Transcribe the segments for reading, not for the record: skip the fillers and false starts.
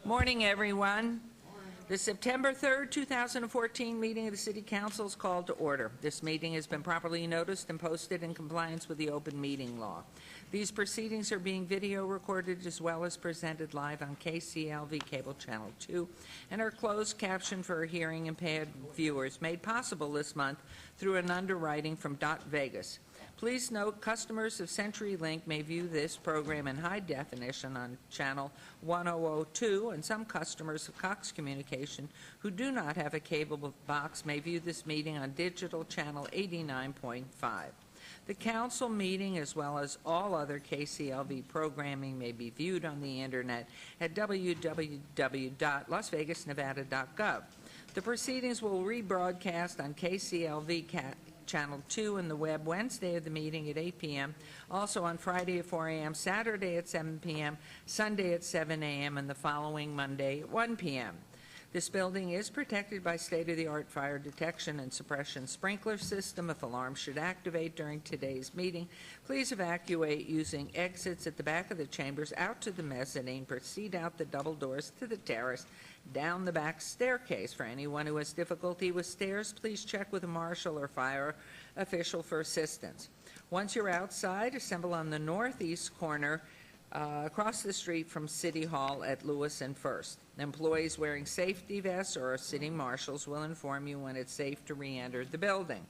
Morning, everyone. The September 3rd, 2014 meeting of the City Council is called to order. This meeting has been properly noticed and posted in compliance with the open meeting law. These proceedings are being video recorded as well as presented live on KCLV Cable Channel 2 and are closed captioned for hearing impaired viewers, made possible this month through an underwriting from Dot Vegas. Please note, customers of CenturyLink may view this program in high definition on channel 1002, and some customers of Cox Communication who do not have a cable box may view this meeting on digital channel 89.5. The council meeting, as well as all other KCLV programming, may be viewed on the internet at www.lasvegasnevada.gov. The proceedings will rebroadcast on KCLV Channel 2 and the web Wednesday of the meeting at 8 p.m., also on Friday at 4 a.m., Saturday at 7 p.m., Sunday at 7 a.m., and the following Monday at 1 p.m. This building is protected by state-of-the-art fire detection and suppression sprinkler system. If alarms should activate during today's meeting, please evacuate using exits at the back of the chambers out to the mezzanine, proceed out the double doors to the terrace, down the back staircase. For anyone who has difficulty with stairs, please check with a marshal or fire official for assistance. Once you're outside, assemble on the northeast corner across the street from City Hall at Lewis and First. Employees wearing safety vests or city marshals will inform you when it's safe to re-enter the building.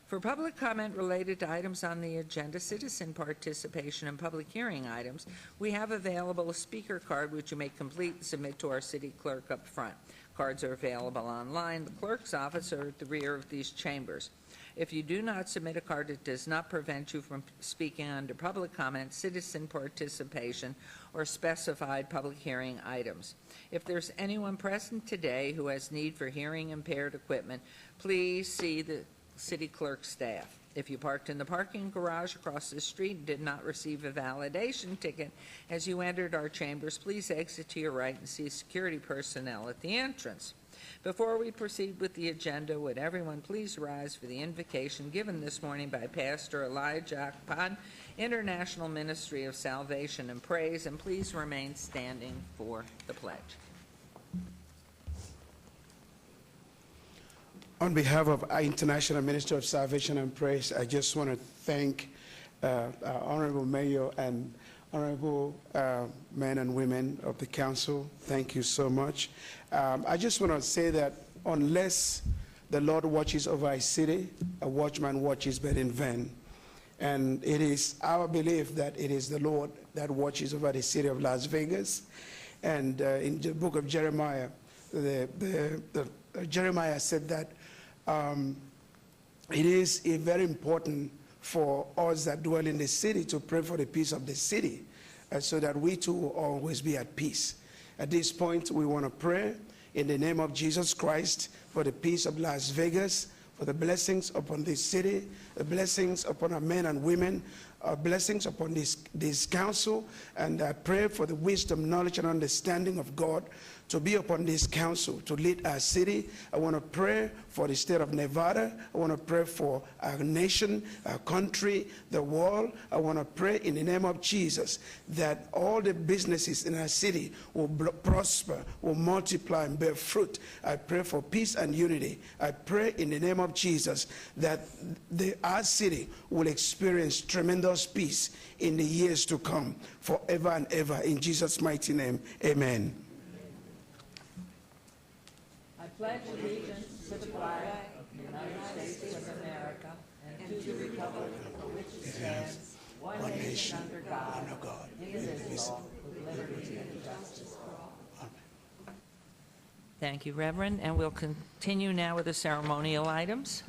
For public comment related to items on the agenda, citizen participation, and public hearing items, we have available a speaker card which you may complete and submit to our city clerk up front. Cards are available online. The clerk's office are at the rear of these chambers. If you do not submit a card, it does not prevent you from speaking under public comment, citizen participation, or specified public hearing items. If there's anyone present today who has need for hearing impaired equipment, please see the city clerk staff. If you parked in the parking garage across the street and did not receive a validation ticket as you entered our chambers, please exit to your right and see security personnel at the entrance. Before we proceed with the agenda, would everyone please rise for the invocation given this morning by Pastor Elijah Akpan, International Ministry of Salvation and Praise, and please remain standing for the pledge. On behalf of our International Ministry of Salvation and Praise, I just want to thank our Honorable Mayor and Honorable men and women of the Council. Thank you so much. I just want to say that unless the Lord watches over a city, a watchman watches but in vain. And it is our belief that it is the Lord that watches over the city of Las Vegas. And in the book of Jeremiah, Jeremiah said that it is very important for us that dwell in the city to pray for the peace of the city, so that we too will always be at peace. At this point, we want to pray in the name of Jesus Christ for the peace of Las Vegas, for the blessings upon this city, the blessings upon our men and women, blessings upon this council, and I pray for the wisdom, knowledge, and understanding of God to be upon this council, to lead our city. I want to pray for the state of Nevada. I want to pray for our nation, our country, the world. I want to pray in the name of Jesus that all the businesses in our city will prosper, will multiply and bear fruit. I pray for peace and unity. I pray in the name of Jesus that our city will experience tremendous peace in the years to come, forever and ever. In Jesus' mighty name, amen. I pledge allegiance to the flag of the United States of America and to the republic for which it stands, one nation under God, indivisible, with liberty and justice for all. Amen. Thank you, Reverend. And we'll continue now with the ceremonial items.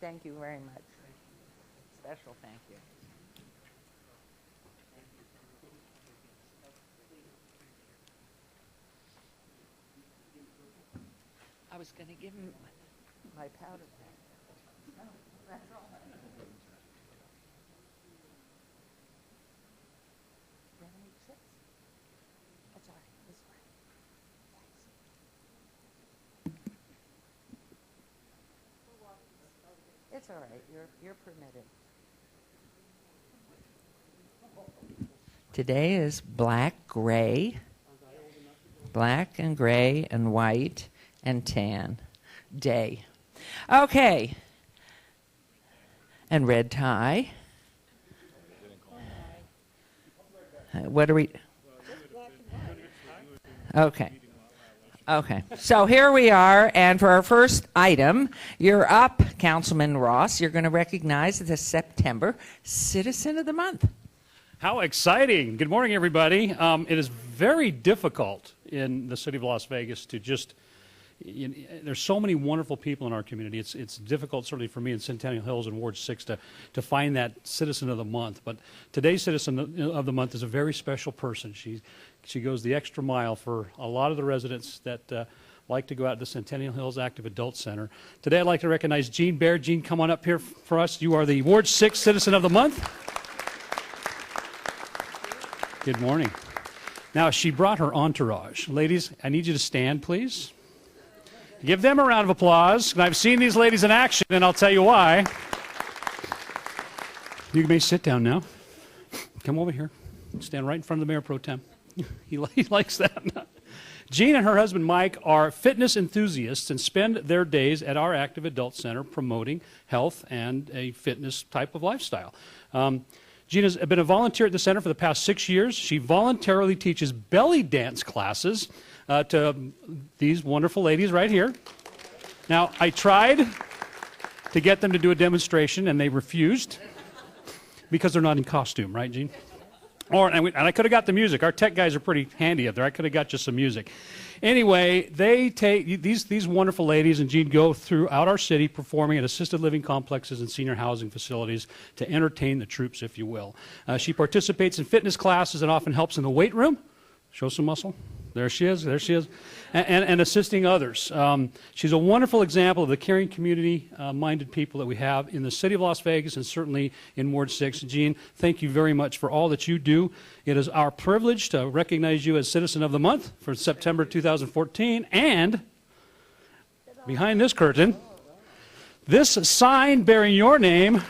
Thank you very much. Special thank you. I was going to give him my powder pack. No, that's all right. You have any chips? That's all right. This way. Thanks. It's all right. You're permitted. Today is black and gray and white and tan day. Okay. And red tie. What are we? Okay. Okay. So here we are, and for our first item, you're up, Councilman Ross. You're going to recognize the September Citizen of the Month. How exciting. Good morning, everybody. It is very difficult in the city of Las Vegas to just, there's so many wonderful people in our community. It's difficult, certainly for me in Centennial Hills and Ward 6, to find that Citizen of the Month. But today's Citizen of the Month is a very special person. She goes the extra mile for a lot of the residents that like to go out to the Centennial Hills Active Adult Center. Today I'd like to recognize Jean Baird. Jean, come on up here for us. You are the Ward 6 Citizen of the Month. Good morning. Now, she brought her entourage. Ladies, I need you to stand, please. Give them a round of applause. And I've seen these ladies in action, and I'll tell you why. You may sit down now. Come over here. Stand right in front of the Mayor Pro Tem. He likes that. Jean and her husband, Mike, are fitness enthusiasts and spend their days at our Active Adult Center promoting health and a fitness type of lifestyle. Jean has been a volunteer at the center for the past 6 years. She voluntarily teaches belly dance classes to these wonderful ladies right here. Now, I tried to get them to do a demonstration, and they refused because they're not in costume, right, Jean? And I could have got the music. Our tech guys are pretty handy up there. I could have got you some music. Anyway, they take these wonderful ladies and Jean go throughout our city performing at assisted living complexes and senior housing facilities to entertain the troops, if you will. She participates in fitness classes and often helps in the weight room. Show some muscle. There she is. There she is. And assisting others. She's a wonderful example of the caring community-minded people that we have in the city of Las Vegas and certainly in Ward 6. Jean, thank you very much for all that you do. It is our privilege to recognize you as Citizen of the Month for September 2014. And behind this curtain, this sign bearing your name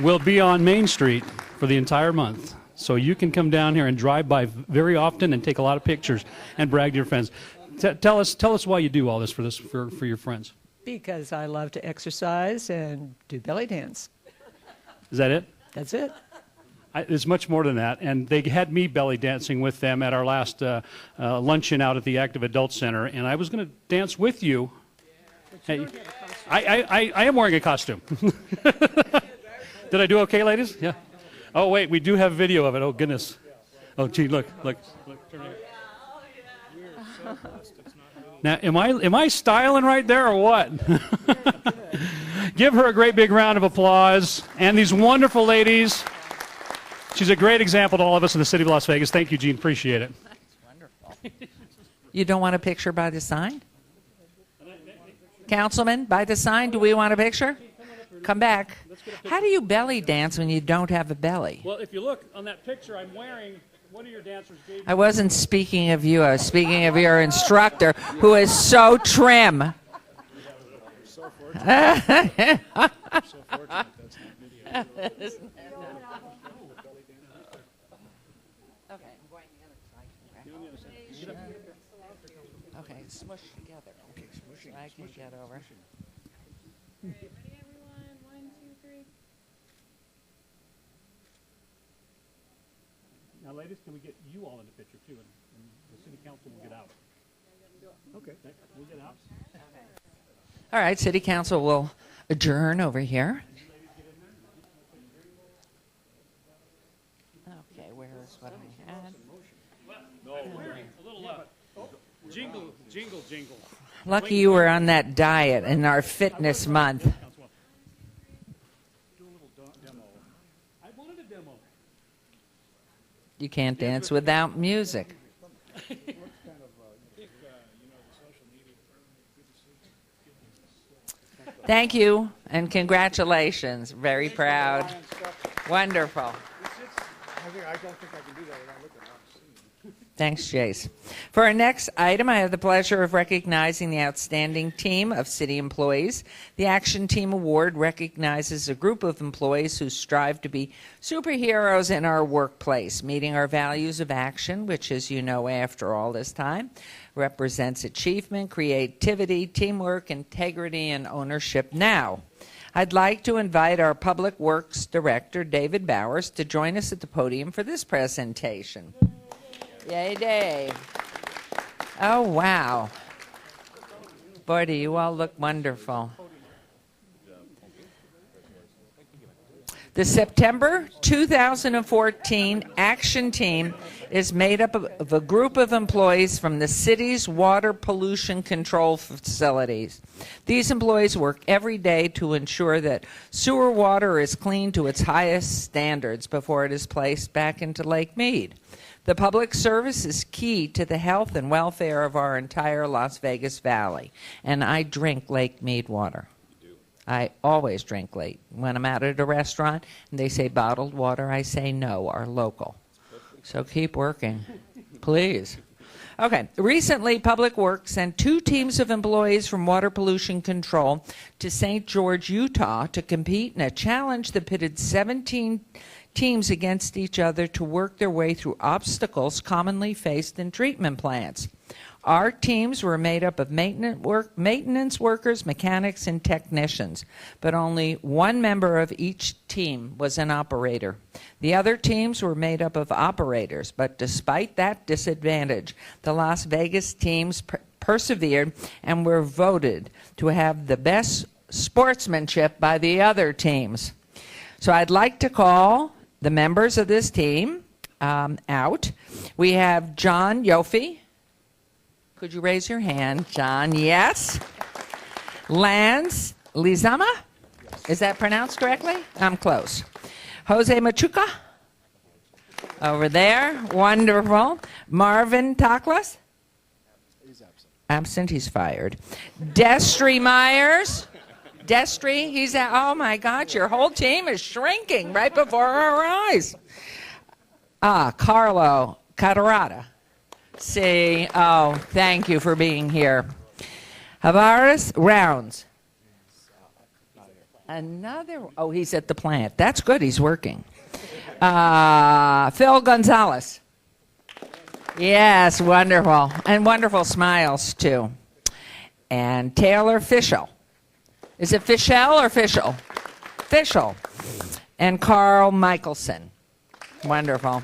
will be on Main Street for the entire month. So you can come down here and drive by very often and take a lot of pictures and brag to your friends. Tell us why you do all this for your friends. Because I love to exercise and do belly dance. Is that it? That's it. It's much more than that. And they had me belly dancing with them at our last luncheon out at the Active Adult Center. And I was going to dance with you. Hey, I am wearing a costume. Did I do okay, ladies? Yeah. Oh, wait, we do have video of it. Oh, goodness. Oh, gee, look. Turn it. Now, am I styling right there or what? Give her a great big round of applause. And these wonderful ladies. She's a great example to all of us in the city of Las Vegas. Thank you, Jean. Appreciate it. That's wonderful. You don't want a picture by the sign? Councilman, by the sign, do we want a picture? Come back. How do you belly dance when you don't have a belly? Well, if you look on that picture, I'm wearing, one of your dancers gave me. I wasn't speaking of you. I was speaking of your instructor, who is so trim. So fortunate. So fortunate that's not video. Okay, I'm going the other side. Okay, smush together. Okay, smushing. I can get over. Ready, everyone? 1, 2, 3. Now, ladies, can we get you all in the picture, too? And the city council will get out. Okay. We'll get out. All right, City Council will adjourn over here. Okay, where is what I had? No, a little jingle, jingle, jingle. Lucky you were on that diet in our fitness month. I wanted a demo. You can't dance without music. Thank you and congratulations. Very proud. Wonderful. Thanks, Jace. For our next item, I have the pleasure of recognizing the outstanding team of city employees. The Action Team Award recognizes a group of employees who strive to be superheroes in our workplace, meeting our values of action, which, as you know, after all this time, represents achievement, creativity, teamwork, integrity, and ownership. Now, I'd like to invite our Public Works Director, David Bowers, to join us at the podium for this presentation. Yay, Dave. Oh, wow. Boy, do you all look wonderful. The September 2014 Action Team is made up of a group of employees from the city's water pollution control facilities. These employees work every day to ensure that sewer water is cleaned to its highest standards before it is placed back into Lake Mead. The public service is key to the health and welfare of our entire Las Vegas Valley, and I drink Lake Mead water. I always drink Lake. When I'm out at a restaurant and they say bottled water, I say no, our local. So keep working, please. Okay, recently Public Works sent 2 teams of employees from Water Pollution Control to St. George, Utah to compete in a challenge that pitted 17 teams against each other to work their way through obstacles commonly faced in treatment plants. Our teams were made up of maintenance workers, mechanics, and technicians, but only one member of each team was an operator. The other teams were made up of operators, but despite that disadvantage, the Las Vegas teams persevered and were voted to have the best sportsmanship by the other teams. So I'd like to call the members of this team out. We have John Yoffie. Could you raise your hand, John? Yes. Lance Lizama? Is that pronounced correctly? I'm close. Jose Machuca? Over there. Wonderful. Marvin Taklas? He's absent. Absent, he's fired. Destry Myers? Destry, he's at, oh my God, your whole team is shrinking right before our eyes. Carlo Catarata. See, oh, thank you for being here. Havaris Rounds. Another, oh, he's at the plant. That's good, he's working. Phil Gonzalez. Yes, wonderful. And wonderful smiles, too. And Taylor Fischel. Is it Fischel or Fischel? Fischel. And Carl Michelson. Wonderful.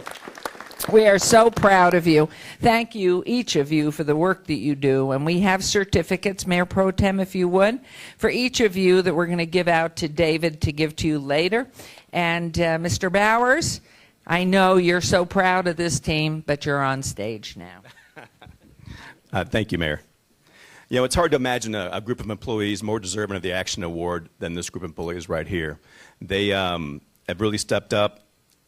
We are so proud of you. Thank you, each of you, for the work that you do. And we have certificates, Mayor Pro Tem, if you would, for each of you that we're going to give out to David to give to you later. And Mr. Bowers, I know you're so proud of this team, but you're on stage now. Thank you, Mayor. You know, it's hard to imagine a group of employees more deserving of the Action Award than this group of employees right here. They have really stepped up,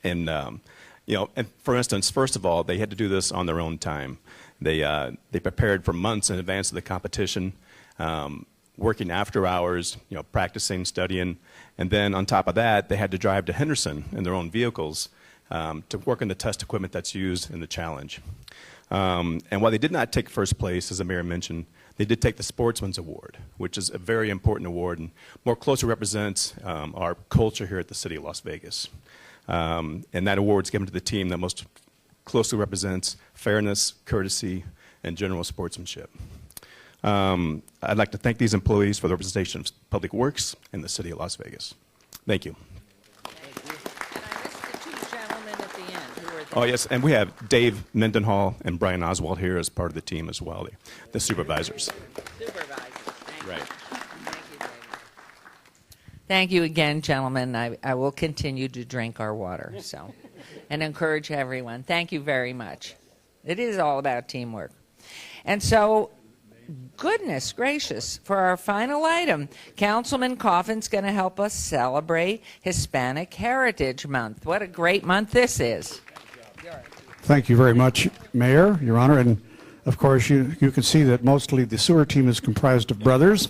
and you know, and for instance, first of all, they had to do this on their own time. They prepared for months in advance of the competition, working after hours, you know, practicing, studying, and then on top of that, they had to drive to Henderson in their own vehicles to work on the test equipment that's used in the challenge. And while they did not take first place, as the mayor mentioned, they did take the Sportsman's Award, which is a very important award and more closely represents our culture here at the City of Las Vegas. And that award is given to the team that most closely represents fairness, courtesy, and general sportsmanship. I'd like to thank these employees for the representation of Public Works and the City of Las Vegas. Thank you. Oh, yes, and we have Dave Mendenhall and Brian Oswald here as part of the team as well, the supervisors. Supervisors, thank Right. you. Thank you, David. Thank you again, gentlemen. I will continue to drink our water, so, and encourage everyone. Thank you very much. It is all about teamwork. And so, Goodness gracious. For our final item, Councilman Coffin's going to help us celebrate Hispanic Heritage Month. What a great month this is. Thank you very much, Mayor, Your Honor. And of course, you can see that mostly the sewer team is comprised of brothers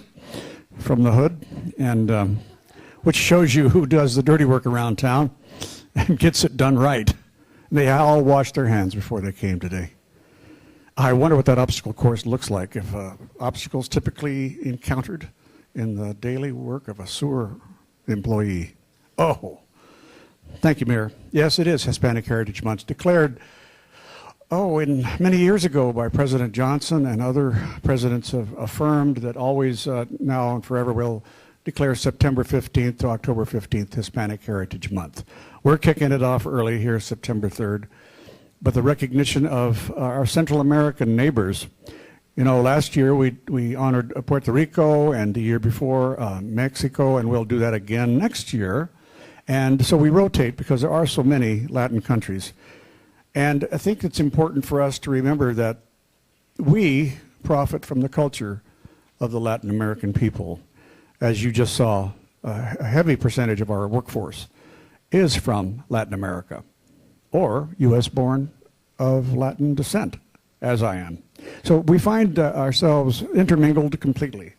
from the hood, and which shows you who does the dirty work around town and gets it done right. They all washed their hands before they came today. I wonder what that obstacle course looks like, if obstacles typically encountered in the daily work of a sewer employee. Oh, thank you, Mayor. Yes, it is Hispanic Heritage Month, declared, in many years ago by President Johnson, and other presidents have affirmed that always, now and forever, will declare September 15th to October 15th Hispanic Heritage Month. We're kicking it off early here, September 3rd. But the recognition of our Central American neighbors. You know, last year we honored Puerto Rico, and the year before Mexico, and we'll do that again next year. And so we rotate because there are so many Latin countries. And I think it's important for us to remember that we profit from the culture of the Latin American people. As you just saw, a heavy percentage of our workforce is from Latin America, or U.S. born of Latin descent, as I am. So we find ourselves intermingled completely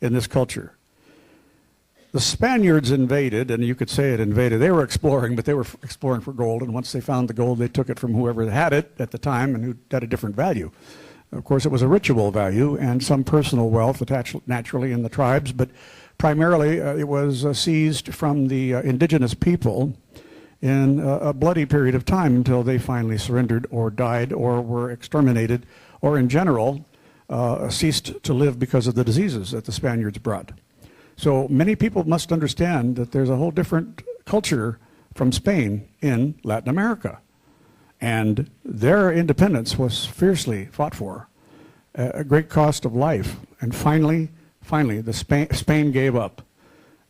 in this culture. The Spaniards invaded, and you could say it invaded. They were exploring, but they were exploring for gold, and once they found the gold, they took it from whoever had it at the time and who had a different value. Of course, it was a ritual value and some personal wealth attached naturally in the tribes, but primarily it was seized from the indigenous people in a bloody period of time until they finally surrendered or died or were exterminated or in general ceased to live because of the diseases that the Spaniards brought. So many people must understand that there's a whole different culture from Spain in Latin America. And their independence was fiercely fought for, a great cost of life. And finally, Spain gave up.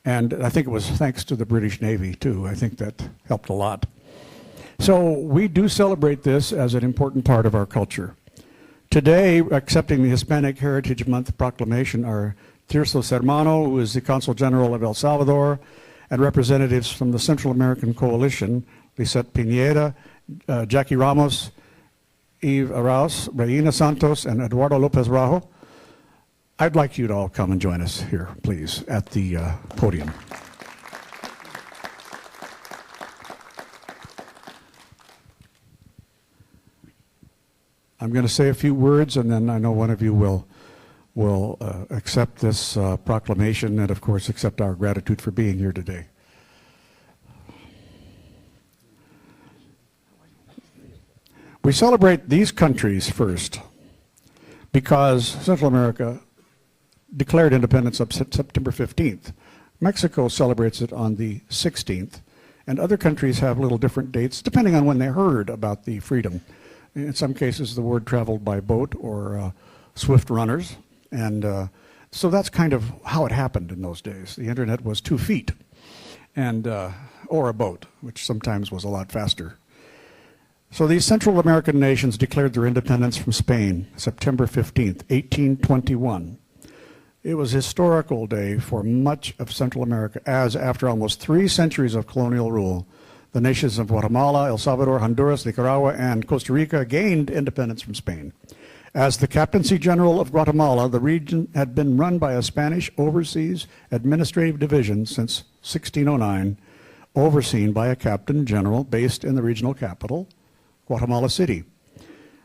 And I think it was thanks to the British Navy, too. I think that helped a lot. So we do celebrate this as an important part of our culture. Today, accepting the Hispanic Heritage Month proclamation are Tirso Sermano, who is the Consul General of El Salvador, and representatives from the Central American Coalition, Lisette Pineda, Jackie Ramos, Eve Arauz, Reina Santos, and Eduardo Lopez Rajo. I'd like you to all come and join us here, please, at the podium. I'm going to say a few words, and then I know one of you will accept this proclamation and, of course, accept our gratitude for being here today. We celebrate these countries first because Central America declared independence on September 15th. Mexico celebrates it on the 16th, and other countries have little different dates depending on when they heard about the freedom. In some cases, the word traveled by boat or swift runners, and so that's kind of how it happened in those days. The internet was 2 feet, and or a boat, which sometimes was a lot faster. So these Central American nations declared their independence from Spain September 15th, 1821. It was a historical day for much of Central America, as after almost 3 centuries of colonial rule, the nations of Guatemala, El Salvador, Honduras, Nicaragua, and Costa Rica gained independence from Spain. As the Captaincy General of Guatemala, the region had been run by a Spanish overseas administrative division since 1609, overseen by a Captain General based in the regional capital, Guatemala City.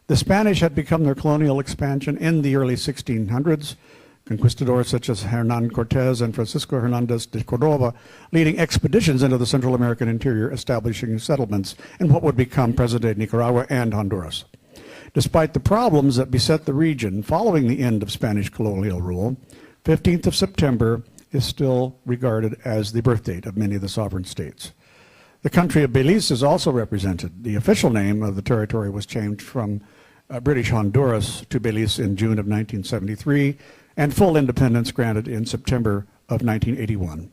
The Spanish had become their colonial expansion in the early 1600s, conquistadors such as Hernan Cortez and Francisco Hernandez de Cordova leading expeditions into the Central American interior, establishing settlements in what would become present-day Nicaragua and Honduras. Despite the problems that beset the region following the end of Spanish colonial rule, 15th of September is still regarded as the birth date of many of the sovereign states. The country of Belize is also represented. The official name of the territory was changed from British Honduras to Belize in June of 1973, and full independence granted in September of 1981.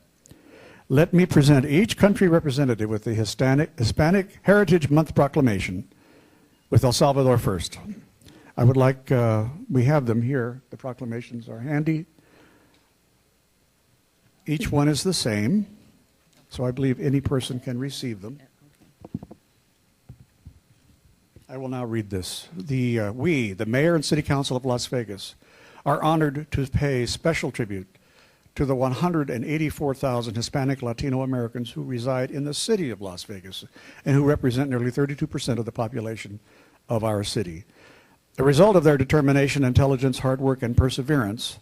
Let me present each country representative with the Hispanic Heritage Month proclamation, with El Salvador first. I would like, we have them here. The proclamations are handy. Each one is the same, so I believe any person can receive them. I will now read this. We, the Mayor and City Council of Las Vegas, are honored to pay special tribute to the 184,000 Hispanic Latino Americans who reside in the city of Las Vegas and who represent nearly 32% of the population of our city. The result of their determination, intelligence, hard work, and perseverance,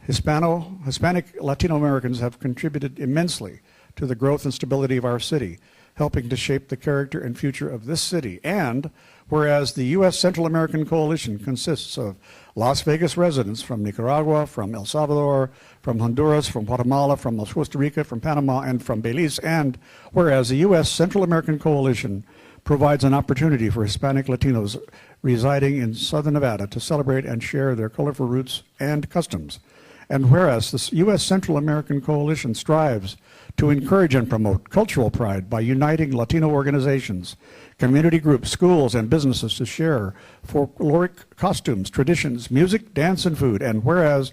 Hispanic Latino Americans have contributed immensely to the growth and stability of our city, helping to shape the character and future of this city. And whereas the U.S. Central American Coalition consists of Las Vegas residents from Nicaragua, from El Salvador, from Honduras, from Guatemala, from Costa Rica, from Panama, and from Belize, and whereas the U.S. Central American Coalition provides an opportunity for Hispanic Latinos residing in southern Nevada to celebrate and share their colorful roots and customs. And whereas the U.S. Central American Coalition strives to encourage and promote cultural pride by uniting Latino organizations, community groups, schools, and businesses to share folkloric costumes, traditions, music, dance, and food. And whereas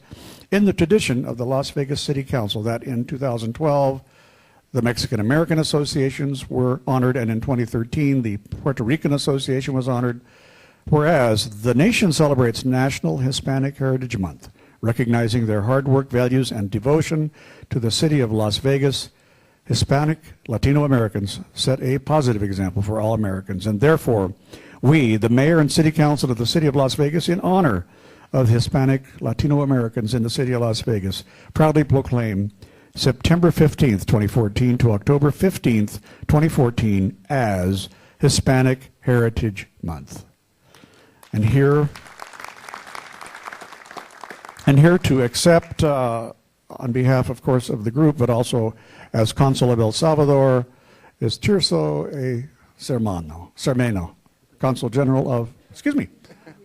in the tradition of the Las Vegas City Council that in 2012, the Mexican American Associations were honored, and in 2013, the Puerto Rican Association was honored. Whereas the nation celebrates National Hispanic Heritage Month, recognizing their hard work, values, and devotion to the city of Las Vegas, Hispanic Latino Americans set a positive example for all Americans. And therefore, we, the Mayor and City Council of the City of Las Vegas, in honor of Hispanic Latino Americans in the City of Las Vegas, proudly proclaim September 15th, 2014 to October 15th, 2014 as Hispanic Heritage Month. And here to accept, on behalf, of course, of the group, but also as Consul of El Salvador, is Tirso A. Cermeno, Consul General of, excuse me,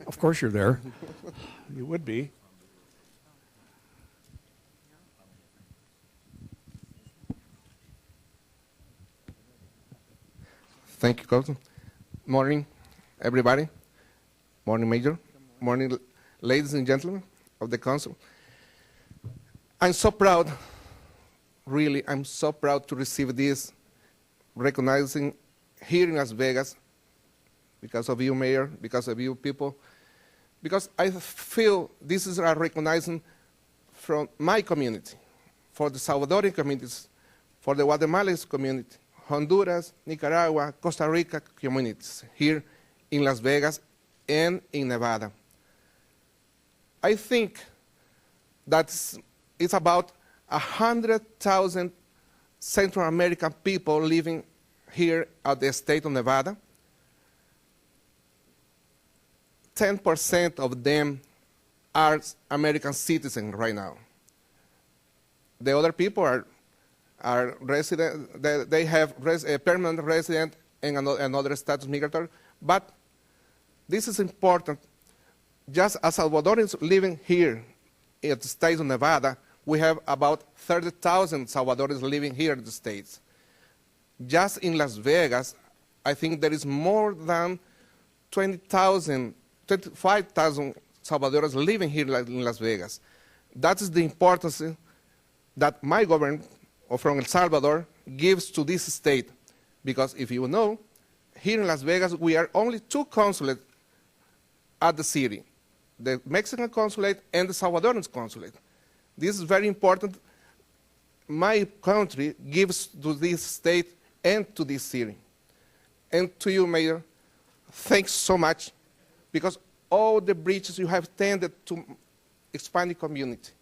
of course you're there. You would be. Thank you, Consul. Morning, everybody. Morning, Major. Morning, ladies and gentlemen of the Council. I'm so proud, really, I'm so proud to receive this recognizing here in Las Vegas because of you, Mayor, because of you people, because I feel this is a recognizing from my community, for the Salvadorian communities, for the Guatemalan community, Honduras, Nicaragua, Costa Rica communities here in Las Vegas and in Nevada. I think that it's about 100,000 Central American people living here at the state of Nevada. 10% of them are American citizens right now. The other people are resident, they have a permanent resident and another status migratory, but this is important. Just as Salvadorians living here in the state of Nevada, we have about 30,000 Salvadorians living here in the States. Just in Las Vegas, I think there is more than 25,000 Salvadorians living here in Las Vegas. That is the importance that my government from El Salvador gives to this state. Because if you know, here in Las Vegas, we are only two consulates at the city, the Mexican consulate and the Salvadorian consulate. This is very important. My country gives to this state and to this city. And to you, Mayor, thanks so much, because all the bridges you have tended to Hispanic community.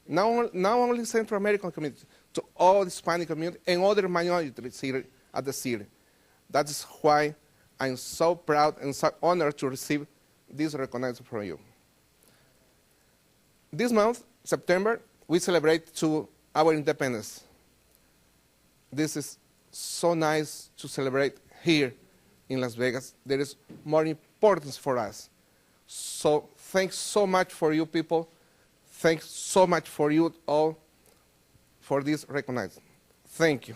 Not only Central American community, to all Hispanic community and other minorities here at the city. That is why I'm so proud and so honored to receive this recognition from you. This month, September, we celebrate our independence. This is so nice to celebrate here in Las Vegas. There is more importance for us. So thanks so much for you people. Thanks so much for you all for this recognition. Thank you.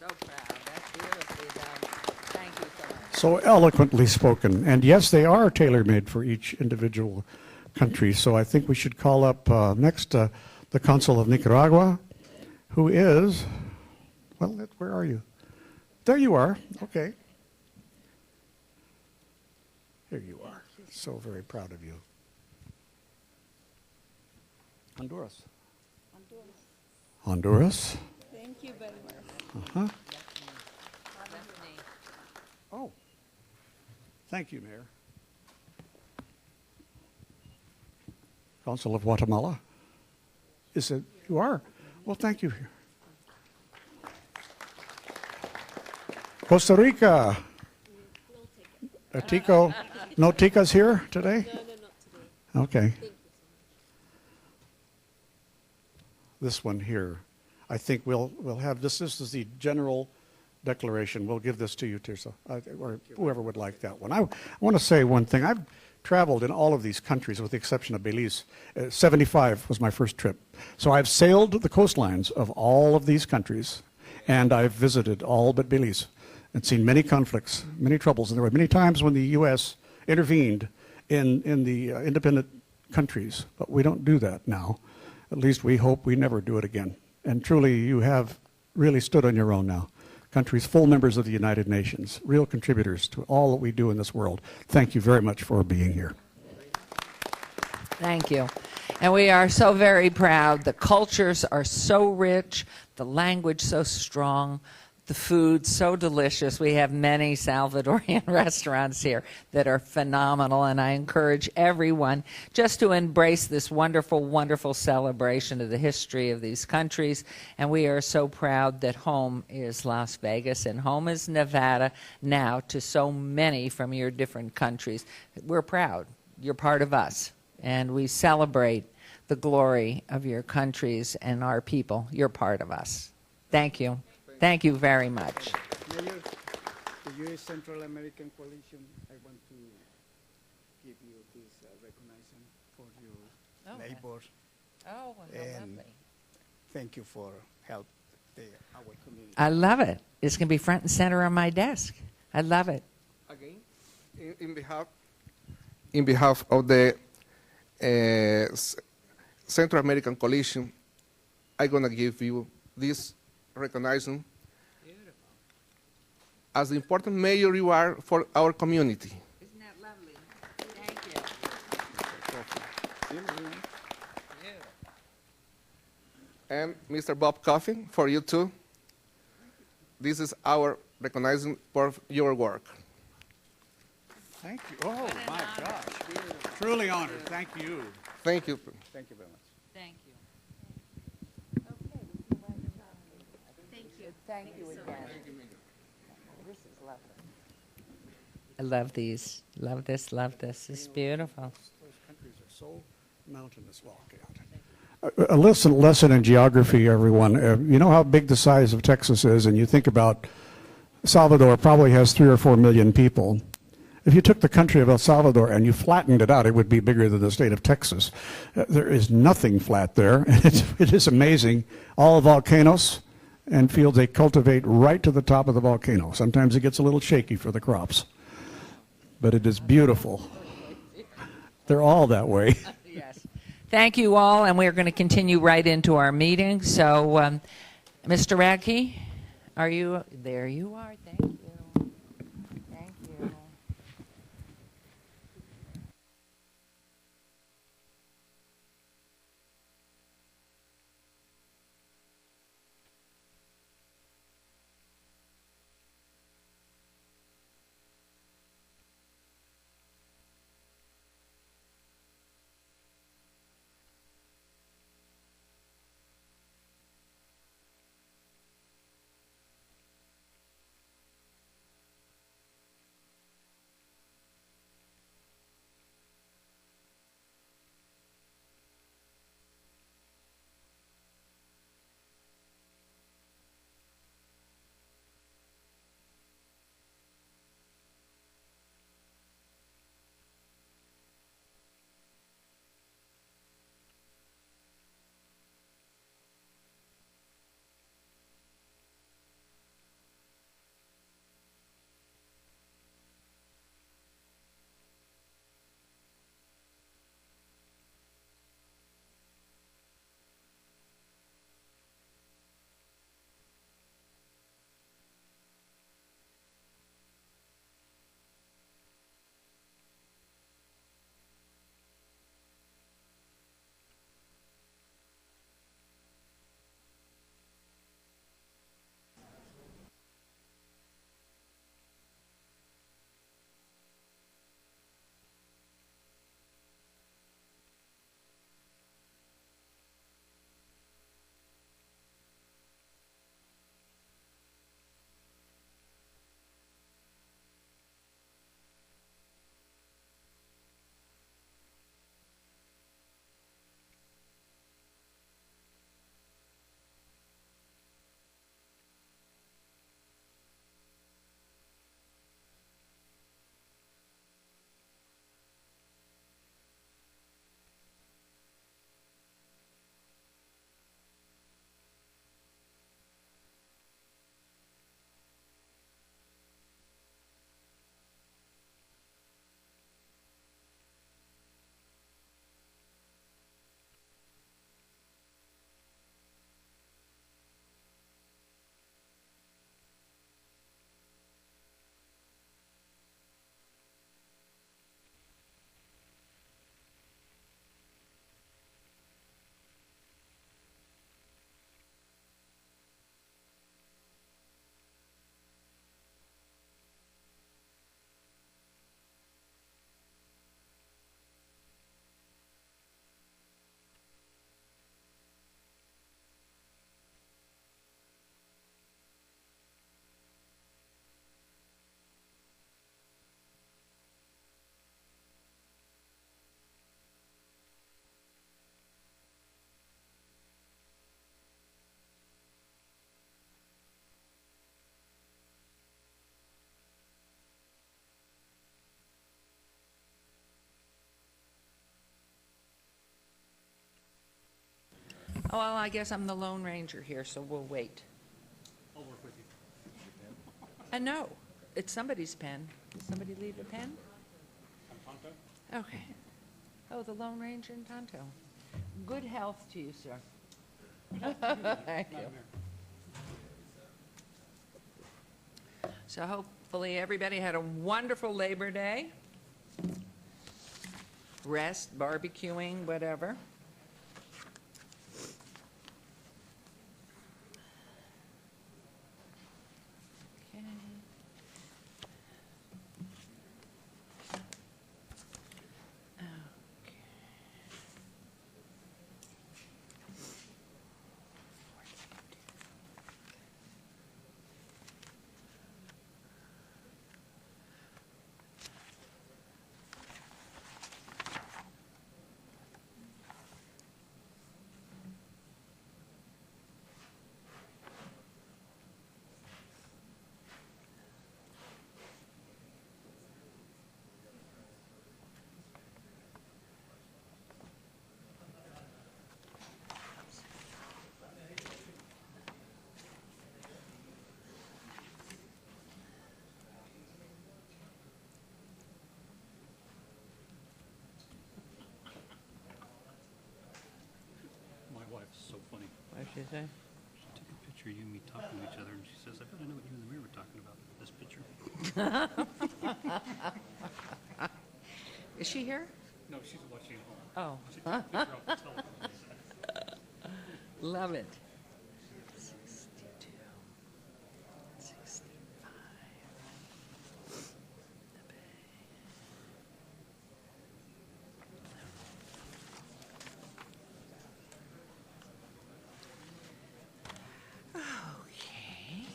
So proud. That's beautifully done. Thank you so much. So eloquently spoken. And yes, they are tailor-made for each individual country. So I think we should call up next the Consul of Nicaragua, who is, well, where are you? There you are. Okay. Here you are. So very proud of you. Honduras. Honduras. Thank you very much. Uh-huh. Oh, thank you, Mayor. Consul of Guatemala. Is it? You are? Well, thank you. Costa Rica. Tico. No Ticas here today? No, not today. Okay. This one here. I think we'll have this. This is the general declaration. We'll give this to you, Tirsa, or whoever would like that one. I want to say one thing. I've traveled in all of these countries with the exception of Belize. 75 was my first trip. So I've sailed the coastlines of all of these countries, and I've visited all but Belize and seen many conflicts, many troubles. And there were many times when the U.S. intervened in the independent countries, but we don't do that now. At least we hope we never do it again. And truly, you have really stood on your own now. Countries, full members of the United Nations, real contributors to all that we do in this world. Thank you very much for being here. Thank you. And we are so very proud. The cultures are so rich, the language so strong, the food so delicious. We have many Salvadorian restaurants here that are phenomenal, and I encourage everyone just to embrace this wonderful, wonderful celebration of the history of these countries. And we are so proud that home is Las Vegas and home is Nevada now to so many from your different countries. We're proud. You're part of us, and we celebrate the glory of your countries and our people. You're part of us. Thank you. Thank you very much. Mayor, the U.S. Central American Coalition, I want to give you this recognition for your labor. Oh, and lovely. Thank you for help our community. I love it. It's going to be front and center on my desk. I love it. Again, in behalf of the Central American Coalition, I'm going to give you this recognition as the important mayor you are for our community. Isn't that lovely? Thank you. And Mr. Bob Coffin, for you too. This is our recognition for your work. Thank you. Oh, my gosh. Truly honored. Thank you. Thank you. Thank you very much. Thank you. Thank you again. This is lovely. I love these. Love this, love this. It's beautiful. Those countries are so mountainous. Well, okay, a lesson in geography, everyone. You know how big the size of Texas is, and you think about Salvador probably has 3 or 4 million people. If you took the country of El Salvador and you flattened it out, it would be bigger than the state of Texas. There is nothing flat there, and it is amazing. All volcanoes and fields they cultivate right to the top of the volcano. Sometimes it gets a little shaky for the crops, but it is beautiful. They're all that way. Yes. Thank you all, and we're going to continue right into our meeting. So, Mr. Radke, are you there? You are. Thank you. Thank you. Oh, well, I guess I'm the Lone Ranger here, so we'll wait. I'll work with you. No, it's somebody's pen. Did somebody leave a pen? Okay. Oh, the Lone Ranger and Tonto. Good health to you, sir. Thank you. So hopefully everybody had a wonderful Labor Day. Rest, barbecuing, whatever. Okay. Okay. My wife's so funny. What'd she say? She took a picture of you and me talking to each other, and she says, I bet I know what you and the mayor were talking about, this picture. Is she here? No, she's watching at home. Oh, She took a picture off the telephone. love it. 62, 65. The Bay. Okay.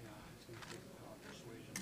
Yeah, it's going to take a power persuasion.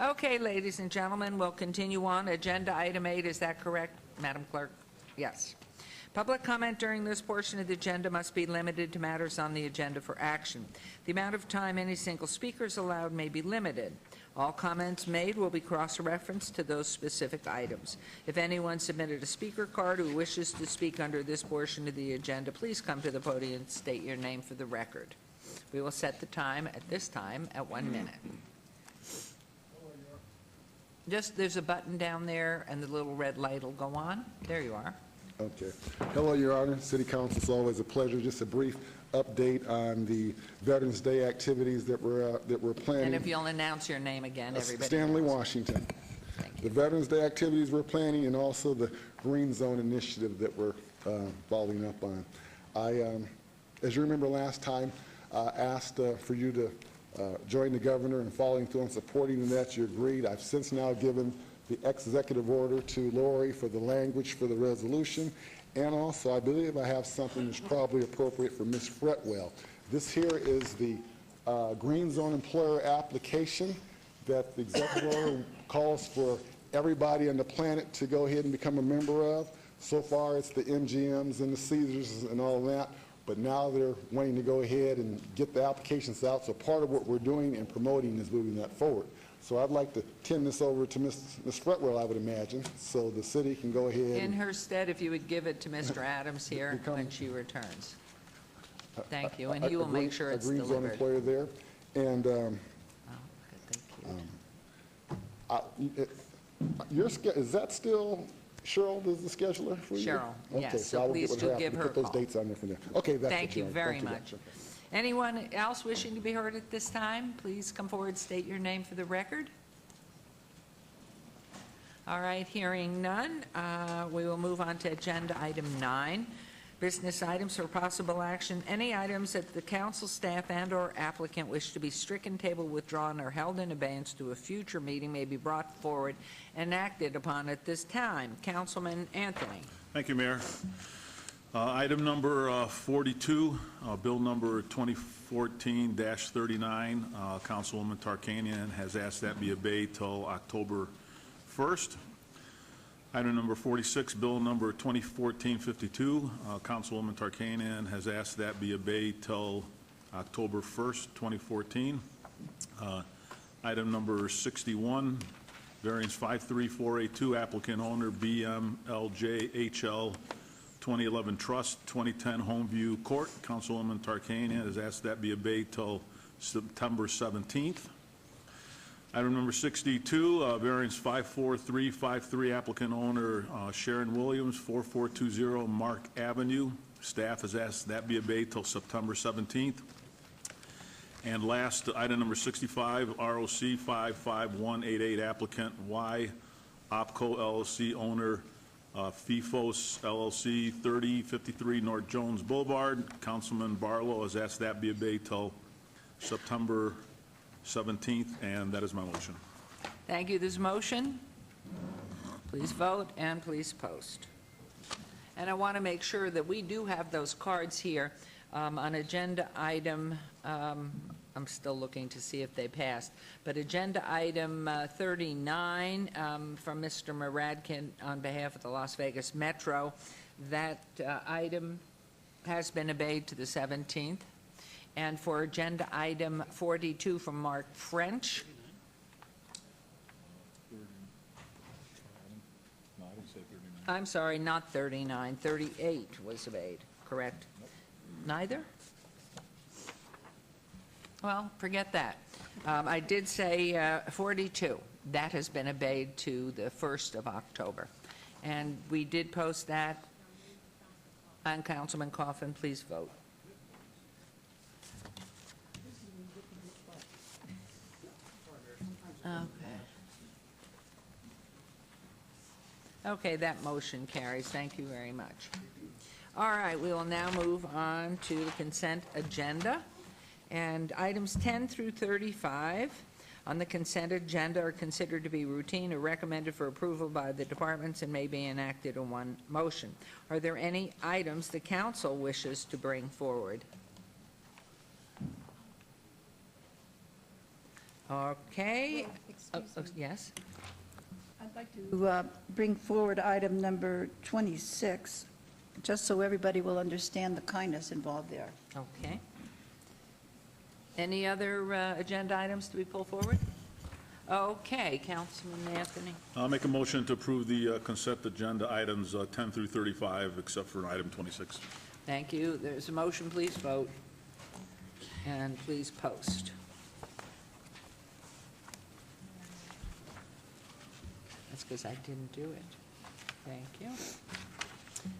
Okay, ladies and gentlemen, we'll continue on. Agenda item 8, is that correct, Madam Clerk? Yes. Public comment during this portion of the agenda must be limited to matters on the agenda for action. The amount of time any single speaker is allowed may be limited. All comments made will be cross-referenced to those specific items. If anyone submitted a speaker card who wishes to speak under this portion of the agenda, please come to the podium and state your name for the record. We will set the time at this time at 1 minute. Just, there's a button down there, and the little red light will go on. There you are. Okay. Hello, Your Honor. City Council, it's always a pleasure. Just a brief update on the Veterans Day activities that we're planning. And if you'll announce your name again, everybody Stanley knows. Washington. Thank The Veterans Day activities we're planning, and also the Green Zone Initiative that we're following up on. As you remember last time, asked for you to join the governor in following through on supporting that. You agreed. I've since now given the executive order to Lori for the language for the resolution, and also I believe I have something that's probably appropriate for Ms. Fretwell. This here is the Green Zone Employer application that the executive order calls for everybody on the planet to go ahead and become a member of. So far, it's the MGMs and the Caesars and all that, but now they're wanting to go ahead and get the applications out. So part of what we're doing and promoting is moving that forward. So I'd like to turn this over to Ms. Fretwell, I would imagine, so the city can go ahead. In her stead, if you would give it to Mr. Adams here when she returns. Thank you, and he will make sure it's A green zone delivered. employer there. And Oh, thank you. is that still Cheryl is the scheduler for you? Cheryl, yes, Okay, so I will please get with do her give after, her a put those call. dates on there for them. Okay, that's Thank it, you Cheryl. very Thank much. Okay. Anyone else wishing to be heard at this time, please come forward, state your name for the record. All right, hearing none, we will move on to agenda item 9, business items for possible action. Any items that the council staff and/or applicant wish to be stricken, tabled, withdrawn, or held in abeyance to a future meeting may be brought forward and acted upon at this time. Councilman Anthony. Thank you, Mayor. Item number 42, bill number 2014-39, Councilwoman Tarkanian has asked that be obeyed till October 1st. Item number 46, bill number 2014-52, Councilwoman Tarkanian has asked that be obeyed till October 1st, 2014. Item number 61, variance 53482, applicant owner BMLJHL 2011 Trust, 2010 Homeview Court. Councilwoman Tarkanian has asked that be obeyed till September 17th. Item number 62, variance 54353, applicant owner Sharon Williams, 4420 Mark Avenue. Staff has asked that be obeyed till September 17th. And last, item number 65, ROC 55188, applicant Y Opco LLC, owner FIFOS LLC, 3053 North Jones Boulevard. Councilman Barlow has asked that be obeyed till September 17th, and that is my motion. Thank you. This motion, please vote and please post. And I want to make sure that we do have those cards here on agenda item, I'm still looking to see if they passed, but agenda item 39 from Mr. Muradkin on behalf of the Las Vegas Metro. That item has been obeyed to the 17th. And for agenda item 42 from Mark French. I'm sorry, not 39, 38 was obeyed, correct? Neither? Well, forget that. I did say 42. That has been obeyed to the 1st of October. And we did post that on Councilman Coffin. Please vote. Okay, that motion carries. Thank you very much. All right, we will now move on to the consent agenda. And items 10 through 35 on the consent agenda are considered to be routine or recommended for approval by the departments and may be enacted in one motion. Are there any items the council wishes to bring forward? Okay. Yes? I'd like to bring forward item number 26, just so everybody will understand the kindness involved there. Okay. Any other agenda items to be pulled forward? Okay, Councilman Anthony. I'll make a motion to approve the consent agenda items 10 through 35, except for item 26. Thank you. There's a motion. Please vote. And please post. That's because I didn't do it. Thank you.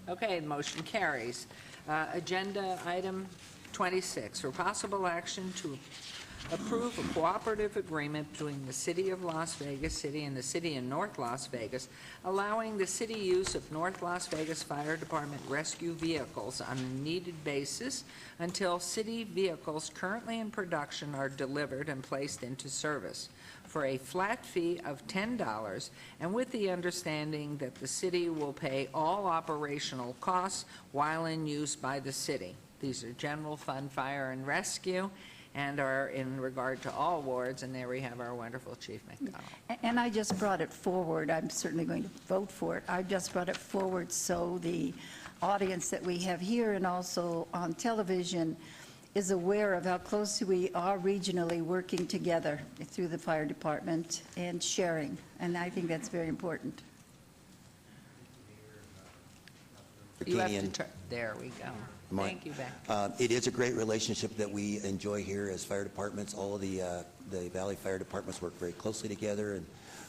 Okay, the motion carries. Agenda item 26, for possible action to approve a cooperative agreement between the City of Las Vegas City and the City of North Las Vegas, allowing the city use of North Las Vegas Fire Department rescue vehicles on a needed basis until city vehicles currently in production are delivered and placed into service, for a flat fee of $10, and with the understanding that the city will pay all operational costs while in use by the city. These are general fund fire and rescue, and are in regard to all wards, and there we have our wonderful Chief McDonald. And I just brought it forward. I'm certainly going to vote for it. I just brought it forward so the audience that we have here and also on television is aware of how close we are regionally working together through the fire department and sharing. And I think that's very important. You have to turn, there we go. Thank you, Beck. It is a great relationship that we enjoy here as fire departments. All of the Valley Fire Departments work very closely together,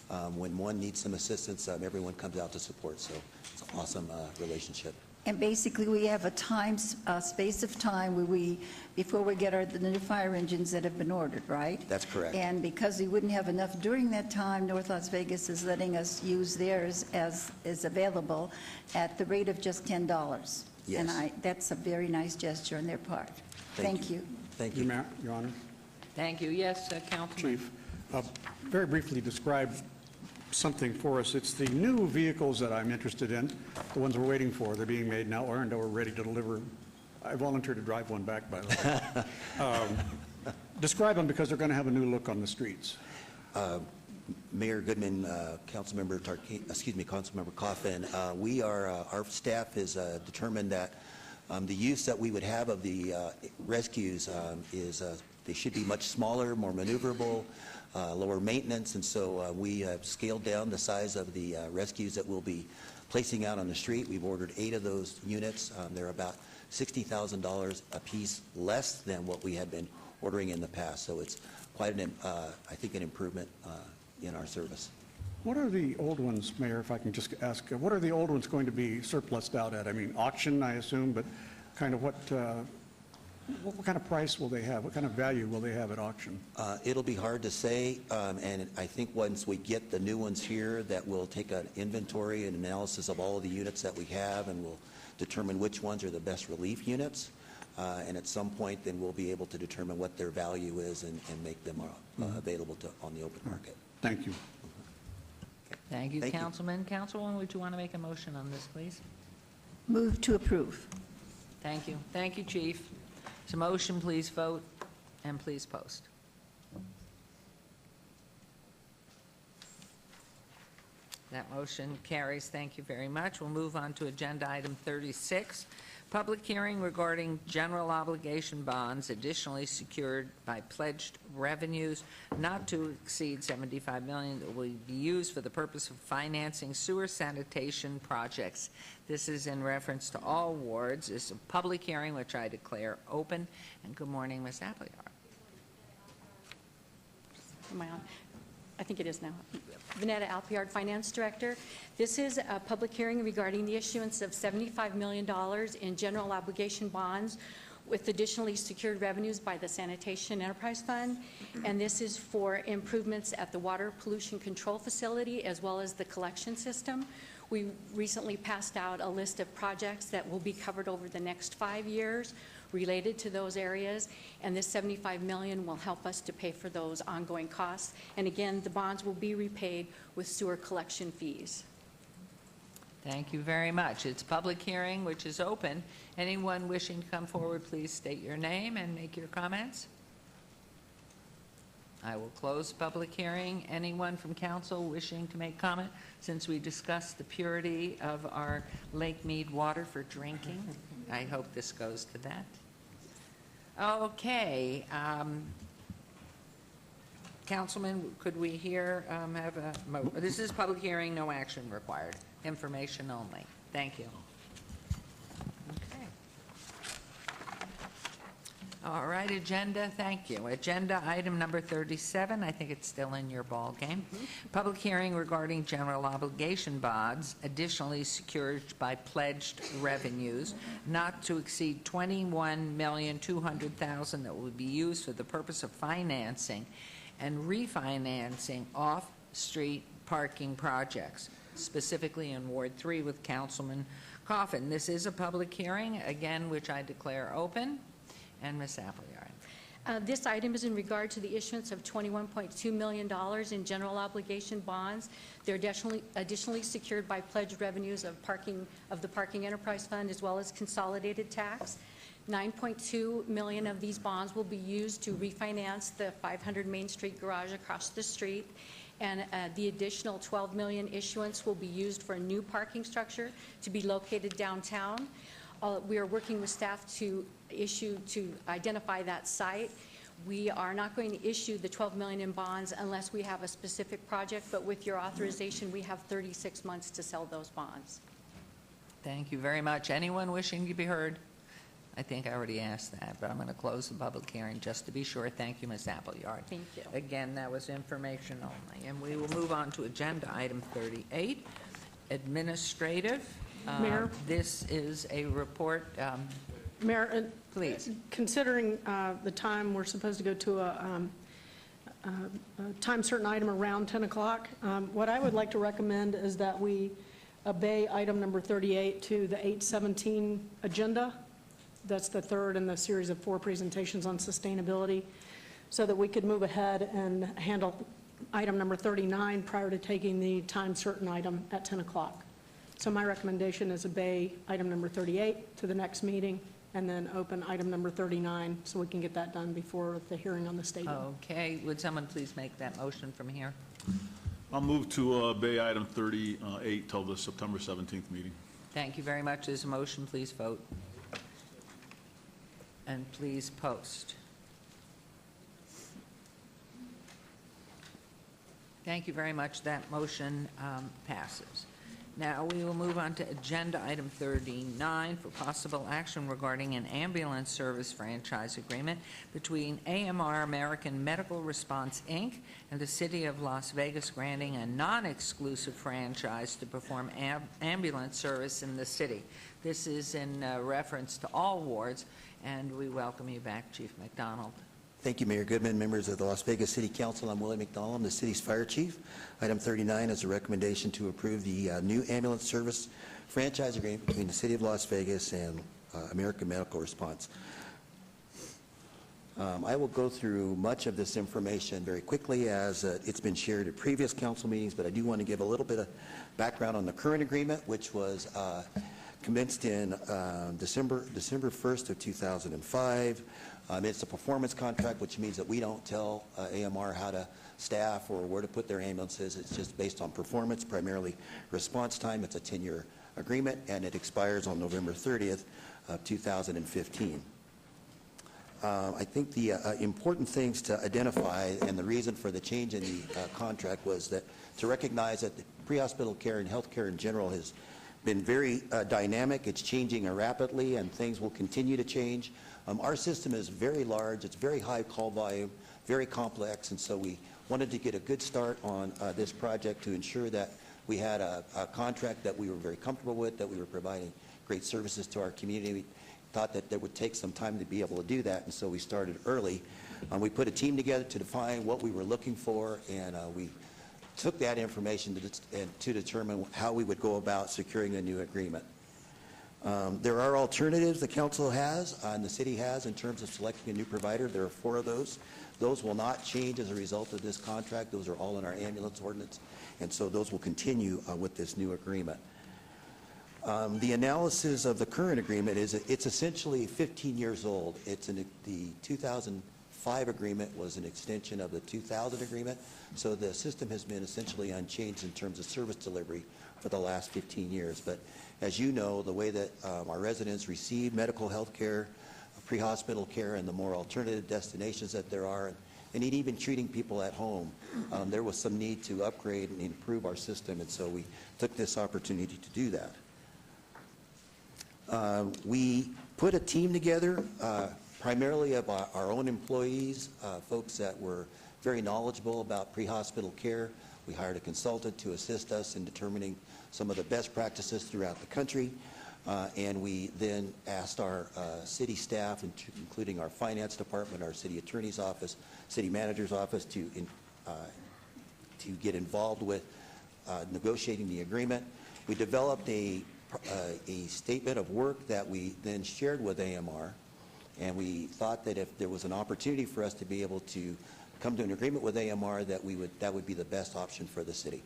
and when one needs some assistance, everyone comes out to support. So it's an awesome relationship. And basically, we have a time, space of time where before we get the new fire engines that have been ordered, right? That's correct. And because we wouldn't have enough during that time, North Las Vegas is letting us use theirs as is available at the rate of just $10. Yes. And that's a very nice gesture on their part. Thank you. Thank you. Mayor, Your Honor. Thank you. Yes, Councilman. Chief, very briefly describe something for us. It's the new vehicles that I'm interested in, the ones we're waiting for. They're being made now, and we're ready to deliver. I volunteered to drive one back, by the way. Describe them because they're going to have a new look on the streets. Mayor Goodman, Councilmember Councilmember Coffin, our staff has determined that the use that we would have of the rescues is they should be much smaller, more maneuverable, lower maintenance, and so we have scaled down the size of the rescues that we'll be placing out on the street. We've ordered 8 of those units. They're about $60,000 a piece less than what we had been ordering in the past, so it's quite I think an improvement in our service. What are the old ones, Mayor, if I can just ask, what are the old ones going to be surplused out at? I mean, auction, I assume, but kind of what kind of price will they have? What kind of value will they have at auction? It'll be hard to say, and I think once we get the new ones here, that we'll take an inventory and analysis of all of the units that we have, and we'll determine which ones are the best relief units. And at some point, then we'll be able to determine what their value is and make them available on the open market. Thank you. Thank you, Thank you. Councilman. Councilwoman, would you want to make a motion on this, please? Move to approve. Thank you. Thank you, Chief. So motion, please vote, and please post. That motion carries. Thank you very much. We'll move on to agenda item 36, public hearing regarding general obligation bonds additionally secured by pledged revenues not to exceed $75 million that will be used for the purpose of financing sewer sanitation projects. This is in reference to all wards. It's a public hearing which I declare open. And good morning, Ms. Appleyard. Am I on? I think it is now. Vanetta Alpiard, Finance Director. This is a public hearing regarding the issuance of $75 million in general obligation bonds with additionally secured revenues by the Sanitation Enterprise Fund. And this is for improvements at the water pollution control facility as well as the collection system. We recently passed out a list of projects that will be covered over the next 5 years related to those areas, and this $75 million will help us to pay for those ongoing costs. And again, the bonds will be repaid with sewer collection fees. Thank you very much. It's a public hearing which is open. Anyone wishing to come forward, please state your name and make your comments. I will close the public hearing. Anyone from council wishing to make comment, since we discussed the purity of our Lake Mead water for drinking? I hope this goes to that. Okay. Councilman, could we here have a, this is public hearing, no action required, information only. Thank you. Okay. All right, agenda, thank you. Agenda item number 37, I think it's still in your ball game. Public hearing regarding general obligation bonds additionally secured by pledged revenues not to exceed $21,200,000 that will be used for the purpose of financing and refinancing off-street parking projects, specifically in Ward 3 with Councilman Coffin. This is a public hearing, again, which I declare open. And Ms. Appleyard. This item is in regard to the issuance of $21.2 million in general obligation bonds. They're additionally secured by pledged revenues of the Parking Enterprise Fund as well as consolidated tax. 9.2 million of these bonds will be used to refinance the 500 Main Street garage across the street, and the additional 12 million issuance will be used for a new parking structure to be located downtown. We are working with staff to identify that site. We are not going to issue the 12 million in bonds unless we have a specific project, but with your authorization, we have 36 months to sell those bonds. Thank you very much. Anyone wishing to be heard? I think I already asked that, but I'm going to close the public hearing just to be sure. Thank you, Ms. Appleyard. Thank you. Again, that was information only. And we will move on to agenda item 38, administrative. Mayor? This is a report. Mayor, Please. considering the time, we're supposed to go to a time certain item around 10 o'clock. What I would like to recommend is that we obey item number 38 to the 8:17 agenda. That's the third in the series of 4 presentations on sustainability, so that we could move ahead and handle item number 39 prior to taking the time certain item at 10 o'clock. So my recommendation is obey item number 38 to the next meeting, and then open item number 39 so we can get that done before the hearing on the statement. Okay. Would someone please make that motion from here? I'll move to obey item 38 till the September 17th meeting. Thank you very much. There's a motion. Please vote. And please post. Thank you very much. That motion passes. Now, we will move on to agenda item 39 for possible action regarding an ambulance service franchise agreement between AMR American Medical Response, Inc. and the City of Las Vegas, granting a non-exclusive franchise to perform ambulance service in the city. This is in reference to all wards, and we welcome you back, Chief McDonald. Thank you, Mayor Goodman, members of the Las Vegas City Council. I'm Willie McDonald, I'm the city's fire chief. Item 39 is a recommendation to approve the new ambulance service franchise agreement between the City of Las Vegas and American Medical Response. I will go through much of this information very quickly as it's been shared at previous council meetings, but I do want to give a little bit of background on the current agreement, which was commenced in December 1st of 2005. It's a performance contract, which means that we don't tell AMR how to staff or where to put their ambulances. It's just based on performance, primarily response time. It's a 10-year agreement, and it expires on November 30th of 2015. I think the important things to identify and the reason for the change in the contract was that to recognize that the pre-hospital care and health care in general has been very dynamic. It's changing rapidly, and things will continue to change. Our system is very large. It's very high call volume, very complex, and so we wanted to get a good start on this project to ensure that we had a contract that we were very comfortable with, that we were providing great services to our community. We thought that there would take some time to be able to do that, and so we started early. We put a team together to define what we were looking for, and we took that information to determine how we would go about securing a new agreement. There are alternatives the council has and the city has in terms of selecting a new provider. There are 4 of those. Those will not change as a result of this contract. Those are all in our ambulance ordinance, and so those will continue with this new agreement. The analysis of the current agreement is it's essentially 15 years old. The 2005 agreement was an extension of the 2000 agreement, so the system has been essentially unchanged in terms of service delivery for the last 15 years. But as you know, the way that our residents receive medical health care, pre-hospital care, and the more alternative destinations that there are, and even treating people at home, there was some need to upgrade and improve our system, and so we took this opportunity to do that. We put a team together, primarily of our own employees, folks that were very knowledgeable about pre-hospital care. We hired a consultant to assist us in determining some of the best practices throughout the country, and we then asked our city staff, including our finance department, our city attorney's office, city manager's office, to get involved with negotiating the agreement. We developed a statement of work that we then shared with AMR, and we thought that if there was an opportunity for us to be able to come to an agreement with AMR, that would be the best option for the city.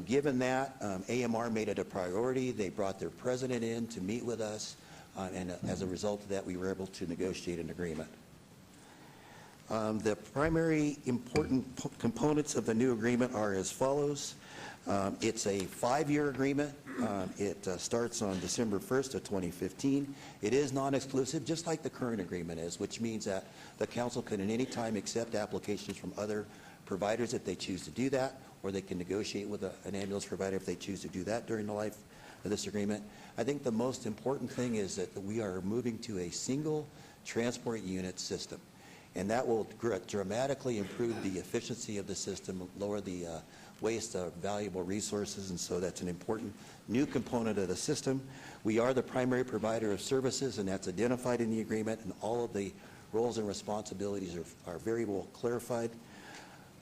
Given that, AMR made it a priority. They brought their president in to meet with us. and as a result of that, we were able to negotiate an agreement. The primary important components of the new agreement are as follows. It's a 5-year agreement. It starts on December 1st of 2015. It is non-exclusive, just like the current agreement is, which means that the council can at any time accept applications from other providers if they choose to do that, or they can negotiate with an ambulance provider if they choose to do that during the life of this agreement. I think the most important thing is that we are moving to a single transport unit system, and that will dramatically improve the efficiency of the system, lower the waste of valuable resources, and so that's an important new component of the system. We are the primary provider of services, and that's identified in the agreement, and all of the roles and responsibilities are very well clarified.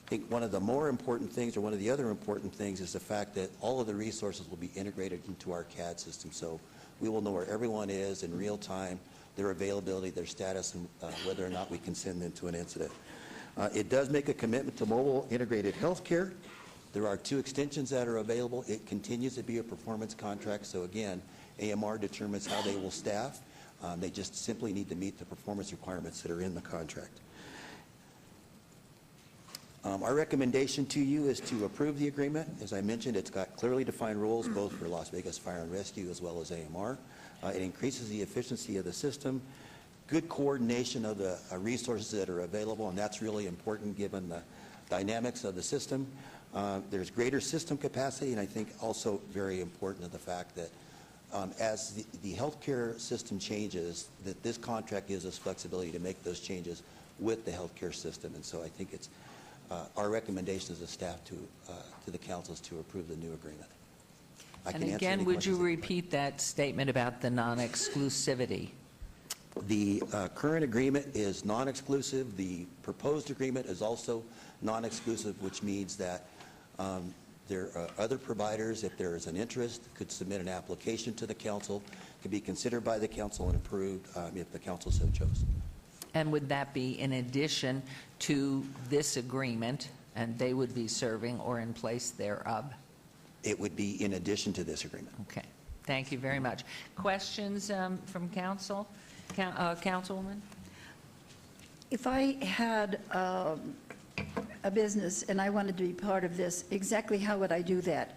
I think one of the more important things, or one of the other important things, is the fact that all of the resources will be integrated into our CAD system, so we will know where everyone is in real time, their availability, their status, and whether or not we can send them to an incident. It does make a commitment to mobile integrated health care. There are 2 extensions that are available. It continues to be a performance contract, so again, AMR determines how they will staff. They just simply need to meet the performance requirements that are in the contract. Our recommendation to you is to approve the agreement. As I mentioned, it's got clearly defined rules both for Las Vegas Fire and Rescue as well as AMR. It increases the efficiency of the system, good coordination of the resources that are available, and that's really important given the dynamics of the system. There's greater system capacity, and I think also very important to the fact that as the healthcare system changes, that this contract gives us flexibility to make those changes with the healthcare system. And so I think it's our recommendation as a staff to the council is to approve the new agreement. And again, would you repeat that statement about the non-exclusivity? The current agreement is non-exclusive. The proposed agreement is also non-exclusive, which means that there are other providers, if there is an interest, could submit an application to the council, could be considered by the council and approved if the council so chose. And would that be in addition to this agreement, and they would be serving or in place thereof? It would be in addition to this agreement. Okay. Thank you very much. Questions from council? Councilwoman? If I had a business and I wanted to be part of this, exactly how would I do that?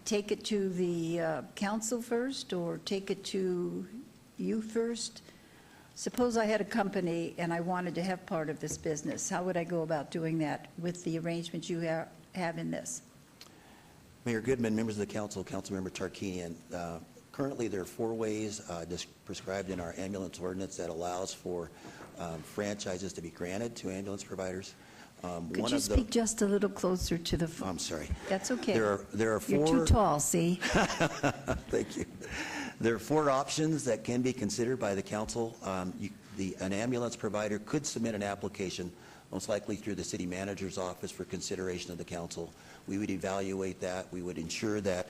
Take it to the council first, or take it to you first? Suppose I had a company and I wanted to have part of this business. How would I go about doing that with the arrangements you have in this? Mayor Goodman, members of the council, Councilmember Tarkanian, currently there are 4 ways prescribed in our ambulance ordinance that allows for franchises to be granted to ambulance providers. Could you speak just a little closer to the phone? I'm sorry. That's okay. There are 4. You're too tall, see? Thank you. There are 4 options that can be considered by the council. An ambulance provider could submit an application, most likely through the city manager's office, for consideration of the council. We would evaluate that. We would ensure that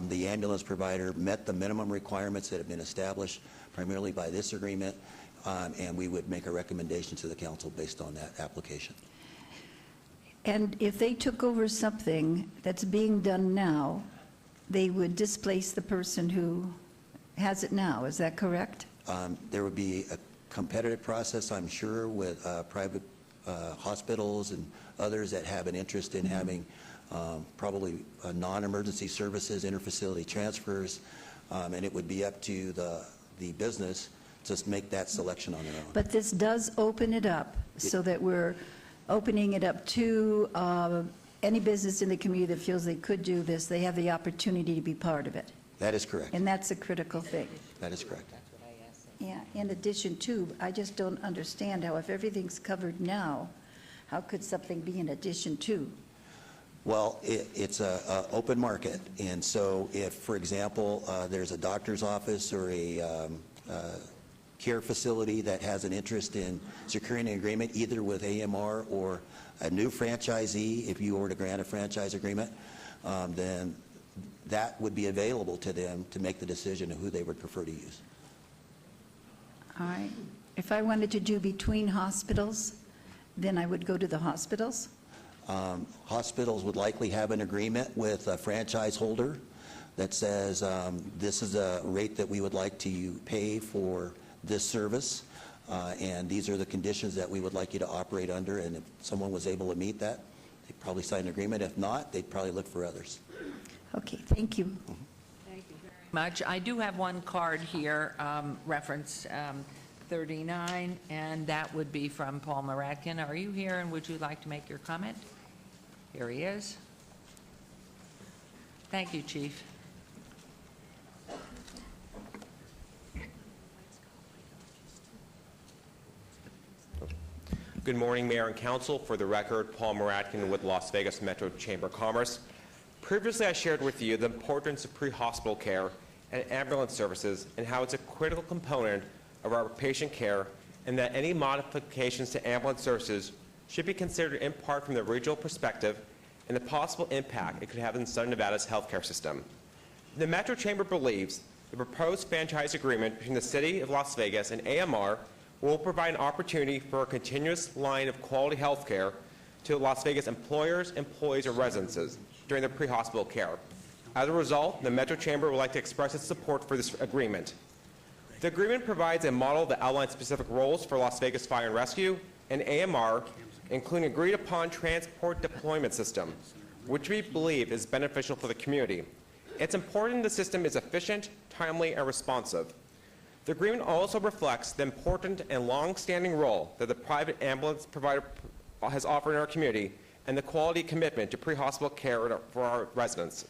the ambulance provider met the minimum requirements that have been established primarily by this agreement, and we would make a recommendation to the council based on that application. And if they took over something that's being done now, they would displace the person who has it now. Is that correct? There would be a competitive process, I'm sure, with private hospitals and others that have an interest in having probably non-emergency services, interfacility transfers, and it would be up to the business to make that selection on their own. But this does open it up so that we're opening it up to any business in the community that feels they could do this. They have the opportunity to be part of it. That is correct. And that's a critical thing. That is correct. Yeah, in addition to, I just don't understand how if everything's covered now, how could something be in addition to? Well, it's an open market, and so if, for example, there's a doctor's office or a care facility that has an interest in securing an agreement either with AMR or a new franchisee, if you were to grant a franchise agreement, then that would be available to them to make the decision of who they would prefer to use. All right. If I wanted to do between hospitals, then I would go to the hospitals? Hospitals would likely have an agreement with a franchise holder. that says this is a rate that we would like to pay for this service, and these are the conditions that we would like you to operate under, and if someone was able to meet that, they'd probably sign an agreement. If not, they'd probably look for others. Okay, thank you. Thank you very much. I do have one card here, reference 39, and that would be from Paul Moradkin. Are you here, and would you like to make your comment? Here he is. Thank you, Chief. Good morning, Mayor and Council. For the record, Paul Moradkin with Las Vegas Metro Chamber of Commerce. Previously, I shared with you the importance of pre-hospital care and ambulance services and how it's a critical component of our patient care, and that any modifications to ambulance services should be considered in part from the regional perspective and the possible impact it could have in Southern Nevada's healthcare system. The Metro Chamber believes the proposed franchise agreement between the City of Las Vegas and AMR will provide an opportunity for a continuous line of quality health care to Las Vegas employers, employees, or residences during their pre-hospital care. As a result, the Metro Chamber would like to express its support for this agreement. The agreement provides a model that outlines specific roles for Las Vegas Fire and Rescue and AMR, including agreed-upon transport deployment system, which we believe is beneficial for the community. It's important the system is efficient, timely, and responsive. The agreement also reflects the important and long-standing role that the private ambulance provider has offered in our community and the quality commitment to pre-hospital care for our residents,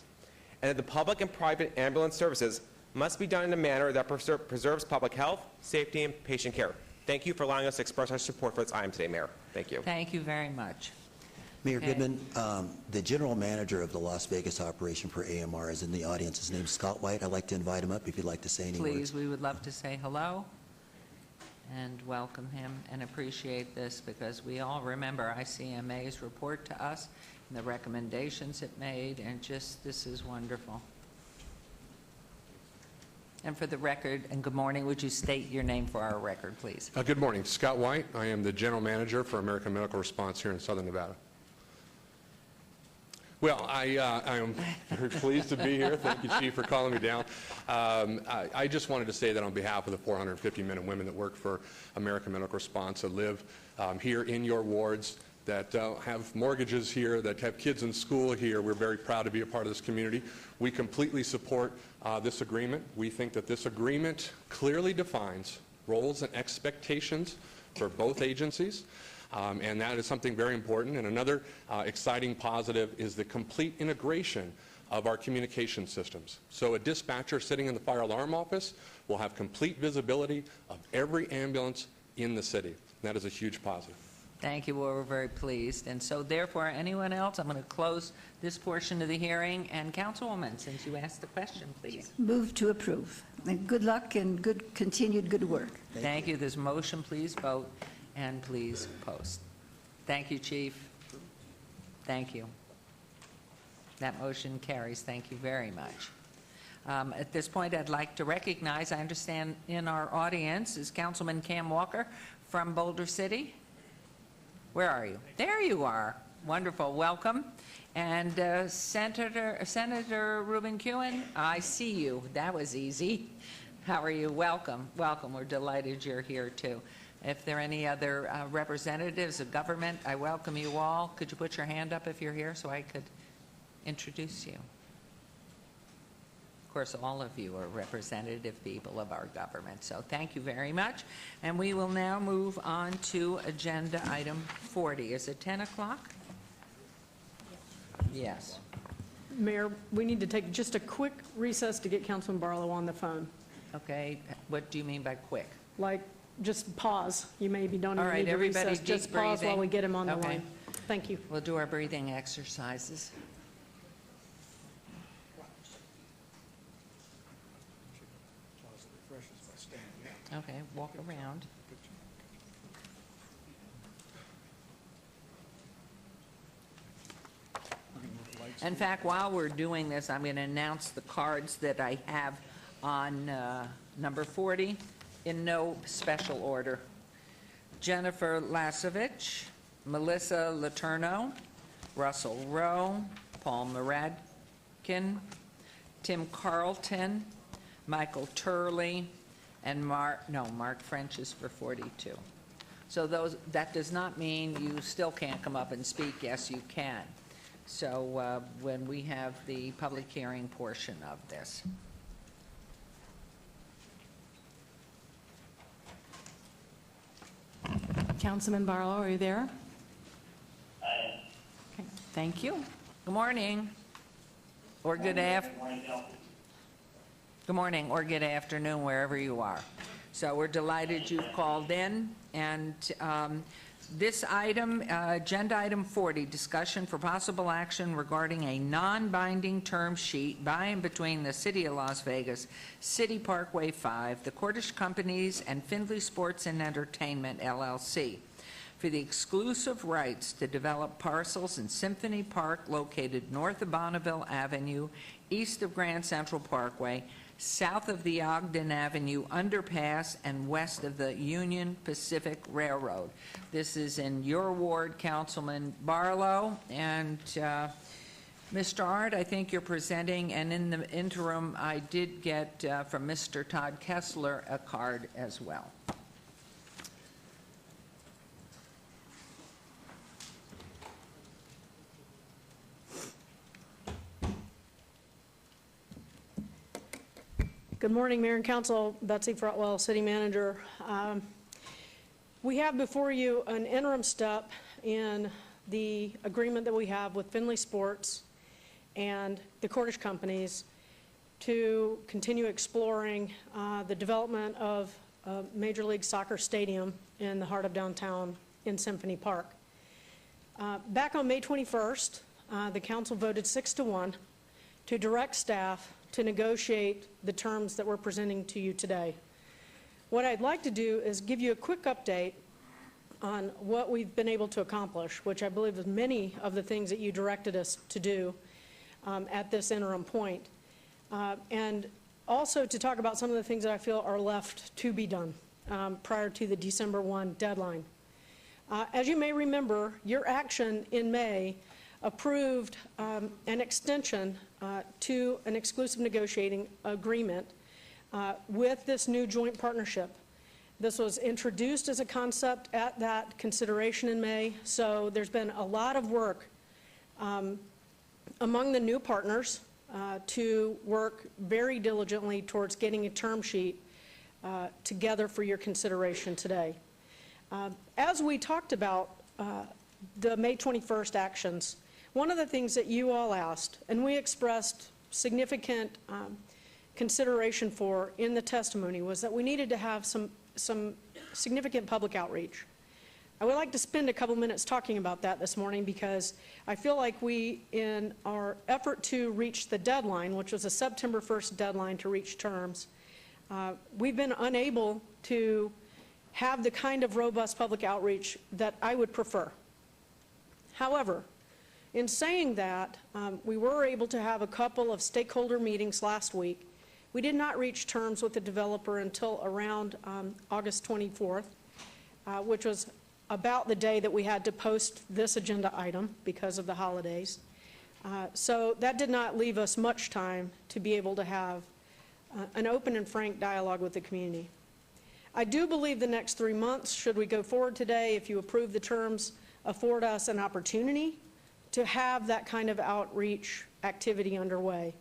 and that the public and private ambulance services must be done in a manner that preserves public health, safety, and patient care. Thank you for allowing us to express our support for this item today, Mayor. Thank you. Thank you very much. Mayor Okay. Goodman, the general manager of the Las Vegas operation for AMR is in the audience. His name's Scott White. I'd like to invite him up if you'd like to say any words. Please, we would love to say hello and welcome him and appreciate this, because we all remember ICMA's report to us and the recommendations it made, and just this is wonderful. And for the record, and good morning, would you state your name for our record, please? Good morning. Scott White. I am the General Manager for American Medical Response here in Southern Nevada. Well, I am very pleased to be here. Thank you, Chief, for calling me down. I just wanted to say that on behalf of the 450 men and women that work for American Medical Response, that live here in your wards, that have mortgages here, that have kids in school here, we're very proud to be a part of this community. We completely support this agreement. We think that this agreement clearly defines roles and expectations for both agencies. And that is something very important. And another exciting positive is the complete integration of our communication systems. So a dispatcher sitting in the fire alarm office will have complete visibility of every ambulance in the city. That is a huge positive. Thank you. We're very pleased. And so therefore, anyone else, I'm going to close this portion of the hearing. And Councilwoman, since you asked the question, please. Move to approve. And good luck and continued good work. Thank you. This motion, please vote and please post. Thank you, Chief. Thank you. That motion carries. Thank you very much. At this point, I'd like to recognize, I understand in our audience is Councilman Cam Walker from Boulder City. Where are you? There you are. Wonderful. Welcome. And Senator Ruben Kuhn, I see you. That was easy. How are you? Welcome. Welcome. We're delighted you're here, too. If there are any other representatives of government, I welcome you all. Could you put your hand up if you're here so I could introduce you? Of course, all of you are representative people of our government, so thank you very much. And we will now move on to agenda item 40. Is it 10 o'clock? Yes. Mayor, we need to take just a quick recess to get Councilman Barlow on the phone. Okay. What do you mean by quick? Like, just pause. You maybe don't All even right, need to everybody recess. deep Just pause while we breathing. get him on the Okay. line. Thank you. We'll do our breathing exercises. Okay, walk around. In fact, while we're doing this, I'm going to announce the cards that I have on number 40 in no special order. Jennifer Lasovich, Melissa Letourneau, Russell Rowe, Paul Moradkin, Tim Carlton, Michael Turley, and Mark French is for 42. So that does not mean you still can't come up and speak. Yes, you can. So when we have the public hearing portion of this. Councilman Barlow, are you there? Okay, thank you. Good morning. Or good morning or good afternoon, wherever you are. So we're delighted you've called in. And this item, agenda item 40, discussion for possible action regarding a non-binding term sheet by and between the City of Las Vegas, City Parkway 5, the Cordish Companies, and Findlay Sports and Entertainment, LLC, for the exclusive rights to develop parcels in Symphony Park located north of Bonneville Avenue, east of Grand Central Parkway, south of the Ogden Avenue underpass, and west of the Union Pacific Railroad. This is in your ward, Councilman Barlow. And Mr. Ard, I think you're presenting, and in the interim, I did get from Mr. Todd Kessler a card as well. Good morning, Mayor and Council. Betsy Frotwell, City Manager. We have before you an interim step in the agreement that we have with Findlay Sports and the Cordish Companies to continue exploring the development of a Major League Soccer stadium in the heart of downtown in Symphony Park. Back on May 21st, the council voted 6-1 to direct staff to negotiate the terms that we're presenting to you today. What I'd like to do is give you a quick update on what we've been able to accomplish, which I believe is many of the things that you directed us to do at this interim point. And also to talk about some of the things that I feel are left to be done prior to the December 1 deadline. As you may remember, your action in May approved an extension to an exclusive negotiating agreement with this new joint partnership. This was introduced as a concept at that consideration in May, so there's been a lot of work among the new partners to work very diligently towards getting a term sheet together for your consideration today. As we talked about the May 21st actions, one of the things that you all asked, and we expressed significant consideration for in the testimony, was that we needed to have some significant public outreach. I would like to spend a couple minutes talking about that this morning because I feel like we, in our effort to reach the deadline, which was a September 1st deadline to reach terms, we've been unable to have the kind of robust public outreach that I would prefer. However, in saying that, we were able to have a couple of stakeholder meetings last week. We did not reach terms with the developer until around August 24th, which was about the day that we had to post this agenda item because of the holidays. So that did not leave us much time to be able to have an open and frank dialogue with the community. I do believe the next 3 months, should we go forward today, if you approve the terms, afford us an opportunity to have that kind of outreach activity underway.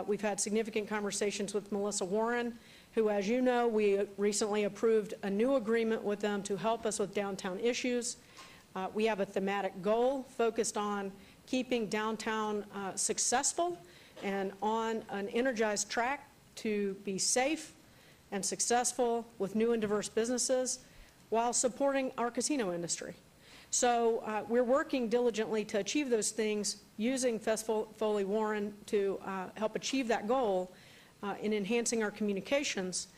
We've had significant conversations with Melissa Warren, who, as you know, we recently approved a new agreement with them to help us with downtown issues. We have a thematic goal focused on keeping downtown successful and on an energized track to be safe and successful with new and diverse businesses while supporting our casino industry. So we're working diligently to achieve those things using Foley Warren to help achieve that goal in enhancing our communications.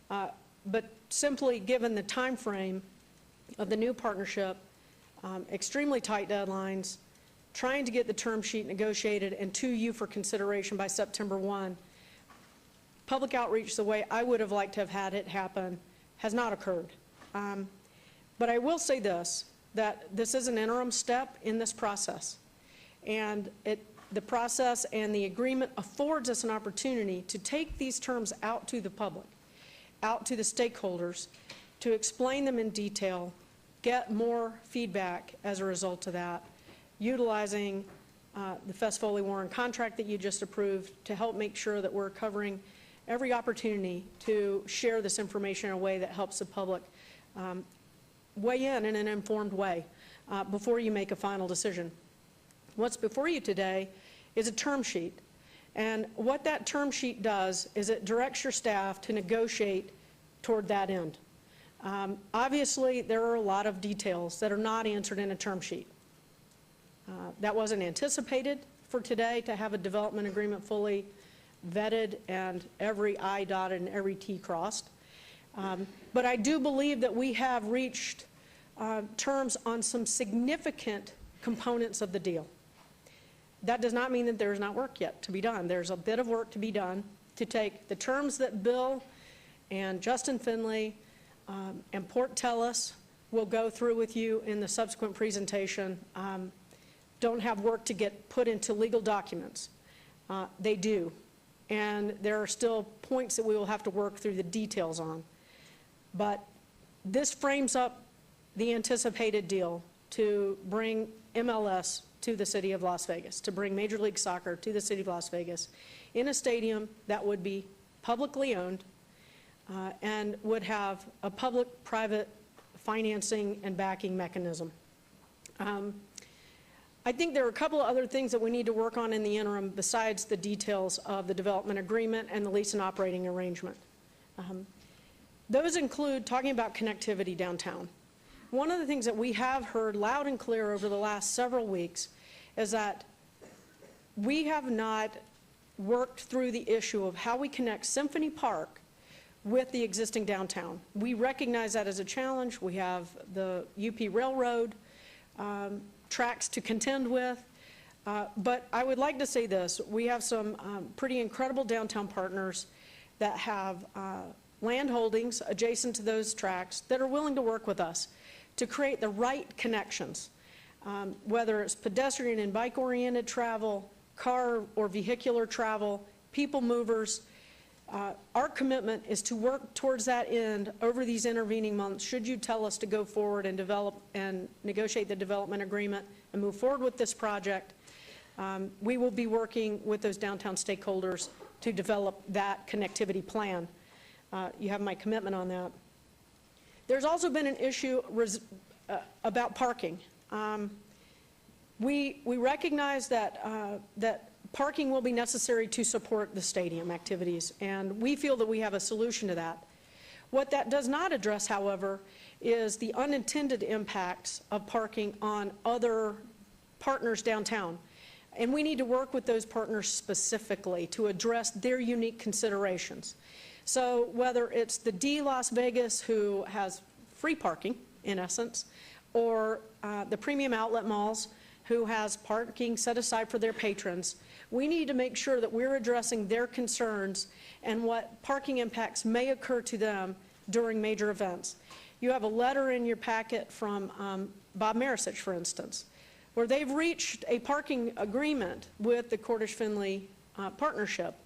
But simply given the time frame of the new partnership, extremely tight deadlines, trying to get the term sheet negotiated and to you for consideration by September 1, public outreach the way I would have liked to have had it happen has not occurred. But I will say this, that this is an interim step in this process. And the process and the agreement affords us an opportunity to take these terms out to the public, out to the stakeholders, to explain them in detail, get more feedback as a result of that, utilizing the Fess Foley Warren contract that you just approved to help make sure that we're covering every opportunity to share this information in a way that helps the public weigh in an informed way before you make a final decision. What's before you today is a term sheet. And what that term sheet does is it directs your staff to negotiate toward that end. Obviously, there are a lot of details that are not answered in a term sheet. That wasn't anticipated for today, to have a development agreement fully vetted and every I dotted and every T crossed. But I do believe that we have reached terms on some significant components of the deal. That does not mean that there is not work yet to be done. There's a bit of work to be done to take the terms that Bill and Justin Finley and Port Telus will go through with you in the subsequent presentation. Don't have work to get put into legal documents. They do. And there are still points that we will have to work through the details on. But this frames up the anticipated deal to bring MLS to the city of Las Vegas, to bring Major League Soccer to the city of Las Vegas in a stadium that would be publicly owned and would have a public-private financing and backing mechanism. I think there are a couple of other things that we need to work on in the interim besides the details of the development agreement and the lease and operating arrangement. Those include talking about connectivity downtown. One of the things that we have heard loud and clear over the last several weeks is that we have not worked through the issue of how we connect Symphony Park with the existing downtown. We recognize that as a challenge. We have the UP Railroad tracks to contend with. But I would like to say this. We have some pretty incredible downtown partners that have land holdings adjacent to those tracks that are willing to work with us to create the right connections, whether it's pedestrian and bike-oriented travel, car or vehicular travel, people movers. Our commitment is to work towards that end over these intervening months, should you tell us to go forward and develop and negotiate the development agreement and move forward with this project. We will be working with those downtown stakeholders to develop that connectivity plan. You have my commitment on that. There's also been an issue about parking. We recognize that, that parking will be necessary to support the stadium activities, and we feel that we have a solution to that. What that does not address, however, is the unintended impacts of parking on other partners downtown. And we need to work with those partners specifically to address their unique considerations. So whether it's the D Las Vegas, who has free parking, in essence, or the premium outlet malls, who has parking set aside for their patrons, we need to make sure that we're addressing their concerns and what parking impacts may occur to them during major events. You have a letter in your packet from Bob Marisich, for instance, where they've reached a parking agreement with the Cordish-Finley partnership.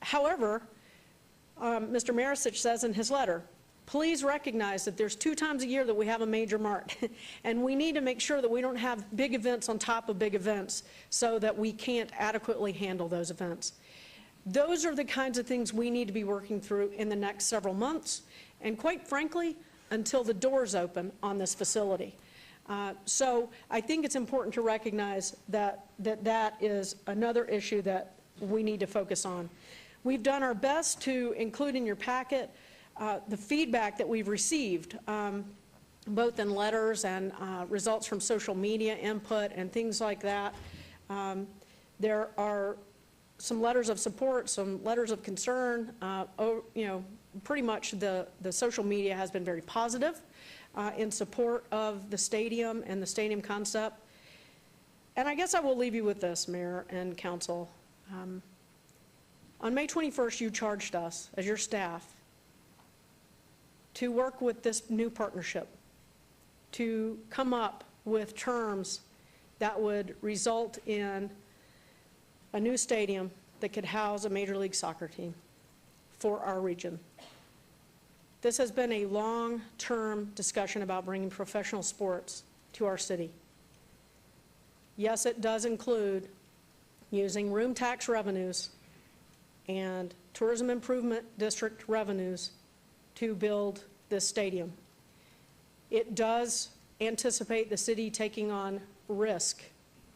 However, Mr. Marisich says in his letter, please recognize that there's 2 times a year that we have a major mart, and we need to make sure that we don't have big events on top of big events so that we can't adequately handle those events. Those are the kinds of things we need to be working through in the next several months, and quite frankly, until the doors open on this facility. So I think it's important to recognize that that is another issue that we need to focus on. We've done our best to include in your packet the feedback that we've received, both in letters and results from social media input and things like that. There are some letters of support, some letters of concern. You know, pretty much the social media has been very positive in support of the stadium and the stadium concept. And I guess I will leave you with this, Mayor and Council. On May 21st, you charged us, as your staff, to work with this new partnership, to come up with terms that would result in a new stadium that could house a Major League Soccer team for our region. This has been a long-term discussion about bringing professional sports to our city. Yes, it does include using room tax revenues and tourism improvement district revenues to build this stadium. It does anticipate the city taking on risk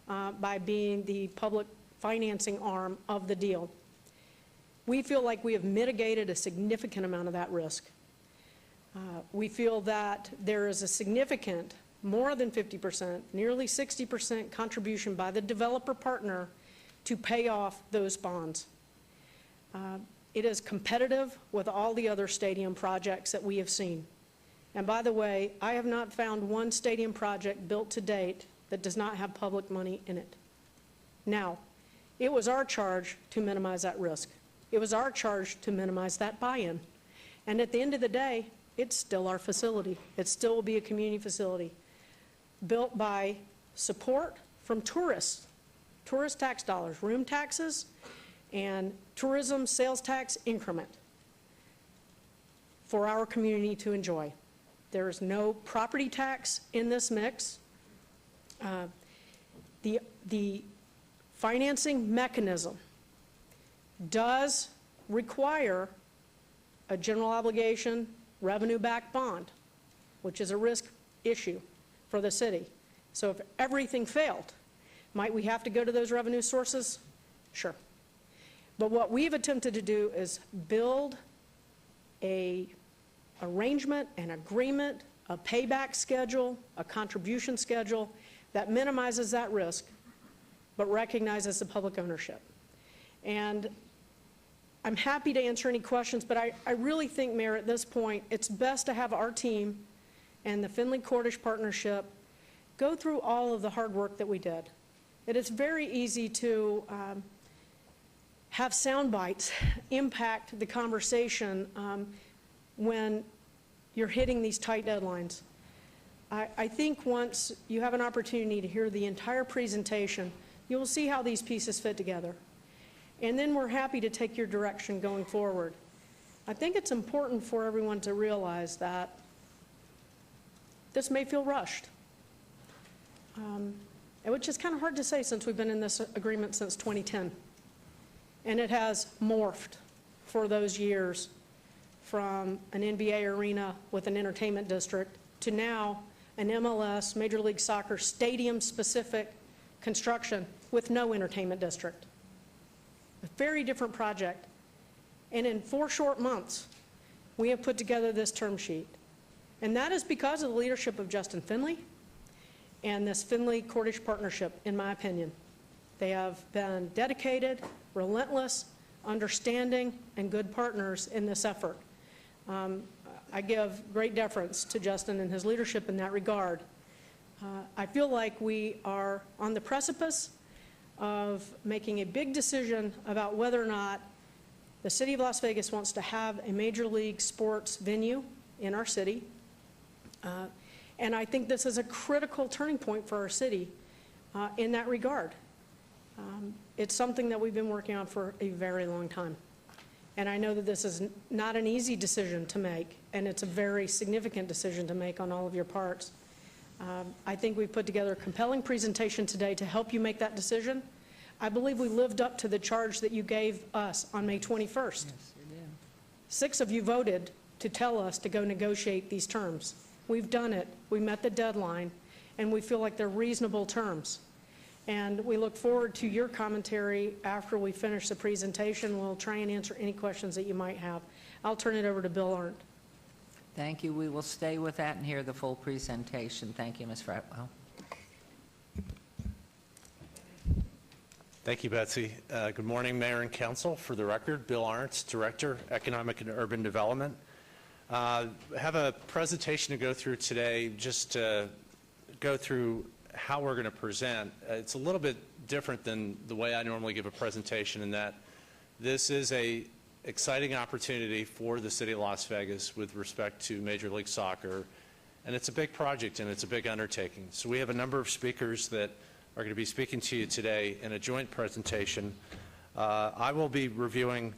by being the public financing arm of the deal. We feel like we have mitigated a significant amount of that risk. We feel that there is a significant, more than 50%, nearly 60% contribution by the developer partner to pay off those bonds. It is competitive with all the other stadium projects that we have seen. And by the way, I have not found one stadium project built to date that does not have public money in it. Now, it was our charge to minimize that risk. It was our charge to minimize that buy-in. And at the end of the day, it's still our facility. It still will be a community facility built by support from tourists, tourist tax dollars, room taxes, and tourism sales tax increment for our community to enjoy. There is no property tax in this mix. The financing mechanism does require a general obligation revenue-backed bond, which is a risk issue for the city. So if everything failed, might we have to go to those revenue sources? Sure. But what we've attempted to do is build a arrangement, an agreement, a payback schedule, a contribution schedule that minimizes that risk, but recognizes the public ownership. And I'm happy to answer any questions, but I really think, Mayor, at this point, it's best to have our team and the Finley-Cordish Partnership go through all of the hard work that we did. It is very easy to have sound bites impact the conversation when you're hitting these tight deadlines. I think once you have an opportunity to hear the entire presentation, you will see how these pieces fit together. And then we're happy to take your direction going forward. I think it's important for everyone to realize that this may feel rushed, which is kind of hard to say since we've been in this agreement since 2010. And it has morphed for those years from an NBA arena with an entertainment district to now an MLS, Major League Soccer, stadium-specific construction with no entertainment district. A very different project. And in 4 short months, we have put together this term sheet. And that is because of the leadership of Justin Finley and this Finley-Cordish Partnership, in my opinion. They have been dedicated, relentless, understanding, and good partners in this effort. I give great deference to Justin and his leadership in that regard. I feel like we are on the precipice of making a big decision about whether or not the city of Las Vegas wants to have a major league sports venue in our city. And I think this is a critical turning point for our city in that regard. It's something that we've been working on for a very long time. And I know that this is not an easy decision to make, and it's a very significant decision to make on all of your parts. I think we put together a compelling presentation today to help you make that decision. I believe we lived up to the charge that you gave us on May 21st. Yes, you did. 6 of you voted to tell us to go negotiate these terms. We've done it. We met the deadline, and we feel like they're reasonable terms. And we look forward to your commentary after we finish the presentation. We'll try and answer any questions that you might have. I'll turn it over to Bill Arndt. Thank you. We will stay with that and hear the full presentation. Thank you, Ms. Fretwell. Thank you, Betsy. Good morning, Mayor and Council. For the record, Bill Arndt, Director, Economic and Urban Development. I have a presentation to go through today, just to go through how we're going to present. It's a little bit different than the way I normally give a presentation in that this is a exciting opportunity for the city of Las Vegas with respect to Major League Soccer, and it's a big project and it's a big undertaking. So we have a number of speakers that are going to be speaking to you today in a joint presentation. I will be reviewing,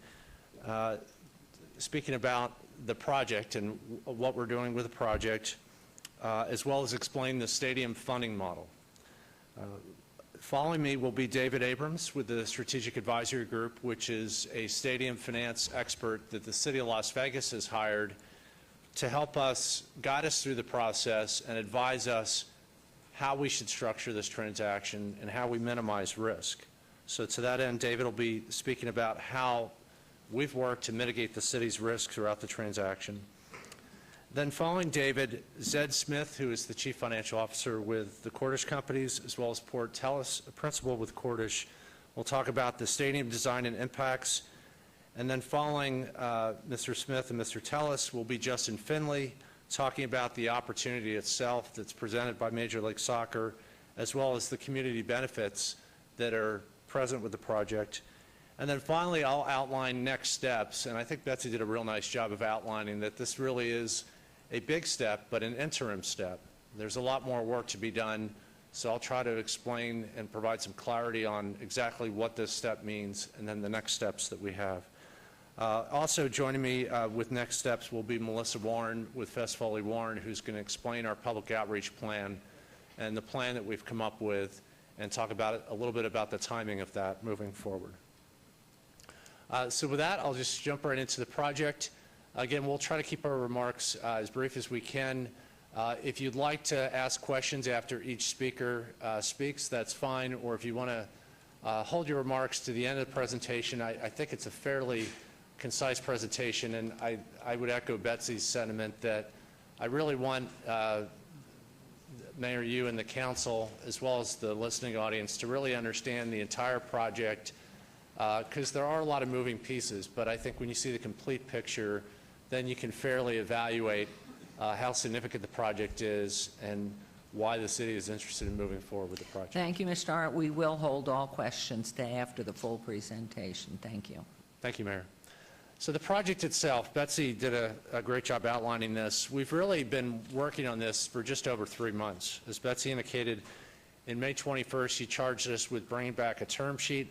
speaking about the project and what we're doing with the project, as well as explain the stadium funding model. Following me will be David Abrams with the Strategic Advisory Group, which is a stadium finance expert that the City of Las Vegas has hired to help us, guide us through the process and advise us how we should structure this transaction and how we minimize risk. So to that end, David will be speaking about how we've worked to mitigate the city's risk throughout the transaction. Then following David, Zed Smith, who is the Chief Financial Officer with the Cordish Companies, as well as Port Tellis, a principal with Cordish, will talk about the stadium design and impacts. And then following Mr. Smith and Mr. Tellis will be Justin Finley, talking about the opportunity itself that's presented by Major League Soccer, as well as the community benefits that are present with the project. And then finally, I'll outline next steps, and I think Betsy did a real nice job of outlining that this really is a big step, but an interim step. There's a lot more work to be done, so I'll try to explain and provide some clarity on exactly what this step means and then the next steps that we have. Also joining me with next steps will be Melissa Warren with Fess Foley Warren, who's going to explain our public outreach plan and the plan that we've come up with and talk about it, a little bit about the timing of that moving forward. So with that, I'll just jump right into the project. Again, we'll try to keep our remarks as brief as we can. If you'd like to ask questions after each speaker speaks, that's fine. Or if you want to hold your remarks to the end of the presentation, I think it's a fairly concise presentation, and I would echo Betsy's sentiment that I really want Mayor, you and the council, as well as the listening audience, to really understand the entire project, because there are a lot of moving pieces, but I think when you see the complete picture, then you can fairly evaluate how significant the project is and why the city is interested in moving forward with the project. Thank you, Mr. Arndt. We will hold all questions to after the full presentation. Thank you. Thank you, Mayor. So the project itself, Betsy did a great job outlining this. We've really been working on this for just over 3 months. As Betsy indicated, in May 21st, she charged us with bringing back a term sheet.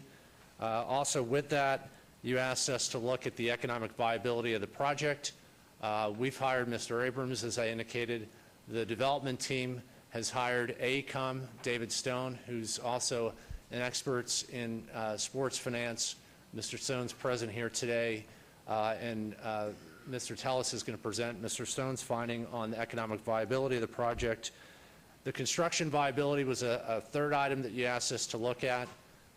Also with that, you asked us to look at the economic viability of the project. We've hired Mr. Abrams, as I indicated. The development team has hired AECOM, David Stone, who's also an expert in sports finance. Mr. Stone's present here today, and Mr. Tellis is going to present Mr. Stone's finding on the economic viability of the project. The construction viability was a third item that you asked us to look at.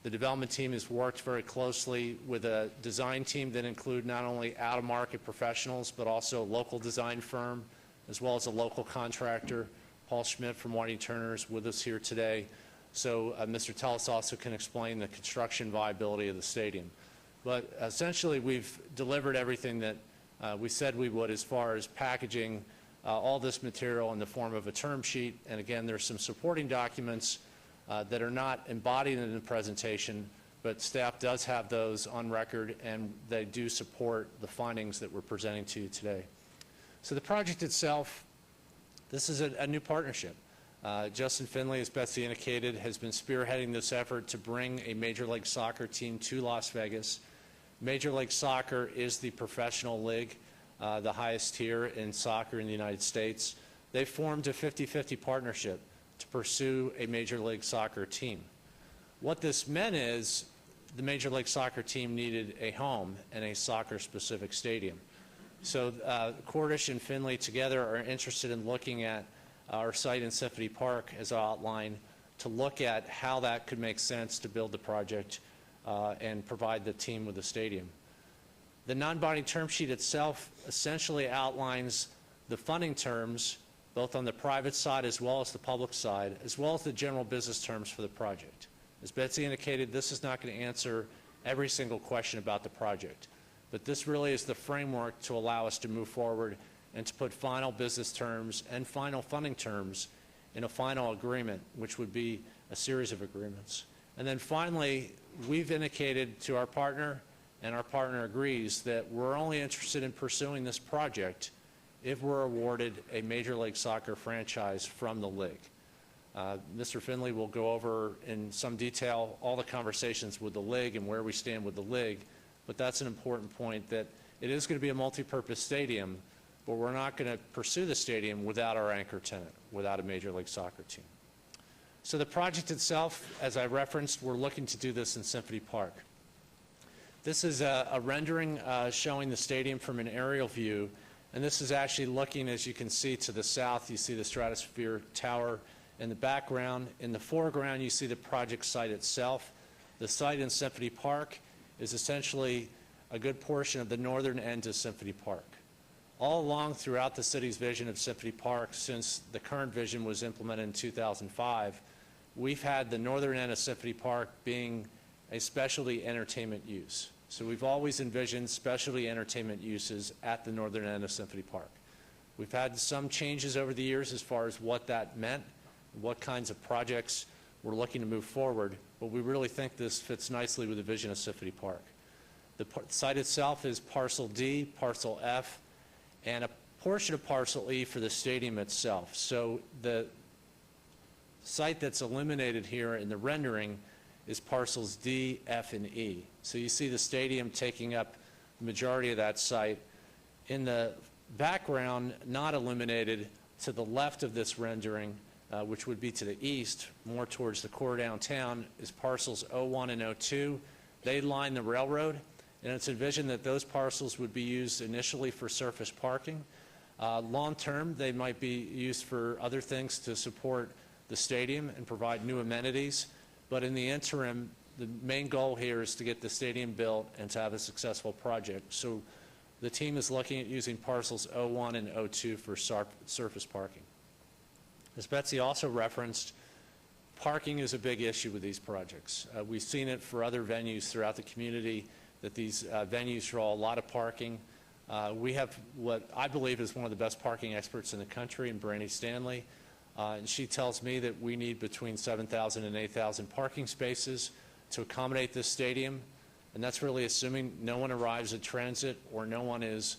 The development team has worked very closely with a design team that include not only out-of-market professionals, but also a local design firm, as well as a local contractor. Paul Schmidt from Whiting Turner is with us here today. So Mr. Tellis also can explain the construction viability of the stadium. But essentially, we've delivered everything that we said we would as far as packaging all this material in the form of a term sheet. And again, there's some supporting documents that are not embodied in the presentation, but staff does have those on record, and they do support the findings that we're presenting to you today. So the project itself, this is a new partnership. Justin Finley, as Betsy indicated, has been spearheading this effort to bring a Major League Soccer team to Las Vegas. Major League Soccer is the professional league, the highest tier in soccer in the United States. They formed a 50-50 partnership to pursue a Major League Soccer team. What this meant is the Major League Soccer team needed a home and a soccer-specific stadium. So Cordish and Finley together are interested in looking at our site in Symphony Park, as I outlined, to look at how that could make sense to build the project and provide the team with a stadium. The non-binding term sheet itself essentially outlines the funding terms, both on the private side as well as the public side, as well as the general business terms for the project. As Betsy indicated, this is not going to answer every single question about the project, but this really is the framework to allow us to move forward and to put final business terms and final funding terms in a final agreement, which would be a series of agreements. And then finally, we've indicated to our partner, and our partner agrees, that we're only interested in pursuing this project if we're awarded a Major League Soccer franchise from the league. Mr. Finley will go over in some detail all the conversations with the league and where we stand with the league, but that's an important point, that it is going to be a multi-purpose stadium, but we're not going to pursue the stadium without our anchor tenant, without a Major League Soccer team. So the project itself, as I referenced, we're looking to do this in Symphony Park. This is a rendering showing the stadium from an aerial view, and this is actually looking, as you can see, to the south. You see the Stratosphere Tower in the background. In the foreground, you see the project site itself. The site in Symphony Park is essentially a good portion of the northern end of Symphony Park. All along throughout the city's vision of Symphony Park, since the current vision was implemented in 2005, we've had the northern end of Symphony Park being a specialty entertainment use. So we've always envisioned specialty entertainment uses at the northern end of Symphony Park. We've had some changes over the years as far as what that meant, what kinds of projects we're looking to move forward, but we really think this fits nicely with the vision of Symphony Park. The site itself is Parcel D, Parcel F, and a portion of Parcel E for the stadium itself. So the site that's illuminated here in the rendering is Parcels D, F, and E. So you see the stadium taking up the majority of that site. In the background, not illuminated, to the left of this rendering, which would be to the east, more towards the core downtown, is Parcels 01 and 02. They line the railroad, and it's envisioned that those parcels would be used initially for surface parking. Long-term, they might be used for other things to support the stadium and provide new amenities. But in the interim, the main goal here is to get the stadium built and to have a successful project. So the team is looking at using Parcels 01 and 02 for surface parking. As Betsy also referenced, parking is a big issue with these projects. We've seen it for other venues throughout the community, that these venues draw a lot of parking. We have what I believe is one of the best parking experts in the country in Brandy Stanley. And she tells me that we need between 7,000 and 8,000 parking spaces to accommodate this stadium. And that's really assuming no one arrives at transit or no one is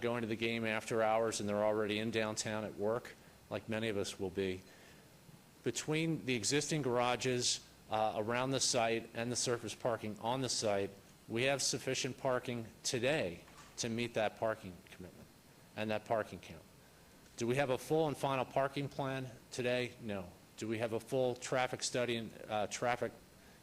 going to the game after hours and they're already in downtown at work, like many of us will be. Between the existing garages around the site and the surface parking on the site, we have sufficient parking today to meet that parking commitment and that parking count. Do we have a full and final parking plan today? No. Do we have a full traffic study and traffic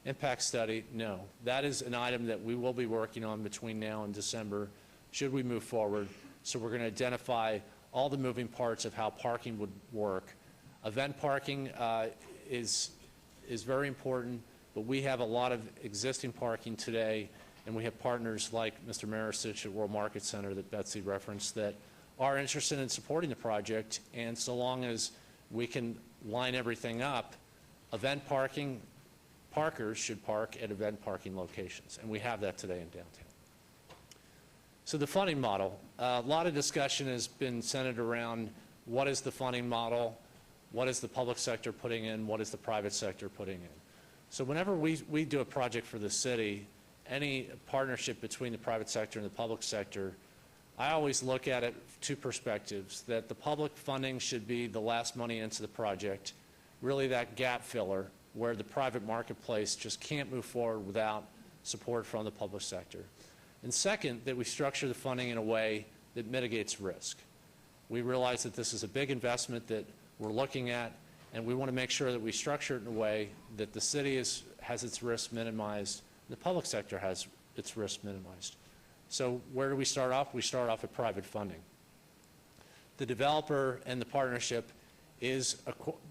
impact study? No. That is an item that we will be working on between now and December, should we move forward. So we're going to identify all the moving parts of how parking would work. Event parking is very important, but we have a lot of existing parking today, and we have partners like Mr. Marisich at World Market Center that Betsy referenced that are interested in supporting the project, and so long as we can line everything up, event parking, parkers should park at event parking locations, and we have that today in downtown. So the funding model, a lot of discussion has been centered around what is the funding model, what is the public sector putting in, what is the private sector putting in. So whenever we do a project for the city, any partnership between the private sector and the public sector, I always look at it two perspectives, that the public funding should be the last money into the project, really that gap filler where the private marketplace just can't move forward without support from the public sector. And second, that we structure the funding in a way that mitigates risk. We realize that this is a big investment that we're looking at, and we want to make sure that we structure it in a way that the city has its risk minimized, and the public sector has its risk minimized. So where do we start off? We start off with private funding. The developer and the partnership is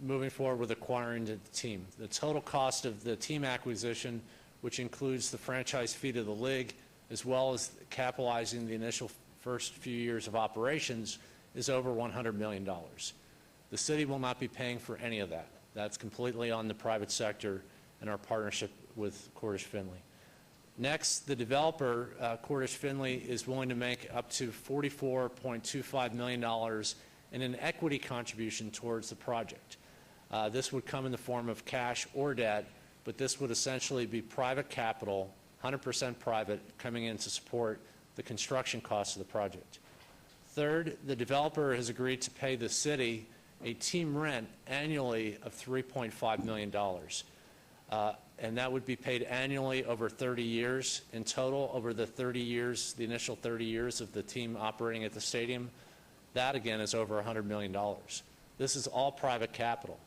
moving forward with acquiring the team. The total cost of the team acquisition, which includes the franchise fee to the league, as well as capitalizing the initial first few years of operations, is over $100 million. The city will not be paying for any of that. That's completely on the private sector and our partnership with Cordish Finley. Next, the developer, Cordish Finley, is willing to make up to $44.25 million in an equity contribution towards the project. This would come in the form of cash or debt, but this would essentially be private capital, 100% private, coming in to support the construction costs of the project. Third, the developer has agreed to pay the city a team rent annually of $3.5 million. And that would be paid annually over 30 years in total, over the 30 years, the initial 30 years of the team operating at the stadium. That, again, is over $100 million. This is all private capital.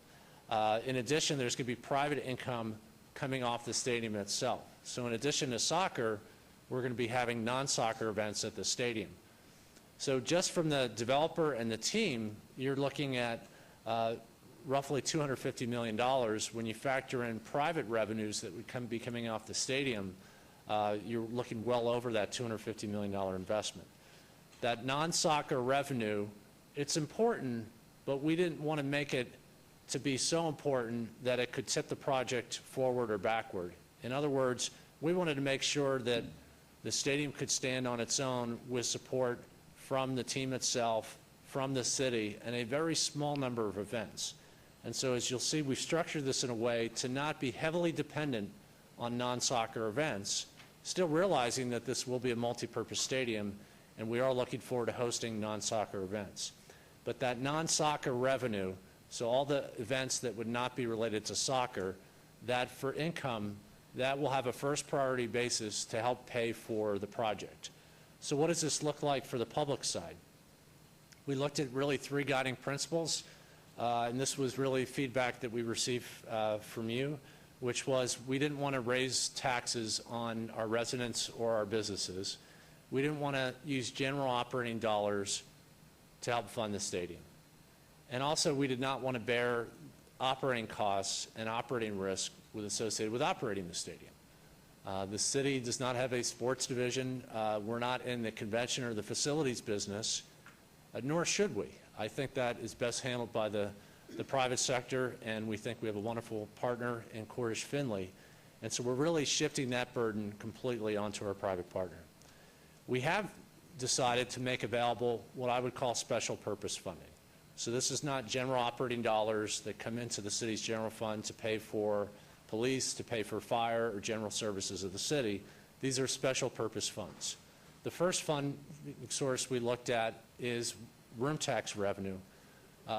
In addition, there's going to be private income coming off the stadium itself. So in addition to soccer, we're going to be having non-soccer events at the stadium. So just from the developer and the team, you're looking at roughly $250 million. When you factor in private revenues that would be coming off the stadium, you're looking well over that $250 million investment. That non-soccer revenue, it's important, but we didn't want to make it to be so important that it could tip the project forward or backward. In other words, we wanted to make sure that the stadium could stand on its own with support from the team itself, from the city, and a very small number of events. And so as you'll see, we've structured this in a way to not be heavily dependent on non-soccer events, still realizing that this will be a multi-purpose stadium, and we are looking forward to hosting non-soccer events. But that non-soccer revenue, so all the events that would not be related to soccer, that for income, that will have a first priority basis to help pay for the project. So what does this look like for the public side? We looked at really 3 guiding principles. And this was really feedback that we received from you, which was we didn't want to raise taxes on our residents or our businesses. We didn't want to use general operating dollars to help fund the stadium. And also, we did not want to bear operating costs and operating risk associated with operating the stadium. The city does not have a sports division. We're not in the convention or the facilities business, nor should we. I think that is best handled by the private sector, and we think we have a wonderful partner in Cordish Finley. And so we're really shifting that burden completely onto our private partner. We have decided to make available what I would call special purpose funding. So this is not general operating dollars that come into the city's general fund to pay for police, to pay for fire, or general services of the city. These are special purpose funds. The first fund source we looked at is room tax revenue.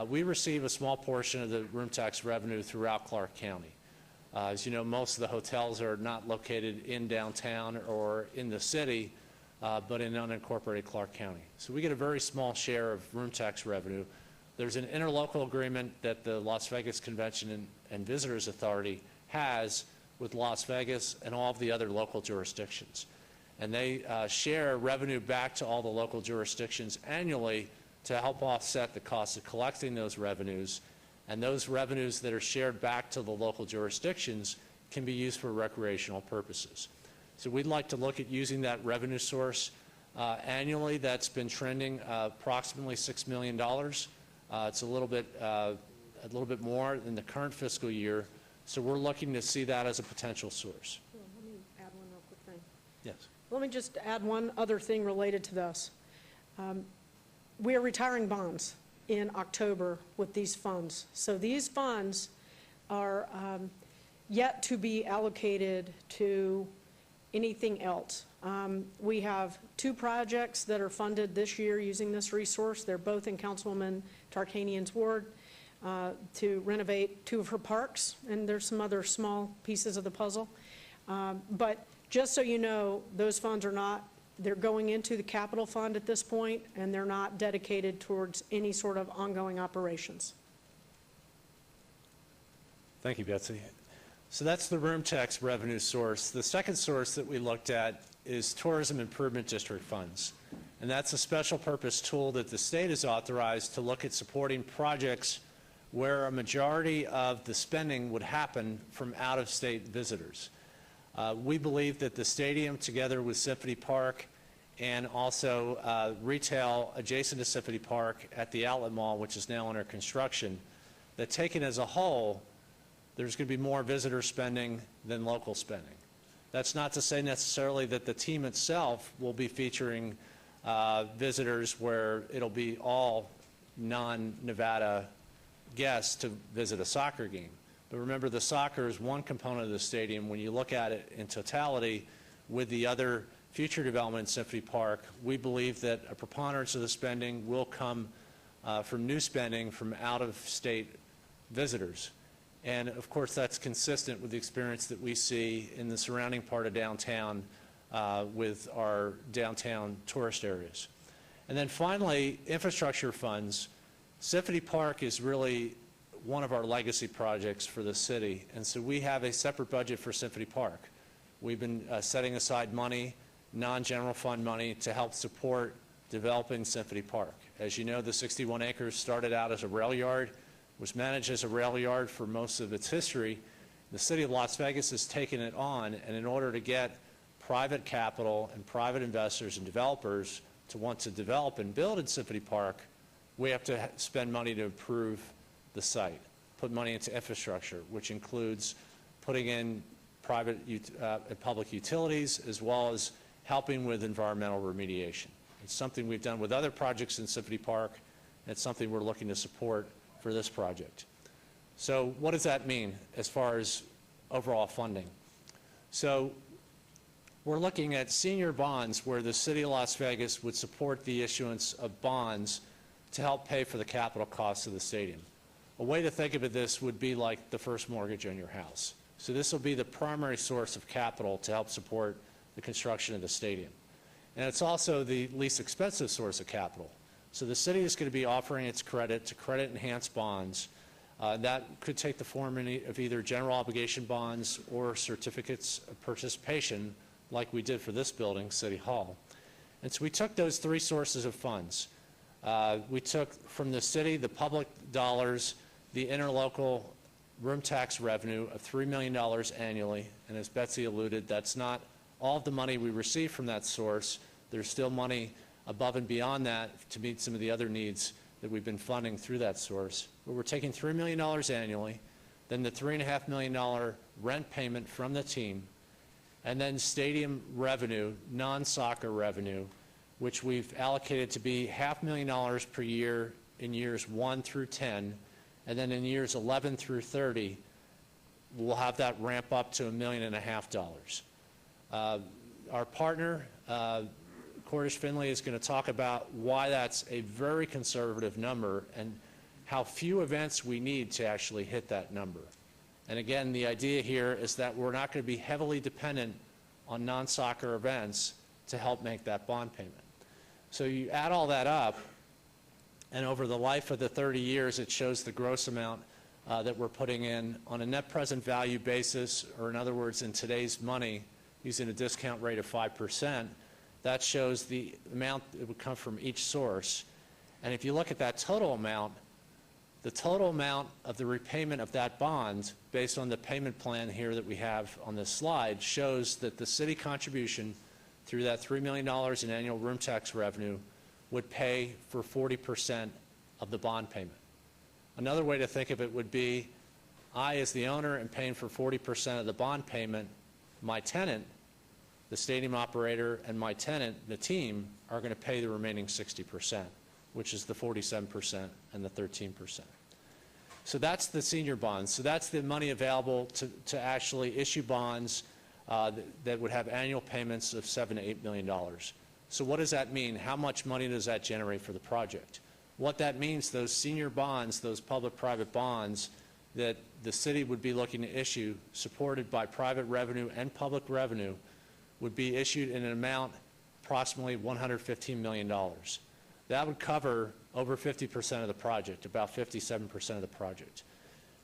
We receive a small portion of the room tax revenue throughout Clark County. As you know, most of the hotels are not located in downtown or in the city, but in unincorporated Clark County. So we get a very small share of room tax revenue. There's an interlocal agreement that the Las Vegas Convention and Visitors Authority has with Las Vegas and all of the other local jurisdictions. And they share revenue back to all the local jurisdictions annually to help offset the cost of collecting those revenues. And those revenues that are shared back to the local jurisdictions can be used for recreational purposes. So we'd like to look at using that revenue source annually. That's been trending approximately $6 million. It's a little bit more in the current fiscal year. So we're looking to see that as a potential source. Let me add one real quick thing. Yes. Let me just add one other thing related to this. We are retiring bonds in October with these funds. So these funds are yet to be allocated to anything else. We have 2 projects that are funded this year using this resource. They're both in Councilwoman Tarkanian's ward to renovate 2 of her parks, and there's some other small pieces of the puzzle. But just so you know, those funds are not, they're going into the capital fund at this point, and they're not dedicated towards any sort of ongoing operations. Thank you, Betsy. So that's the room tax revenue source. The second source that we looked at is Tourism Improvement District funds. And that's a special purpose tool that the state has authorized to look at supporting projects where a majority of the spending would happen from out-of-state visitors. We believe that the stadium, together with Symphony Park and also retail adjacent to Symphony Park at the Outlet Mall, which is now under construction, that taken as a whole, there's going to be more visitor spending than local spending. That's not to say necessarily that the team itself will be featuring visitors where it'll be all non-Nevada guests to visit a soccer game. But remember, the soccer is one component of the stadium. When you look at it in totality with the other future development in Symphony Park, we believe that a preponderance of the spending will come from new spending from out-of-state visitors. And of course, that's consistent with the experience that we see in the surrounding part of downtown with our downtown tourist areas. And then finally, infrastructure funds. Symphony Park is really one of our legacy projects for the city, and so we have a separate budget for Symphony Park. We've been setting aside money, non-general fund money, to help support developing Symphony Park. As you know, the 61 acres started out as a rail yard, was managed as a rail yard for most of its history. The city of Las Vegas has taken it on, and in order to get private capital and private investors and developers to want to develop and build in Symphony Park, we have to spend money to improve the site, put money into infrastructure, which includes putting in private and public utilities, as well as helping with environmental remediation. It's something we've done with other projects in Symphony Park, and it's something we're looking to support for this project. So what does that mean as far as overall funding? So we're looking at senior bonds where the city of Las Vegas would support the issuance of bonds to help pay for the capital costs of the stadium. A way to think of this would be like the first mortgage on your house. So this will be the primary source of capital to help support the construction of the stadium. And it's also the least expensive source of capital. So the city is going to be offering its credit to credit-enhanced bonds. That could take the form of either general obligation bonds or certificates of participation, like we did for this building, City Hall. And so we took those three sources of funds. We took from the city the public dollars, the interlocal room tax revenue of $3 million annually, and as Betsy alluded, that's not all of the money we receive from that source. There's still money above and beyond that to meet some of the other needs that we've been funding through that source. But we're taking $3 million annually, then the $3.5 million rent payment from the team, and then stadium revenue, non-soccer revenue, which we've allocated to be $500,000 per year in years 1 through 10, and then in years 11 through 30, we'll have that ramp up to $1.5 million. Our partner, Cordish Finley, is going to talk about why that's a very conservative number and how few events we need to actually hit that number. And again, the idea here is that we're not going to be heavily dependent on non-soccer events to help make that bond payment. So you add all that up, and over the life of the 30 years, it shows the gross amount that we're putting in on a net present value basis, or in other words, in today's money, using a discount rate of 5%. That shows the amount that would come from each source. And if you look at that total amount, the total amount of the repayment of that bond, based on the payment plan here that we have on this slide, shows that the city contribution through that $3 million in annual room tax revenue would pay for 40% of the bond payment. Another way to think of it would be, I, as the owner, am paying for 40% of the bond payment. My tenant, the stadium operator, and my tenant, the team, are going to pay the remaining 60%, which is the 47% and the 13%. So that's the senior bonds. So that's the money available to actually issue bonds that would have annual payments of $7 to $8 million. So what does that mean? How much money does that generate for the project? What that means, those senior bonds, those public-private bonds that the city would be looking to issue, supported by private revenue and public revenue, would be issued in an amount approximately $115 million. That would cover over 50% of the project, about 57% of the project.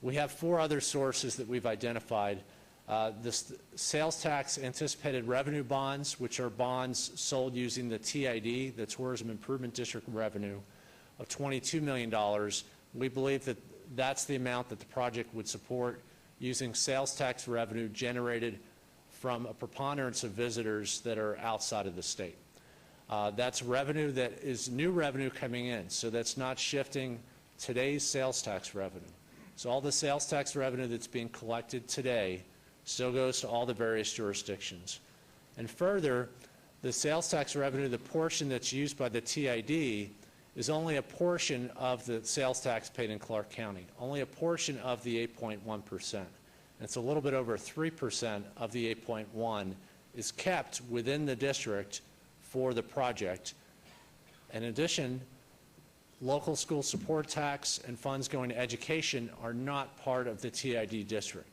We have 4 other sources that we've identified. The sales tax anticipated revenue bonds, which are bonds sold using the TID, the Tourism Improvement District revenue, of $22 million. We believe that that's the amount that the project would support using sales tax revenue generated from a preponderance of visitors that are outside of the state. That's revenue that is new revenue coming in, so that's not shifting today's sales tax revenue. So all the sales tax revenue that's being collected today still goes to all the various jurisdictions. And further, the sales tax revenue, the portion that's used by the TID, is only a portion of the sales tax paid in Clark County, only a portion of the 8.1%. It's a little bit over 3% of the 8.1 is kept within the district for the project. In addition, local school support tax and funds going to education are not part of the TID district.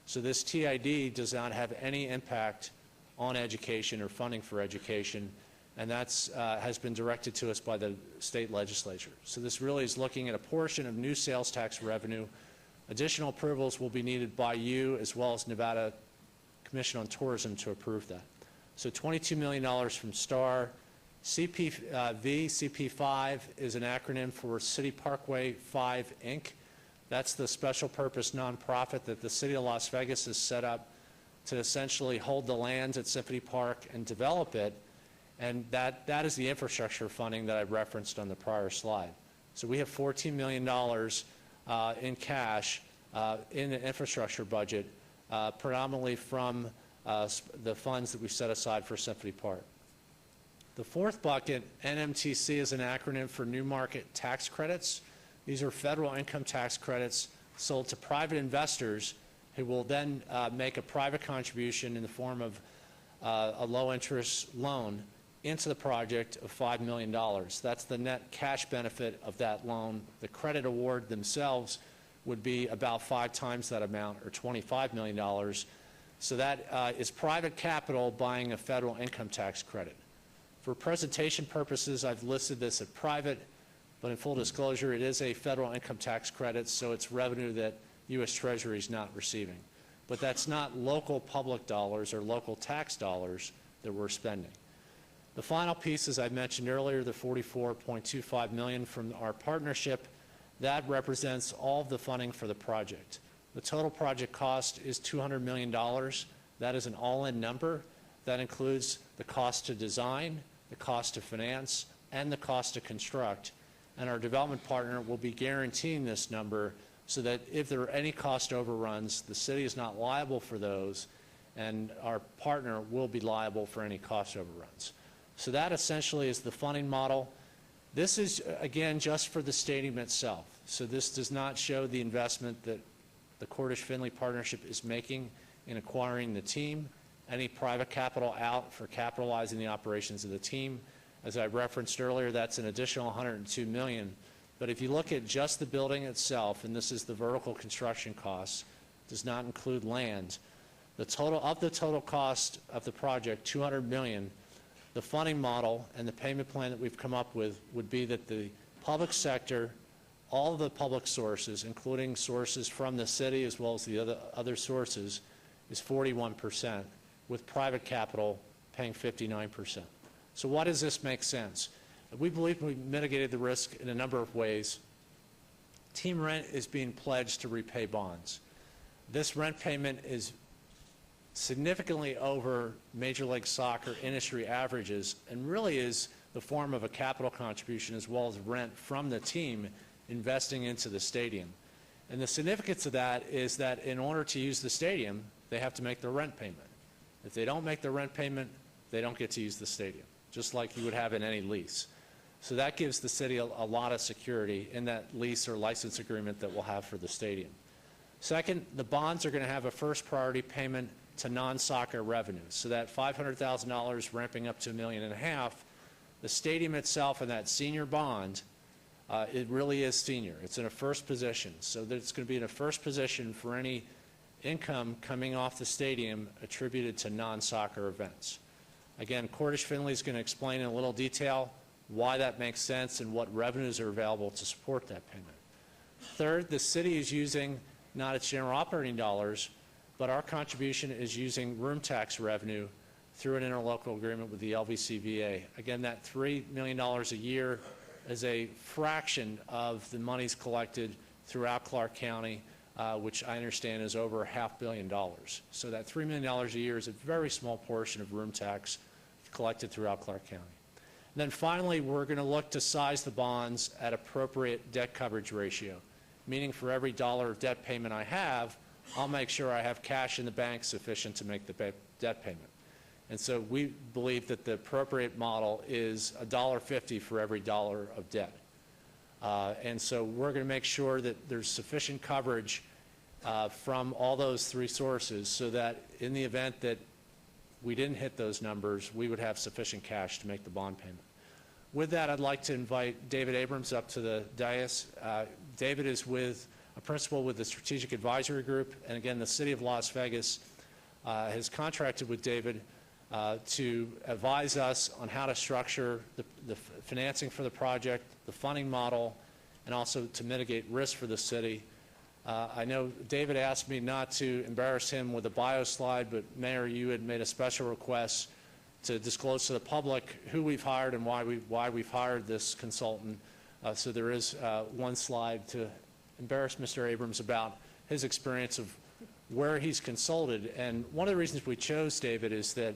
So this TID does not have any impact on education or funding for education, and that's has been directed to us by the state legislature. So this really is looking at a portion of new sales tax revenue. Additional approvals will be needed by you as well as Nevada Commission on Tourism to approve that. So $22 million from STAR. CP5 is an acronym for City Parkway 5, Inc. That's the special purpose nonprofit that the City of Las Vegas has set up to essentially hold the lands at Symphony Park and develop it. And that is the infrastructure funding that I referenced on the prior slide. So we have $14 million in cash in the infrastructure budget, predominantly from the funds that we set aside for Symphony Park. The fourth bucket, NMTC, is an acronym for New Market Tax Credits. These are federal income tax credits sold to private investors who will then make a private contribution in the form of a low-interest loan into the project of $5 million. That's the net cash benefit of that loan. The credit award themselves would be about 5 times that amount, or $25 million. So that is private capital buying a federal income tax credit. For presentation purposes, I've listed this at private, but in full disclosure, it is a federal income tax credit, so it's revenue that U.S. Treasury is not receiving. But that's not local public dollars or local tax dollars that we're spending. The final piece, as I mentioned earlier, the $44.25 million from our partnership, that represents all of the funding for the project. The total project cost is $200 million. That is an all-in number. That includes the cost to design, the cost to finance, and the cost to construct. And our development partner will be guaranteeing this number so that if there are any cost overruns, the city is not liable for those, and our partner will be liable for any cost overruns. So that essentially is the funding model. This is, again, just for the stadium itself. So this does not show the investment that the Cordish-Finley partnership is making in acquiring the team, any private capital out for capitalizing the operations of the team. As I referenced earlier, that's an additional $102 million. But if you look at just the building itself, and this is the vertical construction costs, does not include land, the total cost of the project, $200 million, the funding model and the payment plan that we've come up with would be that the public sector, all of the public sources, including sources from the city as well as the other sources, is 41%, with private capital paying 59%. So why does this make sense? We believe we've mitigated the risk in a number of ways. Team rent is being pledged to repay bonds. This rent payment is significantly over Major League Soccer industry averages and really is the form of a capital contribution as well as rent from the team investing into the stadium. And the significance of that is that in order to use the stadium, they have to make their rent payment. If they don't make their rent payment, they don't get to use the stadium, just like you would have in any lease. So that gives the city a lot of security in that lease or license agreement that we'll have for the stadium. Second, the bonds are going to have a first priority payment to non-soccer revenues. So that $500,000 ramping up to $1.5 million, the stadium itself and that senior bond, it really is senior. It's in a first position. So that it's going to be in a first position for any income coming off the stadium attributed to non-soccer events. Again, Cordish-Finley is going to explain in a little detail why that makes sense and what revenues are available to support that payment. Third, the city is using not its general operating dollars, but our contribution is using room tax revenue through an interlocal agreement with the LVCVA. Again, that $3 million a year is a fraction of the monies collected throughout Clark County, which I understand is over $500 million. So that $3 million a year is a very small portion of room tax collected throughout Clark County. And then finally, we're going to look to size the bonds at appropriate debt coverage ratio, meaning for every dollar of debt payment I have, I'll make sure I have cash in the bank sufficient to make the debt payment. And so we believe that the appropriate model is $1.50 for every dollar of debt. And so we're going to make sure that there's sufficient coverage from all those three sources so that in the event that we didn't hit those numbers, we would have sufficient cash to make the bond payment. With that, I'd like to invite David Abrams up to the dais. David is a principal with the Strategic Advisory Group, and again, the City of Las Vegas has contracted with David to advise us on how to structure the financing for the project, the funding model, and also to mitigate risk for the city. I know David asked me not to embarrass him with a bio slide, but Mayor, you had made a special request to disclose to the public who we've hired and why we've hired this consultant. So there is one slide to embarrass Mr. Abrams about his experience of where he's consulted. And one of the reasons we chose David is that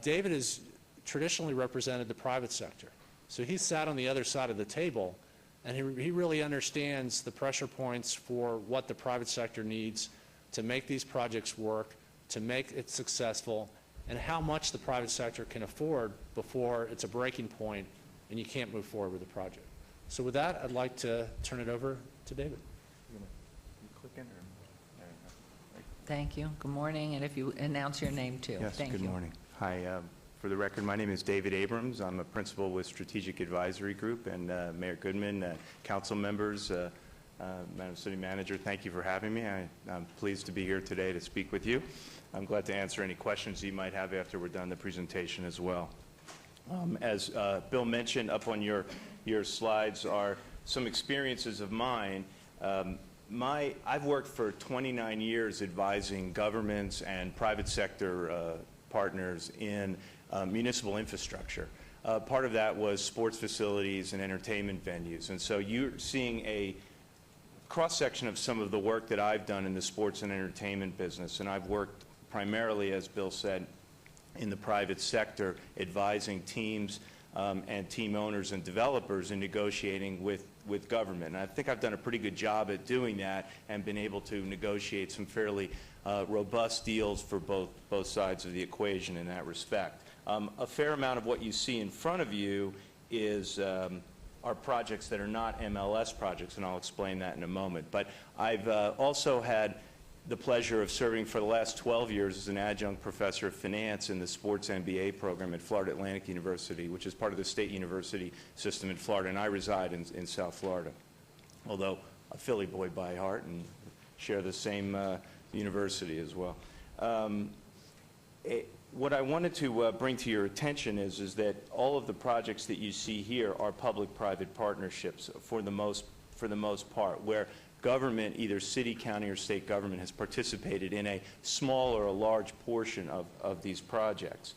David has traditionally represented the private sector. So he's sat on the other side of the table, and he really understands the pressure points for what the private sector needs to make these projects work, to make it successful, and how much the private sector can afford before it's a breaking point and you can't move forward with the project. So with that, I'd like to turn it over to David. Thank you. Good morning, and if you announce your name too. Yes, Thank good you. morning. Hi, for the record, my name is David Abrams. I'm a principal with Strategic Advisory Group, and Mayor Goodman, council members, Madam City Manager, thank you for having me. I'm pleased to be here today to speak with you. I'm glad to answer any questions you might have after we're done the presentation as well. As Bill mentioned, up on your slides are some experiences of mine. I've worked for 29 years advising governments and private sector partners in municipal infrastructure. Part of that was sports facilities and entertainment venues. And so you're seeing a cross-section of some of the work that I've done in the sports and entertainment business. And I've worked primarily, as Bill said, in the private sector, advising teams and team owners and developers in negotiating with government. And I think I've done a pretty good job at doing that and been able to negotiate some fairly robust deals for both sides of the equation in that respect. A fair amount of what you see in front of you is are projects that are not MLS projects, and I'll explain that in a moment. But I've also had the pleasure of serving for the last 12 years as an adjunct professor of finance in the sports MBA program at Florida Atlantic University, which is part of the state university system in Florida, and I reside in South Florida, although a Philly boy by heart and share the same university as well. What I wanted to bring to your attention is that all of the projects that you see here are public-private partnerships for the most part, where government, either city, county, or state government, has participated in a small or a large portion of these projects.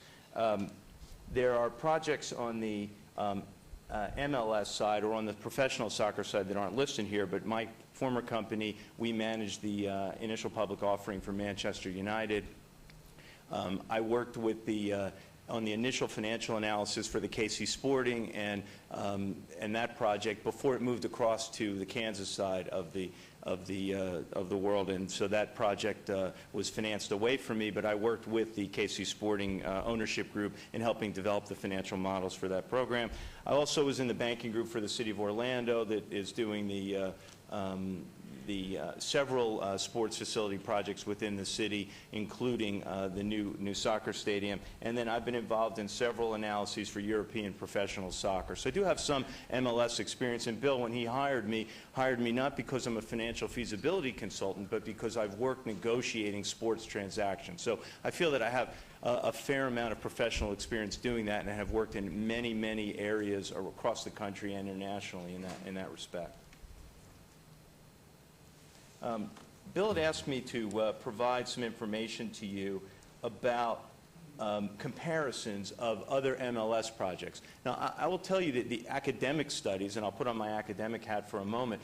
There are projects on the MLS side or on the professional soccer side that aren't listed here, but my former company, we managed the initial public offering for Manchester United. I worked with on the initial financial analysis for the KC Sporting and that project before it moved across to the Kansas side of the world, and so that project was financed away from me, but I worked with the KC Sporting ownership group in helping develop the financial models for that program. I also was in the banking group for the City of Orlando that is doing the several sports facility projects within the city, including the new soccer stadium. And then I've been involved in several analyses for European professional soccer. So I do have some MLS experience. And Bill, when he hired me not because I'm a financial feasibility consultant, but because I've worked negotiating sports transactions. So I feel that I have a fair amount of professional experience doing that, and I have worked in many, many areas across the country and internationally in that respect. Bill had asked me to provide some information to you about comparisons of other MLS projects. Now, I will tell you that the academic studies, and I'll put on my academic hat for a moment,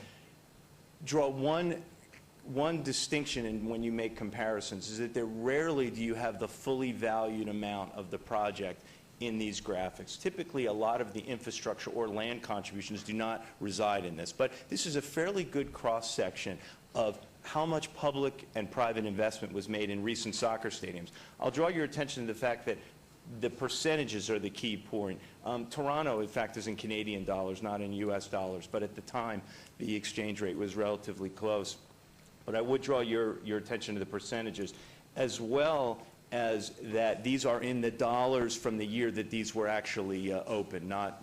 draw one distinction in when you make comparisons, is that rarely do you have the fully valued amount of the project in these graphics. Typically, a lot of the infrastructure or land contributions do not reside in this, but this is a fairly good cross-section of how much public and private investment was made in recent soccer stadiums. I'll draw your attention to the fact that the percentages are the key point. Toronto, in fact, is in Canadian dollars, not in US dollars, but at the time, the exchange rate was relatively close. But I would draw your attention to the percentages. As well as that these are in the dollars from the year that these were actually open, not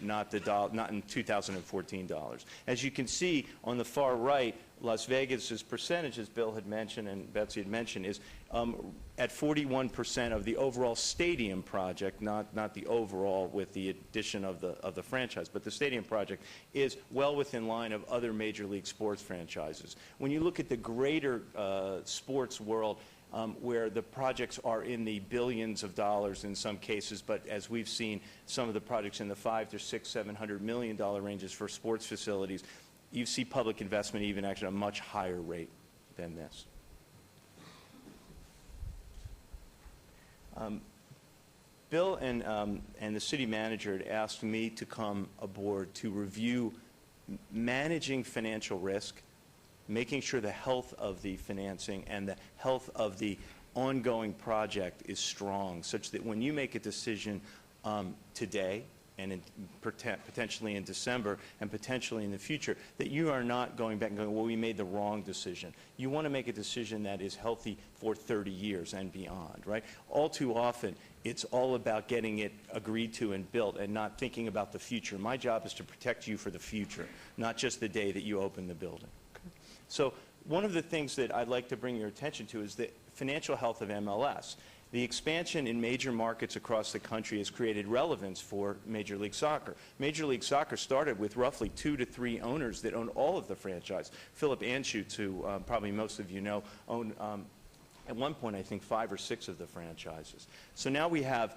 in 2014 dollars. As you can see on the far right, Las Vegas's percentage, as Bill had mentioned and Betsy had mentioned, is at 41% of the overall stadium project, not the overall with the addition of the franchise, but the stadium project is well within line of other Major League sports franchises. When you look at the greater sports world, where the projects are in the billions of dollars in some cases, but as we've seen, some of the projects in the $500 to $600, $700 million ranges for sports facilities, you see public investment even actually at a much higher rate than this. Bill and the city manager had asked me to come aboard to review managing financial risk, making sure the health of the financing and the health of the ongoing project is strong, such that when you make a decision today and potentially in December and potentially in the future, that you are not going back and going, well, we made the wrong decision. You want to make a decision that is healthy for 30 years and beyond, right? All too often, it's all about getting it agreed to and built and not thinking about the future. My job is to protect you for the future, not just the day that you open the building. So one of the things that I'd like to bring your attention to is the financial health of MLS. The expansion in major markets across the country has created relevance for Major League Soccer. Major League Soccer started with roughly 2 to 3 owners that own all of the franchise. Philip Anschutz, who probably most of you know, owned at one point I think 5 or 6 of the franchises. So now we have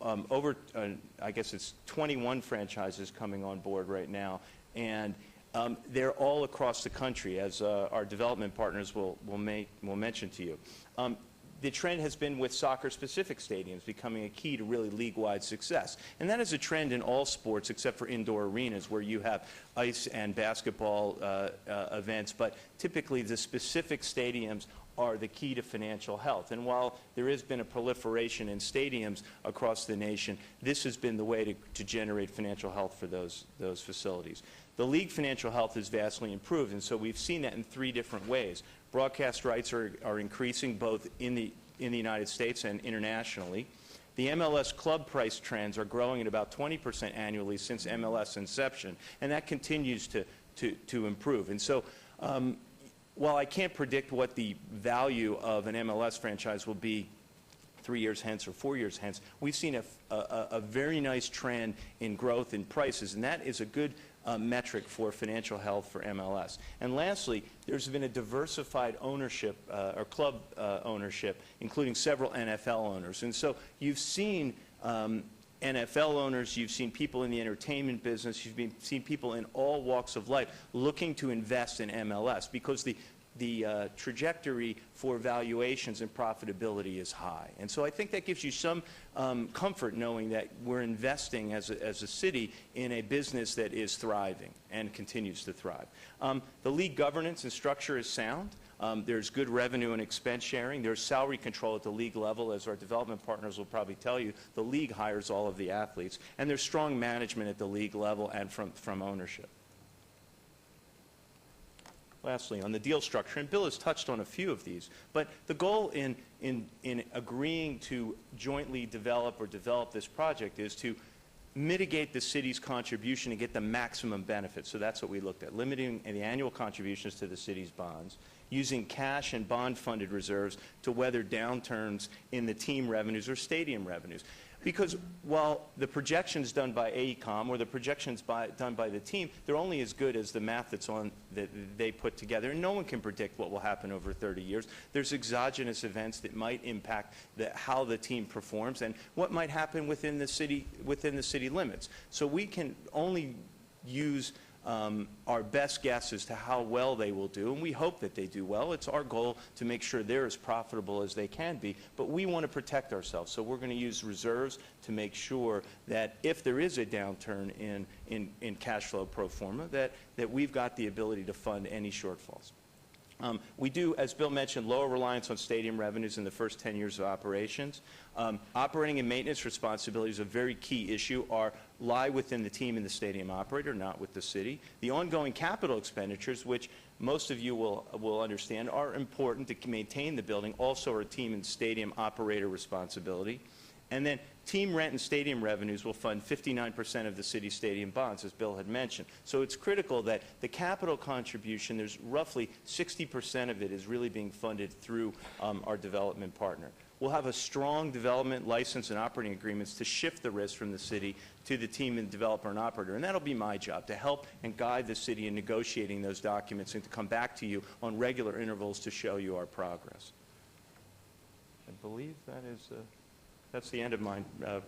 over, I guess it's 21 franchises coming on board right now, and they're all across the country, as our development partners will mention to you. The trend has been with soccer-specific stadiums becoming a key to really league-wide success. And that is a trend in all sports except for indoor arenas where you have ice and basketball events, but typically the specific stadiums are the key to financial health. And while there has been a proliferation in stadiums across the nation, this has been the way to generate financial health for those facilities. The league financial health has vastly improved, and so we've seen that in 3 different ways. Broadcast rights are increasing both in the United States and internationally. The MLS club price trends are growing at about 20% annually since MLS inception, and that continues to improve. And so while I can't predict what the value of an MLS franchise will be 3 years hence or 4 years hence, we've seen a very nice trend in growth in prices, and that is a good metric for financial health for MLS. And lastly, there's been a diversified ownership or club ownership, including several NFL owners. And so you've seen NFL owners, you've seen people in the entertainment business, you've seen people in all walks of life looking to invest in MLS because the trajectory for valuations and profitability is high. And so I think that gives you some comfort knowing that we're investing as a city in a business that is thriving and continues to thrive. The league governance and structure is sound. There's good revenue and expense sharing. There's salary control at the league level, as our development partners will probably tell you. The league hires all of the athletes. And there's strong management at the league level and from ownership. Lastly, on the deal structure, and Bill has touched on a few of these, but the goal in agreeing to jointly develop this project is to mitigate the city's contribution and get the maximum benefit. So that's what we looked at, limiting the annual contributions to the city's bonds, using cash and bond-funded reserves to weather downturns in the team revenues or stadium revenues. Because while the projections done by AECOM or the projections done by the team, they're only as good as the math that they put together. And no one can predict what will happen over 30 years. There's exogenous events that might impact how the team performs and what might happen within the city limits. So we can only use our best guess as to how well they will do, and we hope that they do well. It's our goal to make sure they're as profitable as they can be, but we want to protect ourselves. So we're going to use reserves to make sure that if there is a downturn in cash flow pro forma, that we've got the ability to fund any shortfalls. We do, as Bill mentioned, lower reliance on stadium revenues in the first 10 years of operations. Operating and maintenance responsibility is a very key issue. lie within the team and the stadium operator, not with the city. The ongoing capital expenditures, which most of you will understand, are important to maintain the building, also are team and stadium operator responsibility. And then team rent and stadium revenues will fund 59% of the city stadium bonds, as Bill had mentioned. So it's critical that the capital contribution, there's roughly 60% of it is really being funded through our development partner. We'll have a strong development license and operating agreements to shift the risk from the city to the team and developer and operator. And that'll be my job, to help and guide the city in negotiating those documents and to come back to you on regular intervals to show you our progress. I believe that is... That's the end of my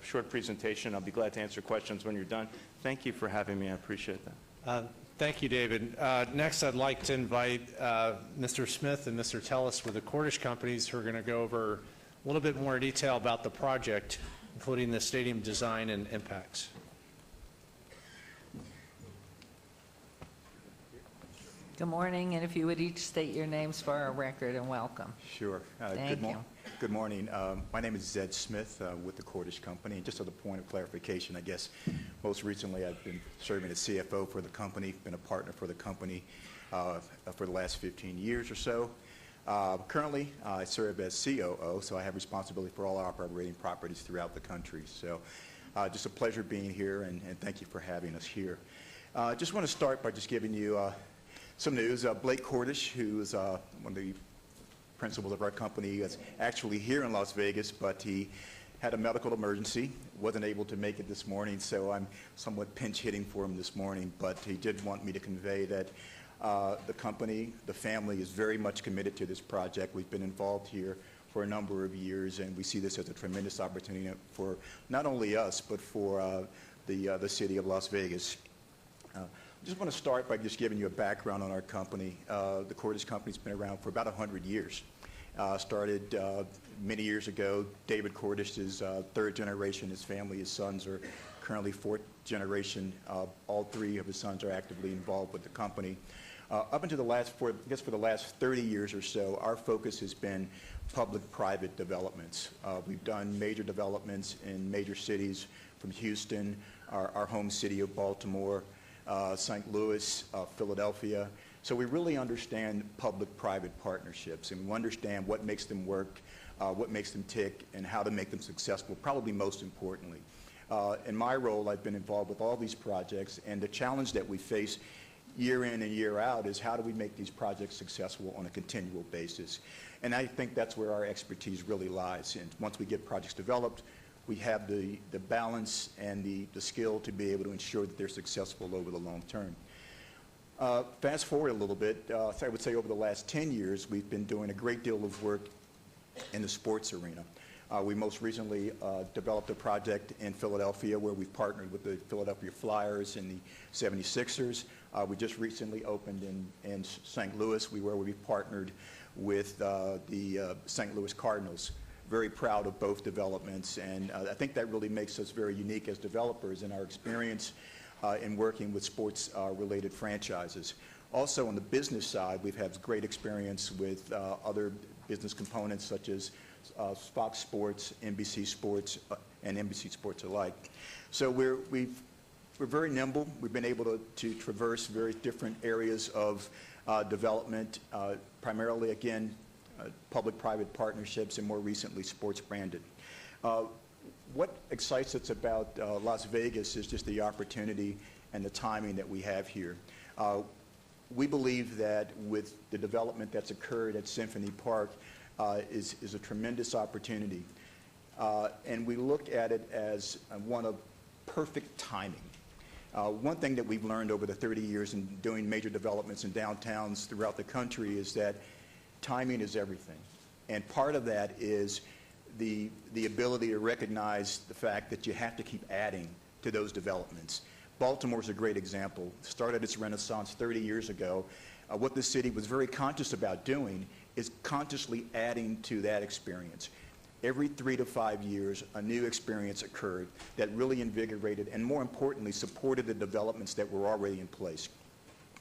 short presentation. I'll be glad to answer questions when you're done. Thank you for having me. I appreciate that. Thank you, David. Next, I'd like to invite Mr. Smith and Mr. Tellis with the Cordish companies who are going to go over a little bit more detail about the project, including the stadium design and impacts. Good morning, and if you would each state your names for our record, and welcome. Sure. Thank you. Good morning. My name is Zed Smith with the Cordish Company. And just as a point of clarification, I guess most recently I've been serving as CFO for the company, been a partner for the company for the last 15 years or so. Currently, I serve as COO, so I have responsibility for all our operating properties throughout the country. So just a pleasure being here, and thank you for having us here. Just want to start by just giving you some news. Blake Cordish, who is one of the principals of our company, is actually here in Las Vegas, but he had a medical emergency, wasn't able to make it this morning, so I'm somewhat pinch hitting for him this morning. But he did want me to convey that the company, the family, is very much committed to this project. We've been involved here for a number of years, and we see this as a tremendous opportunity for not only us, but for the city of Las Vegas. I just want to start by just giving you a background on our company. The Cordish Company's been around for about 100 years. Started many years ago. David Cordish is third generation. His family, his sons, are currently fourth generation. All three of his sons are actively involved with the company. Up until for the last 30 years or so, our focus has been public-private developments. We've done major developments in major cities, from Houston, our home city of Baltimore, St. Louis, Philadelphia. So we really understand public-private partnerships, and we understand what makes them work, what makes them tick, and how to make them successful, probably most importantly. In my role, I've been involved with all these projects, and the challenge that we face year in and year out is how do we make these projects successful on a continual basis. And I think that's where our expertise really lies. And once we get projects developed, we have the balance and the skill to be able to ensure that they're successful over the long term. Fast forward a little bit, I would say over the last 10 years, we've been doing a great deal of work in the sports arena. We most recently developed a project in Philadelphia where we've partnered with the Philadelphia Flyers and the 76ers. We just recently opened in St. Louis, where we partnered with the St. Louis Cardinals. Very proud of both developments, and I think that really makes us very unique as developers in our experience in working with sports-related franchises. Also, on the business side, we've had great experience with other business components such as Fox Sports, NBC Sports, and NBC Sports alike. So we're very nimble. We've been able to traverse very different areas of development, primarily, again, public-private partnerships, and more recently, sports-branded. What excites us about Las Vegas is just the opportunity and the timing that we have here. We believe that with the development that's occurred at Symphony Park is a tremendous opportunity. And we look at it as one of perfect timing. One thing that we've learned over the 30 years in doing major developments in downtowns throughout the country is that timing is everything. And part of that is the ability to recognize the fact that you have to keep adding to those developments. Baltimore's a great example. Started its renaissance 30 years ago. What the city was very conscious about doing is consciously adding to that experience. Every 3 to 5 years, a new experience occurred that really invigorated and, more importantly, supported the developments that were already in place.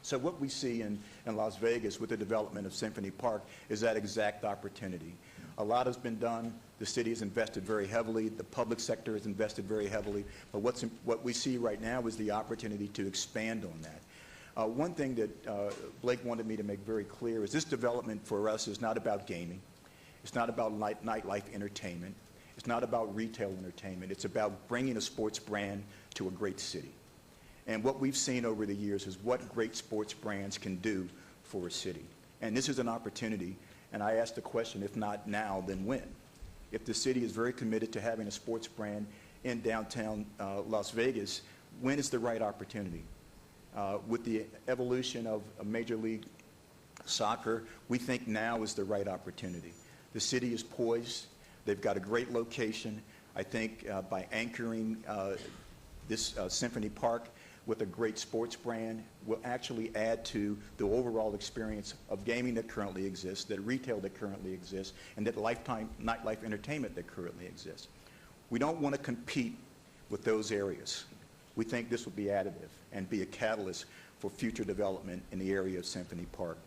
So what we see in Las Vegas with the development of Symphony Park is that exact opportunity. A lot has been done. The city has invested very heavily. The public sector has invested very heavily. But what we see right now is the opportunity to expand on that. One thing that Blake wanted me to make very clear is this development for us is not about gaming. It's not about nightlife entertainment. It's not about retail entertainment. It's about bringing a sports brand to a great city. And what we've seen over the years is what great sports brands can do for a city. And this is an opportunity, and I ask the question, if not now, then when? If the city is very committed to having a sports brand in downtown Las Vegas, when is the right opportunity? With the evolution of Major League Soccer, we think now is the right opportunity. The city is poised. They've got a great location. I think by anchoring this Symphony Park with a great sports brand will actually add to the overall experience of gaming that currently exists, that retail that currently exists, and that nightlife entertainment that currently exists. We don't want to compete with those areas. We think this will be additive and be a catalyst for future development in the area of Symphony Park.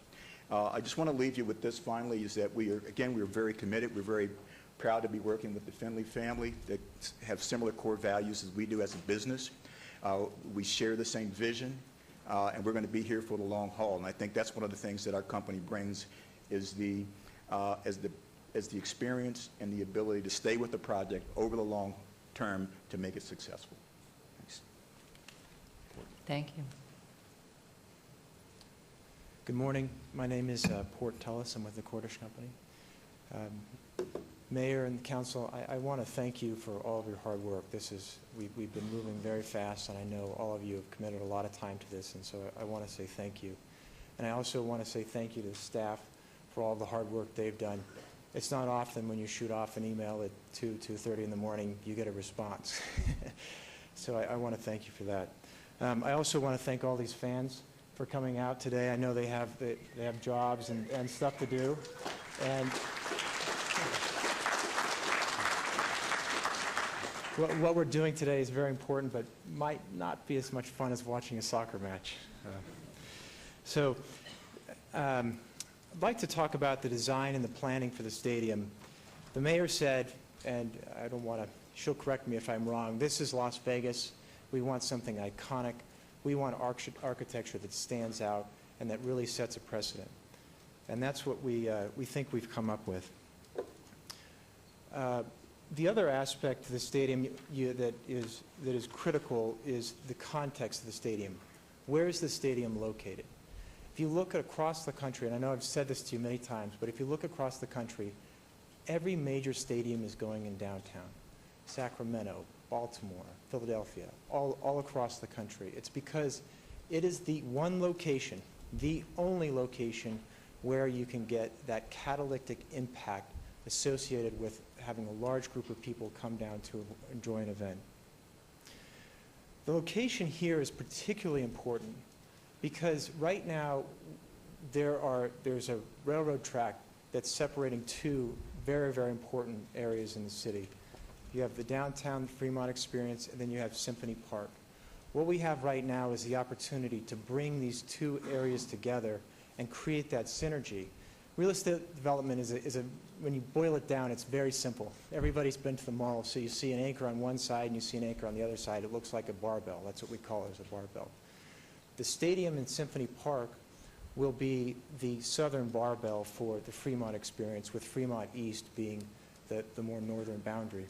I just want to leave you with this finally, is that we're very committed. We're very proud to be working with the Finley family that have similar core values as we do as a business. We share the same vision, and we're going to be here for the long haul. And I think that's one of the things that our company brings is the experience and the ability to stay with the project over the long term to make it successful. Thanks. Thank you. Good morning. My name is Port Tullis. I'm with the Cordish Company. Mayor and Council, I want to thank you for all of your hard work. We've been moving very fast, and I know all of you have committed a lot of time to this, and so I want to say thank you. And I also want to say thank you to the staff for all the hard work they've done. It's not often when you shoot off an email at 2:30 in the morning, you get a response. So I want to thank you for that. I also want to thank all these fans for coming out today. I know they have jobs and stuff to do. And what we're doing today is very important, but might not be as much fun as watching a soccer match. I'd like to talk about the design and the planning for the stadium. The mayor said, and I don't want to, she'll correct me if I'm wrong, this is Las Vegas. We want something iconic. We want architecture that stands out and that really sets a precedent. And that's what we think we've come up with. The other aspect of the stadium that is critical is the context of the stadium. Where is the stadium located? If you look across the country, and I know I've said this to you many times, but if you look across the country, every major stadium is going in downtown. Sacramento, Baltimore, Philadelphia, all across the country. It's because it is the one location, the only location where you can get that catalytic impact associated with having a large group of people come down to enjoy an event. The location here is particularly important because right now there's a railroad track that's separating two very, very important areas in the city. You have the downtown Fremont experience, and then you have Symphony Park. What we have right now is the opportunity to bring these two areas together and create that synergy. Real estate development when you boil it down, it's very simple. Everybody's been to the mall, so you see an anchor on one side and you see an anchor on the other side. It looks like a barbell. That's what we call it, as a barbell. The stadium in Symphony Park will be the southern barbell for the Fremont experience, with Fremont East being the more northern boundary.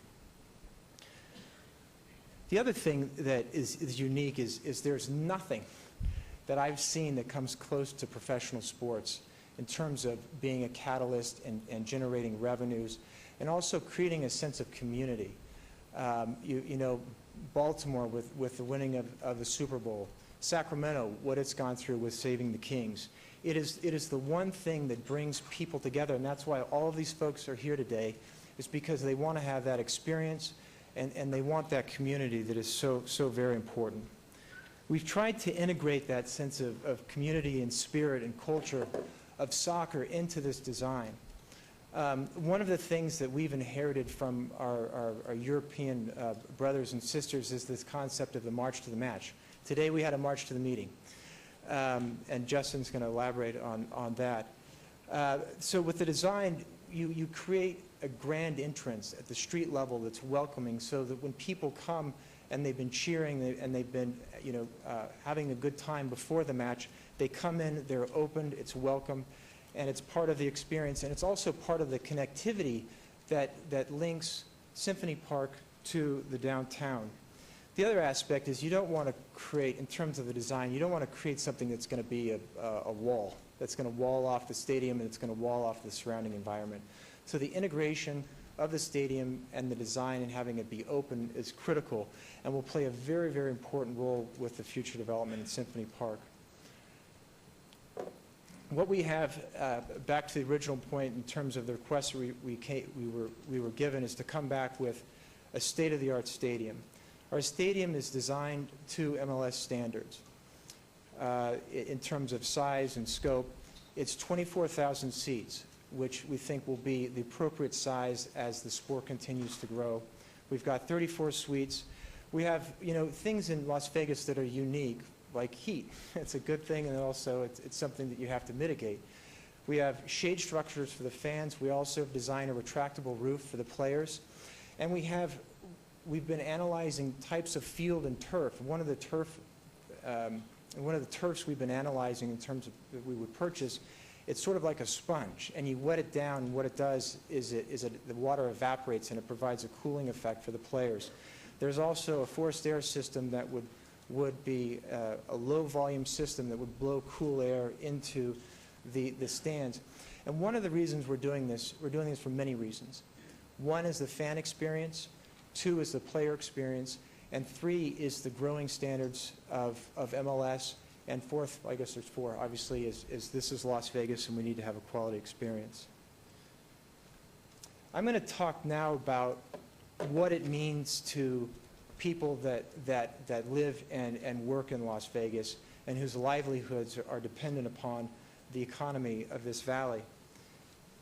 The other thing that is unique is there's nothing that I've seen that comes close to professional sports in terms of being a catalyst and generating revenues and also creating a sense of community. You know, Baltimore with the winning of the Super Bowl, Sacramento, what it's gone through with saving the Kings. It is the one thing that brings people together, and that's why all of these folks are here today, is because they want to have that experience and they want that community that is so very important. We've tried to integrate that sense of community and spirit and culture of soccer into this design. One of the things that we've inherited from our European brothers and sisters is this concept of the march to the match. Today we had a march to the meeting, and Justin's going to elaborate on that. So with the design, you create a grand entrance at the street level that's welcoming, so that when people come and they've been cheering and they've been, having a good time before the match, they come in, they're opened, it's welcome, and it's part of the experience, and it's also part of the connectivity that links Symphony Park to the downtown. The other aspect is you don't want to create, in terms of the design, you don't want to create something that's going to be a wall, that's going to wall off the stadium and it's going to wall off the surrounding environment. So the integration of the stadium and the design and having it be open is critical and will play a very, very important role with the future development in Symphony Park. What we have, back to the original point in terms of the request we were given, is to come back with a state-of-the-art stadium. Our stadium is designed to MLS standards in terms of size and scope. It's 24,000 seats, which we think will be the appropriate size as the sport continues to grow. We've got 34 suites. We have, things in Las Vegas that are unique, like heat. It's a good thing, and also it's something that you have to mitigate. We have shade structures for the fans. We also have designed a retractable roof for the players. And we've been analyzing types of field and turf. One of the turfs we've been analyzing in terms of that we would purchase, it's sort of like a sponge, and you wet it down, and what it does is the water evaporates and it provides a cooling effect for the players. There's also a forced air system that would be a low volume system that would blow cool air into the stands. And one of the reasons we're doing this for many reasons. One is the fan experience, two is the player experience, and three is the growing standards of MLS, and fourth, I guess there's four, obviously, is this is Las Vegas and we need to have a quality experience. I'm going to talk now about what it means to people that live and work in Las Vegas and whose livelihoods are dependent upon the economy of this valley.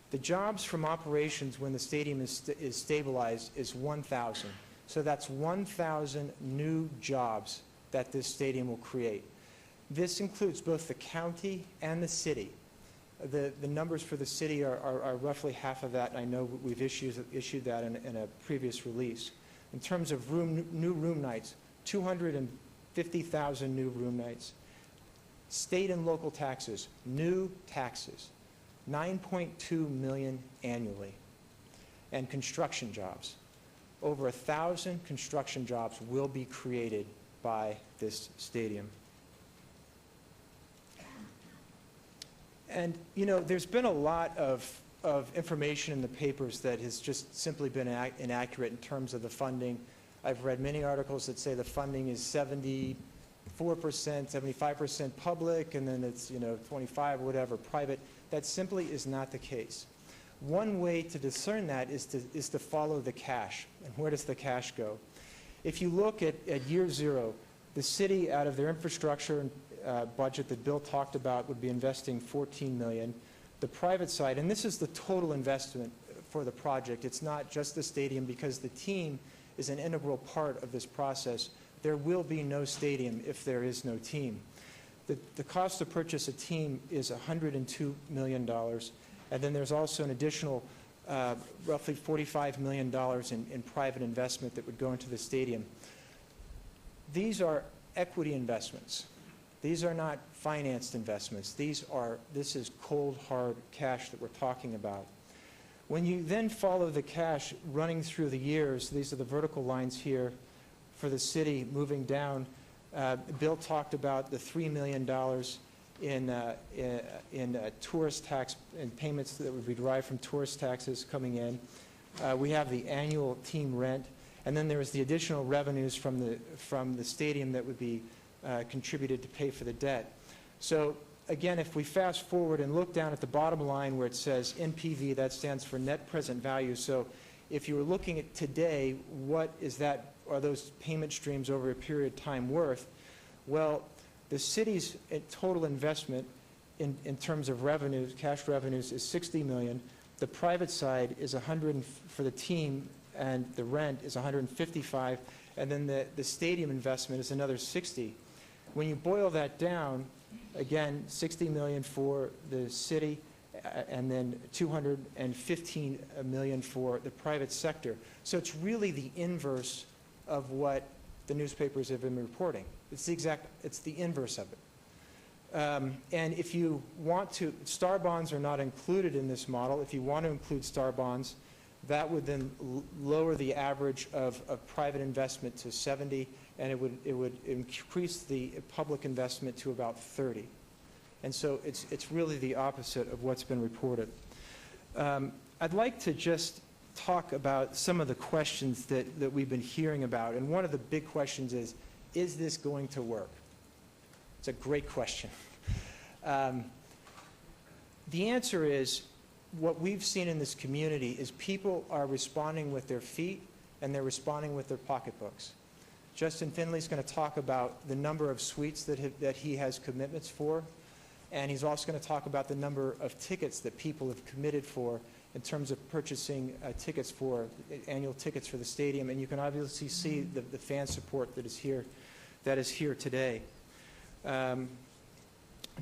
The jobs from operations when the stadium is stabilized is 1,000. So that's 1,000 new jobs that this stadium will create. This includes both the county and the city. The numbers for the city are roughly half of that, and I know we've issued that in a previous release. In terms of new room nights, 250,000 new room nights. State and local taxes, new taxes, 9.2 million annually. And construction jobs. Over 1,000 construction jobs will be created by this stadium. And, there's been a lot of information in the papers that has just simply been inaccurate in terms of the funding. I've read many articles that say the funding is 74%, 75% public, and then it's, 25 or whatever private. That simply is not the case. One way to discern that is to follow the cash. And where does the cash go? If you look at year zero, the city, out of their infrastructure budget that Bill talked about, would be investing $14 million. The private side, and this is the total investment for the project, it's not just the stadium, because the team is an integral part of this process. There will be no stadium if there is no team. The cost to purchase a team is $102 million, and then there's also an additional roughly $45 million in private investment that would go into the stadium. These are equity investments. These are not financed investments. This is cold, hard cash that we're talking about. When you then follow the cash running through the years, these are the vertical lines here for the city moving down. Bill talked about the $3 million in tourist tax and payments that would be derived from tourist taxes coming in. We have the annual team rent, and then there is the additional revenues from the stadium that would be contributed to pay for the debt. So again, if we fast forward and look down at the bottom line where it says NPV, that stands for net present value. So if you were looking at today, what is that, are those payment streams over a period of time worth? Well, the city's total investment in terms of revenues, cash revenues, is $60 million. The private side is for the team, and the rent is $155, and then the stadium investment is another $60. When you boil that down, again, $60 million for the city, and then $215 million for the private sector. So it's really the inverse of what the newspapers have been reporting. It's the inverse of it. And if you want to, star bonds are not included in this model. If you want to include star bonds, that would then lower the average of private investment to 70, and it would increase the public investment to about 30. And so it's really the opposite of what's been reported. I'd like to just talk about some of the questions that we've been hearing about. And one of the big questions is this going to work? It's a great question. The answer is, what we've seen in this community is people are responding with their feet and they're responding with their pocketbooks. Justin Finley's going to talk about the number of suites that he has commitments for, and he's also going to talk about the number of tickets that people have committed for in terms of purchasing tickets for annual tickets for the stadium. And you can obviously see the fan support that is here today.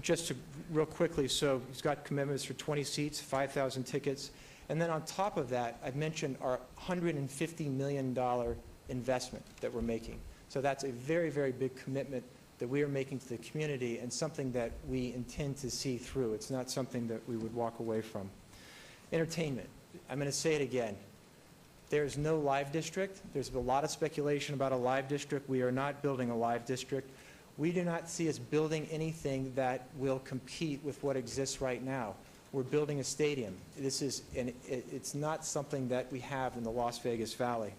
Just real quickly, so he's got commitments for 20 seats, 5,000 tickets. And then on top of that, I've mentioned our $150 million investment that we're making. So that's a very, very big commitment that we are making to the community, and something that we intend to see through. It's not something that we would walk away from. Entertainment. I'm going to say it again. There's no live district. There's a lot of speculation about a live district. We are not building a live district. We do not see us building anything that will compete with what exists right now. We're building a stadium. It's not something that we have in the Las Vegas Valley.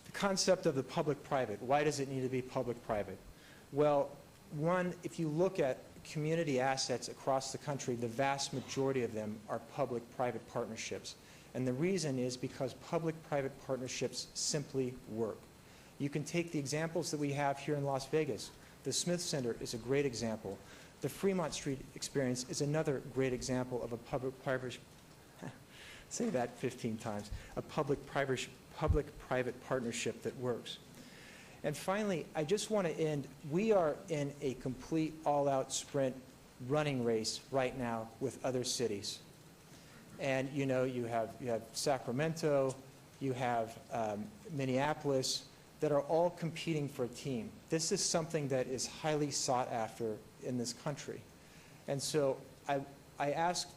The concept of the public-private. Why does it need to be public-private? Well, one, if you look at community assets across the country, the vast majority of them are public-private partnerships. And the reason is because public-private partnerships simply work. You can take the examples that we have here in Las Vegas. The Smith Center is a great example. The Fremont Street experience is another great example of a public-private, say that 15 times, a public-private partnership that works. And finally, I just want to end, we are in a complete all-out sprint running race right now with other cities. And you know, you have Sacramento, you have Minneapolis, that are all competing for a team. This is something that is highly sought after in this country. And so I ask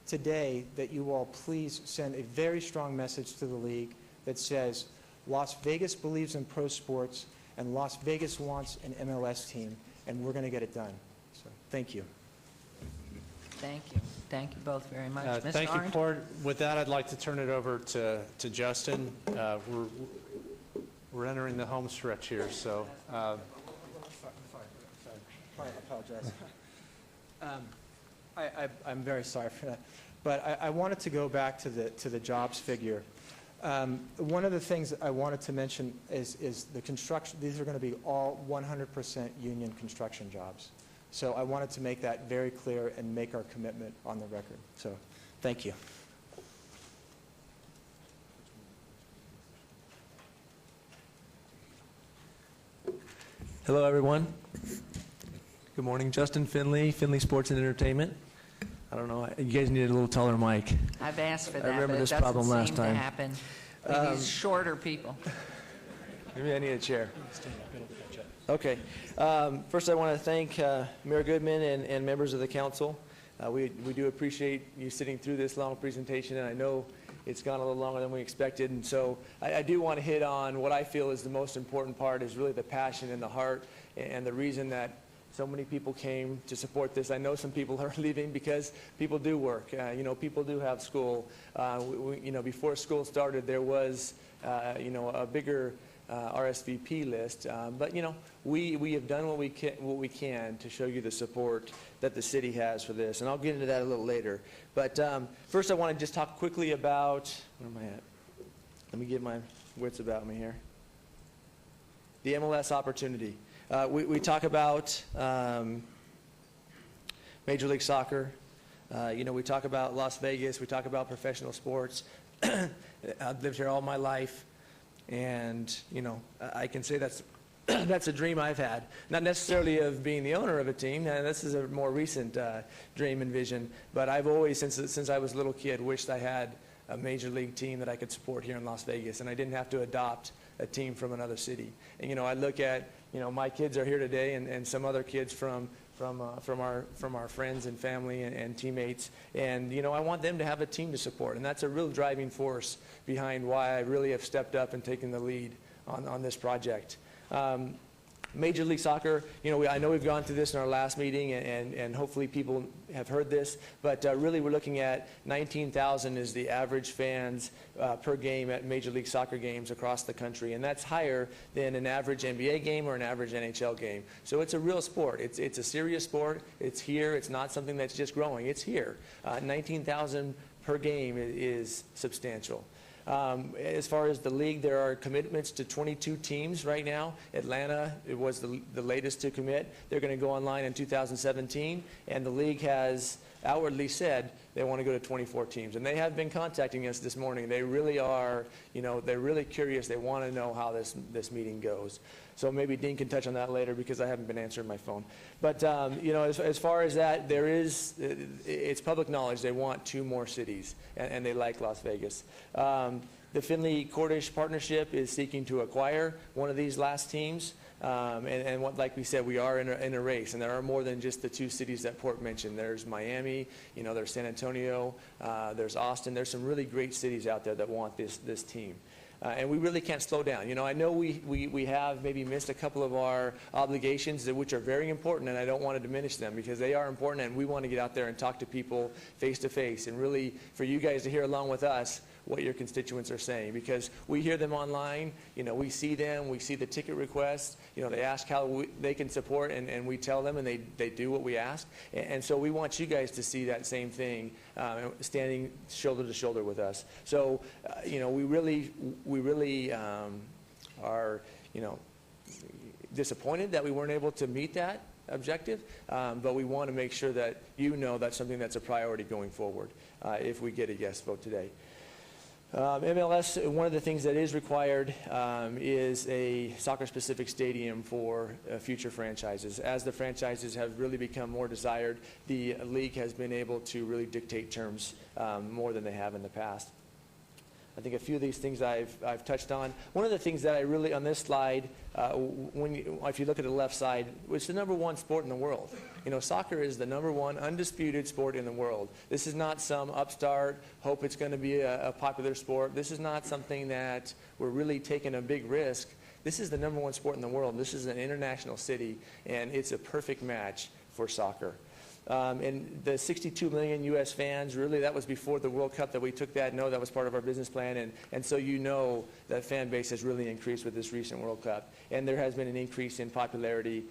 today that you all please send a very strong message to the league that says Las Vegas believes in pro sports and Las Vegas wants an MLS team, and we're going to get it done. So thank you. Thank you. Thank you both very much. Mr. Thank you, Arndt? Court. With that, I'd like to turn it over to Justin. We're entering the home stretch here, so. Sorry. I apologize. I'm very sorry for that. But I wanted to go back to the jobs figure. One of the things that I wanted to mention is the construction. These are going to be all 100% union construction jobs. So I wanted to make that very clear and make our commitment on the record. So thank you. Hello, everyone. Good morning. Justin Finley, Finley Sports and Entertainment. I don't know. You guys need a little taller mic. I've asked for that, I remember but this it doesn't problem last seem time. to happen. We need shorter people. Maybe I need a chair. Okay. First, I want to thank Mayor Goodman and members of the council. We do appreciate you sitting through this long presentation, and I know it's gone a little longer than we expected. And so I do want to hit on what I feel is the most important part, is really the passion and the heart and the reason that so many people came to support this. I know some people are leaving because people do work. People do have school. Before school started, there was, a bigger RSVP list. But we have done what we can to show you the support that the city has for this, and I'll get into that a little later. But first, I want to just talk quickly about, where am I at? Let me get my wits about me here. The MLS opportunity. We talk about Major League Soccer. We talk about Las Vegas. We talk about professional sports. I've lived here all my life. And, I can say that's that's a dream I've had. Not necessarily of being the owner of a team. This is a more recent dream and vision. But I've always, since I was a little kid, wished I had a major league team that I could support here in Las Vegas, and I didn't have to adopt a team from another city. And I look at, my kids are here today, and some other kids from our friends and family and teammates, and I want them to have a team to support, and that's a real driving force behind why I really have stepped up and taken the lead on this project. Major League Soccer, I know we've gone through this in our last meeting, and hopefully people have heard this, but really we're looking at 19,000 is the average fans per game at Major League Soccer games across the country, and that's higher than an average NBA game or an average NHL game. So it's a real sport. It's a serious sport. It's here. It's not something that's just growing. It's here. 19,000 per game is substantial. As far as the league, there are commitments to 22 teams right now. Atlanta, it was the latest to commit. They're going to go online in 2017, and the league has outwardly said they want to go to 24 teams. And they have been contacting us this morning. They really are, they're really curious. They want to know how this meeting goes. So maybe Dean can touch on that later because I haven't been answering my phone. But, as far as that, it's public knowledge. They want 2 more cities, and they like Las Vegas. The Findlay-Cordish partnership is seeking to acquire one of these last teams. Like we said, we are in a race, and there are more than just the 2 cities that Port mentioned. There's Miami, there's San Antonio, there's Austin. There's some really great cities out there that want this team. And we really can't slow down. I know we have maybe missed a couple of our obligations, which are very important, and I don't want to diminish them because they are important, and we want to get out there and talk to people face to face, and really for you guys to hear along with us what your constituents are saying, because we hear them online, we see them, we see the ticket requests, they ask how they can support, and we tell them, and they do what we ask. And so we want you guys to see that same thing, standing shoulder to shoulder with us. So, we really are, disappointed that we weren't able to meet that objective, but we want to make sure that that's something that's a priority going forward if we get a yes vote today. MLS, one of the things that is required is a soccer-specific stadium for future franchises. As the franchises have really become more desired, the league has been able to really dictate terms more than they have in the past. I think a few of these things I've touched on. One of the things that I really, on this slide, if you look at the left side, it's the #1 sport in the world. Soccer is the #1 undisputed sport in the world. This is not some upstart, hope it's going to be a popular sport. This is not something that we're really taking a big risk. This is the #1 sport in the world. This is an international city, and it's a perfect match for soccer. And the 62 million U.S. fans, really that was before the World Cup that we took that. No, that was part of our business plan. And so that fan base has really increased with this recent World Cup. And there has been an increase in popularity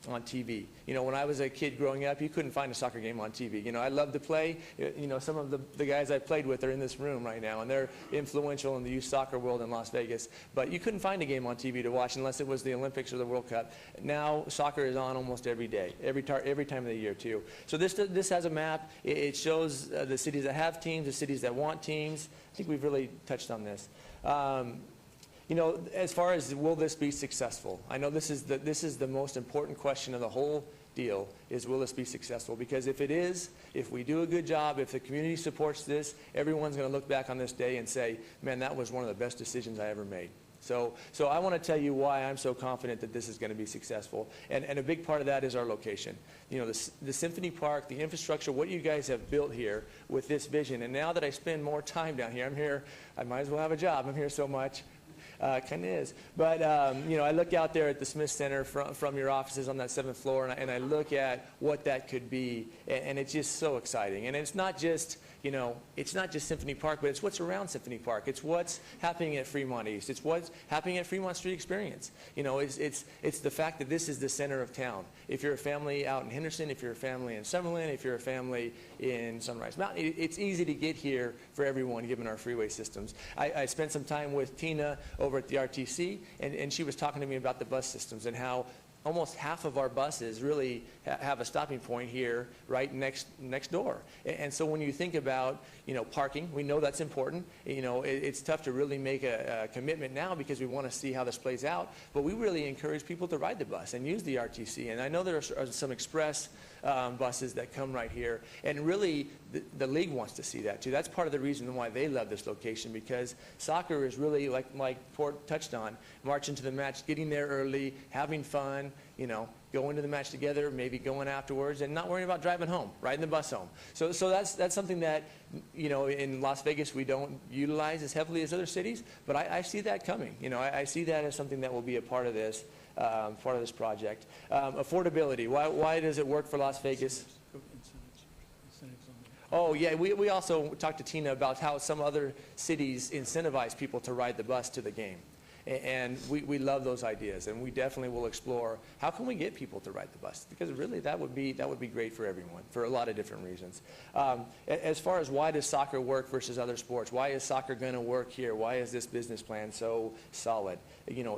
on TV. When I was a kid growing up, you couldn't find a soccer game on TV. I love to play. Some of the guys I played with are in this room right now, and they're influential in the youth soccer world in Las Vegas. But you couldn't find a game on TV to watch unless it was the Olympics or the World Cup. Now, soccer is on almost every day, every time of the year, too. So this has a map. It shows the cities that have teams, the cities that want teams. I think we've really touched on this. As far as will this be successful, I know this is the most important question of the whole deal, is will this be successful? Because if it is, if we do a good job, if the community supports this, everyone's going to look back on this day and say, man, that was one of the best decisions I ever made. So I want to tell you why I'm so confident that this is going to be successful. And a big part of that is our location. The Symphony Park, the infrastructure, what you guys have built here with this vision. And now that I spend more time down here, I'm here, I might as well have a job. I'm here so much. Kind of is. But, I look out there at the Smith Center from your offices on that 7th floor, and I look at what that could be, and it's just so exciting. And it's not just, it's not just Symphony Park, but it's what's around Symphony Park. It's what's happening at Fremont East. It's what's happening at Fremont Street Experience. It's the fact that this is the center of town. If you're a family out in Henderson, if you're a family in Summerlin, if you're a family in Sunrise Mountain, it's easy to get here for everyone given our freeway systems. I spent some time with Tina over at the RTC, and she was talking to me about the bus systems and how almost half of our buses really have a stopping point here right next door. And so when you think about, parking, we know that's important. It's tough to really make a commitment now because we want to see how this plays out, but we really encourage people to ride the bus and use the RTC. And I know there are some express buses that come right here, and really the league wants to see that too. That's part of the reason why they love this location, because soccer is really, like Port touched on, marching to the match, getting there early, having fun, going to the match together, maybe going afterwards, and not worrying about driving home, riding the bus home. So that's something that, in Las Vegas we don't utilize as heavily as other cities, but I see that coming. I see that as something that will be a part of this project. Affordability, why does it work for Las Vegas? Oh, yeah, we also talked to Tina about how some other cities incentivize people to ride the bus to the game. And we love those ideas, and we definitely will explore how can we get people to ride the bus, because really that would be great for everyone for a lot of different reasons. As far as why does soccer work versus other sports, why is soccer going to work here, why is this business plan so solid?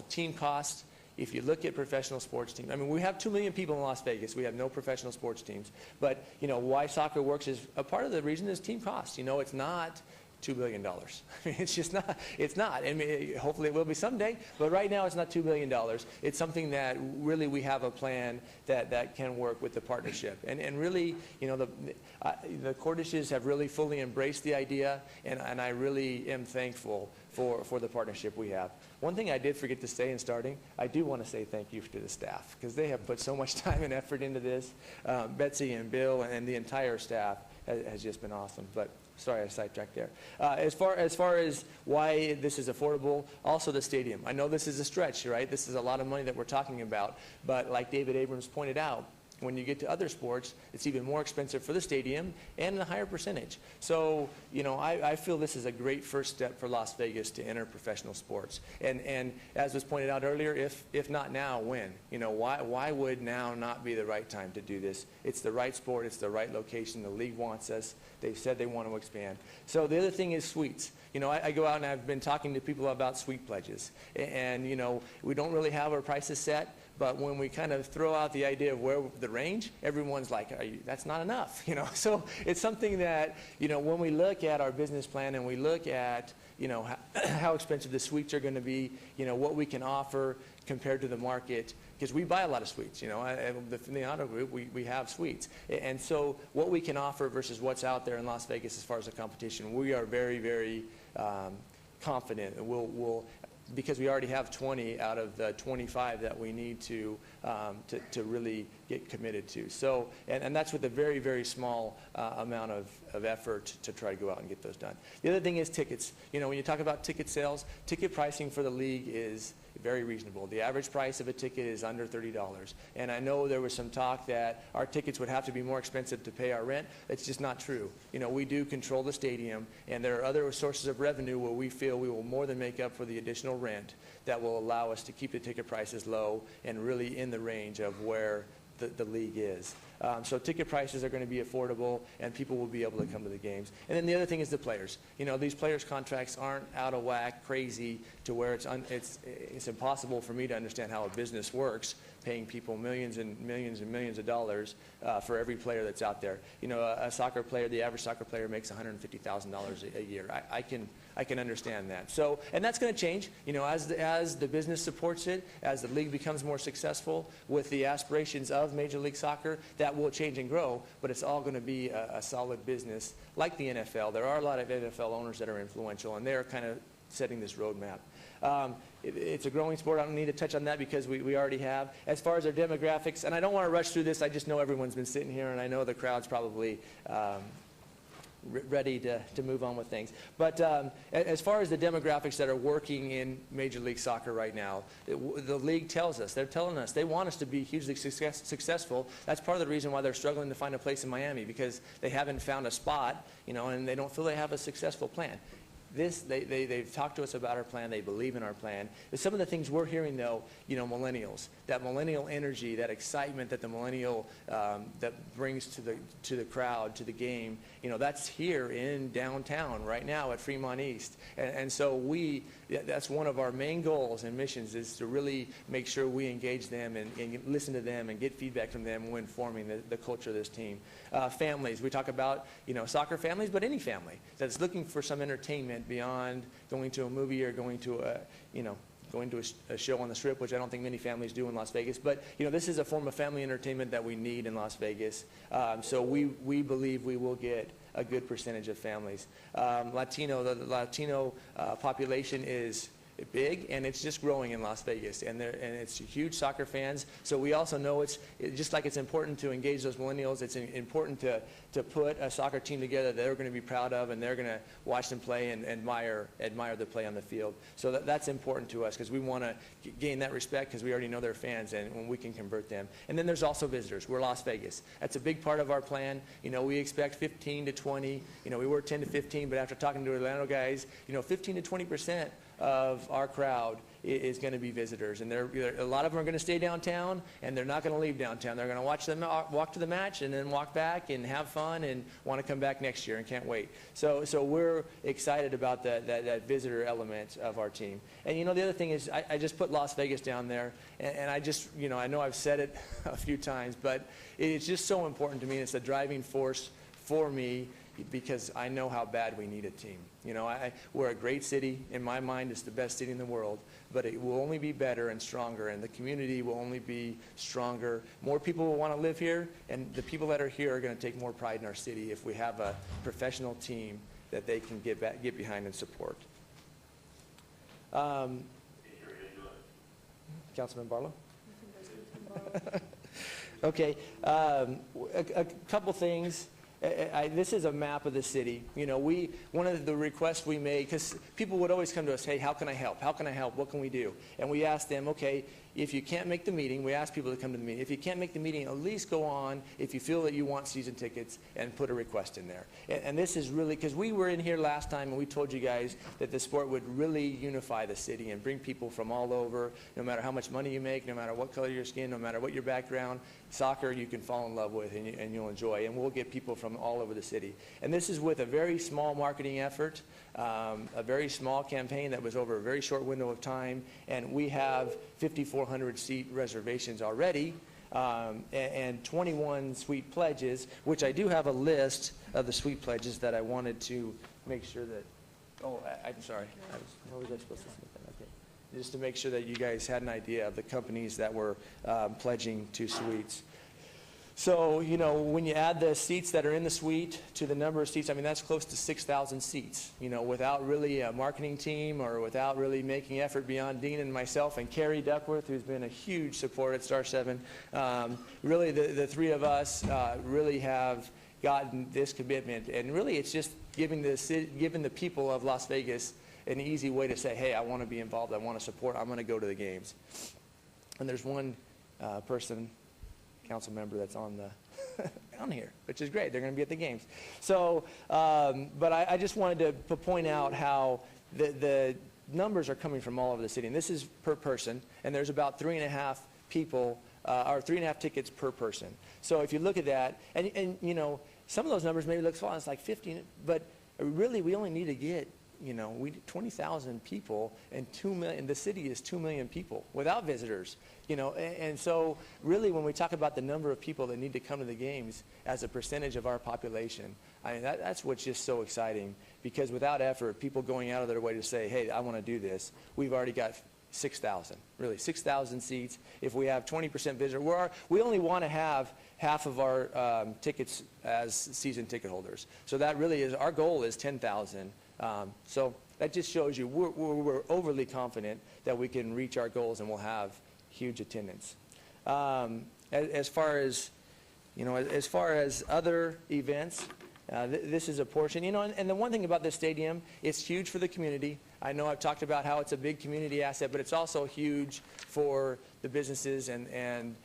Team costs. If you look at professional sports teams, we have 2 million people in Las Vegas. We have no professional sports teams. But, why soccer works is a part of the reason is team costs. It's not $2 billion. It's just not. It's not. Hopefully it will be someday, but right now it's not $2 billion. It's something that really we have a plan that can work with the partnership. And really, the Cordishes have really fully embraced the idea, and I really am thankful for the partnership we have. One thing I did forget to say in starting, I do want to say thank you to the staff, because they have put so much time and effort into this. Betsy and Bill and the entire staff has just been awesome. But sorry, I sidetracked there. As far as why this is affordable, also the stadium. I know this is a stretch, right? This is a lot of money that we're talking about. But like David Abrams pointed out, when you get to other sports, it's even more expensive for the stadium and a higher percentage. So, I feel this is a great first step for Las Vegas to enter professional sports. And as was pointed out earlier, if not now, when? Why would now not be the right time to do this? It's the right sport. It's the right location. The league wants us. They've said they want to expand. So the other thing is suites. I go out and I've been talking to people about suite pledges. And, we don't really have our prices set. But when we kind of throw out the idea of where the range, everyone's like, that's not enough, So it's something that, when we look at our business plan and we look at, how expensive the suites are going to be, what we can offer compared to the market, because we buy a lot of suites, in the auto group, we have suites. And so what we can offer versus what's out there in Las Vegas as far as the competition, we are very, very confident. We'll because we already have 20 out of the 25 that we need to really get committed to. So, and that's with a very, very small amount of effort to try to go out and get those done. The other thing is tickets. When you talk about ticket sales, ticket pricing for the league is very reasonable. The average price of a ticket is under $30. And I know there was some talk that our tickets would have to be more expensive to pay our rent. It's just not true. We do control the stadium, and there are other sources of revenue where we feel we will more than make up for the additional rent that will allow us to keep the ticket prices low and really in the range of where the league is. So ticket prices are going to be affordable, and people will be able to come to the games. And then the other thing is the players. These players' contracts aren't out of whack, crazy, to where it's impossible for me to understand how a business works, paying people millions and millions and millions of dollars for every player that's out there. A soccer player, the average soccer player makes $150,000 a year. I can understand that. So, and that's going to change, as the business supports it, as the league becomes more successful with the aspirations of Major League Soccer, that will change and grow, but it's all going to be a solid business like the NFL. There are a lot of NFL owners that are influential, and they're kind of setting this roadmap. It's a growing sport. I don't need to touch on that because we already have. As far as our demographics, and I don't want to rush through this, I just know everyone's been sitting here, and I know the crowd's probably ready to move on with things. But as far as the demographics that are working in Major League Soccer right now, the league tells us, they're telling us, they want us to be hugely successful. That's part of the reason why they're struggling to find a place in Miami, because they haven't found a spot, and they don't feel they have a successful plan. they've talked to us about our plan. They believe in our plan. But some of the things we're hearing, though, millennials, that millennial energy, that excitement that the millennial that brings to the crowd, to the game, that's here in downtown right now at Fremont East. And so that's one of our main goals and missions, is to really make sure we engage them and listen to them and get feedback from them when forming the culture of this team. Families, we talk about, soccer families, but any family that's looking for some entertainment beyond going to a movie or going to a show on the Strip, which I don't think many families do in Las Vegas. But, this is a form of family entertainment that we need in Las Vegas. So we believe we will get a good percentage of families. The Latino population is big, and it's just growing in Las Vegas, and it's huge soccer fans. So we also know it's just like it's important to engage those millennials. It's important to put a soccer team together that they're going to be proud of, and they're going to watch them play and admire the play on the field. So that's important to us, because we want to gain that respect, because we already know they're fans, and when we can convert them. And then there's also visitors. We're Las Vegas. That's a big part of our plan. We expect 15 to 20. We were 10 to 15, but after talking to Orlando guys, 15 to 20% of our crowd is going to be visitors, and a lot of them are going to stay downtown, and they're not going to leave downtown. They're going to walk to the match and then walk back and have fun and want to come back next year and can't wait. So we're excited about that visitor element of our team. And the other thing is, I just put Las Vegas down there, and I just I know I've said it a few times, but it's just so important to me. It's a driving force for me, because I know how bad we need a team. We're a great city. In my mind, it's the best city in the world, but it will only be better and stronger, and the community will only be stronger. More people will want to live here, and the people that are here are going to take more pride in our city if we have a professional team that they can get behind and support. Councilman Barlow? Okay. A couple things. This is a map of the city. One of the requests we made, because people would always come to us, hey, how can I help? How can I help? What can we do? And we asked them, okay, if you can't make the meeting, we ask people to come to the meeting. If you can't make the meeting, at least go on, if you feel that you want season tickets, and put a request in there. And this is really, because we were in here last time and we told you guys that the sport would really unify the city and bring people from all over, no matter how much money you make, no matter what color your skin, no matter what your background. Soccer you can fall in love with and you'll enjoy, and we'll get people from all over the city. And this is with a very small marketing effort, a very small campaign that was over a very short window of time, and we have 5,400 seat reservations already, and 21 suite pledges, which I do have a list of the suite pledges that I wanted to make sure that, I'm sorry, what was I supposed to say? Okay. Just to make sure that you guys had an idea of the companies that were pledging to suites. So, when you add the seats that are in the suite to the number of seats, that's close to 6,000 seats, without really a marketing team or without really making effort beyond Dean and myself and Carrie Duckworth, who's been a huge support at Star 7. Really, the three of us really have gotten this commitment, and really it's just giving the people of Las Vegas an easy way to say, hey, I want to be involved, I want to support, I'm going to go to the games. And there's one person, council member, that's on here, which is great. They're going to be at the games. So, but I just wanted to point out how the numbers are coming from all over the city, and this is per person, and there's about 3.5 people, or 3.5 tickets per person. So if you look at that, and some of those numbers maybe look small, it's like 15, but really we only need to get 20,000 people, and 2 million. The city is 2 million people without visitors. And so really, when we talk about the number of people that need to come to the games as a percentage of our population, that's what's just so exciting. Because without effort, people going out of their way to say, hey, I want to do this, we've already got 6,000. Really, 6,000 seats. If we have 20% visitor, we only want to have half of our tickets as season ticket holders. So that really is our goal is 10,000. So that just shows you we're overly confident that we can reach our goals and we'll have huge attendance. As far as other events, this is a portion. And the one thing about this stadium, it's huge for the community. I know I've talked about how it's a big community asset, but it's also huge for the businesses and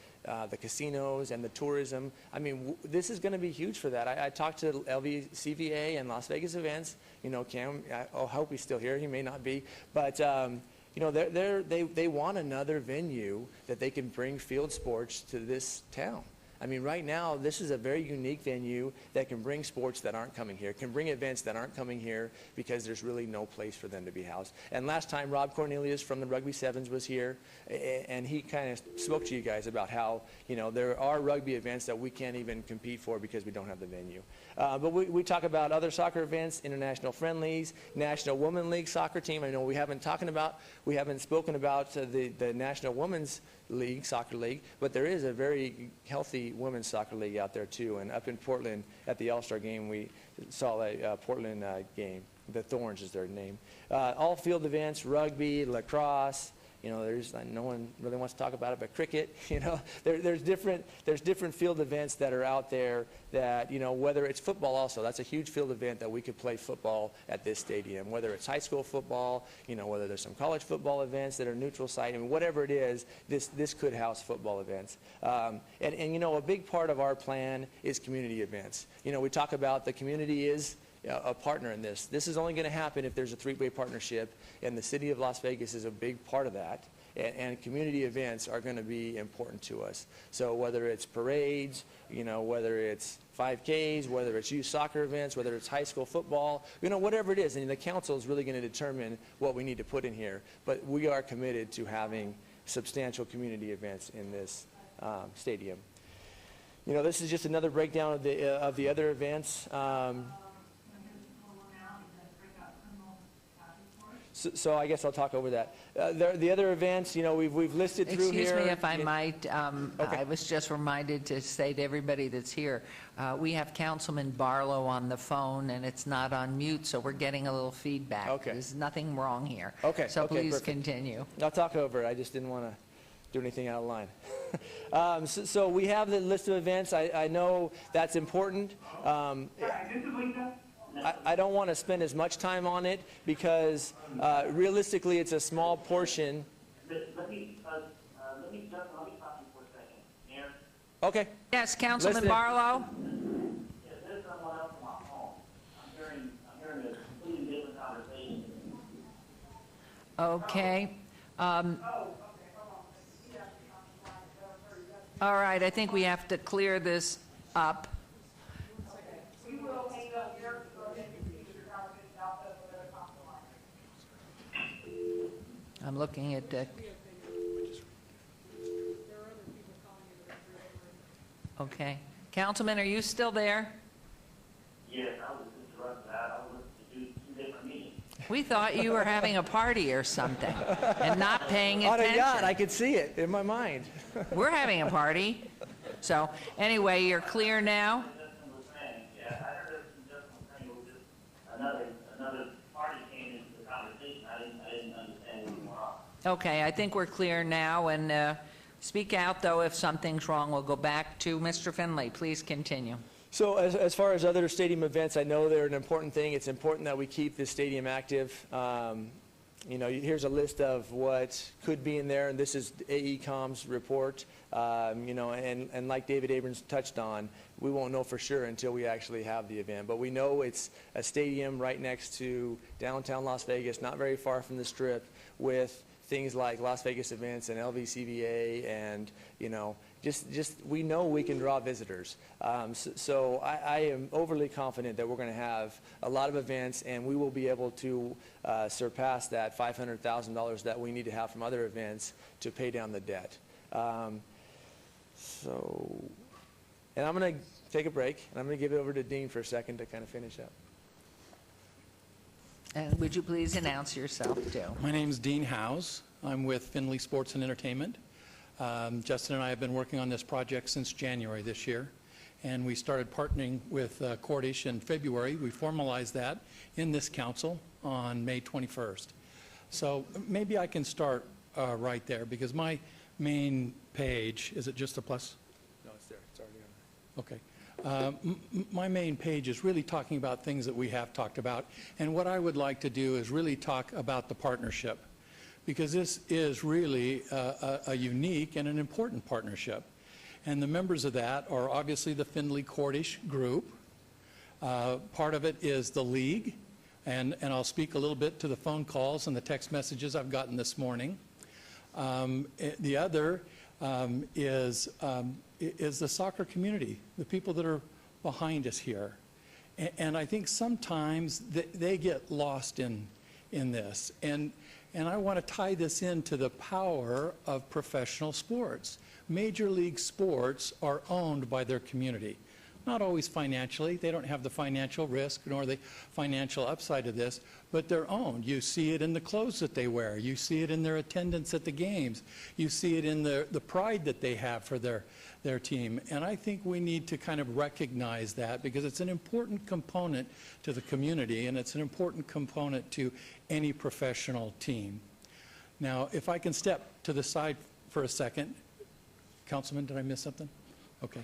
the casinos and the tourism. I mean, this is going to be huge for that. I talked to LVCVA and Las Vegas Events. You know, Cam, I hope he's still here. He may not be. But, you know, they want another venue that they can bring field sports to this town. I mean, right now, this is a very unique venue that can bring sports that aren't coming here, can bring events that aren't coming here because there's really no place for them to be housed. And last time, Rob Cornelius from the Rugby Sevens was here, and he kind of spoke to you guys about how, you know, there are rugby events that we can't even compete for because we don't have the venue. But we talk about other soccer events, international friendlies, National Women League soccer team. I know we haven't spoken about the National Women's League, soccer league, but there is a very healthy women's soccer league out there too. And up in Portland at the All-Star game, we saw a Portland game. The Thorns is their name. All field events, rugby, lacrosse. You know, there's no one really wants to talk about it, but cricket. You know, there's different field events that are out there that, you know, whether it's football also, that's a huge field event that we could play football at this stadium. Whether it's high school football, you know, whether there's some college football events that are neutral site, I mean, whatever it is, this could house football events. And you know, a big part of our plan is community events. You know, we talk about the community is a partner in this. This is only going to happen if there's a three-way partnership, and the city of Las Vegas is a big part of that. And community events are going to be important to us. So whether it's parades, you know, whether it's 5Ks, whether it's youth soccer events, whether it's high school football, you know, whatever it is, and the council is really going to determine what we need to put in here. But we are committed to having substantial community events in this stadium. You know, this is just another breakdown of the other events. So I guess I'll talk over that. The other events, you know, we've listed through here. Excuse me if I might. I was just reminded to say to everybody that's here, we have Councilman Barlow on the phone, and it's not on mute, so we're getting a little feedback. Okay. There's nothing wrong here. Okay. So okay, please perfect. continue. I'll talk over it. I just didn't want to do anything out of line. So we have the list of events. I know that's important. I don't want to spend as much time on it because realistically it's a small portion. Let me stop you for a second. Mayor? Okay. Yes, Councilman Listen. Barlow. Yeah, there's someone else on my phone. I'm hearing a completely different conversation. Okay. All right, I think we have to clear this up. I'm looking at the... Okay. Councilman, are you still there? Yes, I was interrupted. I was listening to two different meetings. We thought you were having a party or something and not paying On a attention. yacht, I could see it in my mind. We're having a party. So anyway, you're clear now? Yeah, I heard some just saying it was just another party came into the conversation. I didn't understand what was going on. Okay, I think we're clear now, and speak out, though, if something's wrong. We'll go back to Mr. Finley. Please continue. So as far as other stadium events, I know they're an important thing. It's important that we keep this stadium active. You know, here's a list of what could be in there, and this is AECOM's report. You know, and like David Abrams touched on, we won't know for sure until we actually have the event. But we know it's a stadium right next to downtown Las Vegas, not very far from the Strip, with things like Las Vegas Events and LVCVA, and, you know, just we know we can draw visitors. So I am overly confident that we're going to have a lot of events, and we will be able to surpass that $500,000 that we need to have from other events to pay down the debt. And I'm going to take a break, and I'm going to give it over to Dean for a second to kind of finish up. And would you please announce yourself, too? My name is Dean Howes. I'm with Finley Sports and Entertainment. Justin and I have been working on this project since January this year, and we started partnering with Cordish in February. We formalized that in this council on May 21st. So maybe I can start right there, because my main page, is it just a plus? No, it's there. It's already on there. Okay. my main page is really talking about things that we have talked about. And what I would like to do is really talk about the partnership, because this is really a unique and an important partnership. And the members of that are obviously the Findlay Cordish group. Part of it is the league, and I'll speak a little bit to the phone calls and the text messages I've gotten this morning. The other is the soccer community, the people that are behind us here. And I think sometimes they get lost in this. And I want to tie this into the power of professional sports. Major league sports are owned by their community. Not always financially. They don't have the financial risk nor the financial upside of this, but they're owned. You see it in the clothes that they wear. You see it in their attendance at the games. You see it in the pride that they have for their team. And I think we need to kind of recognize that, because it's an important component to the community, and it's an important component to any professional team. Now, if I can step to the side for a second. Councilman, did I miss something? Okay.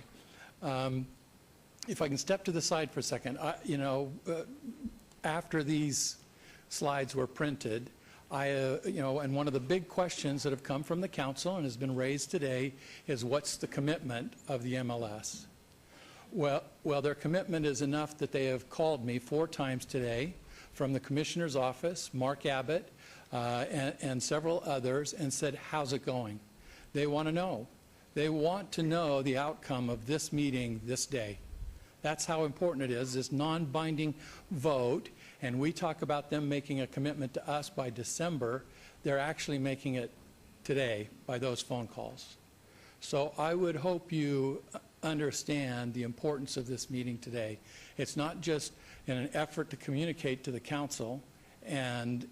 If I can step to the side for a second, after these slides were printed, and one of the big questions that have come from the council and has been raised today is, what's the commitment of the MLS? Well, their commitment is enough that they have called me 4 times today from the commissioner's office, Mark Abbott, and several others, and said, how's it going? They want to know. They want to know the outcome of this meeting this day. That's how important it is, this non-binding vote. And we talk about them making a commitment to us by December. They're actually making it today by those phone calls. So I would hope you understand the importance of this meeting today. It's not just in an effort to communicate to the council and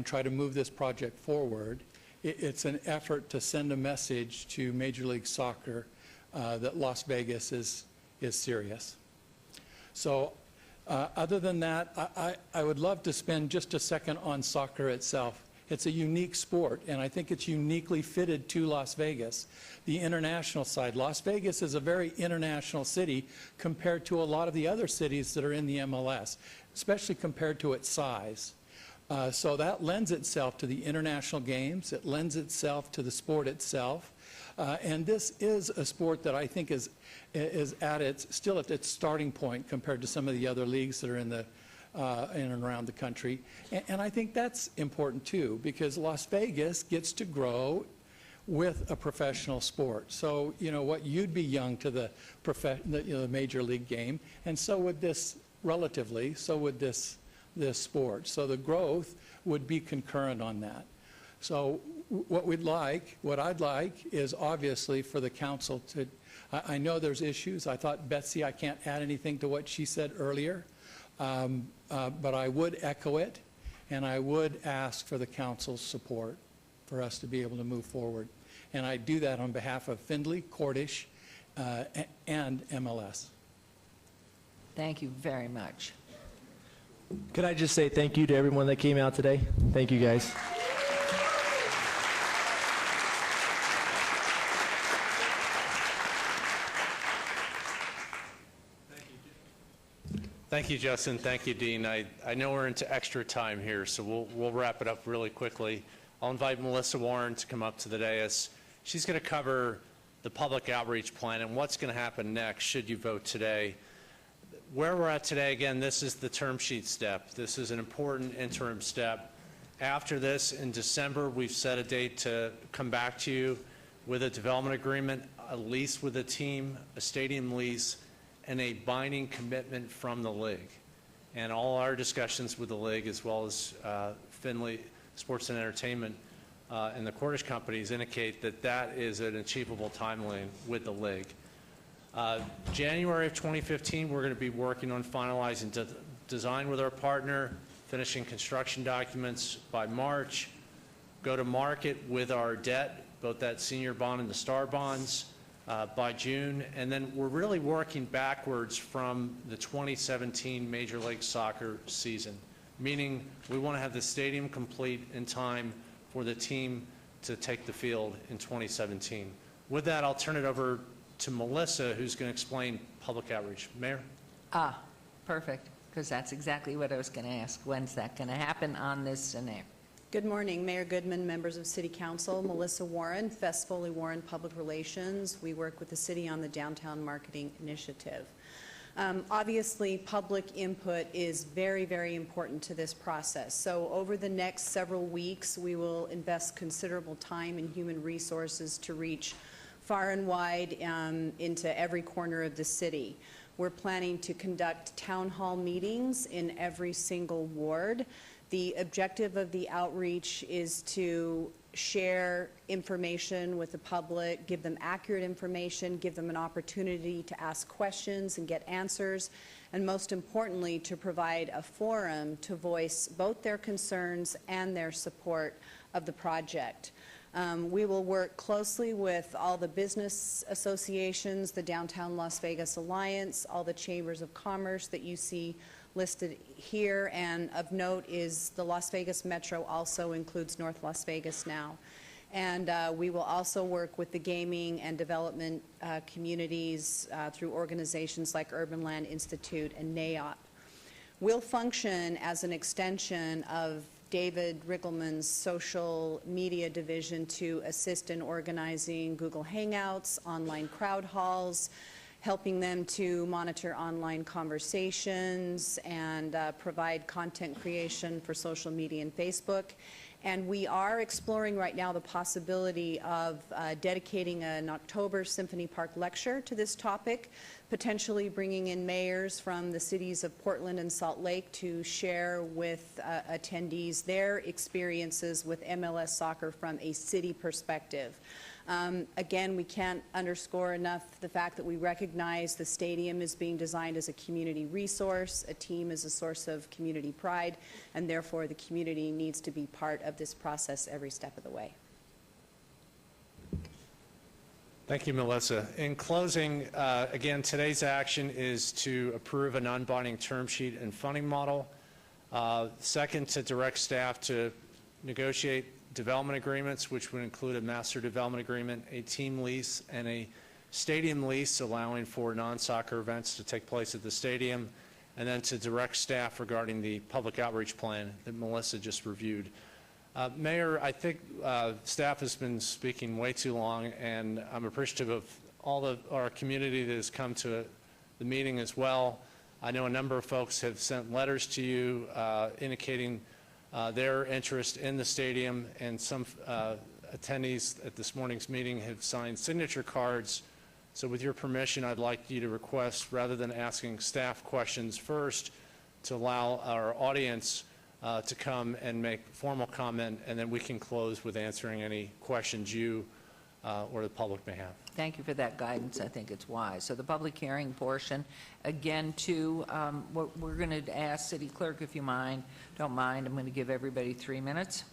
try to move this project forward. It's an effort to send a message to Major League Soccer that Las Vegas is serious. So other than that, I would love to spend just a second on soccer itself. It's a unique sport, and I think it's uniquely fitted to Las Vegas. The international side, Las Vegas is a very international city compared to a lot of the other cities that are in the MLS, especially compared to its size. So that lends itself to the international games. It lends itself to the sport itself. And this is a sport that I think is still at its starting point compared to some of the other leagues that are in and around the country. And I think that's important too, because Las Vegas gets to grow with a professional sport. So, you'd be young to the major league game, and so would this, relatively, so would this sport. So the growth would be concurrent on that. So what I'd like is obviously for the council to, I know there's issues. I thought, Betsy, I can't add anything to what she said earlier, but I would echo it, and I would ask for the council's support for us to be able to move forward. And I do that on behalf of Findlay, Cordish, and MLS. Thank you very much. Could I just say thank you to everyone that came out today? Thank you, guys. Thank you, Justin. Thank you, Dean. I know we're into extra time here, so we'll wrap it up really quickly. I'll invite Melissa Warren to come up to the dais. She's going to cover the public outreach plan and what's going to happen next should you vote today. Where we're at today, again, this is the term sheet step. This is an important interim step. After this, in December, we've set a date to come back to you with a development agreement, a lease with a team, a stadium lease, and a binding commitment from the league. And all our discussions with the league, as well as Findlay Sports and Entertainment and the Cordish companies, indicate that that is an achievable timeline with the league. January of 2015, we're going to be working on finalizing design with our partner, finishing construction documents by March, go to market with our debt, both that senior bond and the star bonds, by June, and then we're really working backwards from the 2017 Major League Soccer season, meaning we want to have the stadium complete in time for the team to take the field in 2017. With that, I'll turn it over to Melissa, who's going to explain public outreach. Mayor? Ah, perfect, because that's exactly what I was going to ask. When's that going to happen on this scenario? Good morning, Mayor Goodman, members of City Council. Melissa Warren, Fess Foley Warren Public Relations. We work with the city on the Downtown Marketing Initiative. Obviously, public input is very, very important to this process. So over the next several weeks, we will invest considerable time and human resources to reach far and wide into every corner of the city. We're planning to conduct town hall meetings in every single ward. The objective of the outreach is to share information with the public, give them accurate information, give them an opportunity to ask questions and get answers, and most importantly, to provide a forum to voice both their concerns and their support of the project. We will work closely with all the business associations, the Downtown Las Vegas Alliance, all the chambers of commerce that you see listed here, and of note is the Las Vegas Metro also includes North Las Vegas now. And we will also work with the gaming and development communities through organizations like Urban Land Institute and NAIOP. We'll function as an extension of David Riggleman's social media division to assist in organizing Google Hangouts, online crowd halls, helping them to monitor online conversations and provide content creation for social media and Facebook. And we are exploring right now the possibility of dedicating an October Symphony Park lecture to this topic, potentially bringing in mayors from the cities of Portland and Salt Lake to share with attendees their experiences with MLS soccer from a city perspective. Again, we can't underscore enough the fact that we recognize the stadium is being designed as a community resource, a team is a source of community pride, and therefore the community needs to be part of this process every step of the way. Thank you, Melissa. In closing, again, today's action is to approve a non-binding term sheet and funding model. Second, to direct staff to negotiate development agreements, which would include a master development agreement, a team lease, and a stadium lease allowing for non-soccer events to take place at the stadium, and then to direct staff regarding the public outreach plan that Melissa just reviewed. Mayor, I think staff has been speaking way too long, and I'm appreciative of all of our community that has come to the meeting as well. I know a number of folks have sent letters to you indicating their interest in the stadium, and some attendees at this morning's meeting have signed signature cards. So with your permission, I'd like you to request, rather than asking staff questions first, to allow our audience to come and make formal comment, and then we can close with answering any questions you or the public may have. Thank you for that guidance. I think it's wise. So the public hearing portion, again, too, we're going to ask City Clerk, if you don't mind, I'm going to give everybody 3 minutes.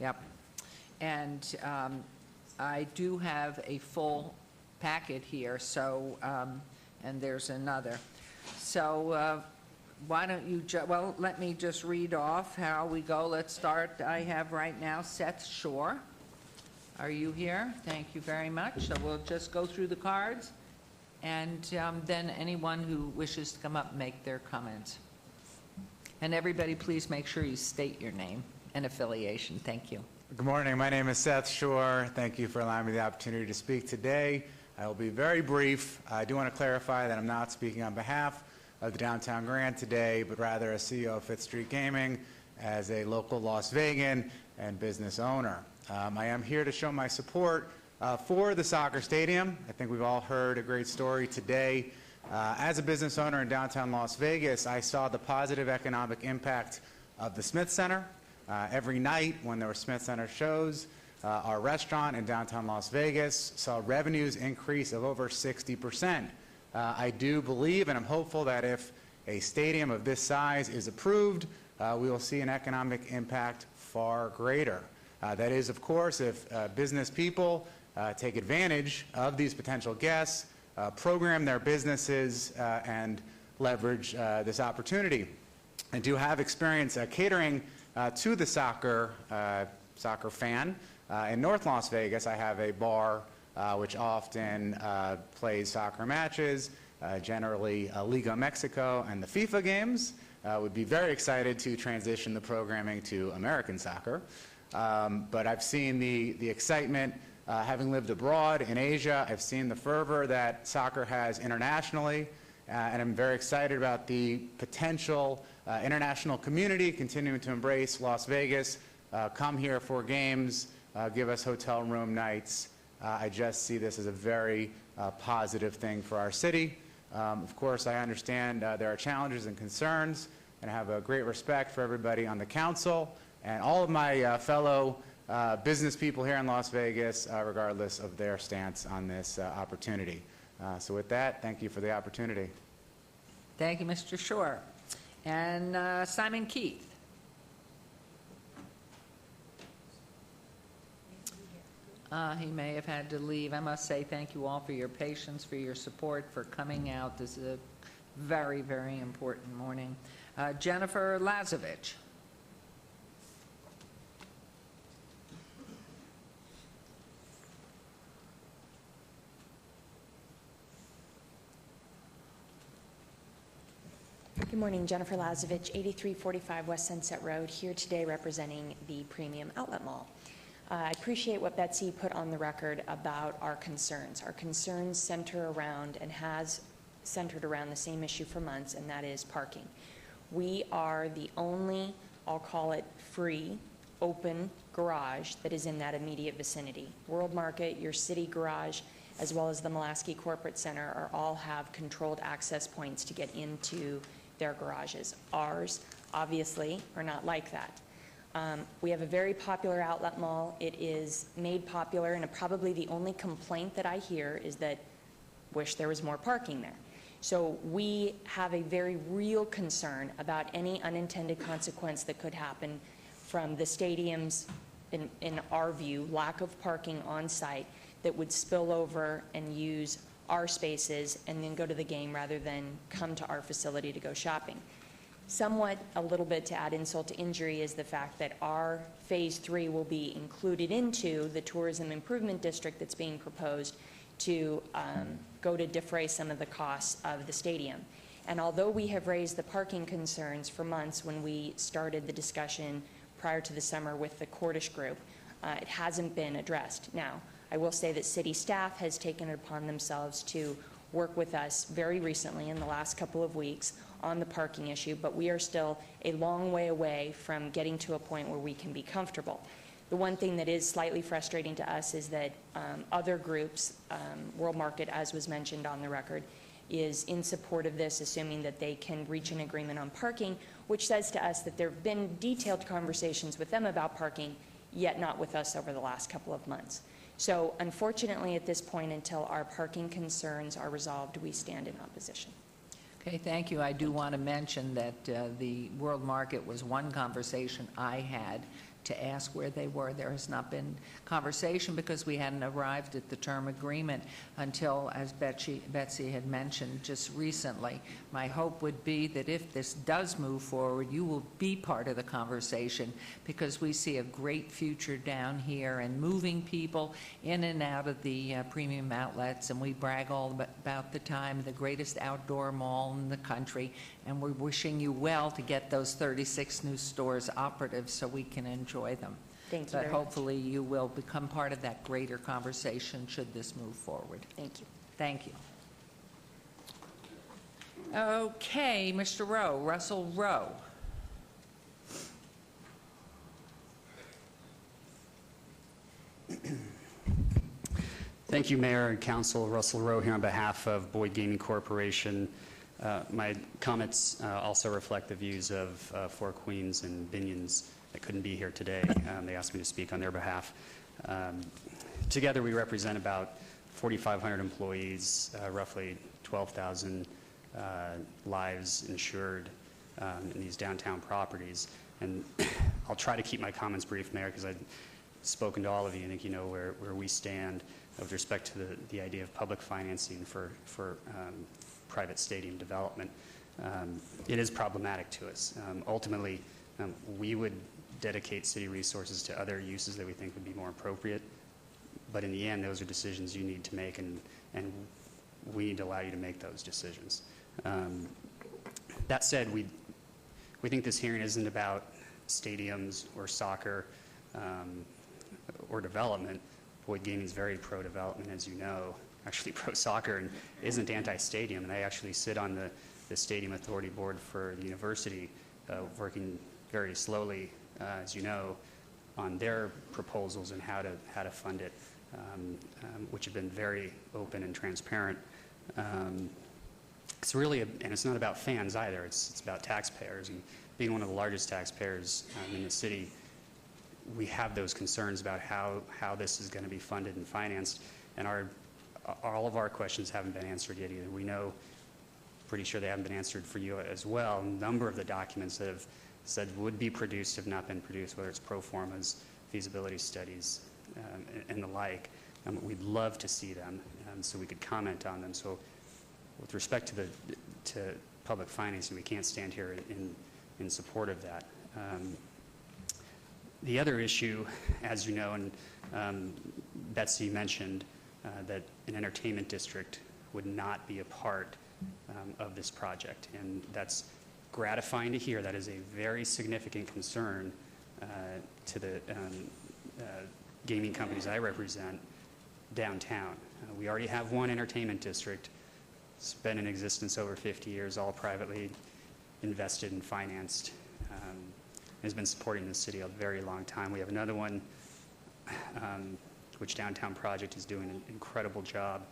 Yep. And I do have a full packet here, so, and there's another. So why don't you, well, let me just read off how we go. Let's start. I have right now Seth Shore. Are you here? Thank you very much. So we'll just go through the cards, and then anyone who wishes to come up and make their comments. And everybody, please make sure you state your name and affiliation. Thank you. Good morning. My name is Seth Shore. Thank you for allowing me the opportunity to speak today. I will be very brief. I do want to clarify that I'm not speaking on behalf of the Downtown Grand today, but rather as CEO of Fifth Street Gaming, as a local Las Vegan and business owner. I am here to show my support for the soccer stadium. I think we've all heard a great story today. As a business owner in downtown Las Vegas, I saw the positive economic impact of the Smith Center. Every night when there were Smith Center shows, our restaurant in downtown Las Vegas saw revenues increase of over 60%. I do believe and I'm hopeful that if a stadium of this size is approved, we will see an economic impact far greater. That is, of course, if business people take advantage of these potential guests, program their businesses, and leverage this opportunity. I do have experience catering to the soccer fan. In North Las Vegas, I have a bar which often plays soccer matches, generally Liga Mexico and the FIFA games. Would be very excited to transition the programming to American soccer. But I've seen the excitement, having lived abroad in Asia. I've seen the fervor that soccer has internationally, and I'm very excited about the potential international community continuing to embrace Las Vegas, come here for games, give us hotel room nights. I just see this as a very positive thing for our city. Of course, I understand there are challenges and concerns, and I have a great respect for everybody on the council and all of my fellow business people here in Las Vegas, regardless of their stance on this opportunity. So with that, thank you for the opportunity. Thank you, Mr. Shore. And Simon Keith. He may have had to leave. I must say thank you all for your patience, for your support, for coming out. This is a very, very important morning. Jennifer Lazovich. Good morning, Jennifer Lazovich, 8345 West Sunset Road, here today representing the Premium Outlet Mall. I appreciate what Betsy put on the record about our concerns. Our concerns center around and has centered around the same issue for months, and that is parking. We are the only, I'll call it free, open garage that is in that immediate vicinity. World Market, your city garage, as well as the Mulaski Corporate Center are all have controlled access points to get into their garages. Ours, obviously, are not like that. We have a very popular outlet mall. It is made popular, and probably the only complaint that I hear is that wish there was more parking there. So we have a very real concern about any unintended consequence that could happen from the stadium's, in our view, lack of parking on site that would spill over and use our spaces and then go to the game rather than come to our facility to go shopping. Somewhat, a little bit to add insult to injury is the fact that our Phase 3 will be included into the tourism improvement district that's being proposed to go to defray some of the costs of the stadium. And although we have raised the parking concerns for months when we started the discussion prior to the summer with the Cordish group, it hasn't been addressed. Now, I will say that city staff has taken it upon themselves to work with us very recently in the last couple of weeks on the parking issue, but we are still a long way away from getting to a point where we can be comfortable. The one thing that is slightly frustrating to us is that other groups, World Market, as was mentioned on the record, is in support of this, assuming that they can reach an agreement on parking, which says to us that there have been detailed conversations with them about parking, yet not with us over the last couple of months. So unfortunately, at this point, until our parking concerns are resolved, we stand in opposition. Okay, thank you. I do want to mention that the World Market was one conversation I had to ask where they were. There has not been conversation because we hadn't arrived at the term agreement until, as Betsy had mentioned just recently. My hope would be that if this does move forward, you will be part of the conversation because we see a great future down here and moving people in and out of the premium outlets, and we brag all about the time, the greatest outdoor mall in the country, and we're wishing you well to get those 36 new stores operative so we can enjoy them. Thank you But very much. hopefully you will become part of that greater conversation should this move forward. Thank you. Thank you. Okay, Mr. Rowe, Russell Rowe. Thank you, Mayor and Council. Russell Rowe here on behalf of Boyd Gaming Corporation. My comments also reflect the views of Four Queens and Binions that couldn't be here today. They asked me to speak on their behalf. Together, we represent about 4,500 employees, roughly 12,000 lives insured in these downtown properties. And I'll try to keep my comments brief, Mayor, because I've spoken to all of you. I think you know where we stand with respect to the idea of public financing for private stadium development. It is problematic to us. Ultimately, we would dedicate city resources to other uses that we think would be more appropriate. But in the end, those are decisions you need to make, and we need to allow you to make those decisions. That said, we think this hearing isn't about stadiums or soccer or development. Boyd Gaming is very pro-development, as you know, actually pro-soccer, and isn't anti-stadium. And they actually sit on the Stadium Authority Board for the university, working very slowly, as you know, on their proposals and how to fund it, which have been very open and transparent. It's really, and it's not about fans either. It's about taxpayers, and being one of the largest taxpayers in the city, we have those concerns about how this is going to be funded and financed, and all of our questions haven't been answered yet either. We know, pretty sure they haven't been answered for you as well. A number of the documents that have said would be produced have not been produced, whether it's pro formas, feasibility studies, and the like. We'd love to see them so we could comment on them. So with respect to public financing, we can't stand here in support of that. The other issue, as you know, and Betsy mentioned, that an entertainment district would not be a part of this project, and that's gratifying to hear. That is a very significant concern to the gaming companies I represent downtown. We already have one entertainment district. It's been in existence over 50 years, all privately invested and financed. Has been supporting the city a very long time. We have another one, which Downtown Project is doing an incredible job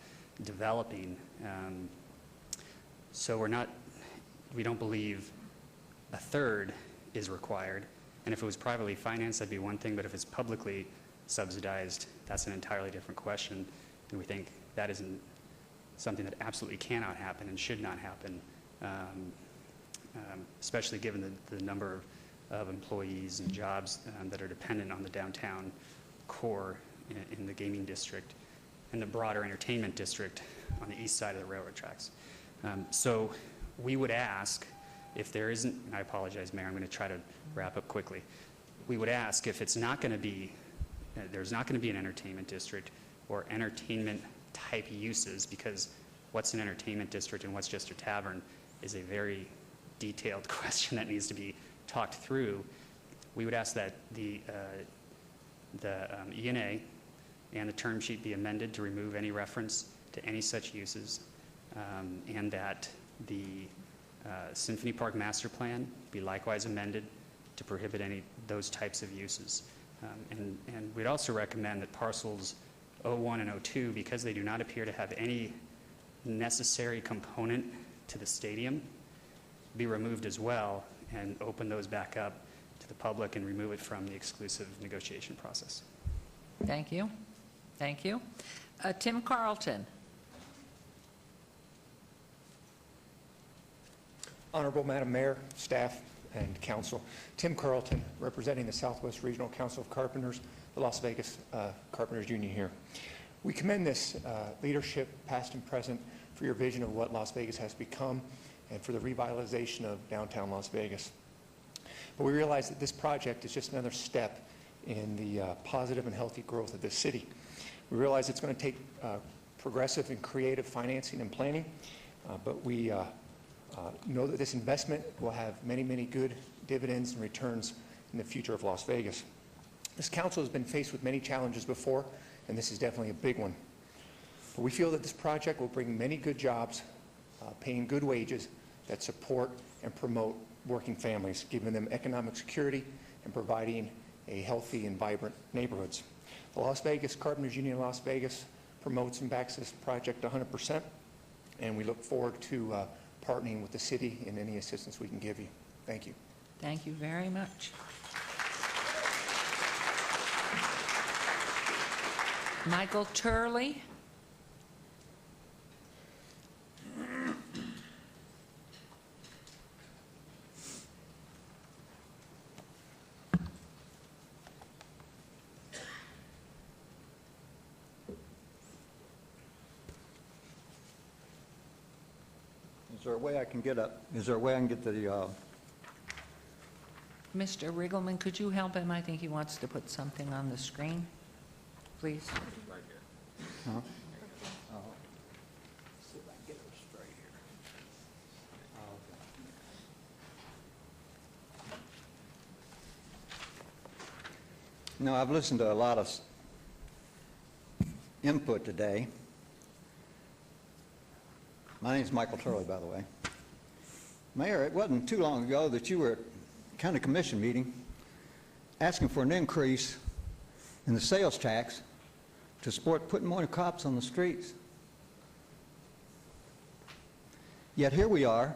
developing. So we don't believe a third is required. And if it was privately financed, that'd be one thing, but if it's publicly subsidized, that's an entirely different question. And we think that isn't something that absolutely cannot happen and should not happen, especially given the number of employees and jobs that are dependent on the downtown core in the gaming district and the broader entertainment district on the east side of the railroad tracks. So we would ask, if there isn't, and I apologize, Mayor, I'm going to try to wrap up quickly. We would ask if it's not going to be, there's not going to be an entertainment district or entertainment type uses, because what's an entertainment district and what's just a tavern is a very detailed question that needs to be talked through. We would ask that the E&A and the term sheet be amended to remove any reference to any such uses, and that the Symphony Park Master Plan be likewise amended to prohibit any those types of uses. And we'd also recommend that parcels 01 and 02, because they do not appear to have any necessary component to the stadium, be removed as well, and open those back up to the public and remove it from the exclusive negotiation process. Thank you. Thank you. Tim Carlton. Honorable Madam Mayor, staff, and council. Tim Carlton, representing the Southwest Regional Council of Carpenters, the Las Vegas Carpenters Union here. We commend this leadership, past and present, for your vision of what Las Vegas has become and for the revitalization of downtown Las Vegas. But we realize that this project is just another step in the positive and healthy growth of this city. We realize it's going to take progressive and creative financing and planning, but we know that this investment will have many, many good dividends and returns in the future of Las Vegas. This council has been faced with many challenges before, and this is definitely a big one. But we feel that this project will bring many good jobs, paying good wages that support and promote working families, giving them economic security and providing a healthy and vibrant neighborhoods. The Las Vegas Carpenters Union of Las Vegas promotes and backs this project 100%, and we look forward to partnering with the city in any assistance we can give you. Thank you. Thank you very much. Michael Turley. Is there a way I can get up? Is there a way I can get the? Mr. Riggleman, could you help him? I think he wants to put something on the screen, please. Right here. Huh? No, I've listened to a lot of input today. My name's Michael Turley, by the way. Mayor, it wasn't too long ago that you were at a county commission meeting asking for an increase in the sales tax to support putting more cops on the streets. Yet here we are,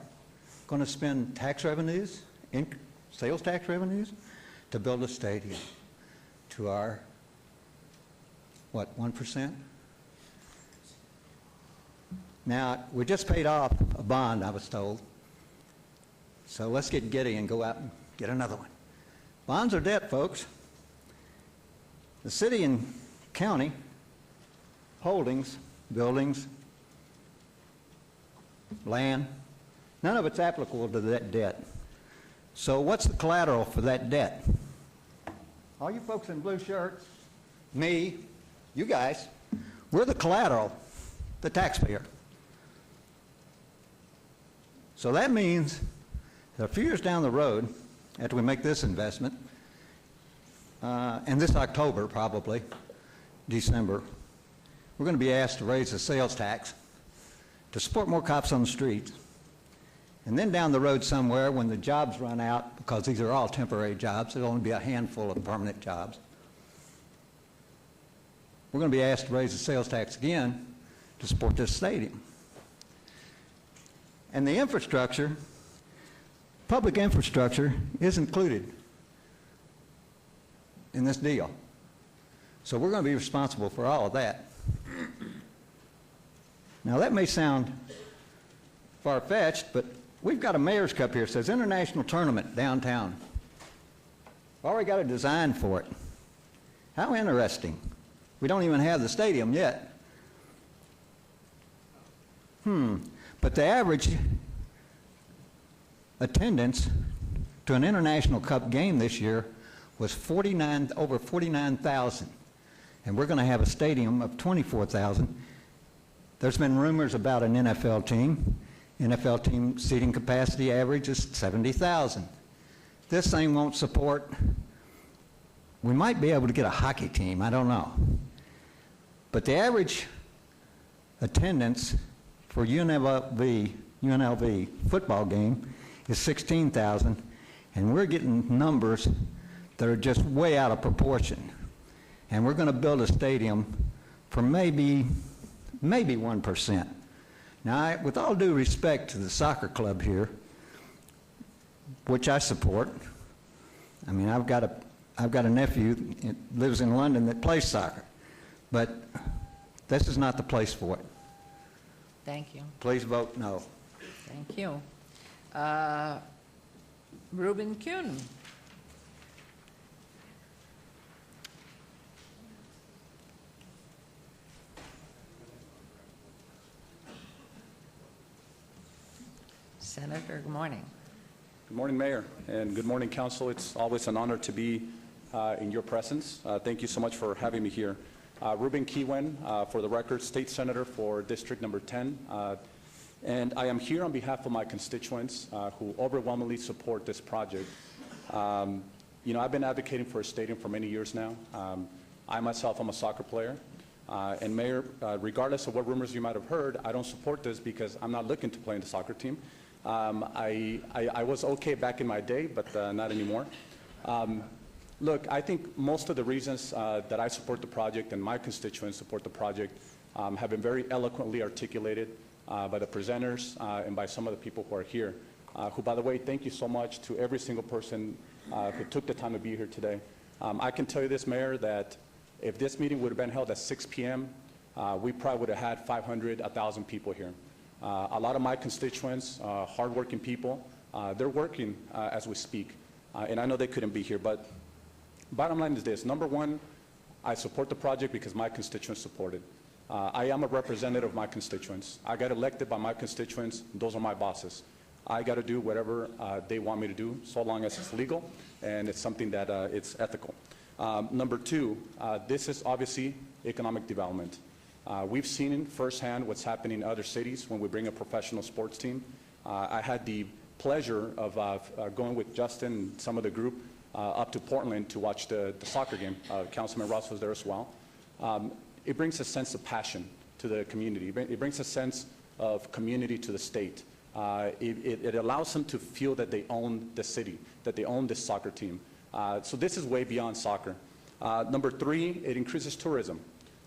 going to spend tax revenues, sales tax revenues, to build a stadium to our, what, 1%? Now, we just paid off a bond, I was told. So let's get giddy and go out and get another one. Bonds are debt, folks. The city and county holdings, buildings, land, none of it's applicable to that debt. So what's the collateral for that debt? All you folks in blue shirts, me, you guys, we're the collateral, the taxpayer. So that means that a few years down the road, after we make this investment, and this October probably, December, we're going to be asked to raise the sales tax to support more cops on the streets. And then down the road somewhere, when the jobs run out, because these are all temporary jobs, there'll only be a handful of permanent jobs, we're going to be asked to raise the sales tax again to support this stadium. And the infrastructure, public infrastructure, is included in this deal. So we're going to be responsible for all of that. Now that may sound far-fetched, but we've got a Mayor's Cup here. It says International Tournament downtown. We've already got a design for it. How interesting. We don't even have the stadium yet. But the average attendance to an International Cup game this year was over 49,000. And we're going to have a stadium of 24,000. There's been rumors about an NFL team. NFL team seating capacity average is 70,000. This thing won't support, we might be able to get a hockey team, I don't know. But the average attendance for UNLV football game is 16,000, and we're getting numbers that are just way out of proportion. And we're going to build a stadium for maybe 1%. Now, with all due respect to the soccer club here, which I support, I mean, I've got a nephew that lives in London that plays soccer, but this is not the place for it. Thank you. Please vote no. Thank you. Reuben Kuhn. Senator, good morning. Good morning, Mayor, and good morning, Council. It's always an honor to be in your presence. Thank you so much for having me here. Reuben Kuhn, for the record, State Senator for District Number 10. And I am here on behalf of my constituents who overwhelmingly support this project. You know, I've been advocating for a stadium for many years now. I myself am a soccer player. And Mayor, regardless of what rumors you might have heard, I don't support this because I'm not looking to play in the soccer team. I was okay back in my day, but not anymore. Look, I think most of the reasons that I support the project and my constituents support the project have been very eloquently articulated by the presenters and by some of the people who are here, who, by the way, thank you so much to every single person who took the time to be here today. I can tell you this, Mayor, that if this meeting would have been held at 6 p.m., we probably would have had 500, 1,000 people here. A lot of my constituents, hardworking people, they're working as we speak. And I know they couldn't be here, but bottom line is this. Number one, I support the project because my constituents support it. I am a representative of my constituents. I got elected by my constituents. Those are my bosses. I got to do whatever they want me to do, so long as it's legal and it's something that it's ethical. Number two, this is obviously economic development. We've seen firsthand what's happening in other cities when we bring a professional sports team. I had the pleasure of going with Justin and some of the group up to Portland to watch the soccer game. Councilman Ross was there as well. It brings a sense of passion to the community. It brings a sense of community to the state. It allows them to feel that they own the city, that they own this soccer team. So this is way beyond soccer. Number 3, it increases tourism.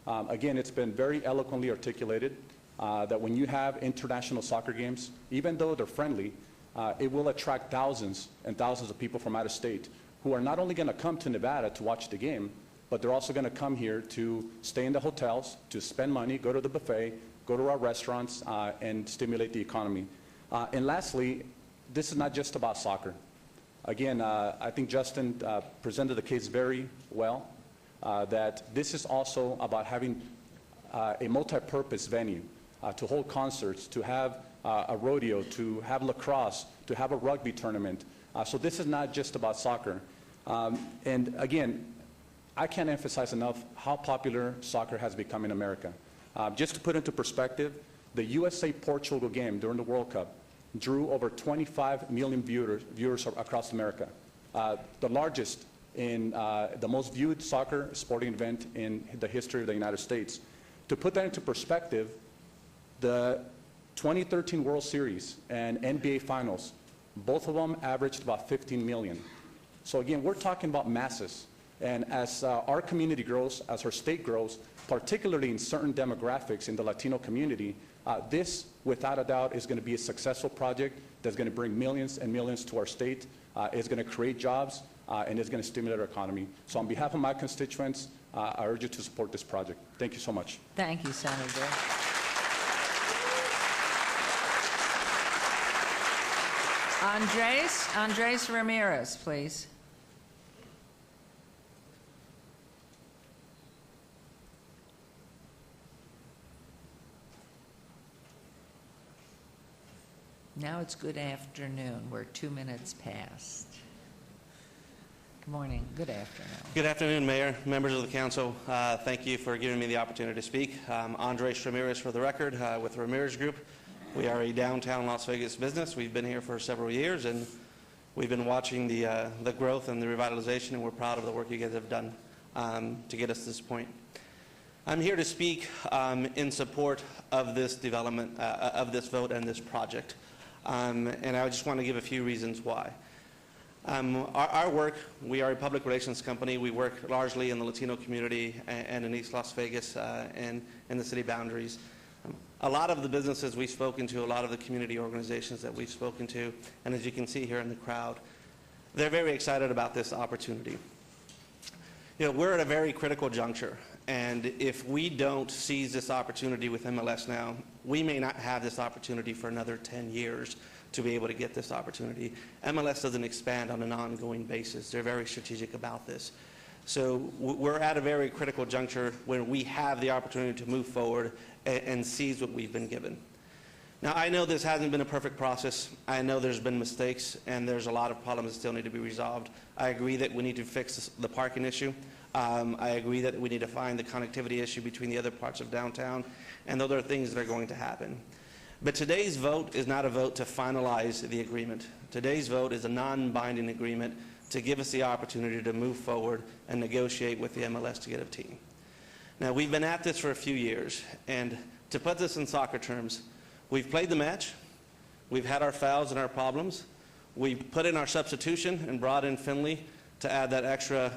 Again, it's been very eloquently articulated that when you have international soccer games, even though they're friendly, it will attract thousands and thousands of people from out of state who are not only going to come to Nevada to watch the game, but they're also going to come here to stay in the hotels, to spend money, go to the buffet, go to our restaurants, and stimulate the economy. And lastly, this is not just about soccer. Again, I think Justin presented the case very well, that this is also about having a multi-purpose venue to hold concerts, to have a rodeo, to have lacrosse, to have a rugby tournament. So this is not just about soccer. And again, I can't emphasize enough how popular soccer has become in America. Just to put into perspective, the USA-Portugal game during the World Cup drew over 25 million viewers across America, the largest in the most viewed soccer sporting event in the history of the United States. To put that into perspective, the 2013 World Series and NBA Finals, both of them averaged about 15 million. So again, we're talking about masses. And as our community grows, as our state grows, particularly in certain demographics in the Latino community, this, without a doubt, is going to be a successful project that's going to bring millions and millions to our state. It's going to create jobs, and it's going to stimulate our economy. So on behalf of my constituents, I urge you to support this project. Thank you so much. Thank you, Senator. Andres Ramirez, please. Now it's good afternoon. We're 2 minutes past. Good morning. Good afternoon. Good afternoon, Mayor, members of the council. Thank you for giving me the opportunity to speak. Andres Ramirez for the record with the Ramirez Group. We are a downtown Las Vegas business. We've been here for several years, and we've been watching the growth and the revitalization, and we're proud of the work you guys have done to get us to this point. I'm here to speak in support of this development, of this vote and this project. And I just want to give a few reasons why. Our work, we are a public relations company. We work largely in the Latino community and in East Las Vegas and in the city boundaries. A lot of the businesses we've spoken to, a lot of the community organizations that we've spoken to, and as you can see here in the crowd, they're very excited about this opportunity. You know, we're at a very critical juncture, and if we don't seize this opportunity with MLS now, we may not have this opportunity for another 10 years to be able to get this opportunity. MLS doesn't expand on an ongoing basis. They're very strategic about this. So we're at a very critical juncture when we have the opportunity to move forward and seize what we've been given. Now, I know this hasn't been a perfect process. I know there's been mistakes, and there's a lot of problems that still need to be resolved. I agree that we need to fix the parking issue. I agree that we need to find the connectivity issue between the other parts of downtown, and those are things that are going to happen. But today's vote is not a vote to finalize the agreement. Today's vote is a non-binding agreement to give us the opportunity to move forward and negotiate with the MLS to get a team. Now, we've been at this for a few years, and to put this in soccer terms, we've played the match, we've had our fouls and our problems, we've put in our substitution and brought in Finley to add that extra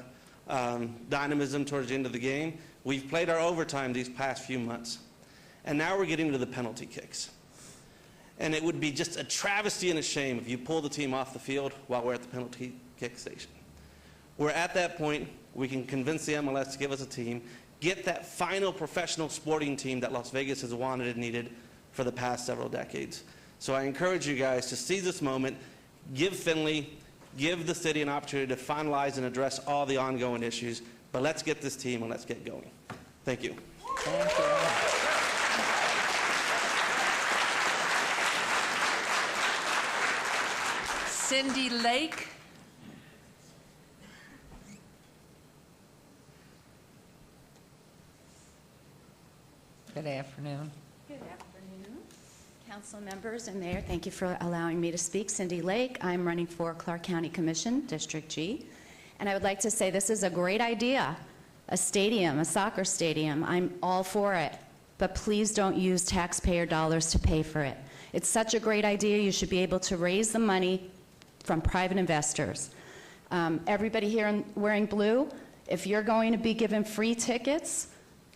dynamism towards the end of the game. We've played our overtime these past few months, and now we're getting to the penalty kicks. And it would be just a travesty and a shame if you pull the team off the field while we're at the penalty kick station. We're at that point. We can convince the MLS to give us a team, get that final professional sporting team that Las Vegas has wanted and needed for the past several decades. So I encourage you guys to seize this moment, give Finley, give the city an opportunity to finalize and address all the ongoing issues, but let's get this team and let's get going. Thank you. Thank you. Cindy Lake. Good afternoon. Good afternoon, council members and mayor. Thank you for allowing me to speak. Cindy Lake. I'm running for Clark County Commission, District G. And I would like to say this is a great idea, a stadium, a soccer stadium. I'm all for it. But please don't use taxpayer dollars to pay for it. It's such a great idea. You should be able to raise the money from private investors. Everybody here wearing blue, if you're going to be given free tickets,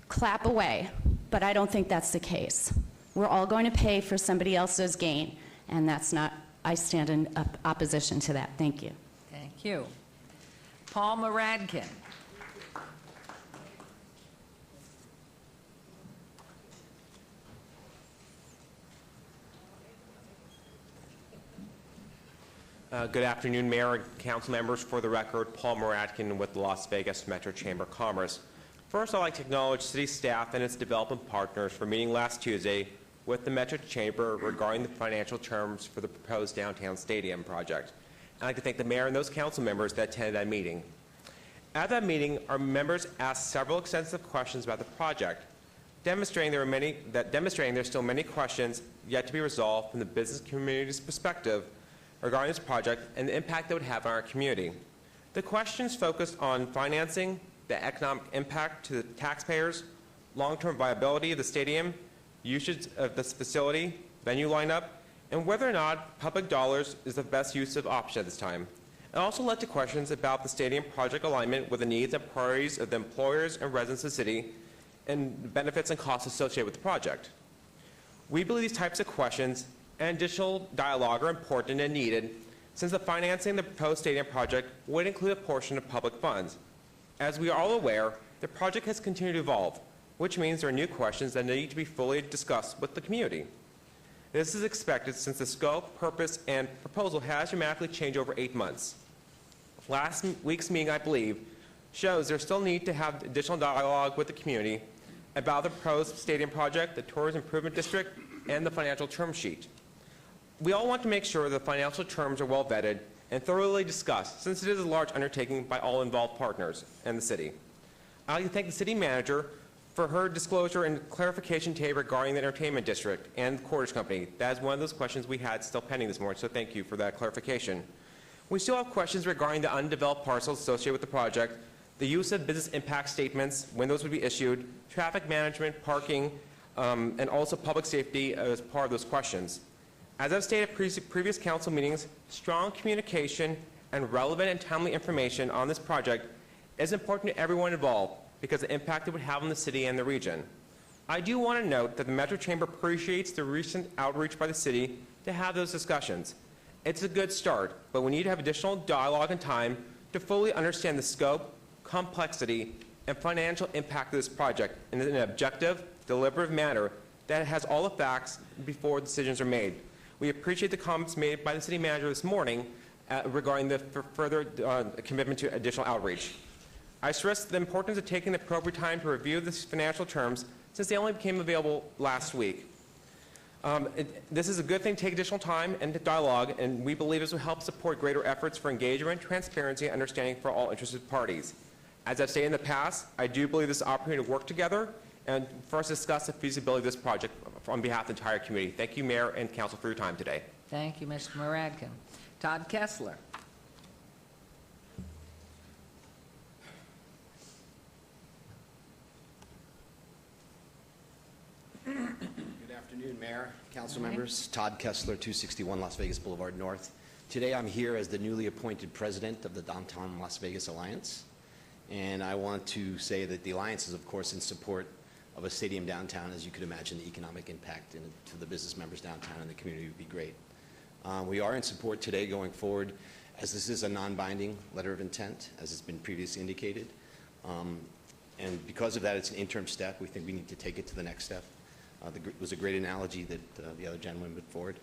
clap away. But I don't think that's the case. We're all going to pay for somebody else's gain, and that's not, I stand in opposition to that. Thank you. Thank you. Paul Moradkin. Good afternoon, Mayor and Council members. For the record, Paul Moradkin with the Las Vegas Metro Chamber of Commerce. First, I'd like to acknowledge City staff and its development partners for meeting last Tuesday with the Metro Chamber regarding the financial terms for the proposed downtown stadium project. I'd like to thank the Mayor and those Council members that attended that meeting. At that meeting, our members asked several extensive questions about the project, demonstrating there's still many questions yet to be resolved from the business community's perspective regarding this project and the impact it would have on our community. The questions focused on financing, the economic impact to the taxpayers, long-term viability of the stadium, usage of this facility, venue lineup, and whether or not public dollars is the best use of option at this time. It also led to questions about the stadium project alignment with the needs and priorities of the employers and residents of the city and benefits and costs associated with the project. We believe these types of questions and additional dialogue are important and needed since the financing of the proposed stadium project would include a portion of public funds. As we are all aware, the project has continued to evolve, which means there are new questions that need to be fully discussed with the community. This is expected since the scope, purpose, and proposal has dramatically changed over 8 months. Last week's meeting, I believe, shows there's still need to have additional dialogue with the community about the proposed stadium project, the Tourism Improvement District, and the financial term sheet. We all want to make sure the financial terms are well vetted and thoroughly discussed, since it is a large undertaking by all involved partners and the city. I'd like to thank the city manager for her disclosure and clarification today regarding the entertainment district and the Cordish Company. That is one of those questions we had still pending this morning, so thank you for that clarification. We still have questions regarding the undeveloped parcels associated with the project, the use of business impact statements, when those would be issued, traffic management, parking, and also public safety as part of those questions. As I've stated at previous council meetings, strong communication and relevant and timely information on this project is important to everyone involved because of the impact it would have on the city and the region. I do want to note that the Metro Chamber appreciates the recent outreach by the city to have those discussions. It's a good start, but we need to have additional dialogue and time to fully understand the scope, complexity, and financial impact of this project in an objective, deliberative manner that has all the facts before decisions are made. We appreciate the comments made by the city manager this morning regarding the further commitment to additional outreach. I stress the importance of taking the appropriate time to review the financial terms since they only became available last week. This is a good thing to take additional time and dialogue, and we believe this will help support greater efforts for engagement, transparency, and understanding for all interested parties. As I've stated in the past, I do believe this is an opportunity to work together and for us to discuss the feasibility of this project on behalf of the entire community. Thank you, Mayor and Council, for your time today. Thank you, Mr. Moradkin. Todd Kessler. Good afternoon, Mayor, Council members. Todd Kessler, 261 Las Vegas Boulevard North. Today I'm here as the newly appointed president of the Downtown Las Vegas Alliance. And I want to say that the Alliance is, of course, in support of a stadium downtown. As you could imagine, the economic impact to the business members downtown and the community would be great. We are in support today going forward, as this is a non-binding letter of intent, as has been previously indicated. And because of that, it's an interim step. We think we need to take it to the next step. It was a great analogy that the other gentleman put forward.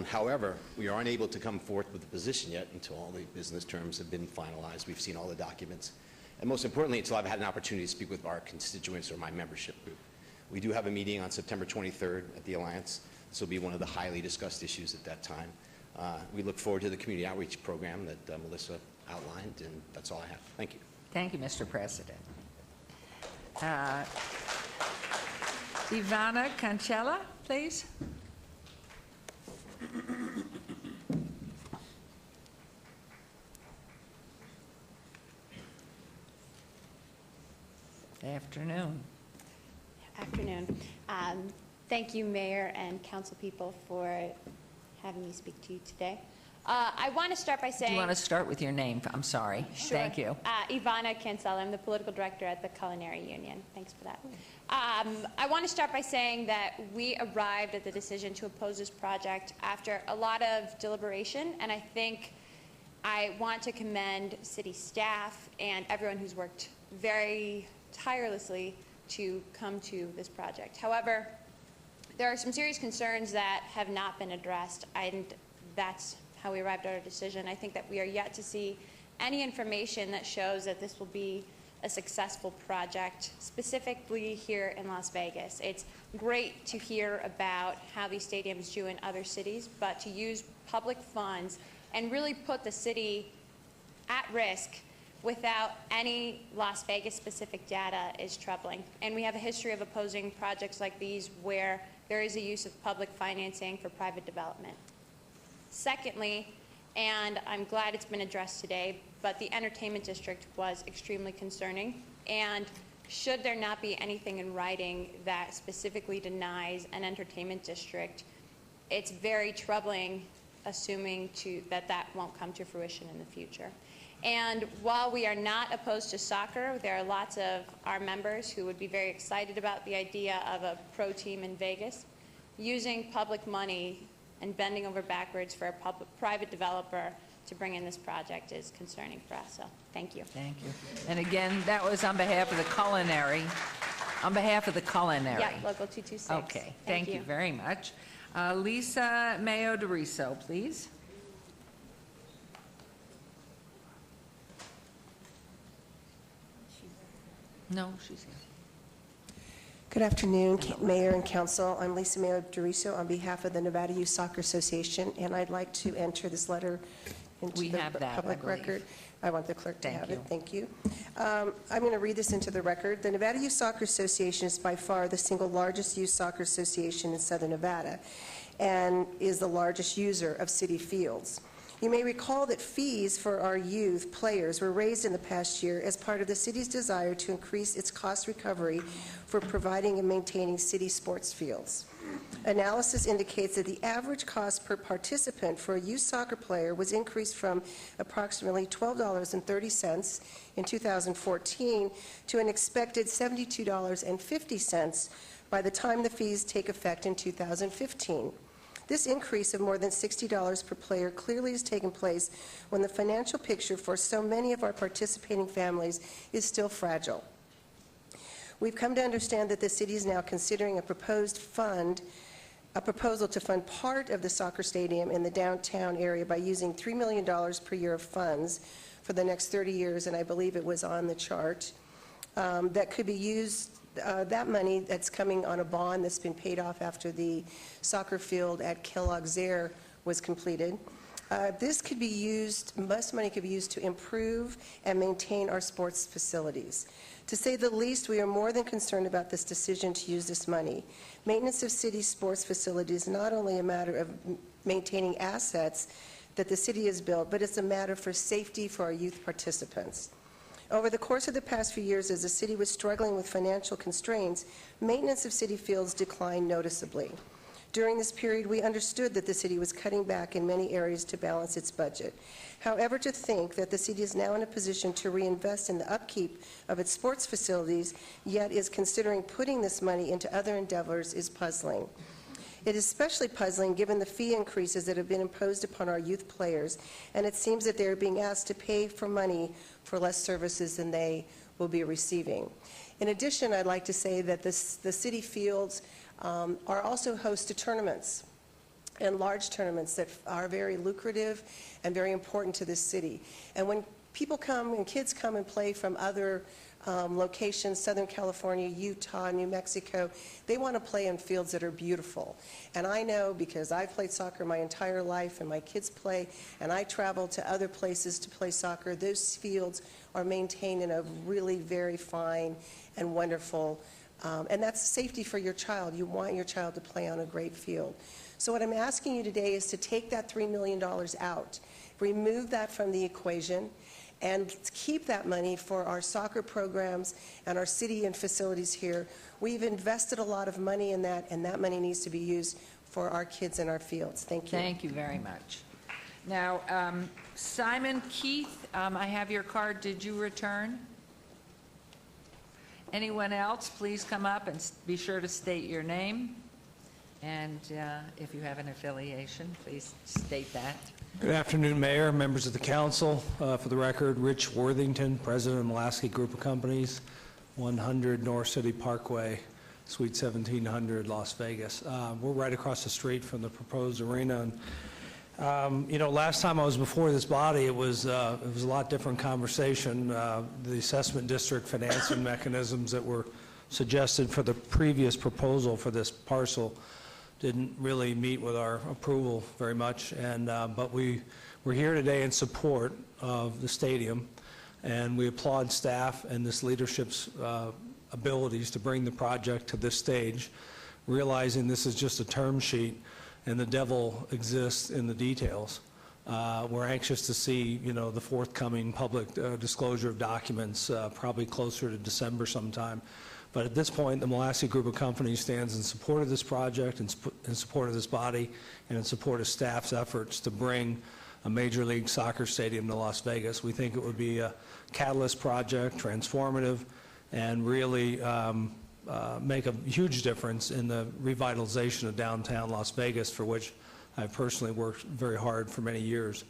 However, we are unable to come forth with a position yet until all the business terms have been finalized. We've seen all the documents. And most importantly, until I've had an opportunity to speak with our constituents or my membership group. We do have a meeting on September 23rd at the Alliance. This will be one of the highly discussed issues at that time. We look forward to the community outreach program that Melissa outlined, and that's all I have. Thank you. Thank you, Mr. President. Ivana Cancella, please. Afternoon. Afternoon. Thank you, Mayor and council people, for having me speak to you today. I want to start by saying... Do you want to start with your name? I'm sorry. Sure. Thank you. Ivana Cancella. I'm the political director at the Culinary Union. Thanks for that. I want to start by saying that we arrived at the decision to oppose this project after a lot of deliberation, and I think I want to commend city staff and everyone who's worked very tirelessly to come to this project. However, there are some serious concerns that have not been addressed, and that's how we arrived at our decision. I think that we are yet to see any information that shows that this will be a successful project, specifically here in Las Vegas. It's great to hear about how these stadiums do in other cities, but to use public funds and really put the city at risk without any Las Vegas-specific data is troubling. And we have a history of opposing projects like these where there is a use of public financing for private development. Secondly, and I'm glad it's been addressed today, but the entertainment district was extremely concerning. And should there not be anything in writing that specifically denies an entertainment district, it's very troubling assuming that that won't come to fruition in the future. And while we are not opposed to soccer, there are lots of our members who would be very excited about the idea of a pro team in Vegas. Using public money and bending over backwards for a private developer to bring in this project is concerning for us. So thank you. Thank you. And again, that was on behalf of the Culinary. On behalf of the Culinary. Yeah, Local 226. Okay. Thank you very much. Lisa Mayo DeRiso, please. No, she's here. Good afternoon, Mayor and Council. I'm Lisa Mayo DeRiso on behalf of the Nevada Youth Soccer Association, and I'd like to enter this letter into We the have that, I public believe. record. I want the clerk to Thank have you. it. Thank you. I'm going to read this into the record. The Nevada Youth Soccer Association is by far the single largest youth soccer association in Southern Nevada and is the largest user of city fields. You may recall that fees for our youth players were raised in the past year as part of the city's desire to increase its cost recovery for providing and maintaining city sports fields. Analysis indicates that the average cost per participant for a youth soccer player was increased from approximately $12.30 in 2014 to an expected $72.50 by the time the fees take effect in 2015. This increase of more than $60 per player clearly has taken place when the financial picture for so many of our participating families is still fragile. We've come to understand that the city is now considering a proposal to fund part of the soccer stadium in the downtown area by using $3 million per year of funds for the next 30 years, and I believe it was on the chart, that could be used. That money that's coming on a bond that's been paid off after the soccer field at Kellogg's Air was completed. This could be used, most money could be used to improve and maintain our sports facilities. To say the least, we are more than concerned about this decision to use this money. Maintenance of city sports facilities is not only a matter of maintaining assets that the city has built, but it's a matter for safety for our youth participants. Over the course of the past few years, as the city was struggling with financial constraints, maintenance of city fields declined noticeably. During this period, we understood that the city was cutting back in many areas to balance its budget. However, to think that the city is now in a position to reinvest in the upkeep of its sports facilities, yet is considering putting this money into other endeavors is puzzling. It is especially puzzling given the fee increases that have been imposed upon our youth players, and it seems that they are being asked to pay for money for less services than they will be receiving. In addition, I'd like to say that the city fields are also host to tournaments, and large tournaments that are very lucrative and very important to this city. And when people come and kids come and play from other locations, Southern California, Utah, New Mexico, they want to play in fields that are beautiful. And I know because I've played soccer my entire life and my kids play, and I travel to other places to play soccer, those fields are maintained in a really very fine and wonderful And that's safety for your child. You want your child to play on a great field. So what I'm asking you today is to take that $3 million out, remove that from the equation, and keep that money for our soccer programs and our city and facilities here. We've invested a lot of money in that, and that money needs to be used for our kids in our fields. Thank you. Thank you very much. Now, Simon Keith, I have your card. Did you return? Anyone else, please come up and be sure to state your name. And if you have an affiliation, please state that. Good afternoon, Mayor, members of the council. For the record, Rich Worthington, President of Mulaski Group of Companies, 100 North City Parkway, Suite 1700, Las Vegas. We're right across the street from the proposed arena. And, you know, last time I was before this body, it was a lot different conversation. The assessment district financing mechanisms that were suggested for the previous proposal for this parcel didn't really meet with our approval very much, and but we're here today in support of the stadium, and we applaud staff and this leadership's abilities to bring the project to this stage, realizing this is just a term sheet and the devil exists in the details. We're anxious to see, you know, the forthcoming public disclosure of documents, probably closer to December sometime. But at this point, the Mulaski Group of Companies stands in support of this project, in support of this body, and in support of staff's efforts to bring a Major League Soccer stadium to Las Vegas. We think it would be a catalyst project, transformative, and really make a huge difference in the revitalization of downtown Las Vegas, for which I've personally worked very hard for many years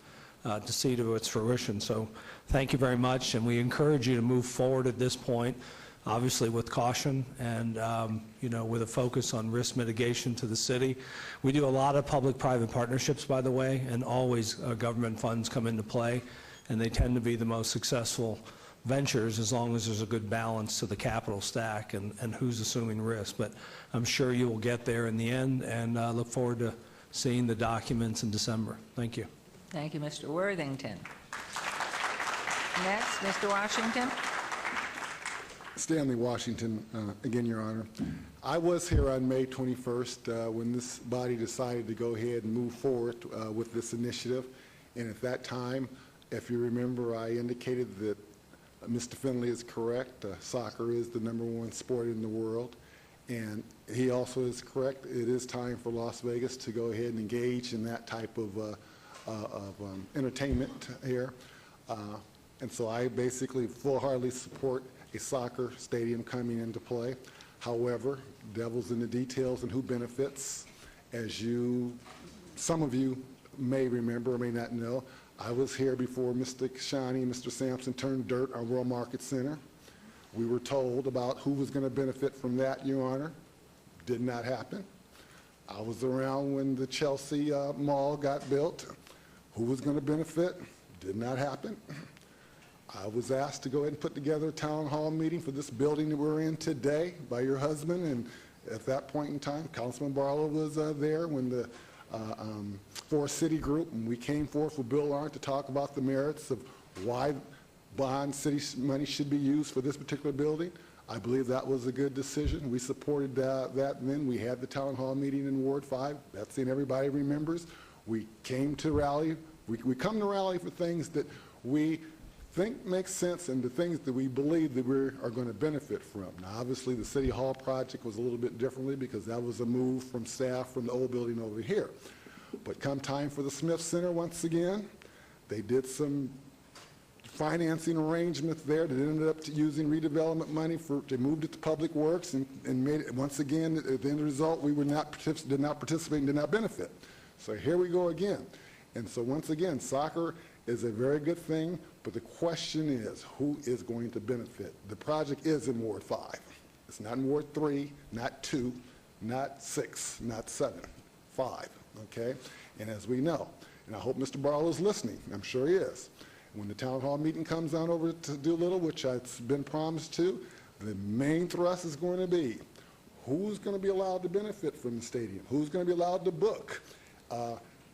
to see to its fruition. So thank you very much, and we encourage you to move forward at this point, obviously with caution and, you know, with a focus on risk mitigation to the city. We do a lot of public-private partnerships, by the way, and always government funds come into play, and they tend to be the most successful ventures as long as there's a good balance to the capital stack and who's assuming risk. But I'm sure you will get there in the end, and look forward to seeing the documents in December. Thank you. Thank you, Mr. Worthington. Next, Mr. Washington. Stanley Washington, again, Your Honor. I was here on May 21st when this body decided to go ahead and move forward with this initiative. And at that time, if you remember, I indicated that Mr. Finley is correct. Soccer is the #1 sport in the world. And he also is correct. It is time for Las Vegas to go ahead and engage in that type of entertainment here. And so I basically full-heartedly support a soccer stadium coming into play. However, devil's in the details and who benefits. As some of you may remember or may not know, I was here before Mr. Kashani and Mr. Sampson turned dirt on World Market Center. We were told about who was going to benefit from that, Your Honor. Did not happen. I was around when the Chelsea Mall got built. Who was going to benefit? Did not happen. I was asked to go ahead and put together a town hall meeting for this building that we're in today by your husband, and at that point in time, Councilman Barlow was there when the Forest City Group, and we came forth with Bill Arndt to talk about the merits of why bond city money should be used for this particular building. I believe that was a good decision. We supported that, and then we had the town hall meeting in Ward 5. Betsy and everybody remembers. We came to rally. We come to rally for things that we think makes sense and the things that we believe that we are going to benefit from. Now, obviously, the City Hall project was a little bit differently because that was a move from staff from the old building over here. But come time for the Smith Center once again, they did some financing arrangements there that ended up using redevelopment money they moved it to Public Works and made it, once again, at the end of the result, we did not participate and did not benefit. So here we go again. And so once again, soccer is a very good thing, but the question is, who is going to benefit? The project is in Ward 5. It's not in Ward 3, not 2, not 6, not 7, 5, okay? And as we know, and I hope Mr. Barlow is listening, I'm sure he is, when the town hall meeting comes on over to Doolittle, which I've been promised to, the main thrust is going to be, who's going to be allowed to benefit from the stadium? Who's going to be allowed to book?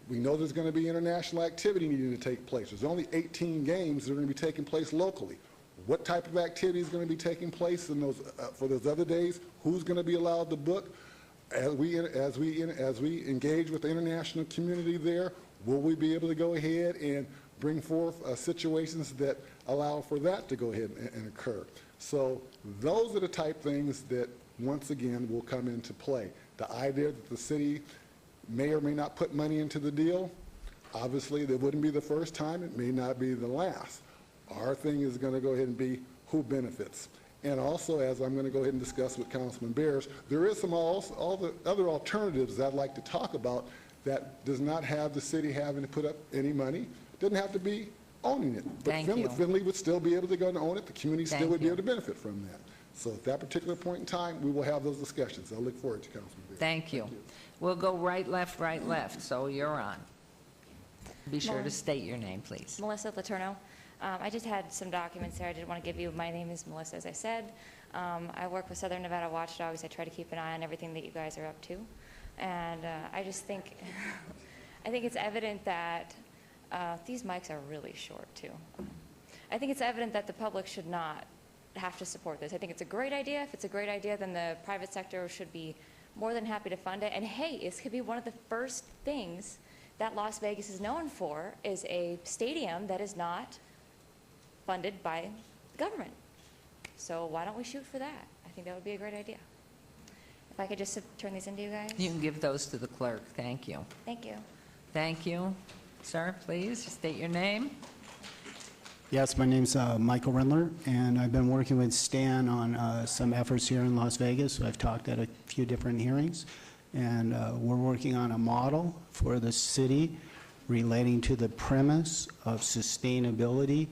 We know there's going to be international activity needing to take place. There's only 18 games that are going to be taking place locally. what type of activity is going to be taking place in those, for those other days, who's going to be allowed to book. As we engage with the international community there, will we be able to go ahead and bring forth situations that allow for that to go ahead and occur? So those are the type things that, once again, will come into play. The idea that the city may or may not put money into the deal, obviously, that wouldn't be the first time. It may not be the last. Our thing is going to go ahead and be who benefits. And also, as I'm going to go ahead and discuss with Councilman Bears, there is all the other alternatives I'd like to talk about that does not have the city having to put up any money. Doesn't have to be owning it. But Thank you. Finley would still be able to go and own it. The community still Thank would be you. able to benefit from that. So at that particular point in time, we will have those discussions. I look forward to Councilman Bears. Thank you. We'll go right, left, so you're on. Be sure to state your name, please. Melissa Letourneau. I just had some documents there I did want to give you. My name is Melissa, as I said. I work with Southern Nevada Watchdogs. I try to keep an eye on everything that you guys are up to. And I just think, I think it's evident that these mics are really short, too. I think it's evident that the public should not have to support this. I think it's a great idea. If it's a great idea, then the private sector should be more than happy to fund it. And hey, this could be one of the first things that Las Vegas is known for, is a stadium that is not funded by the government. So why don't we shoot for that? I think that would be a great idea. If I could just turn these into you guys. You can give those to the clerk. Thank you. Thank you. Thank you. Sir, please state your name. Yes, my name's Michael Rindler, and I've been working with Stan on some efforts here in Las Vegas. I've talked at a few different hearings, and we're working on a model for the city relating to the premise of sustainability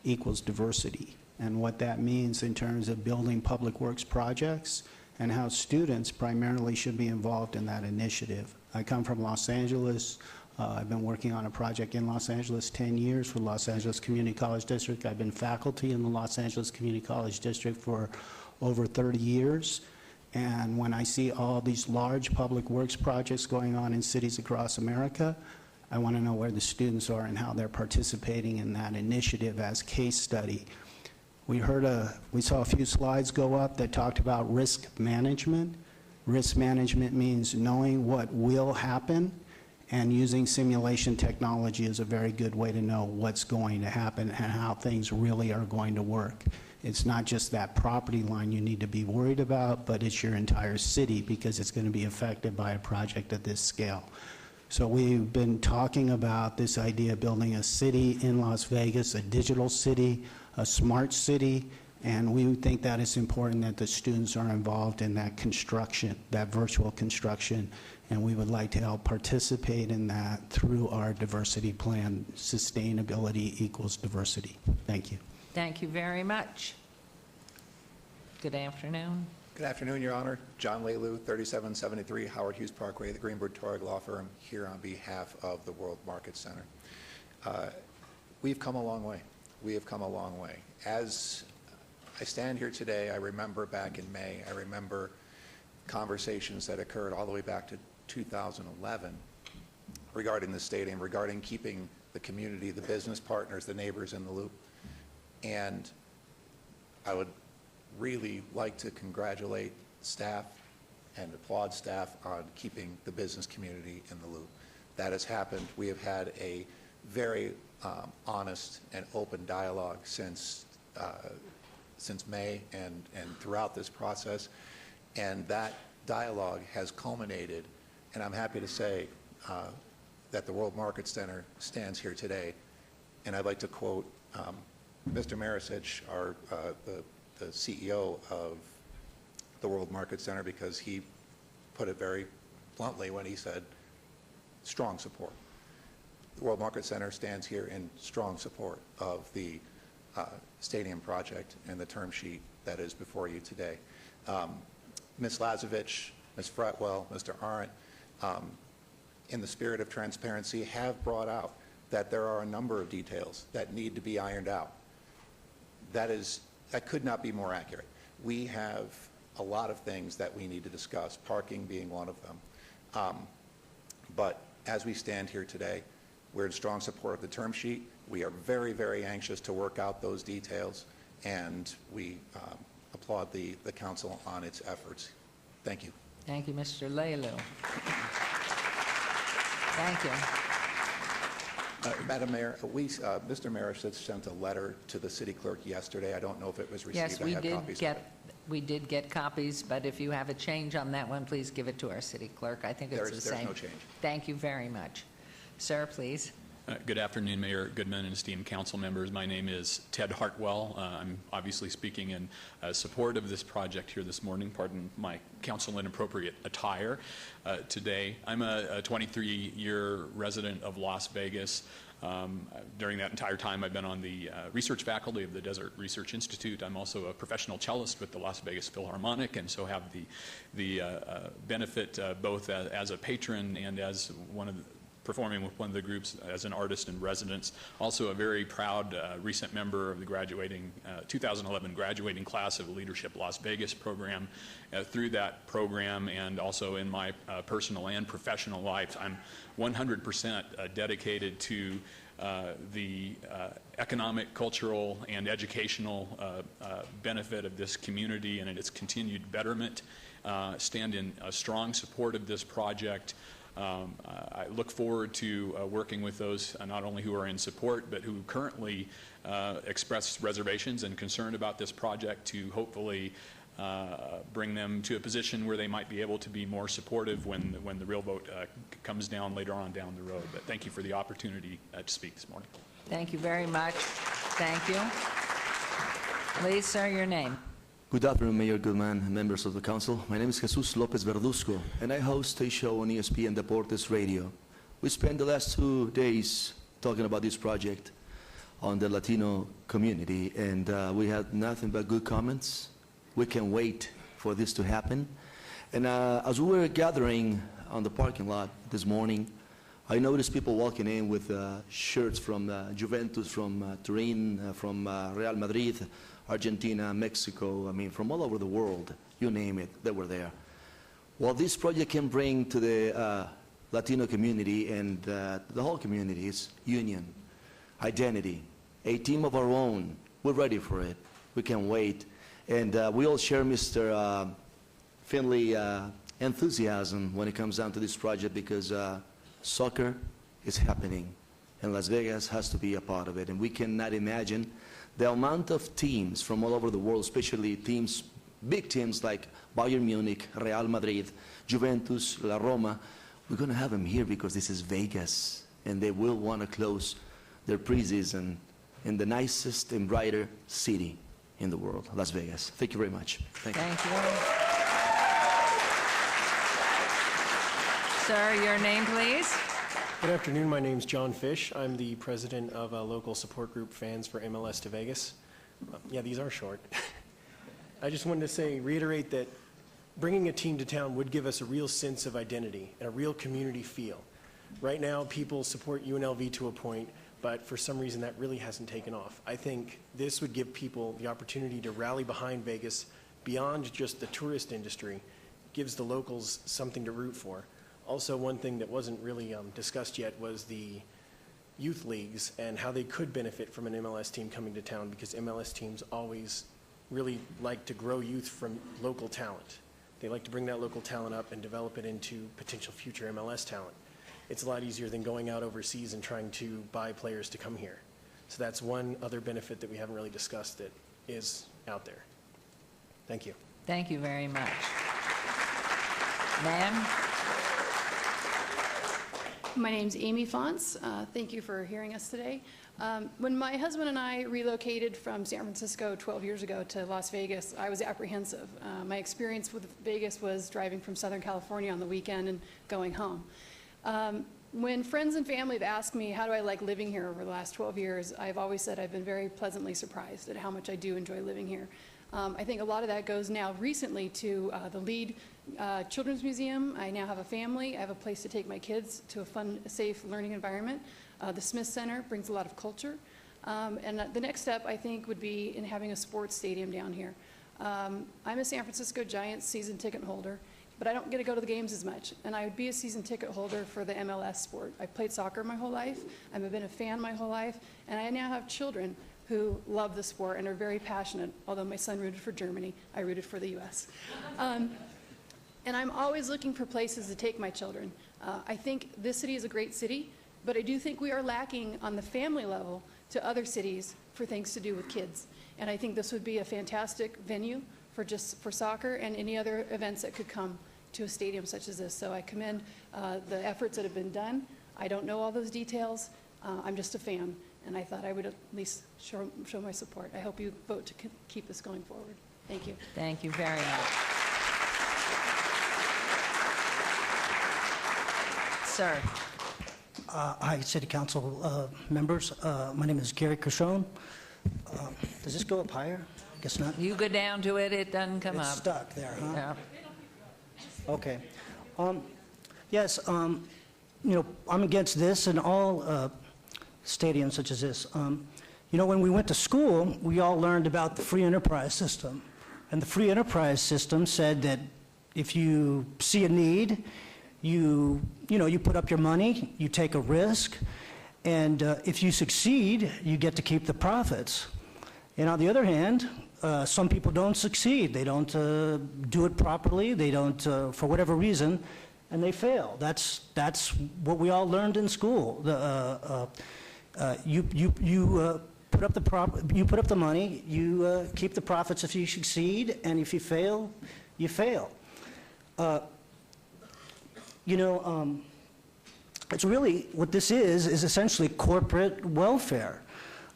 equals diversity, and what that means in terms of building public works projects and how students primarily should be involved in that initiative. I come from Los Angeles. I've been working on a project in Los Angeles 10 years for Los Angeles Community College District. I've been faculty in the Los Angeles Community College District for over 30 years. And when I see all these large public works projects going on in cities across America, I want to know where the students are and how they're participating in that initiative as case study. We saw a few slides go up that talked about risk management. Risk management means knowing what will happen, and using simulation technology is a very good way to know what's going to happen and how things really are going to work. It's not just that property line you need to be worried about, but it's your entire city, because it's going to be affected by a project at this scale. So we've been talking about this idea of building a city in Las Vegas, a digital city, a smart city, and we think that it's important that the students are involved in that construction, that virtual construction, and we would like to help participate in that through our diversity plan. Sustainability equals diversity. Thank you. Thank you very much. Good afternoon. Good afternoon, Your Honor. John Lelu, 3773 Howard Hughes Parkway, the Greenberg Torg Law Firm, here on behalf of the World Market Center. We've come a long way. We have come a long way. As I stand here today, I remember back in May, I remember conversations that occurred all the way back to 2011 regarding the stadium, regarding keeping the community, the business partners, the neighbors in the loop. And I would really like to congratulate staff and applaud staff on keeping the business community in the loop. That has happened. We have had a very honest and open dialogue since May and throughout this process. And that dialogue has culminated, and I'm happy to say that the World Market Center stands here today. And I'd like to quote Mr. Maricic, the CEO of the World Market Center, because he put it very bluntly when he said, strong support. The World Market Center stands here in strong support of the stadium project and the term sheet that is before you today. Ms. Lazovich, Ms. Fretwell, Mr. Arendt, in the spirit of transparency, have brought out that there are a number of details that need to be ironed out. That could not be more accurate. We have a lot of things that we need to discuss, parking being one of them. But as we stand here today, we're in strong support of the term sheet. We are very, very anxious to work out those details. and we applaud the council on its efforts. Thank you. Thank you, Mr. Lelu. Thank you. Madam Mayor, Mr. Marish had sent a letter to the city clerk yesterday. I don't know if it was received. Yes, I have copies of it. we did get copies, but if you have a change on that one, please give it to our city clerk. I think it's the same. There's no change. Thank you very much. Sir, please. Good afternoon, Mayor Goodman and esteemed council members. My name is Ted Hartwell. I'm obviously speaking in support of this project here this morning. Pardon my council inappropriate attire today. I'm a 23-year resident of Las Vegas. During that entire time, I've been on the research faculty of the Desert Research Institute. I'm also a professional cellist with the Las Vegas Philharmonic, and so have the benefit both as a patron and as one of the performing with one of the groups as an artist in residence. Also a very proud recent member of the graduating 2011 graduating class of the Leadership Las Vegas program. Through that program and also in my personal and professional life, I'm 100% dedicated to the economic, cultural, and educational benefit of this community and its continued betterment. Stand in strong support of this project. I look forward to working with those not only who are in support, but who currently express reservations and concern about this project to hopefully bring them to a position where they might be able to be more supportive when the real vote comes down later on down the road. But thank you for the opportunity to speak this morning. Thank you very much. Thank you. Please, sir, your name. Good afternoon, Mayor Goodman and members of the council. My name is Jesus Lopez Verduzco, and I host a show on ESPN Deportes Radio. We spent the last 2 days talking about this project on the Latino community, and we had nothing but good comments. We can wait for this to happen. And as we were gathering on the parking lot this morning, I noticed people walking in with shirts from Juventus, from Turin, from Real Madrid, Argentina, Mexico, I mean, from all over the world, you name it, they were there. What this project can bring to the Latino community and the whole community is union, identity, a team of our own. We're ready for it. We can't wait. And we all share Mr. Finley enthusiasm when it comes down to this project because soccer is happening and Las Vegas has to be a part of it. And we cannot imagine the amount of teams from all over the world, especially teams, big teams like Bayern Munich, Real Madrid, Juventus, La Roma, we're going to have them here because this is Vegas, and they will want to close their preseason in the nicest and brighter city in the world, Las Vegas. Thank you very much. Thank you. Sir, your name, please. Good afternoon. My name is John Fish. I'm the president of a local support group, Fans for MLS to Vegas. Yeah, these are short. I just wanted to reiterate that bringing a team to town would give us a real sense of identity and a real community feel. Right now, people support UNLV to a point, but for some reason that really hasn't taken off. I think this would give people the opportunity to rally behind Vegas beyond just the tourist industry, gives the locals something to root for. Also, one thing that wasn't really discussed yet was the youth leagues and how they could benefit from an MLS team coming to town, because MLS teams always really like to grow youth from local talent. They like to bring that local talent up and develop it into potential future MLS talent. It's a lot easier than going out overseas and trying to buy players to come here. So that's one other benefit that we haven't really discussed that is out there. Thank you. Thank you very much. Ma'am? My name's Amy Fonts. Thank you for hearing us today. When my husband and I relocated from San Francisco 12 years ago to Las Vegas, I was apprehensive. My experience with Vegas was driving from Southern California on the weekend and going home. When friends and family have asked me how do I like living here over the last 12 years, I've always said I've been very pleasantly surprised at how much I do enjoy living here. I think a lot of that goes now recently to the Lead Children's Museum. I now have a family. I have a place to take my kids to a fun, safe learning environment. The Smith Center brings a lot of culture. And the next step, I think, would be in having a sports stadium down here. I'm a San Francisco Giants season ticket holder, but I don't get to go to the games as much. And I would be a season ticket holder for the MLS sport. I've played soccer my whole life. I've been a fan my whole life. And I now have children who love the sport and are very passionate. Although my son rooted for Germany, I rooted for the U.S. And I'm always looking for places to take my children. I think this city is a great city, but I do think we are lacking on the family level to other cities for things to do with kids. And I think this would be a fantastic venue for soccer and any other events that could come to a stadium such as this. So I commend the efforts that have been done. I don't know all those details. I'm just a fan, and I thought I would at least show my support. I hope you vote to keep this going forward. Thank you. Thank you very much. Sir. Hi, City Council members. My name is Gary Kershone. Does this go up higher? Guess not. You go down to it, it doesn't come up. It's stuck there, huh? Yeah. Okay. Yes, you know, I'm against this and all stadiums such as this. You know, when we went to school, we all learned about the free enterprise system. And the free enterprise system said that if you see a need, you put up your money, you take a risk, and if you succeed, you get to keep the profits. And on the other hand, some people don't succeed. They don't do it properly. They don't, for whatever reason, and they fail. That's what we all learned in school. You put up the money. You keep the profits if you succeed, and if you fail, you fail. You know, it's really what this is essentially corporate welfare.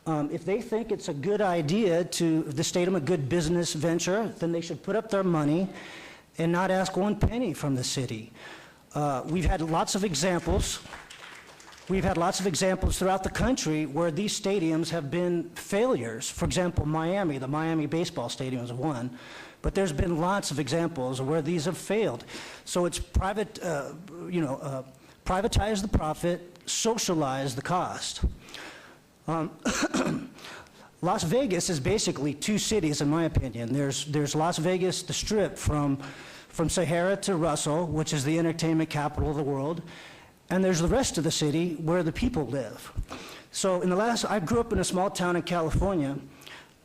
If they think it's a good idea to the stadium, a good business venture, then they should put up their money and not ask one penny from the city. We've had lots of examples. We've had lots of examples throughout the country where these stadiums have been failures. For example, Miami, the Miami baseball stadium is one, but there's been lots of examples where these have failed. So it's privatize the profit, socialize the cost. Las Vegas is basically two cities, in my opinion. There's Las Vegas, the Strip, from Sahara to Russell, which is the entertainment capital of the world, and there's the rest of the city where the people live. So I grew up in a small town in California,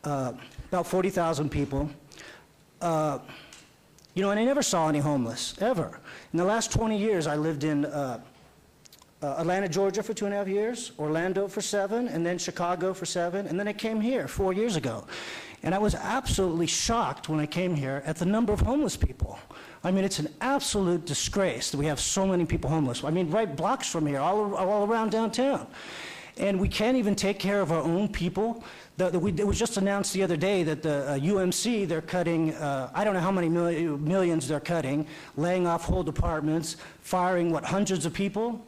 about 40,000 people. You know, and I never saw any homeless, ever. In the last 20 years, I lived in Atlanta, Georgia for 2.5 years, Orlando for 7, and then Chicago for 7, and then I came here 4 years ago. And I was absolutely shocked when I came here at the number of homeless people. I mean, it's an absolute disgrace that we have so many people homeless. I mean, right blocks from here, all around downtown. And we can't even take care of our own people. It was just announced the other day that the UMC, they're cutting, I don't know how many millions they're cutting, laying off whole departments, firing, hundreds of people?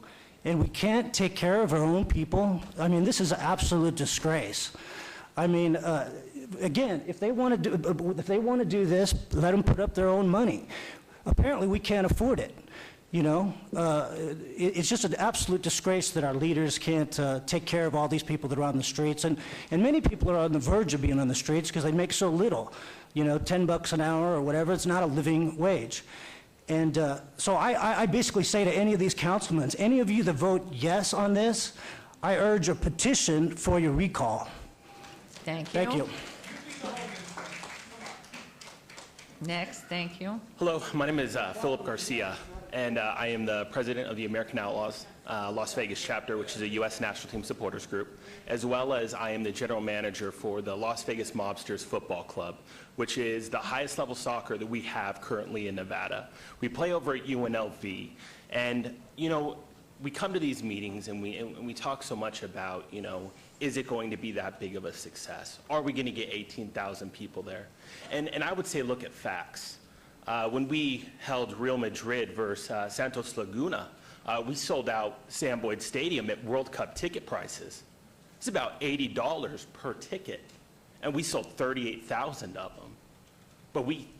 And we can't take care of our own people. I mean, this is an absolute disgrace. I mean, again, if they want to do this, let them put up their own money. Apparently, we can't afford it. You know, it's just an absolute disgrace that our leaders can't take care of all these people that are on the streets. And many people are on the verge of being on the streets because they make so little. You know, $10 an hour or whatever. It's not a living wage. And so I basically say to any of these councilmen, any of you that vote yes on this, I urge a petition for your recall. Thank you. Thank you. Next, thank you. Hello, my name is Philip Garcia, and I am the president of the American Outlaws Las Vegas chapter, which is a U.S. national team supporters group, as well as I am the general manager for the Las Vegas Mobsters Football Club, which is the highest level soccer that we have currently in Nevada. We play over at UNLV, and you know, we come to these meetings and we talk so much about, you know, is it going to be that big of a success? Are we going to get 18,000 people there? And I would say look at facts. When we held Real Madrid versus Santos Laguna, we sold out Sam Boyd Stadium at World Cup ticket prices. It's about $80 per ticket, and we sold 38,000 of them. But we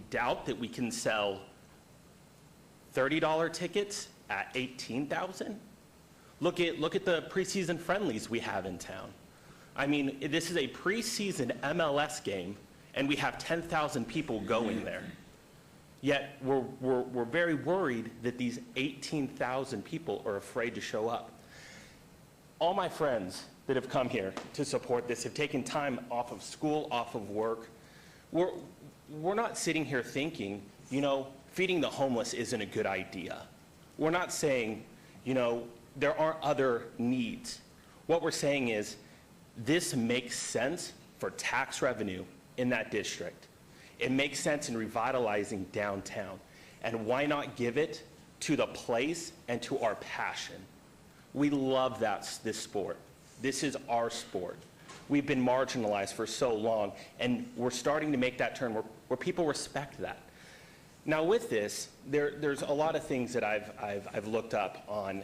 doubt that we can sell $30 tickets at 18,000. Look at the preseason friendlies we have in town. I mean, this is a preseason MLS game, and we have 10,000 people going there. Yet we're very worried that these 18,000 people are afraid to show up. all my friends that have come here to support this have taken time off of school, off of work. We're not sitting here thinking, you know, feeding the homeless isn't a good idea. We're not saying, you know, there aren't other needs. What we're saying is this makes sense for tax revenue in that district. It makes sense in revitalizing downtown. And why not give it to the place and to our passion? We love this sport. This is our sport. We've been marginalized for so long, and we're starting to make that turn where people respect that. Now with this, there's a lot of things that I've looked up on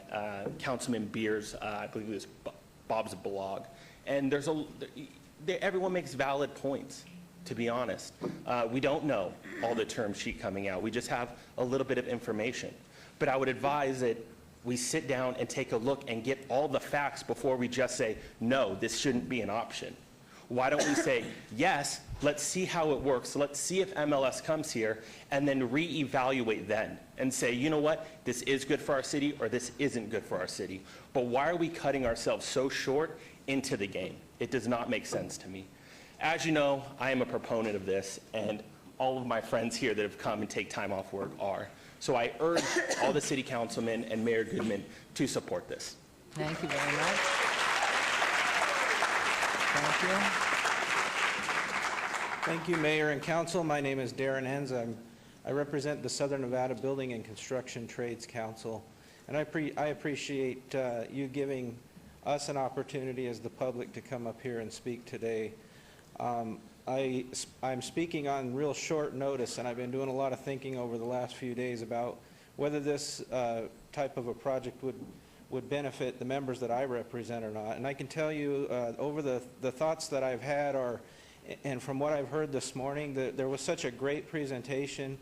Councilman Beer's, I believe it was Bob's blog, and everyone makes valid points, to be honest. We don't know all the term sheet coming out. We just have a little bit of information. But I would advise that we sit down and take a look and get all the facts before we just say, no, this shouldn't be an option. Why don't we say, yes, let's see how it works. Let's see if MLS comes here, and then reevaluate then and say, you know what, this is good for our city or this isn't good for our city. But why are we cutting ourselves so short into the game? It does not make sense to me. As you know, I am a proponent of this, and all of my friends here that have come and take time off work are. So I urge all the city councilmen and Mayor Goodman to support this. Thank you very much. Thank you. Thank you, Mayor and Council. My name is Darren Hens. I represent the Southern Nevada Building and Construction Trades Council, and I appreciate you giving us an opportunity as the public to come up here and speak today. I'm speaking on real short notice, and I've been doing a lot of thinking over the last few days about whether this type of a project would benefit the members that I represent or not. And I can tell you over the thoughts that I've had and from what I've heard this morning, there was such a great presentation.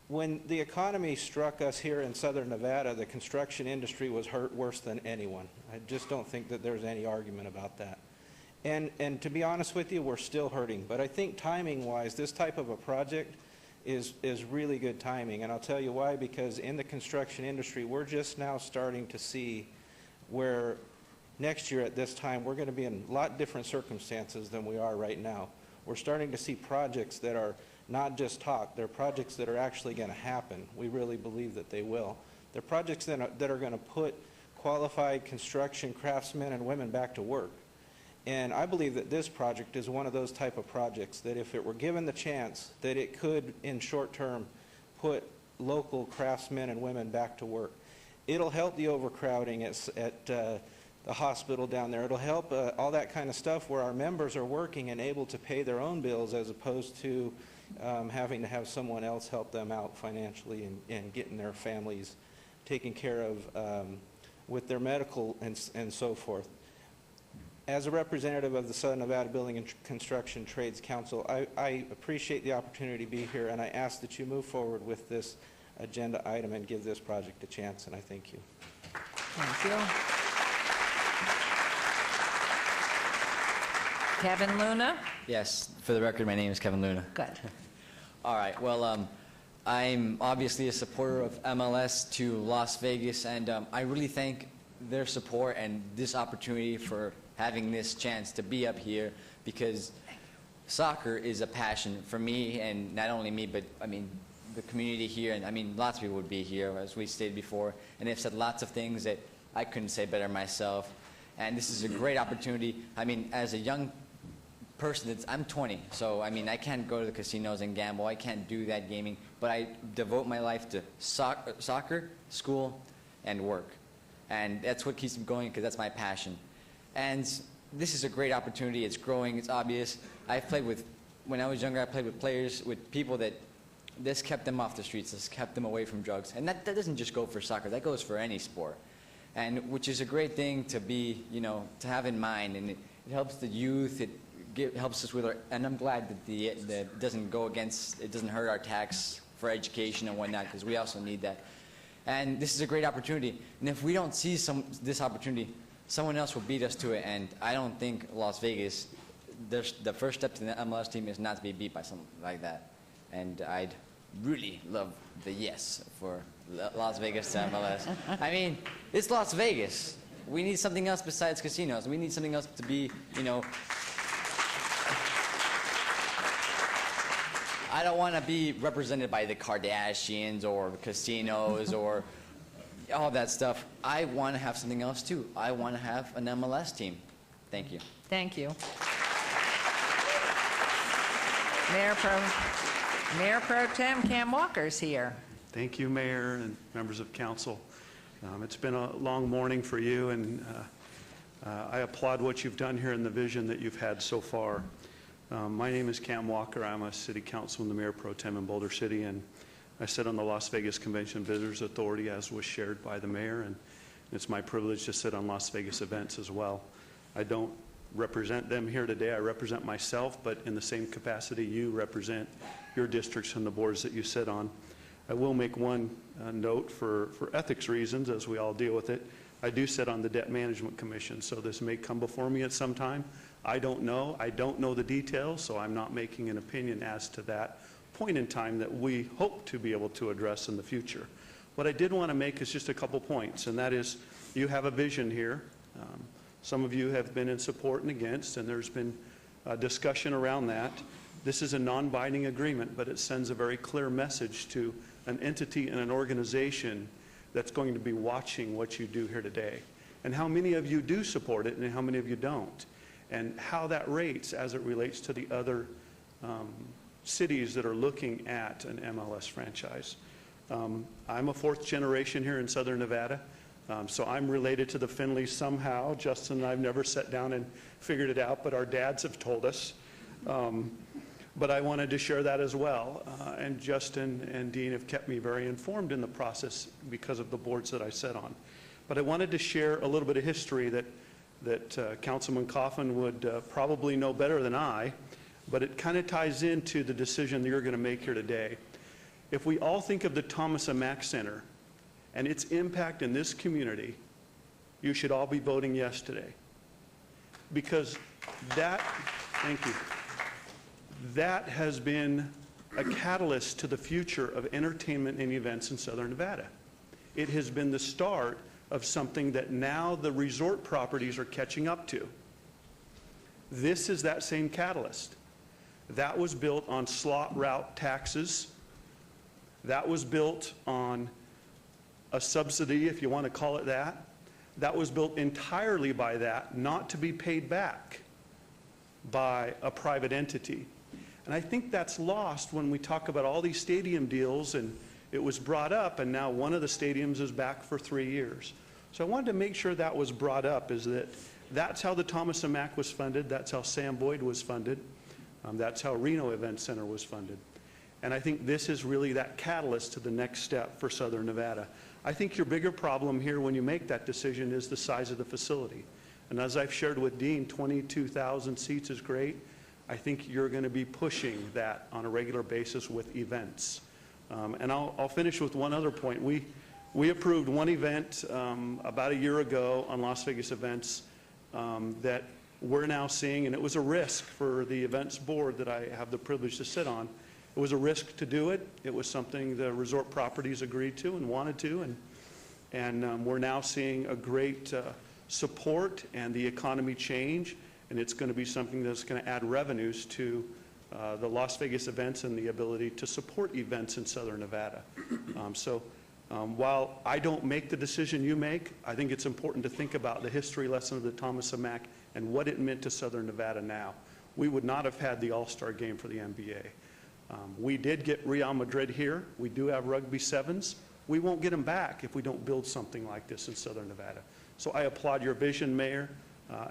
When the economy struck us here in Southern Nevada, the construction industry was hurt worse than anyone. I just don't think that there's any argument about that. And to be honest with you, we're still hurting. But I think timing-wise, this type of a project is really good timing. And I'll tell you why, because in the construction industry, we're just now starting to see where next year at this time, we're going to be in a lot different circumstances than we are right now. We're starting to see projects that are not just talk. They're projects that are actually going to happen. We really believe that they will. They're projects that are going to put qualified construction craftsmen and women back to work. And I believe that this project is one of those type of projects that if it were given the chance, that it could, in short term, put local craftsmen and women back to work. It'll help the overcrowding at the hospital down there. It'll help all that kind of stuff where our members are working and able to pay their own bills as opposed to having to have someone else help them out financially and getting their families taken care of with their medical and so forth. As a representative of the Southern Nevada Building and Construction Trades Council, I appreciate the opportunity to be here, and I ask that you move forward with this agenda item and give this project a chance, and I thank you. Thank you. Kevin Luna? Yes, for the record, my name is Kevin Luna. Good. All right, well, I'm obviously a supporter of MLS to Las Vegas, and I really thank their support and this opportunity for having this chance to be up here, because soccer is a passion for me, and not only me, but I mean the community here, and I mean lots of people would be here, as we stated before, and they've said lots of things that I couldn't say better myself, and this is a great opportunity. I mean, as a young person, I'm 20, so I mean I can't go to the casinos and gamble, I can't do that gaming, but I devote my life to soccer, school, and work, and that's what keeps me going, because that's my passion. And this is a great opportunity. It's growing. It's obvious. When I was younger, I played with players, with people that this kept them off the streets. This kept them away from drugs. And that doesn't just go for soccer. That goes for any sport. And which is a great thing to be, to have in mind. And it helps the youth. It helps us with and I'm glad that it doesn't go against, it doesn't hurt our tax for education and whatnot, because we also need that. And this is a great opportunity. And if we don't see this opportunity, someone else will beat us to it, and I don't think Las Vegas, the first step to the MLS team is not to be beat by something like that. And I'd really love the yes for Las Vegas to MLS. I mean, it's Las Vegas. We need something else besides casinos. We need something else to be, you know. I don't want to be represented by the Kardashians or casinos or all that stuff. I want to have something else too. I want to have an MLS team. Thank you. Thank you. Mayor Pro Tem Cam Walker's here. Thank you, Mayor and members of council. It's been a long morning for you, and I applaud what you've done here and the vision that you've had so far. My name is Cam Walker. I'm a city councilman, the Mayor Pro Tem in Boulder City, and I sit on the Las Vegas Convention Visitors Authority, as was shared by the mayor, and it's my privilege to sit on Las Vegas events as well. I don't represent them here today. I represent myself, but in the same capacity, you represent your districts and the boards that you sit on. I will make one note for ethics reasons, as we all deal with it. I do sit on the Debt Management Commission, so this may come before me at some time. I don't know the details, so I'm not making an opinion as to that point in time that we hope to be able to address in the future. What I did want to make is just a couple points, and that is you have a vision here. Some of you have been in support and against, and there's been discussion around that. This is a non-binding agreement, but it sends a very clear message to an entity and an organization that's going to be watching what you do here today, and how many of you do support it and how many of you don't, and how that rates as it relates to the other cities that are looking at an MLS franchise. I'm a fourth generation here in Southern Nevada, so I'm related to the Finleys somehow. Justin and I have never sat down and figured it out, but our dads have told us. But I wanted to share that as well. And Justin and Dean have kept me very informed in the process because of the boards that I sit on. But I wanted to share a little bit of history that Councilman Coffin would probably know better than I, but it kind of ties into the decision that you're going to make here today. If we all think of the Thomas and Mack Center and its impact in this community, you should all be voting yes today. Because that, thank you, that has been a catalyst to the future of entertainment and events in Southern Nevada. It has been the start of something that now the resort properties are catching up to. This is that same catalyst. That was built on slot route taxes. That was built on a subsidy, if you want to call it that. That was built entirely by that, not to be paid back by a private entity. And I think that's lost when we talk about all these stadium deals, and it was brought up, and now one of the stadiums is back for 3 years. So I wanted to make sure that was brought up, is that that's how the Thomas and Mack was funded, that's how Sam Boyd was funded, that's how Reno Event Center was funded. And I think this is really that catalyst to the next step for Southern Nevada. I think your bigger problem here when you make that decision is the size of the facility. And as I've shared with Dean, 22,000 seats is great. I think you're going to be pushing that on a regular basis with events. And I'll finish with one other point. We approved one event about a year ago on Las Vegas Events that we're now seeing, and it was a risk for the events board that I have the privilege to sit on. It was a risk to do it. It was something the resort properties agreed to and wanted to, and we're now seeing a great support and the economy change, and it's going to be something that's going to add revenues to the Las Vegas events and the ability to support events in Southern Nevada. While I don't make the decision you make, I think it's important to think about the history lesson of the Thomas and Mack and what it meant to Southern Nevada now. We would not have had the All-Star game for the NBA. We did get Real Madrid here. We do have rugby sevens. We won't get them back if we don't build something like this in Southern Nevada. So I applaud your vision, Mayor,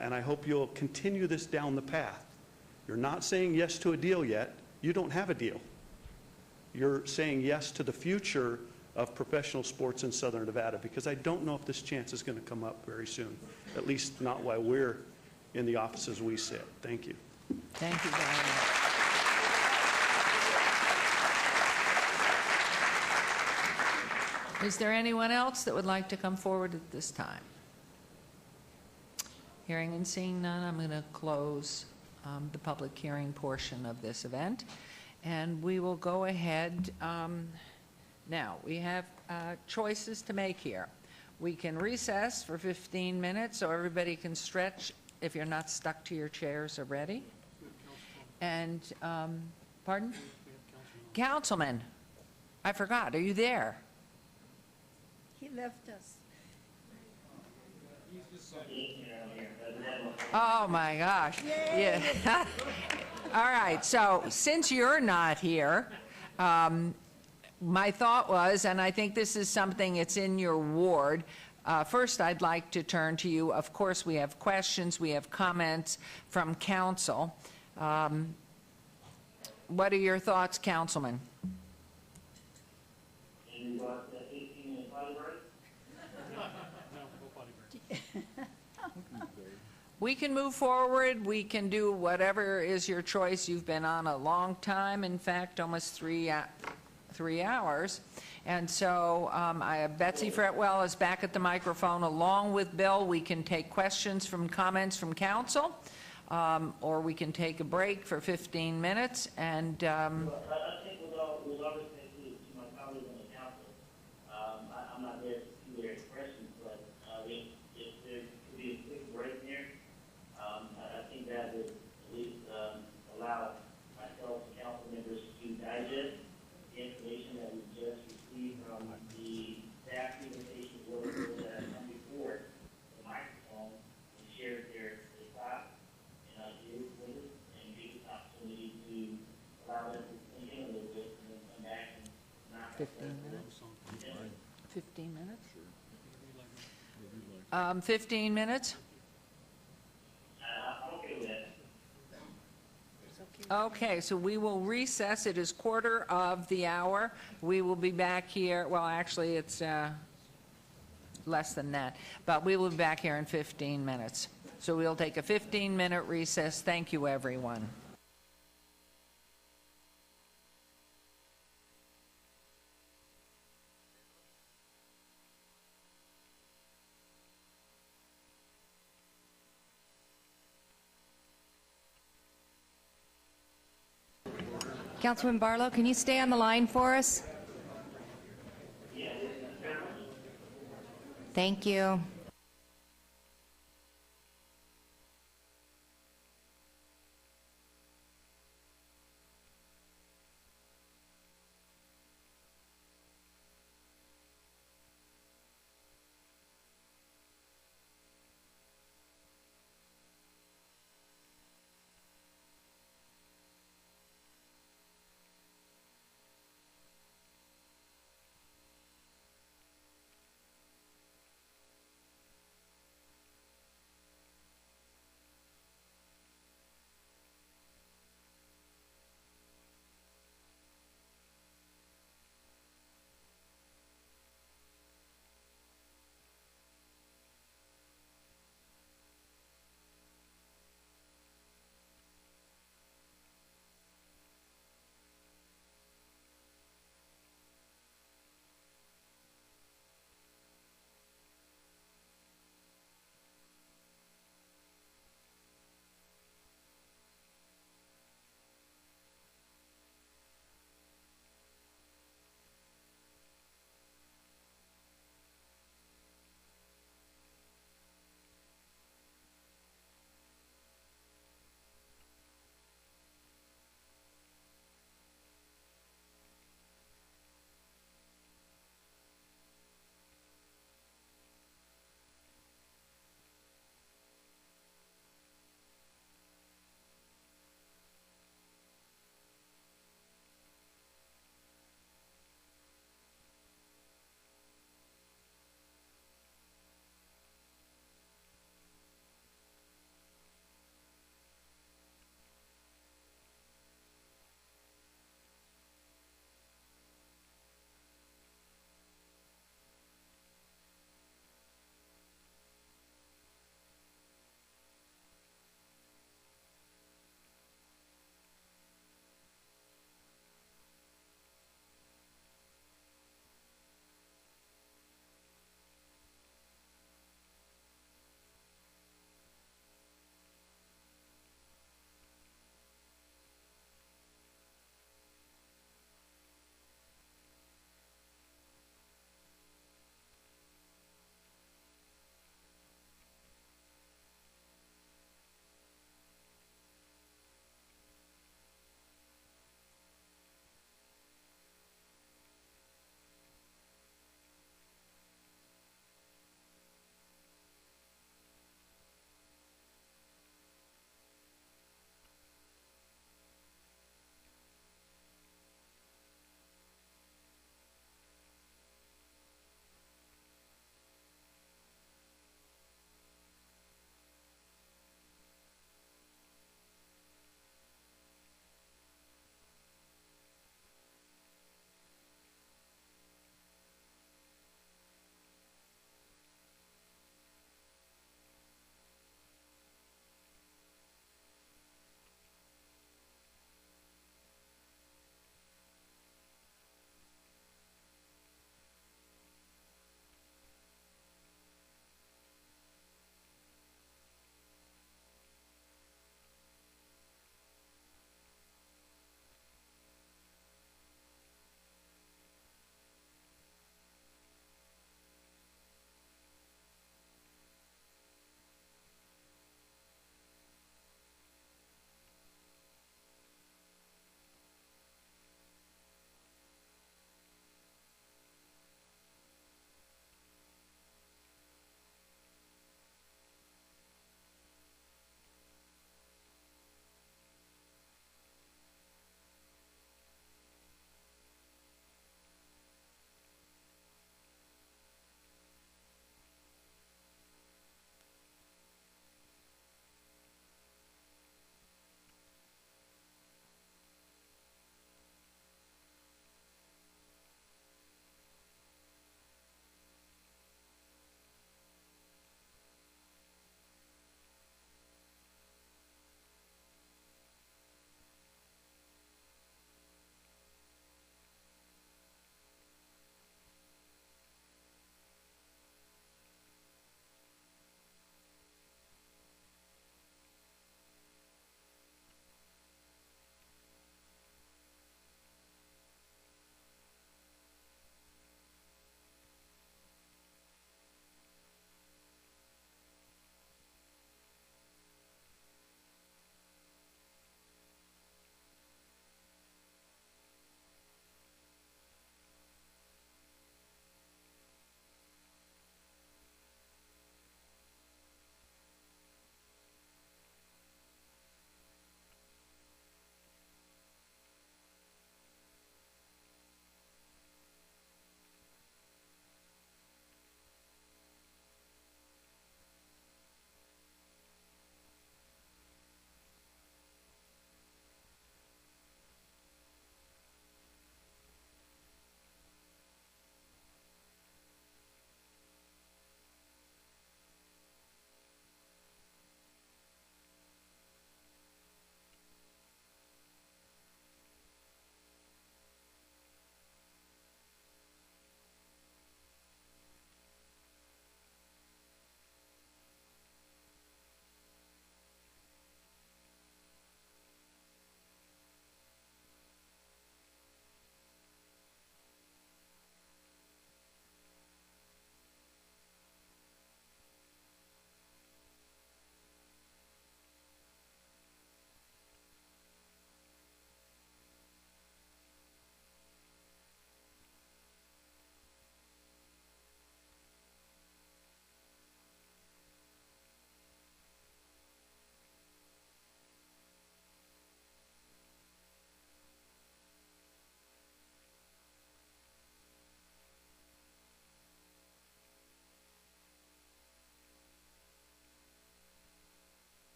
and I hope you'll continue this down the path. You're not saying yes to a deal yet. You don't have a deal. You're saying yes to the future of professional sports in Southern Nevada, because I don't know if this chance is going to come up very soon, at least not while we're in the offices we sit. Thank you. Thank you very much. Is there anyone else that would like to come forward at this time? Hearing and seeing none, I'm going to close the public hearing portion of this event, and we will go ahead. Now, we have choices to make here. We can recess for 15 minutes so everybody can stretch if you're not stuck to your chairs already. And, pardon? Councilman, I forgot, are you there? He left us. Oh, my gosh. Yeah. All right, so since you're not here, my thought was, and I think this is something that's in your ward, first I'd like to turn to you. Of course, we have questions, we have comments from council. What are your thoughts, Councilman? We can move forward. We can do whatever is your choice. You've been on a long time, in fact, almost 3 hours. And so Betsy Fretwell is back at the microphone along with Bill. We can take questions from comments from council, or we can take a break for 15 minutes. And I think with all respect to my colleagues on the council, I'm not there to see their expressions, but if there could be a quick break there, I think that would at least allow myself and council members to digest the information that we just received from the staff presentation, as well as those that have come before the microphone and shared their thoughts and ideas with us, and give us an opportunity to allow them to think in a little bit and then come back and knock 15 minutes? 15 minutes? 15 minutes? I'm okay with that. Okay, so we will recess. It is 1:15. We will be back here, well, actually, it's less than that, but we will be back here in 15 minutes. So we'll take a 15-minute recess. Thank you, everyone. Councilman Barlow, can you stay on the line for us? Thank you.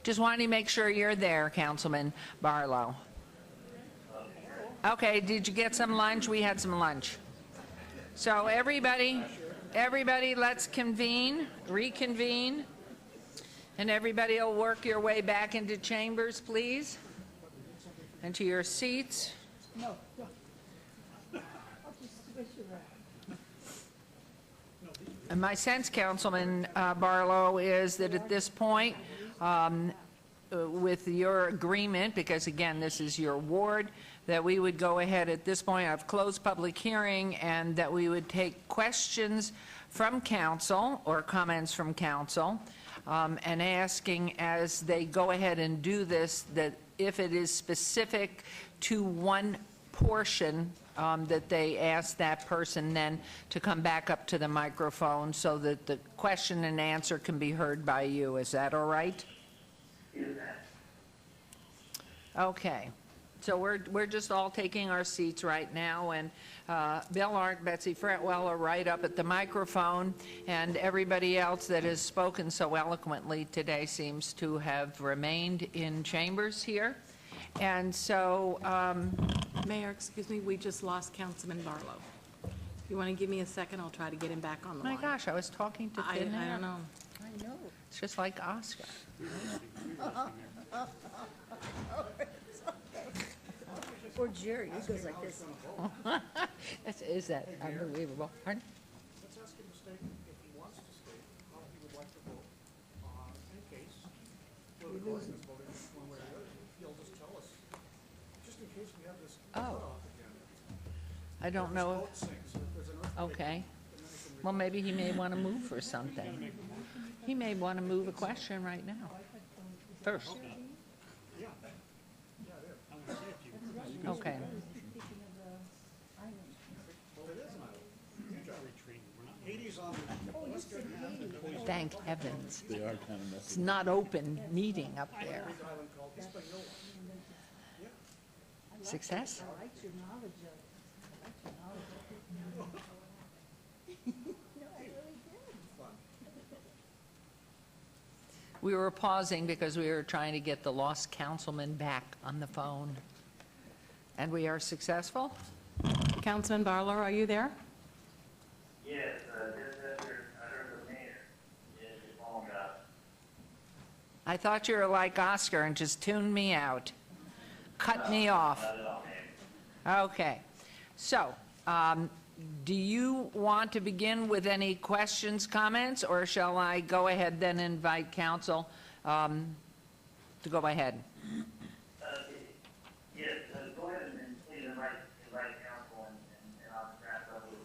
Just wanted to make sure you're there, Councilman Barlow. Okay, did you get some lunch? We had some lunch. So everybody, let's reconvene, and everybody will work your way back into chambers, please, and to your seats. No. I'll just switch around. And my sense, Councilman Barlow, is that at this point, with your agreement, because again, this is your ward, that we would go ahead at this point, I've closed public hearing, and that we would take questions from council or comments from council, and asking as they go ahead and do this, that if it is specific to one portion, that they ask that person then to come back up to the microphone so that the question and answer can be heard by you. Is that all right? Okay. So we're just all taking our seats right now, and Bill Arndt, Betsy Fretwell are right up at the microphone, and everybody else that has spoken so eloquently today seems to have remained in chambers here. And so, Mayor, excuse me, we just lost Councilman Barlow. If you want to give me a second, I'll try to get him back on the line. my gosh, I was talking to thin I air. don't know. I know. It's just like Oscar. Or Jerry, he goes like this. Is that unbelievable? Pardon? Let's ask him to state if he wants to state how he would like to vote in case political is voted one way or the other. He'll just tell us, just in case we have this cutoff again. I don't know. Vote sinks. If there's an earthquake, Okay. Well, maybe he may want to move for something. He may want to move a question right now. First. Yeah. Yeah, it is. I'm going to say it to you. Okay. Well, it is an island. Huge retreat. We're not. Hades on the western half and the Thank heavens. They are kind of messy. It's not open meeting up there. island called Hispaniola. Success? I like your knowledge of it. I like your knowledge of it. No, I really did. We were pausing because we were trying to get the lost councilman back on the phone. And we are successful? Councilman Barlow, are you there? Yes, just after I heard the mayor, yes, your phone got. I thought you were like Oscar and just tuned me out. Cut me off. Not at all, Mayor. Okay. So, do you want to begin with any questions, comments, or shall I go ahead then and invite council to go ahead? Yes, go ahead and please invite council, and I'll wrap up with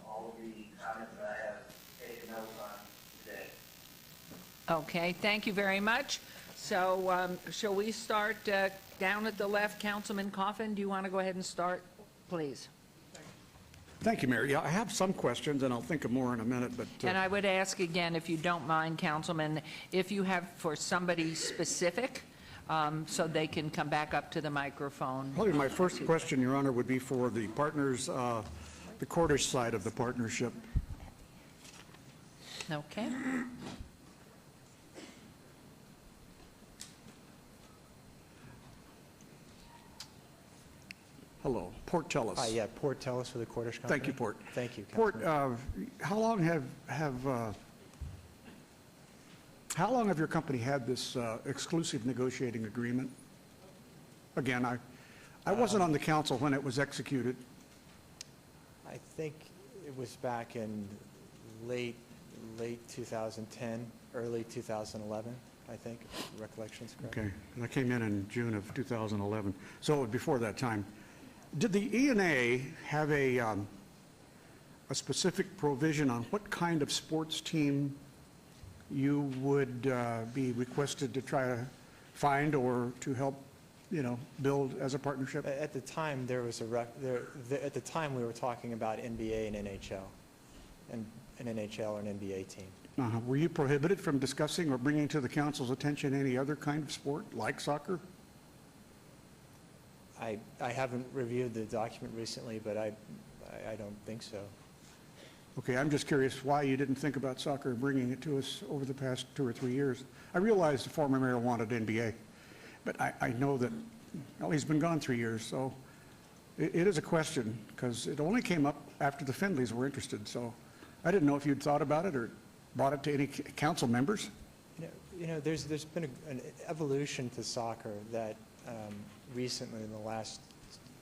all of the comments that I have taken notes on today. Okay, thank you very much. So, shall we start down at the left? Councilman Coffin, do you want to go ahead and start, please? Thank you, Mayor. Yeah, I have some questions, and I'll think of more in a minute, but... And I would ask again, if you don't mind, Councilman, if you have for somebody specific, so they can come back up to the microphone. Probably my first question, Your Honor, would be for the partners, the Cordish side of the partnership. Okay. Hello, Port Telus. Hi, yeah, Port Telus for the Cordish Company. Thank you, Port. Thank you, Port, Councilman. how long how long have your company had this exclusive negotiating agreement? Again, I wasn't on the council when it was executed. I think it was back in late 2010, early 2011, I think, if recollection's correct. Okay, and I came in June of 2011, so before that time. Did the ENA have a specific provision on what kind of sports team you would be requested to try to find or to help, build as a partnership? At the time, there was at the time, we were talking about NBA and NHL, and an NHL or an NBA team. Were you prohibited from discussing or bringing to the council's attention any other kind of sport, like soccer? I haven't reviewed the document recently, but I don't think so. Okay, I'm just curious why you didn't think about soccer and bringing it to us over the past 2 or 3 years. I realize the former mayor wanted NBA, but I know that, well, he's been gone 3 years, so it is a question, because it only came up after the Findleys were interested, so I didn't know if you'd thought about it or brought it to any council members. There's been an evolution to soccer that recently, in the last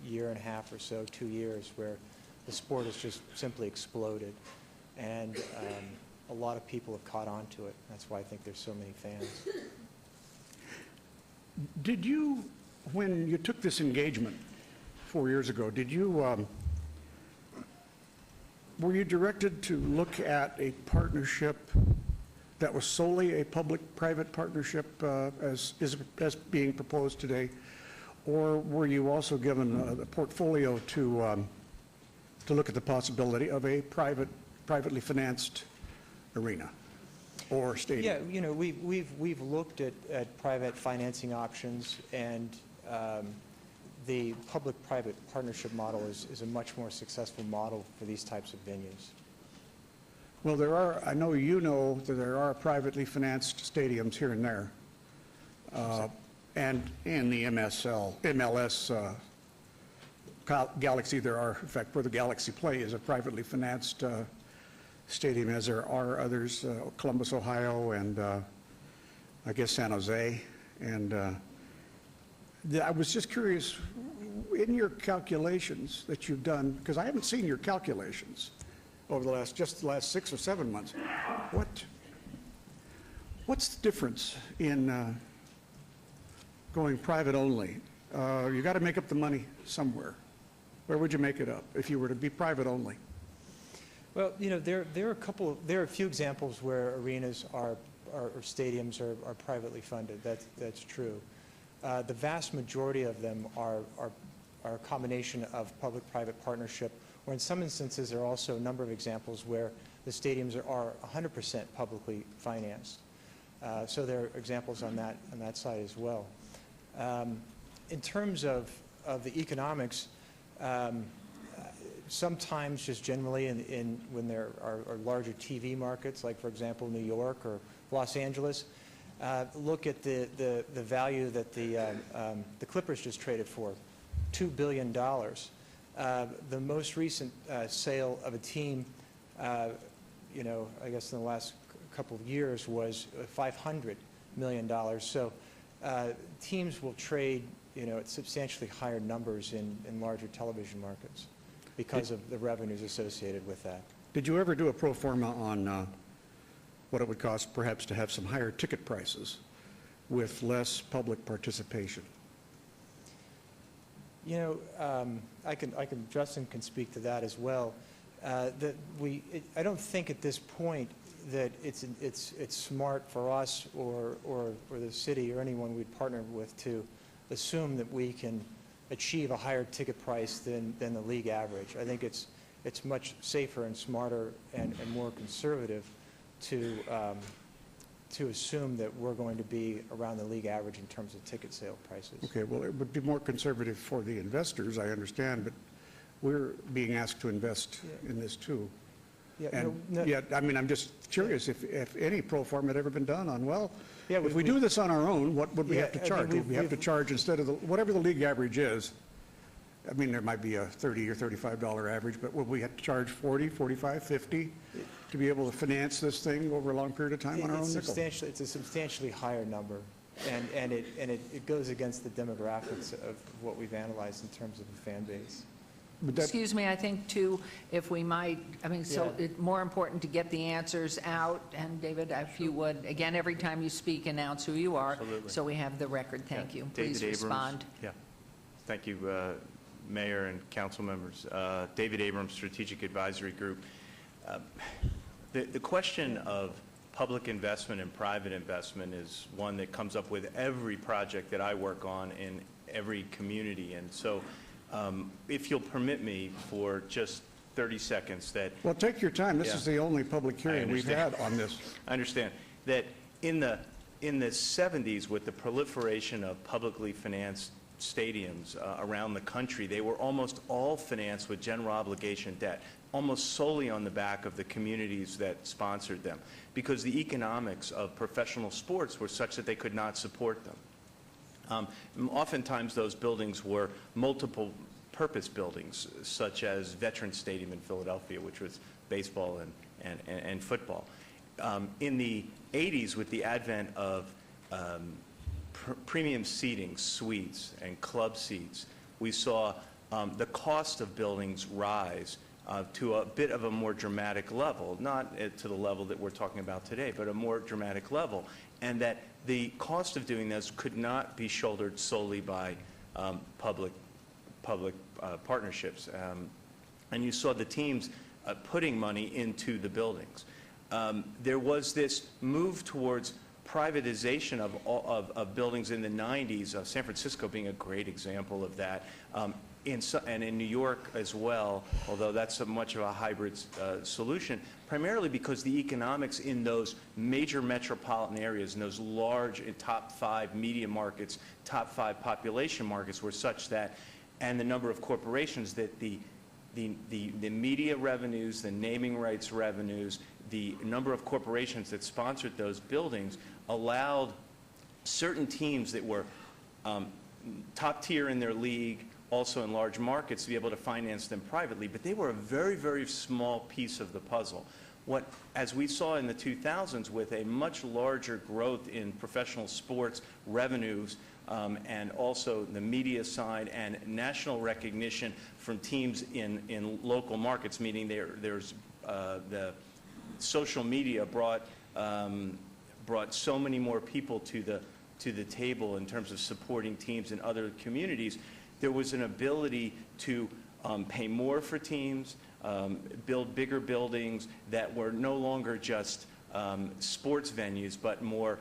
year and a half or so, 2 years, where the sport has just simply exploded, and a lot of people have caught on to it. That's why I think there's so many fans. Did you, when you took this engagement 4 years ago, were you directed to look at a partnership that was solely a public-private partnership as being proposed today, or were you also given a portfolio to look at the possibility of a privately financed arena or stadium? Yeah, we've looked at private financing options, and the public-private partnership model is a much more successful model for these types of venues. Well, I know you know that there are privately financed stadiums here and there. And in the MLS Galaxy, there are, in fact, where the Galaxy play is a privately financed stadium, as there are others, Columbus, Ohio, and I guess San Jose. And I was just curious, in your calculations that you've done, because I haven't seen your calculations over the last 6 or 7 months, what's the difference in going private only? You got to make up the money somewhere. Where would you make it up if you were to be private only? Well, there are a few examples where arenas or stadiums are privately funded. That's true. The vast majority of them are a combination of public-private partnership, or in some instances there are also a number of examples where the stadiums are 100% publicly financed. So there are examples on that side as well. In terms of the economics, sometimes just generally when there are larger TV markets, like for example New York or Los Angeles, look at the value that the Clippers just traded for, $2 billion. The most recent sale of a team, I guess in the last couple of years, was $500 million. So teams will trade, at substantially higher numbers in larger television markets because of the revenues associated with that. Did you ever do a pro forma on what it would cost perhaps to have some higher ticket prices with less public participation? Justin can speak to that as well. I don't think at this point that it's smart for us or the city or anyone we'd partner with to assume that we can achieve a higher ticket price than the league average. I think it's much safer and smarter and more conservative to assume that we're going to be around the league average in terms of ticket sale prices. Okay, well, it would be more conservative for the investors, I understand, but we're being asked to invest in this too. I'm just curious if any pro forma had ever been done on, if we do this on our own, what would we have to charge? Would we have to charge, instead of whatever the league average is, there might be a $30 or $35 average, but would we have to charge $40, $45, $50 to be able to finance this thing over a long period of time on our own nickel? It's a substantially higher number, and it goes against the demographics of what we've analyzed in terms of the fan base. Excuse me, I think too, if we might, it's more important to get the answers out. And David, if you would, again, every time you speak, announce who you are. Absolutely. So we have the record. Thank you. David Please Abrams. respond. Yeah. Thank you, Mayor and council members. David Abrams, Strategic Advisory Group. The question of public investment and private investment is one that comes up with every project that I work on in every community. And so if you'll permit me for just 30 seconds that... Well, take your time. This is the only public hearing we've had on this. I understand that in the 70s, with the proliferation of publicly financed stadiums around the country, they were almost all financed with general obligation debt, almost solely on the back of the communities that sponsored them, because the economics of professional sports were such that they could not support them. Oftentimes those buildings were multiple purpose buildings, such as Veterans Stadium in Philadelphia, which was baseball and football. In the 80s, with the advent of premium seating, suites, and club seats, we saw the cost of buildings rise to a bit of a more dramatic level, not to the level that we're talking about today, but a more dramatic level, and that the cost of doing this could not be shouldered solely by public partnerships. And you saw the teams putting money into the buildings. There was this move towards privatization of buildings in the 90s, San Francisco being a great example of that, and in New York as well, although that's much of a hybrid solution, primarily because the economics in those major metropolitan areas, in those large top 5 media markets, top 5 population markets were such that, and the number of corporations, that the media revenues, the naming rights revenues, the number of corporations that sponsored those buildings allowed certain teams that were top tier in their league, also in large markets, to be able to finance them privately, but they were a very, very small piece of the puzzle. As we saw in the 2000s, with a much larger growth in professional sports revenues, and also the media side and national recognition from teams in local markets, meaning there's the social media brought so many more people to the table in terms of supporting teams in other communities. There was an ability to pay more for teams, build bigger buildings that were no longer just sports venues, but more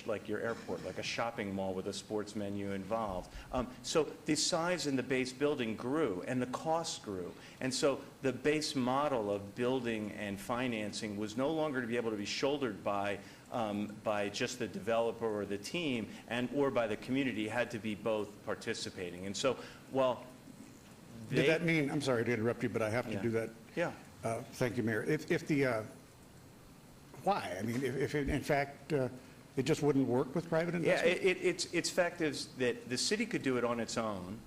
like your airport, like a shopping mall with a sports menu involved. So the size in the base building grew, and the cost grew. And so the base model of building and financing was no longer to be able to be shouldered by just the developer or the team, or by the community. It had to be both participating. And so while Did that mean, I'm sorry to interrupt you, but I have to do that. Yeah. Thank you, Mayor. Why? I mean, if in fact it just wouldn't work with private investment? Yeah, its fact is that the city could do it on its own,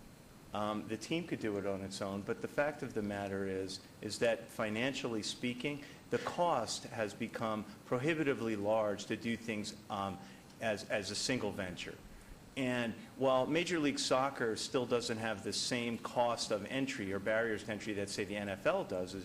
the team could do it on its own, but the fact of the matter is that financially speaking, the cost has become prohibitively large to do things as a single venture. And while Major League Soccer still doesn't have the same cost of entry or barriers to entry that, say, the NFL does,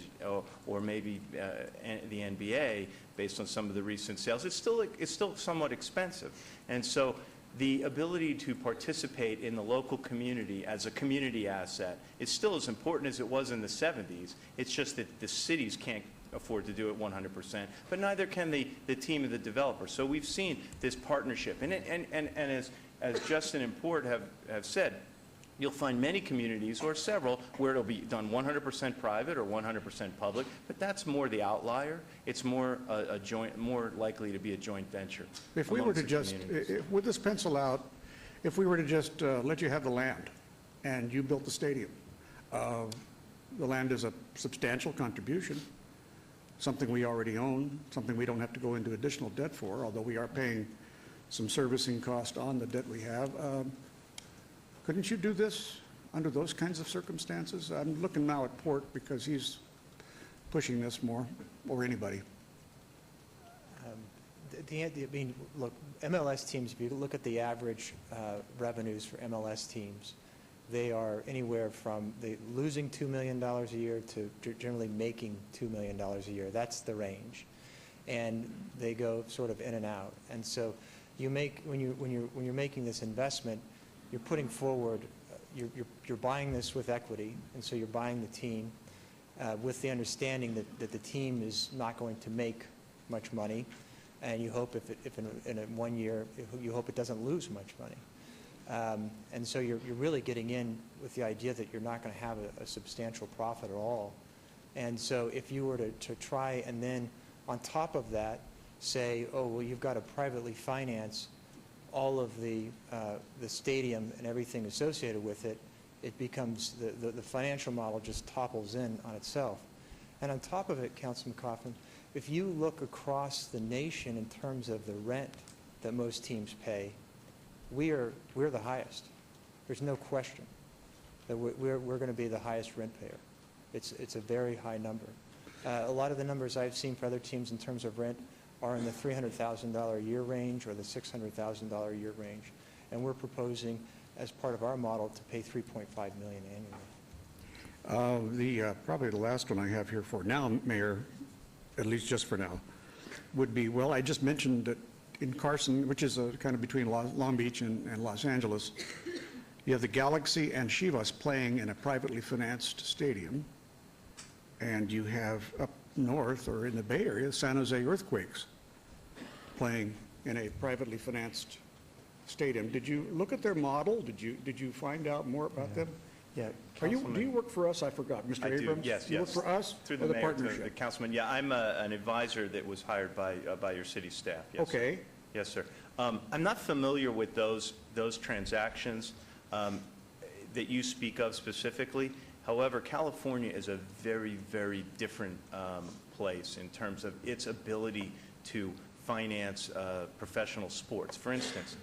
or maybe the NBA, based on some of the recent sales, it's still somewhat expensive. And so the ability to participate in the local community as a community asset is still as important as it was in the 70s. It's just that the cities can't afford to do it 100%, but neither can the team of the developer. So we've seen this partnership. And as Justin and Port have said, you'll find many communities, or several, where it'll be done 100% private or 100% public, but that's more the outlier. It's more more likely to be a joint venture. If we were to just, with this pencil out, if we were to just let you have the land and you built the stadium, the land is a substantial contribution, something we already own, something we don't have to go into additional debt for, although we are paying some servicing cost on the debt we have. Couldn't you do this under those kinds of circumstances? I'm looking now at Port because he's pushing this more, or anybody. Look, MLS teams, if you look at the average revenues for MLS teams, they are anywhere from losing $2 million a year to generally making $2 million a year. That's the range. And they go sort of in and out. And so you make, when you're making this investment, you're putting forward, you're buying this with equity, and so you're buying the team with the understanding that the team is not going to make much money, and you hope if in 1 year, you hope it doesn't lose much money. And so you're really getting in with the idea that you're not going to have a substantial profit at all. And so if you were to try and then on top of that say, oh, well, you've got to privately finance all of the stadium and everything associated with it, it becomes, the financial model just topples in on itself. And on top of it, Councilman Kaufman, if you look across the nation in terms of the rent that most teams pay, we're the highest. There's no question that we're going to be the highest rent payer. It's a very high number. A lot of the numbers I've seen for other teams in terms of rent are in the $300,000 a year range or the $600,000 a year range. And we're proposing, as part of our model, to pay $3.5 million annually. Probably the last one I have here for now, Mayor, at least just for now, would be, well, I just mentioned that in Carson, which is kind of between Long Beach and Los Angeles, you have the Galaxy and Chivas playing in a privately financed stadium, and you have up north or in the Bay Area, San Jose Earthquakes playing in a privately financed stadium. Did you look at their model? Did you find out more about them? Yeah. Do you work for us? I forgot, Mr. I do, Abrams? yes, You yes. work for us Through or the the mayor, partnership? the councilman. Yeah, I'm an advisor that was hired by your city staff. Yes, sir. Okay. Yes, sir. I'm not familiar with those transactions that you speak of specifically. However, California is a very, very different place in terms of its ability to finance professional sports. For instance,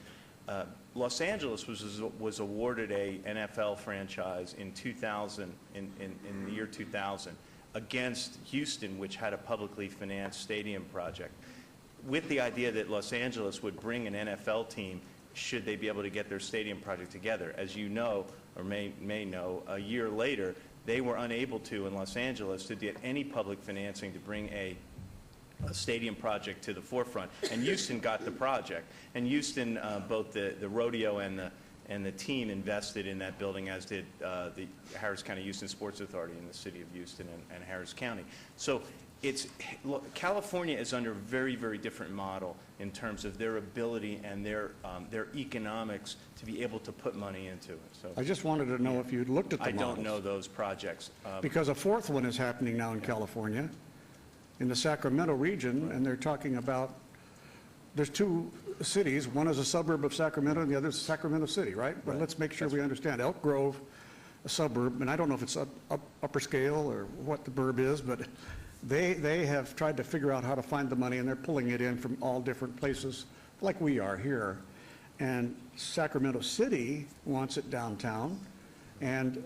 Los Angeles was awarded a NFL franchise in 2000, in the year 2000, against Houston, which had a publicly financed stadium project, with the idea that Los Angeles would bring an NFL team should they be able to get their stadium project together. As you know, or may know, a year later, they were unable to, in Los Angeles, to get any public financing to bring a stadium project to the forefront. And Houston got the project. And Houston, both the rodeo and the team invested in that building, as did the Harris County Houston Sports Authority in the city of Houston and Harris County. So California is under a very, very different model in terms of their ability and their economics to be able to put money into it. So I just wanted to know if you'd looked at the I models. don't know those projects. Because a fourth one is happening now in California, in the Sacramento region, and they're talking about, there's two cities, one is a suburb of Sacramento and the other is Sacramento City, right? But let's make sure we understand. Elk Grove, a suburb, and I don't know if it's upper scale or what the burb is, but they have tried to figure out how to find the money, and they're pulling it in from all different places, like we are here. And Sacramento City wants it downtown, and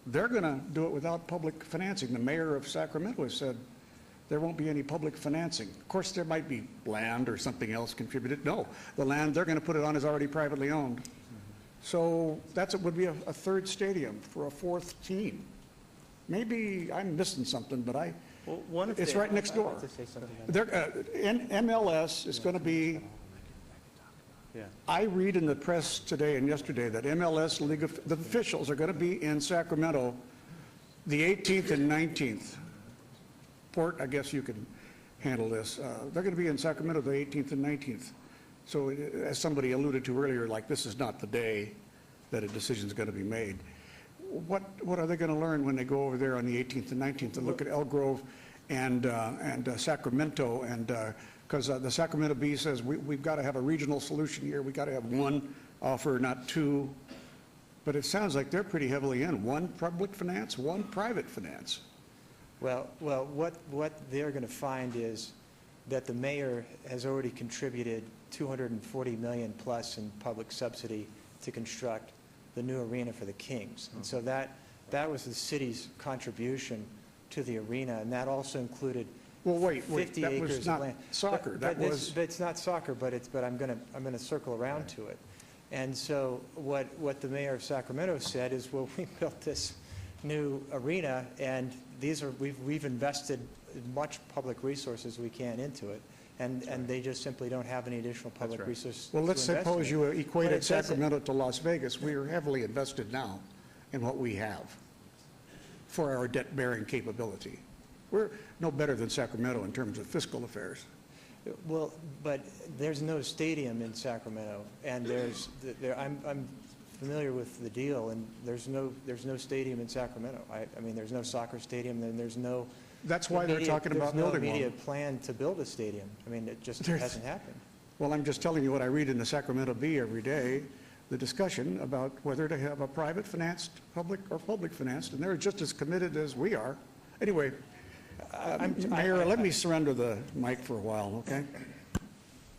they're going to do it without public financing. The mayor of Sacramento has said there won't be any public financing. Of course, there might be land or something else contributed. No, the land they're going to put it on is already privately owned. So it would be a third stadium for a fourth team. Maybe I'm missing something, but it's right next door. MLS is going to be, I read in the press today and yesterday that MLS the officials are going to be in Sacramento the 18th and 19th. Port, I guess you can handle this. They're going to be in Sacramento the 18th and 19th. So as somebody alluded to earlier, like this is not the day that a decision is going to be made. What are they going to learn when they go over there on the 18th and 19th to look at Elk Grove and Sacramento? And because the Sacramento Bee says we've got to have a regional solution here. We've got to have one offer, not two. But it sounds like they're pretty heavily in. One public finance, one private finance. Well, what they're going to find is that the mayor has already contributed $240 million plus in public subsidy to construct the new arena for the Kings. And so that was the city's contribution to the arena, and that also included 50 that acres was not of land. soccer. But it's not soccer, but I'm going to circle around to it. And so what the mayor of Sacramento said is, well, we built this new arena, and we've invested as much public resources we can into it, and they just simply don't have any additional public resources. Well, let's to invest suppose in. you equated But it doesn't- Sacramento to Las Vegas. We are heavily invested now in what we have for our debt-bearing capability. We're no better than Sacramento in terms of fiscal affairs. Well, but there's no stadium in Sacramento, and I'm familiar with the deal, and there's no stadium in Sacramento. I mean, there's no soccer stadium, and there's no. That's why they're talking about building one. There's no immediate plan to build a stadium. I mean, it just hasn't happened. Well, I'm just telling you what I read in the Sacramento Bee every day, the discussion about whether to have a private financed public or public financed, and they're just as committed as we are. Anyway, Mayor, let me surrender the mic for a while, okay?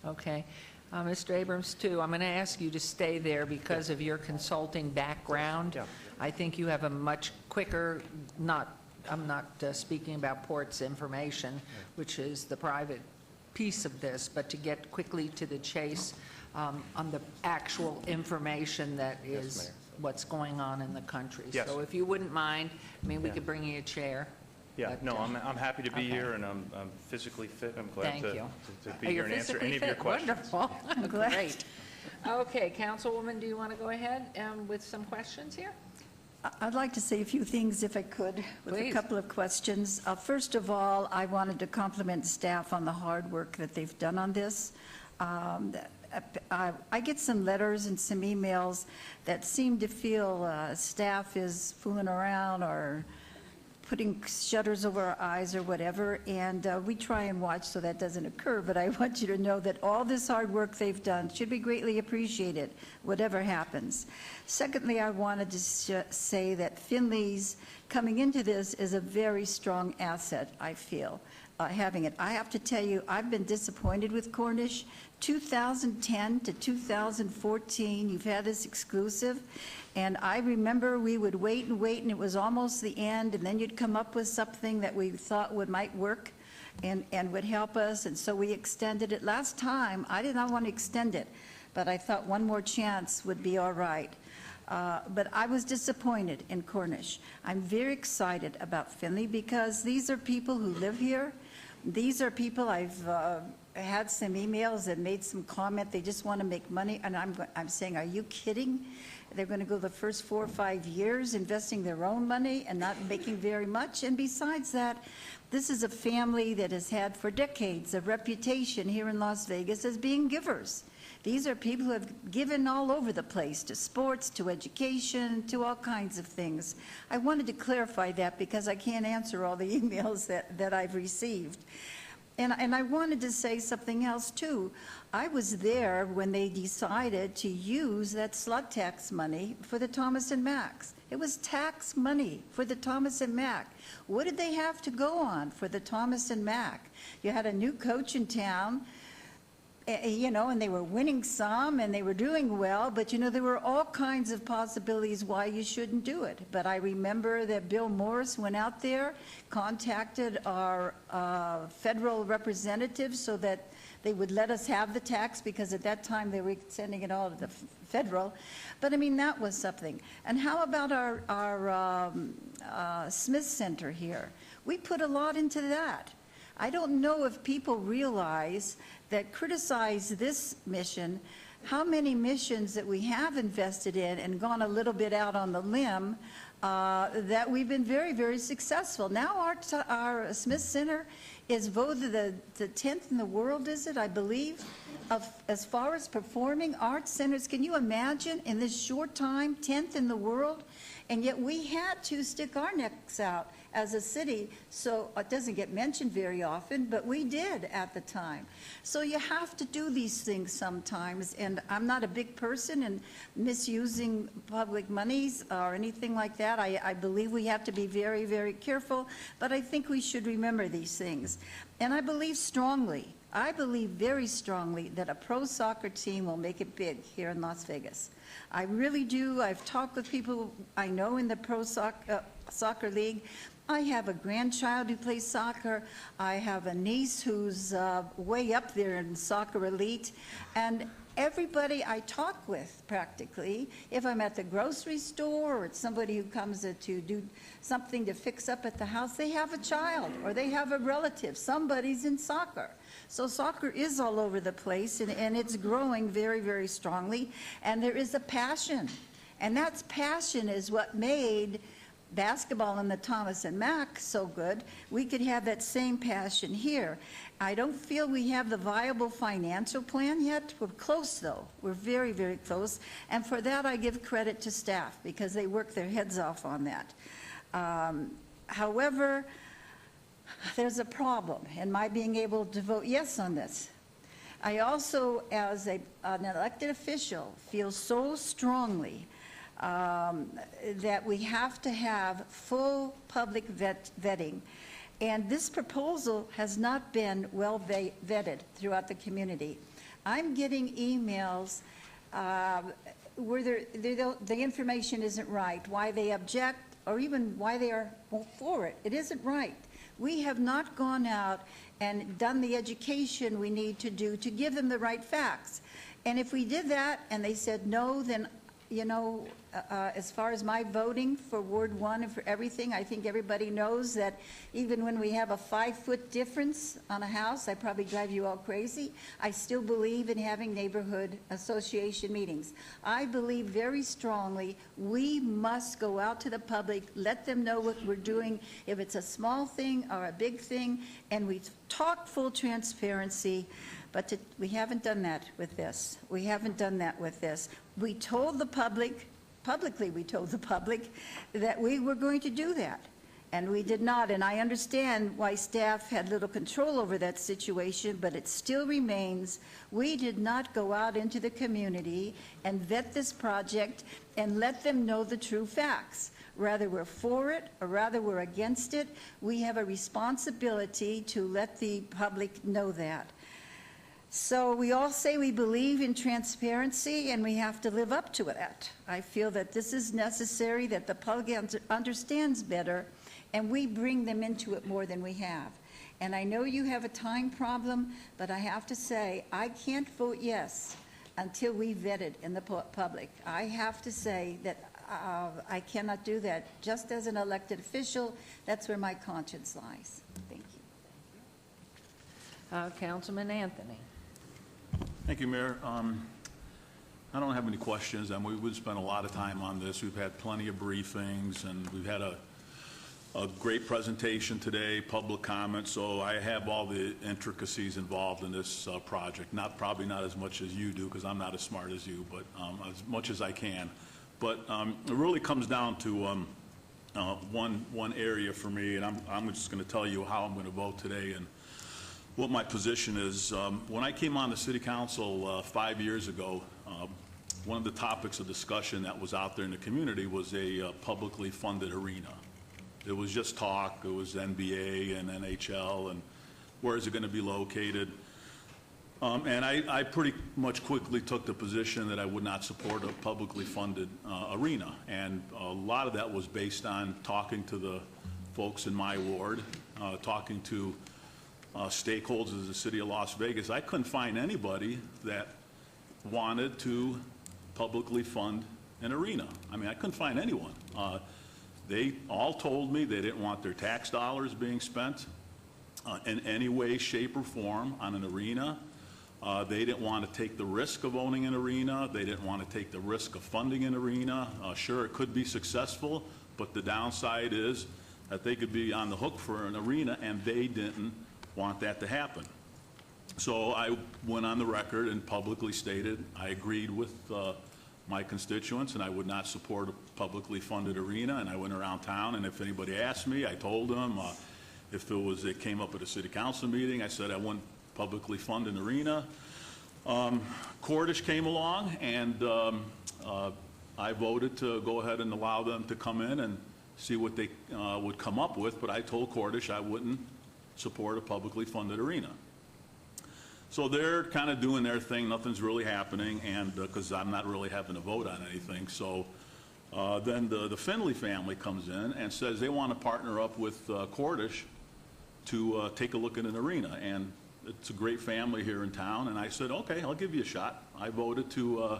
Okay. Mr. Abrams, too, I'm going to ask you to stay there because of your consulting background. Yeah. I think you have a much quicker, I'm not speaking about Port's information, which is the private piece of this, but to get quickly to the chase on the actual information that is what's going on in the country. Yes. So if you wouldn't mind, I mean, we could bring you a chair. Yeah, But, no, I'm happy to be okay. here, and I'm physically fit. I'm glad Thank to you. be Oh, here you're and answer physically any of your fit. questions. Wonderful. Great. Okay, Councilwoman, do you want to go ahead with some questions here? I'd like to say a few things, if I could, with Please. a couple of questions. First of all, I wanted to compliment staff on the hard work that they've done on this. I get some letters and some emails that seem to feel staff is fooling around or putting shutters over our eyes or whatever, and we try and watch so that doesn't occur, but I want you to know that all this hard work they've done should be greatly appreciated, whatever happens. Secondly, I wanted to say that Finley's coming into this is a very strong asset, I feel, having it. I have to tell you, I've been disappointed with Cornish. 2010 to 2014, you've had this exclusive, and I remember we would wait and wait, and it was almost the end, and then you'd come up with something that we thought might work and would help us, and so we extended it. Last time, I did not want to extend it, but I thought one more chance would be all right. But I was disappointed in Cornish. I'm very excited about Finley because these are people who live here. These are people I've had some emails that made some comment. They just want to make money, and I'm saying, are you kidding? They're going to go the first 4 or 5 years investing their own money and not making very much. And besides that, this is a family that has had for decades a reputation here in Las Vegas as being givers. These are people who have given all over the place, to sports, to education, to all kinds of things. I wanted to clarify that because I can't answer all the emails that I've received. And I wanted to say something else, too. I was there when they decided to use that slot tax money for the Thomas and Mack's. It was tax money for the Thomas and Mack. What did they have to go on for the Thomas and Mack? You had a new coach in town, you know, and they were winning some and they were doing well, but you know, there were all kinds of possibilities why you shouldn't do it. But I remember that Bill Morris went out there, contacted our federal representatives so that they would let us have the tax, because at that time they were sending it all to the federal. But I mean, that was something. And how about our Smith Center here? We put a lot into that. I don't know if people realize that criticize this mission, how many missions that we have invested in and gone a little bit out on the limb, that we've been very, very successful. Now our Smith Center is voted the 10th in the world, is it, I believe, as far as performing arts centers. Can you imagine in this short time, 10th in the world? And yet we had to stick our necks out as a city, so it doesn't get mentioned very often, but we did at the time. So you have to do these things sometimes, and I'm not a big person in misusing public monies or anything like that. I believe we have to be very, very careful, but I think we should remember these things. And I believe very strongly that a pro soccer team will make it big here in Las Vegas. I really do. I've talked with people I know in the pro soccer league. I have a grandchild who plays soccer. I have a niece who's way up there in soccer elite. And everybody I talk with, practically, if I'm at the grocery store or it's somebody who comes to do something to fix up at the house, they have a child or they have a relative. Somebody's in soccer. So soccer is all over the place, and it's growing very, very strongly. And there is a passion. And that passion is what made basketball in the Thomas and Mack so good. We could have that same passion here. I don't feel we have the viable financial plan yet. We're close, though. We're very, very close. And for that, I give credit to staff because they work their heads off on that. However, there's a problem in my being able to vote yes on this. I also, as an elected official, feel so strongly that we have to have full public vetting. And this proposal has not been well vetted throughout the community. I'm getting emails where the information isn't right, why they object, or even why they are for it. It isn't right. We have not gone out and done the education we need to do to give them the right facts. And if we did that and they said no, then, you know, as far as my voting for Ward 1 and for everything, I think everybody knows that even when we have a 5-foot difference on a house, I probably drive you all crazy, I still believe in having neighborhood association meetings. I believe very strongly we must go out to the public, let them know what we're doing, if it's a small thing or a big thing, and we talk full transparency. But we haven't done that with this. We haven't done that with this. We told the public, publicly we told the public, that we were going to do that, and we did not. And I understand why staff had little control over that situation, but it still remains. We did not go out into the community and vet this project and let them know the true facts. Rather we're for it or rather we're against it. We have a responsibility to let the public know that. So we all say we believe in transparency, and we have to live up to that. I feel that this is necessary, that the public understands better, and we bring them into it more than we have. And I know you have a time problem, but I have to say, I can't vote yes until we vet it in the public. I have to say that I cannot do that. Just as an elected official, that's where my conscience lies. Thank you. Councilman Anthony. Thank you, Mayor. I don't have any questions, and we've spent a lot of time on this. We've had plenty of briefings, and we've had a great presentation today, public comment, so I have all the intricacies involved in this project. Probably not as much as you do, because I'm not as smart as you, but as much as I can. But it really comes down to one area for me, and I'm just going to tell you how I'm going to vote today and what my position is. When I came on the City Council 5 years ago, one of the topics of discussion that was out there in the community was a publicly funded arena. It was just talk. It was NBA and NHL and where is it going to be located. And I pretty much quickly took the position that I would not support a publicly funded arena. And a lot of that was based on talking to the folks in my ward, talking to stakeholders of the city of Las Vegas. I couldn't find anybody that wanted to publicly fund an arena. I mean, I couldn't find anyone. They all told me they didn't want their tax dollars being spent in any way, shape, or form on an arena. They didn't want to take the risk of owning an arena. They didn't want to take the risk of funding an arena. Sure, it could be successful, but the downside is that they could be on the hook for an arena, and they didn't want that to happen. So I went on the record and publicly stated I agreed with my constituents and I would not support a publicly funded arena, and I went around town, and if anybody asked me, I told them. If it came up at a city council meeting, I said I wouldn't publicly fund an arena. Cordish came along, and I voted to go ahead and allow them to come in and see what they would come up with, but I told Cordish I wouldn't support a publicly funded arena. So they're kind of doing their thing. Nothing's really happening, and because I'm not really having to vote on anything. So then the Finley family comes in and says they want to partner up with Cordish to take a look at an arena. And it's a great family here in town. And I said, okay, I'll give you a shot. I voted to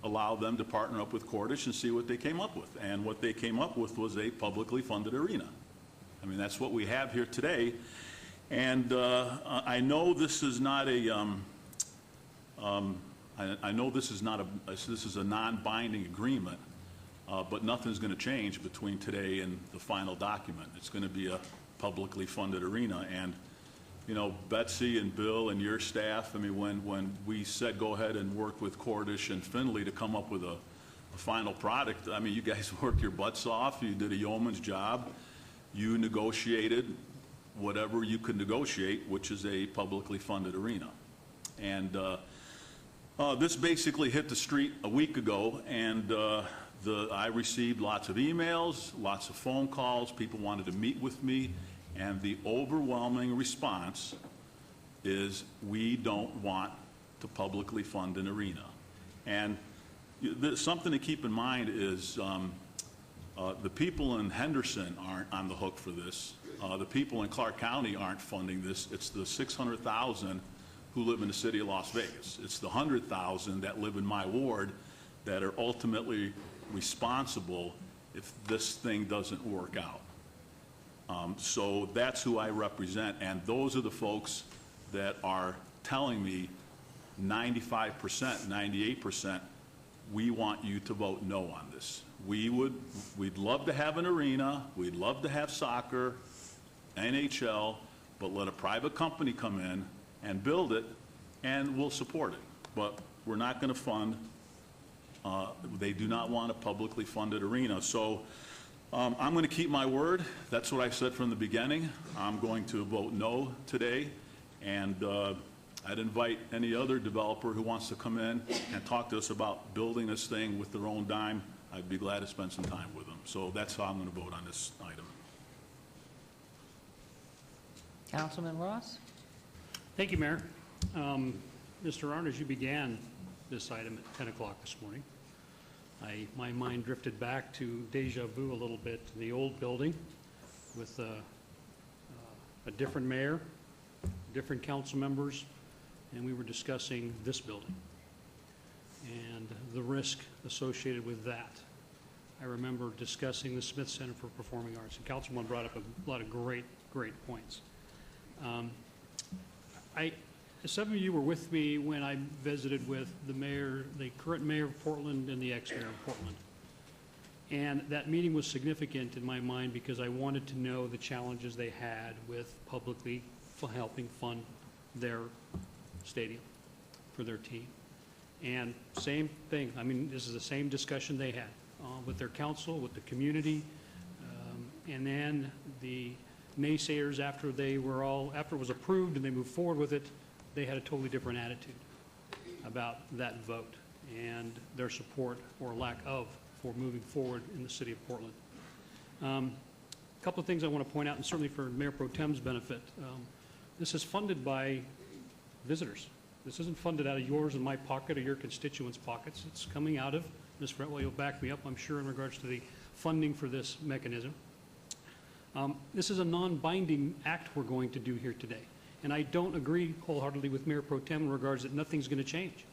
allow them to partner up with Cordish and see what they came up with. And what they came up with was a publicly funded arena. I mean, that's what we have here today. And I know this is not a, I know this is not a, this is a non-binding agreement, but nothing's going to change between today and the final document. It's going to be a publicly funded arena. And, you know, Betsy and Bill and your staff, I mean, when we said go ahead and work with Cordish and Finley to come up with a final product, I mean, you guys worked your butts off. You did a yeoman's job. You negotiated whatever you could negotiate, which is a publicly funded arena. And this basically hit the street a week ago, and I received lots of emails, lots of phone calls. People wanted to meet with me, and the overwhelming response is we don't want to publicly fund an arena. And something to keep in mind is the people in Henderson aren't on the hook for this. The people in Clark County aren't funding this. It's the 600,000 who live in the city of Las Vegas. It's the 100,000 that live in my ward that are ultimately responsible if this thing doesn't work out. So that's who I represent, and those are the folks that are telling me 95%, 98%, we want you to vote no on this. We'd love to have an arena, we'd love to have soccer, NHL, but let a private company come in and build it, and we'll support it. But we're not going to fund, they do not want a publicly funded arena. So I'm going to keep my word. That's what I said from the beginning. I'm going to vote no today, and I'd invite any other developer who wants to come in and talk to us about building this thing with their own dime. I'd be glad to spend some time with them. So that's how I'm going to vote on this item. Councilman Ross? Thank you, Mayor. Mr. Arndt, as you began this item at 10 o'clock this morning, my mind drifted back to deja vu a little bit to the old building with a different mayor, different council members, and we were discussing this building and the risk associated with that. I remember discussing the Smith Center for Performing Arts, and Councilman brought up a lot of great points. Some of you were with me when I visited with the mayor, the current mayor of Portland and the ex-mayor of Portland. And that meeting was significant in my mind because I wanted to know the challenges they had with publicly helping fund their stadium for their team. And same thing, I mean, this is the same discussion they had with their council, with the community, and then the naysayers after it was approved and they moved forward with it, they had a totally different attitude about that vote and their support or lack of for moving forward in the city of Portland. A couple of things I want to point out, and certainly for Mayor Pro Tem's benefit. This is funded by visitors. This isn't funded out of yours and my pocket or your constituents' pockets. It's coming out of, Ms. Fretwell, you'll back me up, I'm sure, in regards to the funding for this mechanism. This is a non-binding act we're going to do here today. And I don't agree wholeheartedly with Mayor Pro Tem in regards that nothing's going to change.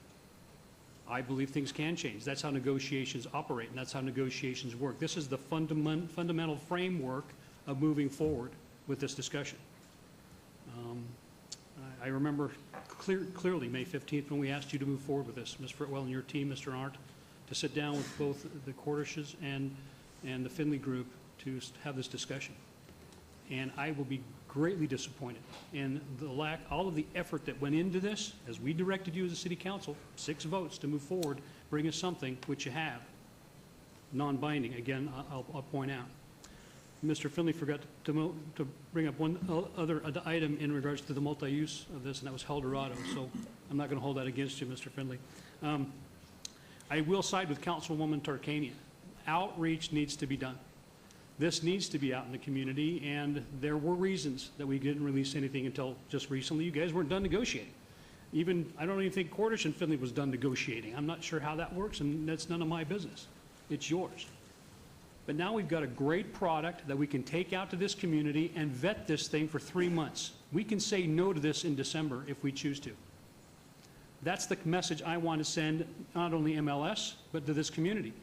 I believe things can change. That's how negotiations operate, and that's how negotiations work. This is the fundamental framework of moving forward with this discussion. I remember clearly May 15th when we asked you to move forward with this, Ms. Fretwell and your team, Mr. Arndt, to sit down with both the Cordishes and the Finley Group to have this discussion. And I will be greatly disappointed in all of the effort that went into this, as we directed you as a city council, 6 votes to move forward, bring us something which you have, non-binding. Again, I'll point out. Mr. Finley forgot to bring up one other item in regards to the multi-use of this, and that was Eldorado. So I'm not going to hold that against you, Mr. Finley. I will side with Councilwoman Tarkanian. Outreach needs to be done. This needs to be out in the community, and there were reasons that we didn't release anything until just recently. You guys weren't done negotiating. I don't even think Cordish and Finley was done negotiating. I'm not sure how that works, and that's none of my business. It's yours. But now we've got a great product that we can take out to this community and vet this thing for 3 months. We can say no to this in December if we choose to. That's the message I want to send not only MLS, but to this community.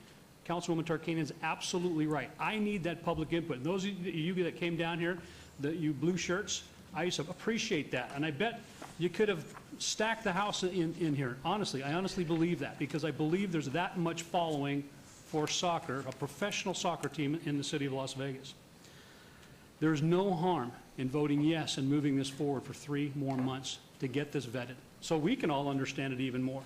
Councilwoman Tarkanian is absolutely right. I need that public input. And those of you that came down here, you blue shirts, I used to appreciate that. And I bet you could have stacked the house in here. Honestly, I honestly believe that, because I believe there's that much following for soccer, a professional soccer team in the city of Las Vegas. There's no harm in voting yes and moving this forward for 3 more months to get this vetted, so we can all understand it even more.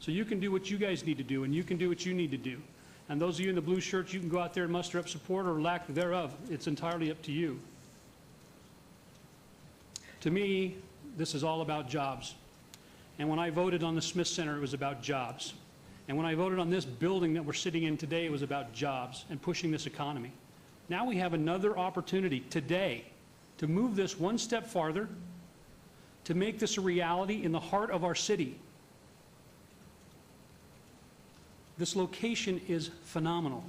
So you can do what you guys need to do, and you can do what you need to do. And those of you in the blue shirts, you can go out there and muster up support or lack thereof. It's entirely up to you. To me, this is all about jobs. And when I voted on the Smith Center, it was about jobs. And when I voted on this building that we're sitting in today, it was about jobs and pushing this economy. Now we have another opportunity today to move this one step farther, to make this a reality in the heart of our city. This location is phenomenal.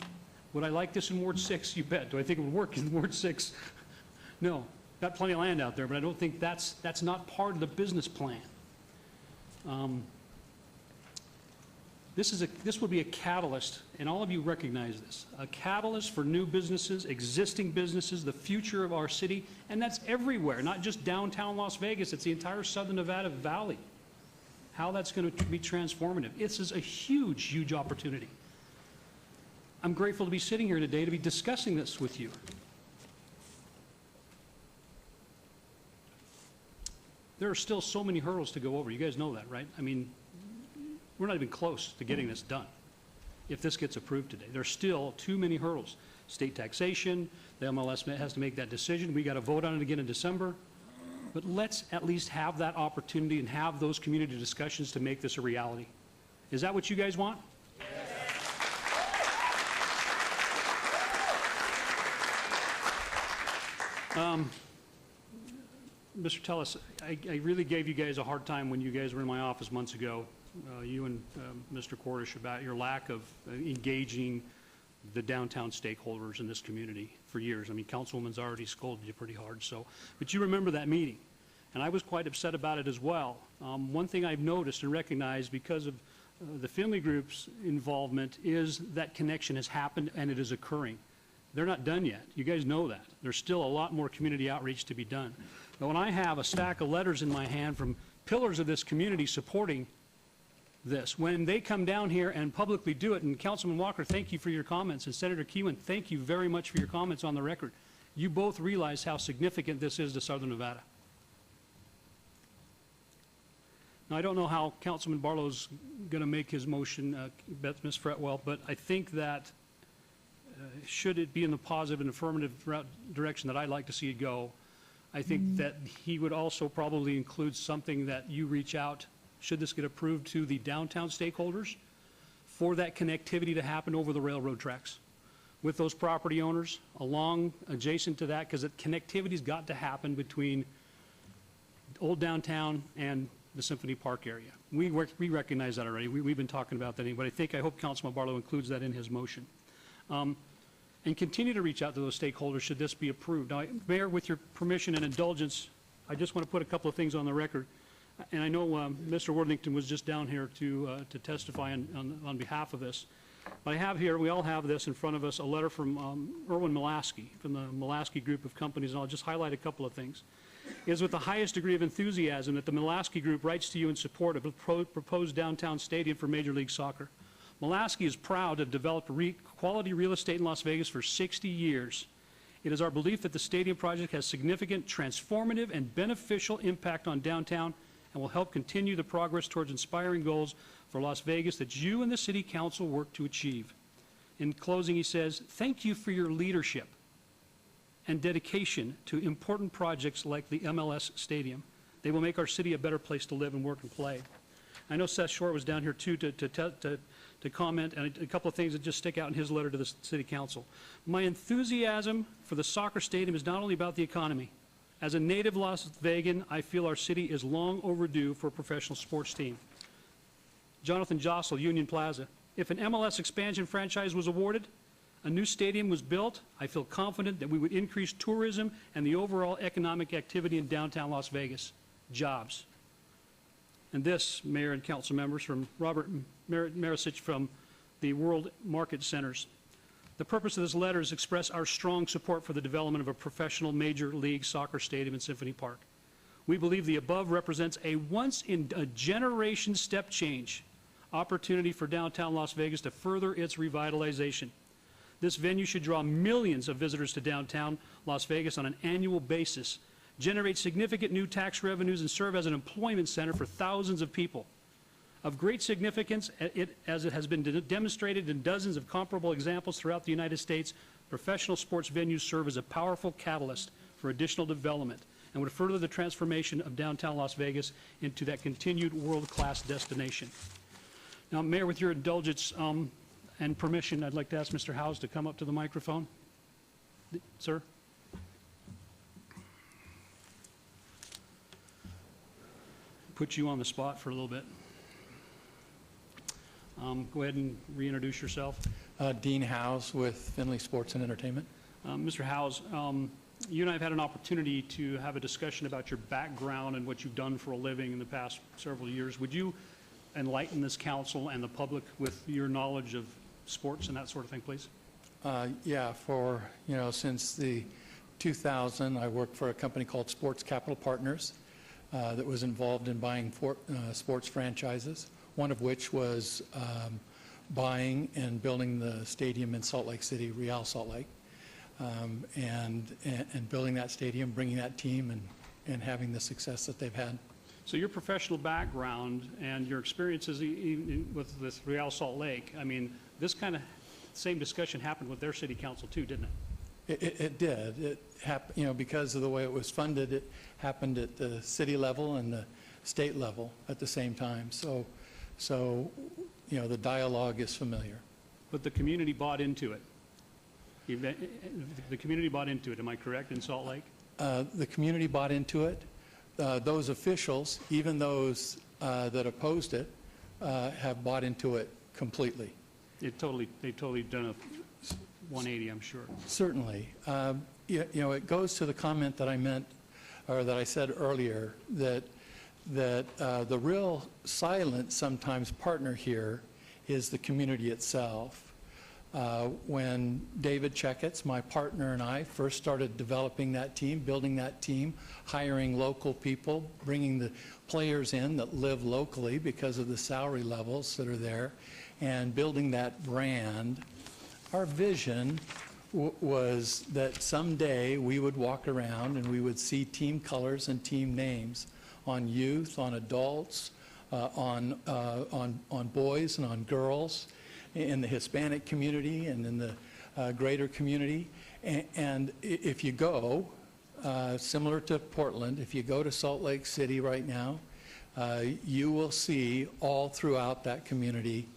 Would I like this in Ward 6? You bet. Do I think it would work in Ward 6? No. Got plenty of land out there, but I don't think that's not part of the business plan. This would be a catalyst, and all of you recognize this, a catalyst for new businesses, existing businesses, the future of our city, and that's everywhere, not just downtown Las Vegas, it's the entire Southern Nevada Valley. How that's going to be transformative. This is a huge, huge opportunity. I'm grateful to be sitting here today to be discussing this with you. There are still so many hurdles to go over. You guys know that, right? I mean, we're not even close to getting this done if this gets approved today. There's still too many hurdles. State taxation, the MLS has to make that decision. We got to vote on it again in December. But let's at least have that opportunity and have those community discussions to make this a reality. Is that what you guys want? Mr. Tellis, I really gave you guys a hard time when you guys were in my office months ago, you and Mr. Cordish, about your lack of engaging the downtown stakeholders in this community for years. I mean, Councilwoman's already scolded you pretty hard, so, but you remember that meeting. And I was quite upset about it as well. One thing I've noticed and recognized because of the Finley Group's involvement is that connection has happened and it is occurring. They're not done yet. You guys know that. There's still a lot more community outreach to be done. But when I have a stack of letters in my hand from pillars of this community supporting this, when they come down here and publicly do it, and Councilman Walker, thank you for your comments, and Senator Keewan, thank you very much for your comments on the record. You both realize how significant this is to Southern Nevada. Now, I don't know how Councilman Barlow's going to make his motion, Ms. Fretwell, but I think that should it be in the positive and affirmative direction that I'd like to see it go, I think that he would also probably include something that you reach out, should this get approved, to the downtown stakeholders for that connectivity to happen over the railroad tracks with those property owners along adjacent to that, because that connectivity's got to happen between old downtown and the Symphony Park area. We recognize that already. We've been talking about that, but I hope Councilman Barlow includes that in his motion. And continue to reach out to those stakeholders should this be approved. Now, Mayor, with your permission and indulgence, I just want to put a couple of things on the record. And I know Mr. Worthington was just down here to testify on behalf of this. But I have here, we all have this in front of us, a letter from Erwin Mulaski, from the Mulaski Group of companies, and I'll just highlight a couple of things. It is with the highest degree of enthusiasm that the Mulaski Group writes to you in support of a proposed downtown stadium for Major League Soccer. Mulaski is proud to have developed quality real estate in Las Vegas for 60 years. It is our belief that the stadium project has significant transformative and beneficial impact on downtown and will help continue the progress towards inspiring goals for Las Vegas that you and the City Council work to achieve. In closing, he says, thank you for your leadership and dedication to important projects like the MLS Stadium. They will make our city a better place to live and work and play. I know Seth Short was down here too to comment, and a couple of things that just stick out in his letter to the City Council. My enthusiasm for the soccer stadium is not only about the economy. As a native Las Vegan, I feel our city is long overdue for a professional sports team. Jonathan Jostle, Union Plaza. If an MLS expansion franchise was awarded, a new stadium was built, I feel confident that we would increase tourism and the overall economic activity in downtown Las Vegas. Jobs. And this, Mayor and Council members, from Robert Marisich from the World Market Centers. The purpose of this letter is to express our strong support for the development of a professional Major League Soccer stadium in Symphony Park. We believe the above represents a once-in-a-generation step change opportunity for downtown Las Vegas to further its revitalization. This venue should draw millions of visitors to downtown Las Vegas on an annual basis, generate significant new tax revenues, and serve as an employment center for thousands of people. Of great significance, as it has been demonstrated in dozens of comparable examples throughout the United States, professional sports venues serve as a powerful catalyst for additional development and would further the transformation of downtown Las Vegas into that continued world-class destination. Now, Mayor, with your indulgence and permission, I'd like to ask Mr. Howes to come up to the microphone. Sir? Put you on the spot for a little bit. Go ahead and reintroduce yourself. Dean Howes with Finley Sports and Entertainment. Mr. Howes, you and I have had an opportunity to have a discussion about your background and what you've done for a living in the past several years. Would you enlighten this council and the public with your knowledge of sports and that sort of thing, please? Yeah, since the 2000, I worked for a company called Sports Capital Partners that was involved in buying sports franchises, one of which was buying and building the stadium in Salt Lake City, Real Salt Lake, and building that stadium, bringing that team, and having the success that they've had. So your professional background and your experiences with this Real Salt Lake, I mean, this kind of same discussion happened with their city council too, didn't it? It did. It happened, because of the way it was funded. It happened at the city level and the state level at the same time. So the dialogue is familiar. But the community bought into it. The community bought into it. Am I correct in Salt Lake? The community bought into it. Those officials, even those that opposed it, have bought into it completely. They've totally done a 180, I'm sure. Certainly. It goes to the comment that I said earlier, that the real silent sometimes partner here is the community itself. When David Checketts, my partner, and I first started developing that team, building that team, hiring local people, bringing the players in that live locally because of the salary levels that are there, and building that brand, our vision was that someday we would walk around and we would see team colors and team names on youth, on adults, on boys and on girls, in the Hispanic community and in the greater community. And if you go, similar to Portland, if you go to Salt Lake City right now, you will see all throughout that community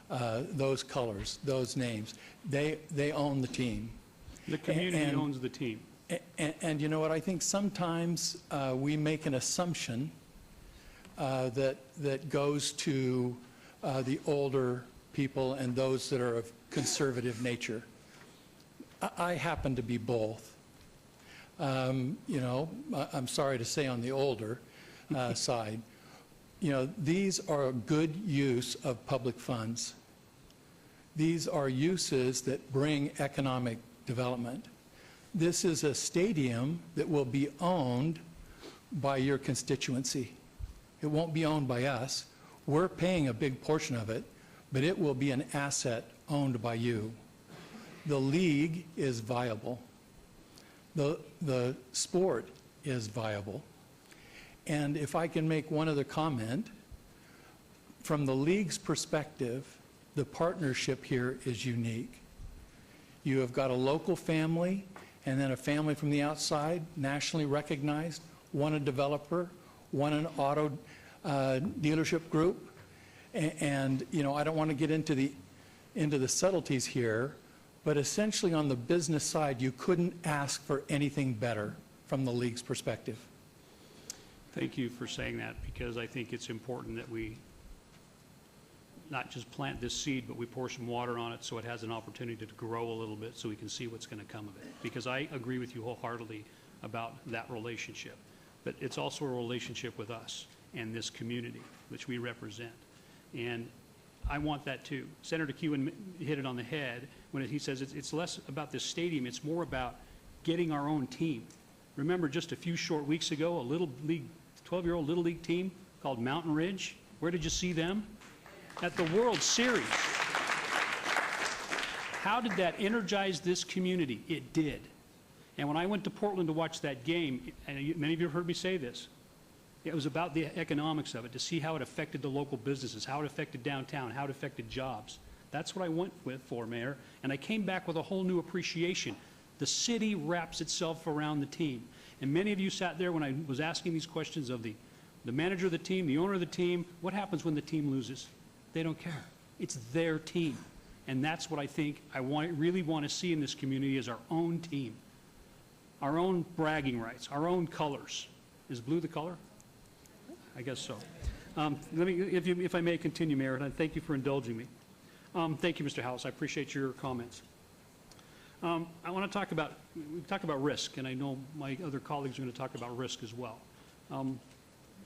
those colors, those names. They own the team. The community owns the team. And you know what? I think sometimes we make an assumption that goes to the older people and those that are of conservative nature. I happen to be both. I'm sorry to say on the older side. These are a good use of public funds. These are uses that bring economic development. This is a stadium that will be owned by your constituency. It won't be owned by us. We're paying a big portion of it, but it will be an asset owned by you. The league is viable. The sport is viable. And if I can make one other comment, from the league's perspective, the partnership here is unique. You have got a local family and then a family from the outside, nationally recognized, one a developer, one an auto dealership group. And I don't want to get into the subtleties here, but essentially on the business side, you couldn't ask for anything better from the league's perspective. Thank you for saying that, because I think it's important that we not just plant this seed, but we pour some water on it so it has an opportunity to grow a little bit so we can see what's going to come of it. Because I agree with you wholeheartedly about that relationship. But it's also a relationship with us and this community, which we represent. And I want that too. Senator Kewen hit it on the head when he says it's less about this stadium, it's more about getting our own team. Remember just a few short weeks ago, a little league, 12-year-old little league team called Mountain Ridge. Where did you see them? At the World Series. How did that energize this community? It did. And when I went to Portland to watch that game, and many of you have heard me say this, it was about the economics of it, to see how it affected the local businesses, how it affected downtown, how it affected jobs. That's what I went for, Mayor. And I came back with a whole new appreciation. The city wraps itself around the team. And many of you sat there when I was asking these questions of the manager of the team, the owner of the team. What happens when the team loses? They don't care. It's their team. And that's what I think really want to see in this community is our own team. Our own bragging rights, our own colors. Is blue the color? I guess so. If I may continue, Mayor, and I thank you for indulging me. Thank you, Mr. House. I appreciate your comments. I want to talk about risk, and I know my other colleagues are going to talk about risk as well.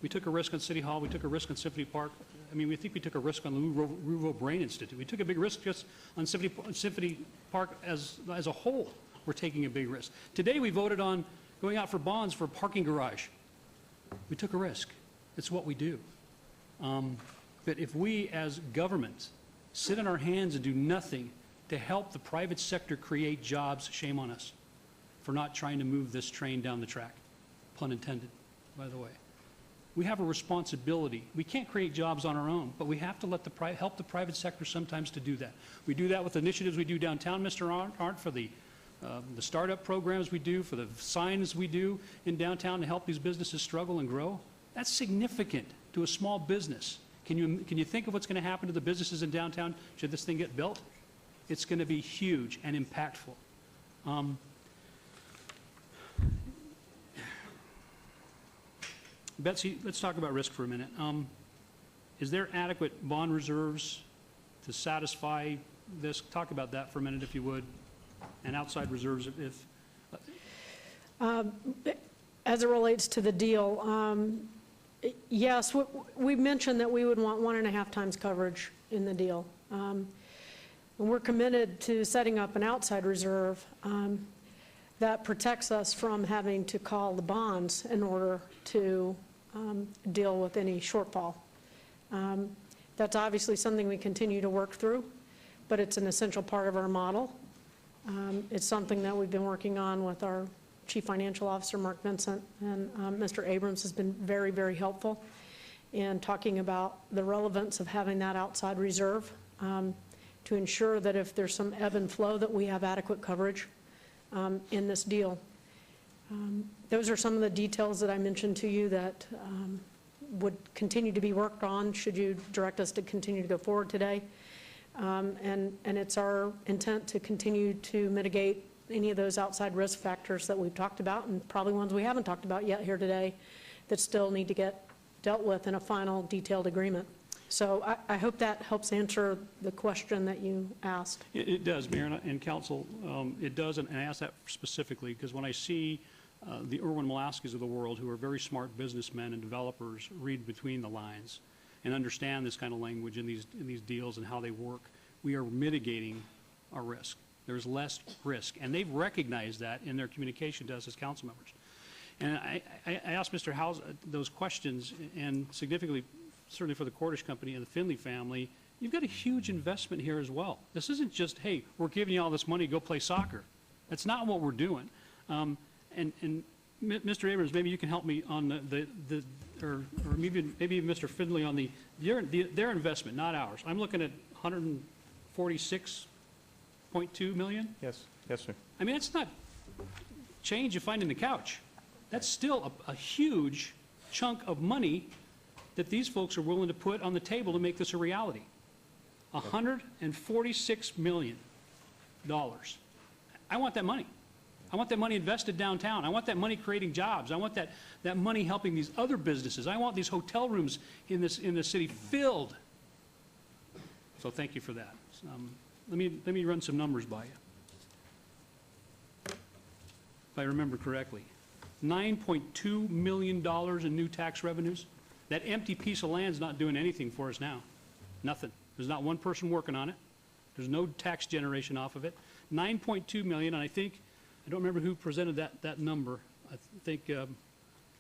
We took a risk on City Hall. We took a risk on Symphony Park. I mean, we think we took a risk on the Ruvo Brain Institute. We took a big risk just on Symphony Park as a whole. We're taking a big risk. Today we voted on going out for bonds for a parking garage. We took a risk. It's what we do. But if we as government sit on our hands and do nothing to help the private sector create jobs, shame on us for not trying to move this train down the track. Pun intended, by the way. We have a responsibility. We can't create jobs on our own, but we have to help the private sector sometimes to do that. We do that with initiatives we do downtown, Mr. Arndt, for the startup programs we do, for the signs we do in downtown to help these businesses struggle and grow. That's significant to a small business. Can you think of what's going to happen to the businesses in downtown should this thing get built? It's going to be huge and impactful. Betsy, let's talk about risk for a minute. Is there adequate bond reserves to satisfy this? Talk about that for a minute, if you would, and outside reserves if as it relates to the deal, yes, we mentioned that we would want 1.5 times coverage in the deal. And we're committed to setting up an outside reserve that protects us from having to call the bonds in order to deal with any shortfall. That's obviously something we continue to work through, but it's an essential part of our model. It's something that we've been working on with our Chief Financial Officer, Mark Vincent, and Mr. Abrams has been very, very helpful in talking about the relevance of having that outside reserve to ensure that if there's some ebb and flow that we have adequate coverage in this deal. Those are some of the details that I mentioned to you that would continue to be worked on should you direct us to continue to go forward today. And it's our intent to continue to mitigate any of those outside risk factors that we've talked about, and probably ones we haven't talked about yet here today that still need to get dealt with in a final detailed agreement. So I hope that helps answer the question that you asked. It does, Mayor and Council. It does, and I ask that specifically because when I see the Irwin Malaskis of the world, who are very smart businessmen and developers, read between the lines and understand this kind of language in these deals and how they work, we are mitigating our risk. There's less risk, and they've recognized that in their communication to us as council members. And I asked Mr. Howes those questions, and significantly, certainly for the Cordish Company and the Finley family, you've got a huge investment here as well. This isn't just, hey, we're giving you all this money, go play soccer. That's not what we're doing. And Mr. Abrams, maybe you can help me on or maybe Mr. Finley on their investment, not ours. I'm looking at $146.2 million. Yes, sir. I mean, that's not change you find in the couch. That's still a huge chunk of money that these folks are willing to put on the table to make this a reality. $146 million. I want that money. I want that money invested downtown. I want that money creating jobs. I want that money helping these other businesses. I want these hotel rooms in the city filled. So thank you for that. Let me run some numbers by you. If I remember correctly, $9.2 million in new tax revenues. That empty piece of land's not doing anything for us now. Nothing. There's not one person working on it. There's no tax generation off of it. 9.2 million, and I don't remember who presented that number. I think,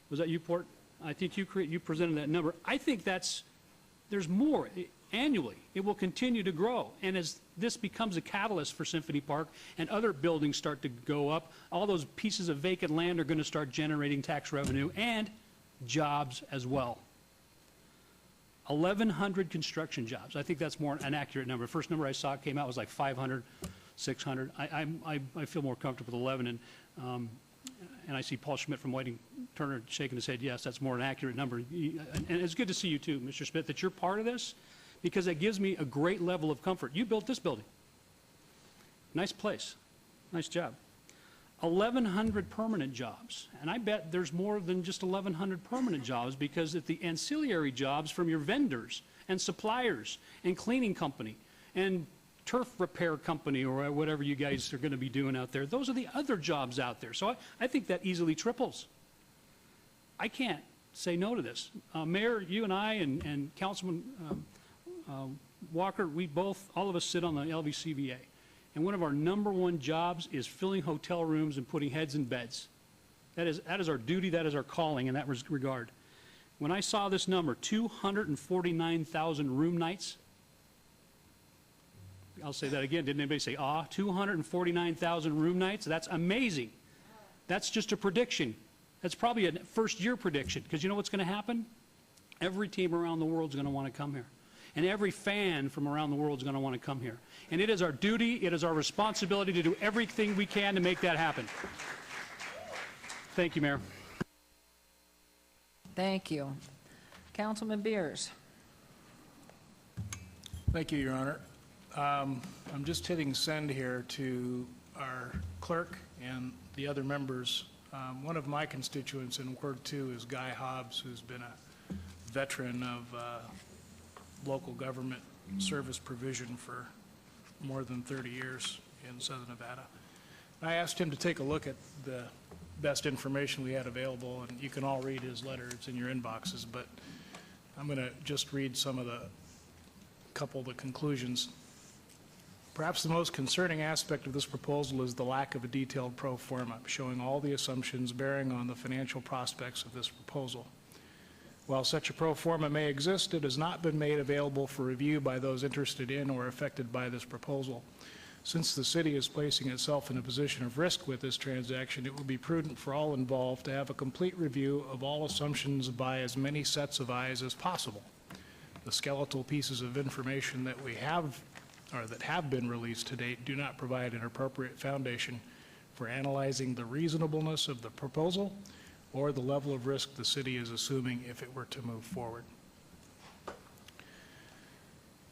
was that you, Port? I think you presented that number. I think there's more annually. It will continue to grow. And as this becomes a catalyst for Symphony Park and other buildings start to go up, all those pieces of vacant land are going to start generating tax revenue and jobs as well. 1,100 construction jobs. I think that's more an accurate number. The first number I saw came out was like 500. 600. I feel more comfortable with 11, and I see Paul Schmidt from Whiting Turner shaking his head, yes, that's more an accurate number. And it's good to see you too, Mr. Schmidt, that you're part of this, because it gives me a great level of comfort. You built this building. Nice place. Nice job. 1,100 permanent jobs. And I bet there's more than just 1,100 permanent jobs, because at the ancillary jobs from your vendors and suppliers and cleaning company and turf repair company or whatever you guys are going to be doing out there, those are the other jobs out there. So I think that easily triples. I can't say no to this. Mayor, you and I and Councilman Walker, all of us sit on the LVCVA. And one of our #1 jobs is filling hotel rooms and putting heads in beds. That is our duty, that is our calling in that regard. When I saw this number, 249,000 room nights, I'll say that again, didn't anybody say, 249,000 room nights? That's amazing. That's just a prediction. That's probably a first-year prediction, because you know what's going to happen? Every team around the world is going to want to come here. And every fan from around the world is going to want to come here. And it is our duty, it is our responsibility to do everything we can to make that happen. Thank you, Mayor. Thank you. Councilman Beers. Thank you, Your Honor. I'm just hitting send here to our clerk and the other members. One of my constituents in Ward 2 is Guy Hobbs, who's been a veteran of local government service provision for more than 30 years in Southern Nevada. I asked him to take a look at the best information we had available, and you can all read his letter. It's in your inboxes, but I'm going to just read some of the couple of the conclusions. Perhaps the most concerning aspect of this proposal is the lack of a detailed pro forma showing all the assumptions bearing on the financial prospects of this proposal. While such a pro forma may exist, it has not been made available for review by those interested in or affected by this proposal. Since the city is placing itself in a position of risk with this transaction, it would be prudent for all involved to have a complete review of all assumptions by as many sets of eyes as possible. The skeletal pieces of information that we have, or that have been released to date, do not provide an appropriate foundation for analyzing the reasonableness of the proposal or the level of risk the city is assuming if it were to move forward.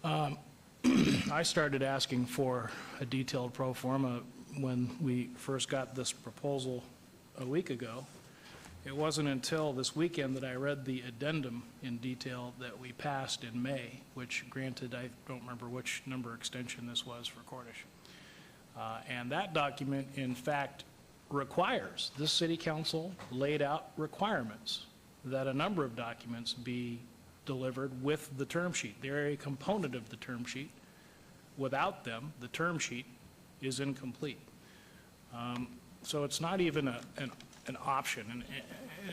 I started asking for a detailed pro forma when we first got this proposal a week ago. It wasn't until this weekend that I read the addendum in detail that we passed in May, which granted, I don't remember which number extension this was for Cordish. And that document, in fact, requires, this city council laid out requirements that a number of documents be delivered with the term sheet. They're a component of the term sheet. Without them, the term sheet is incomplete. So it's not even an option. And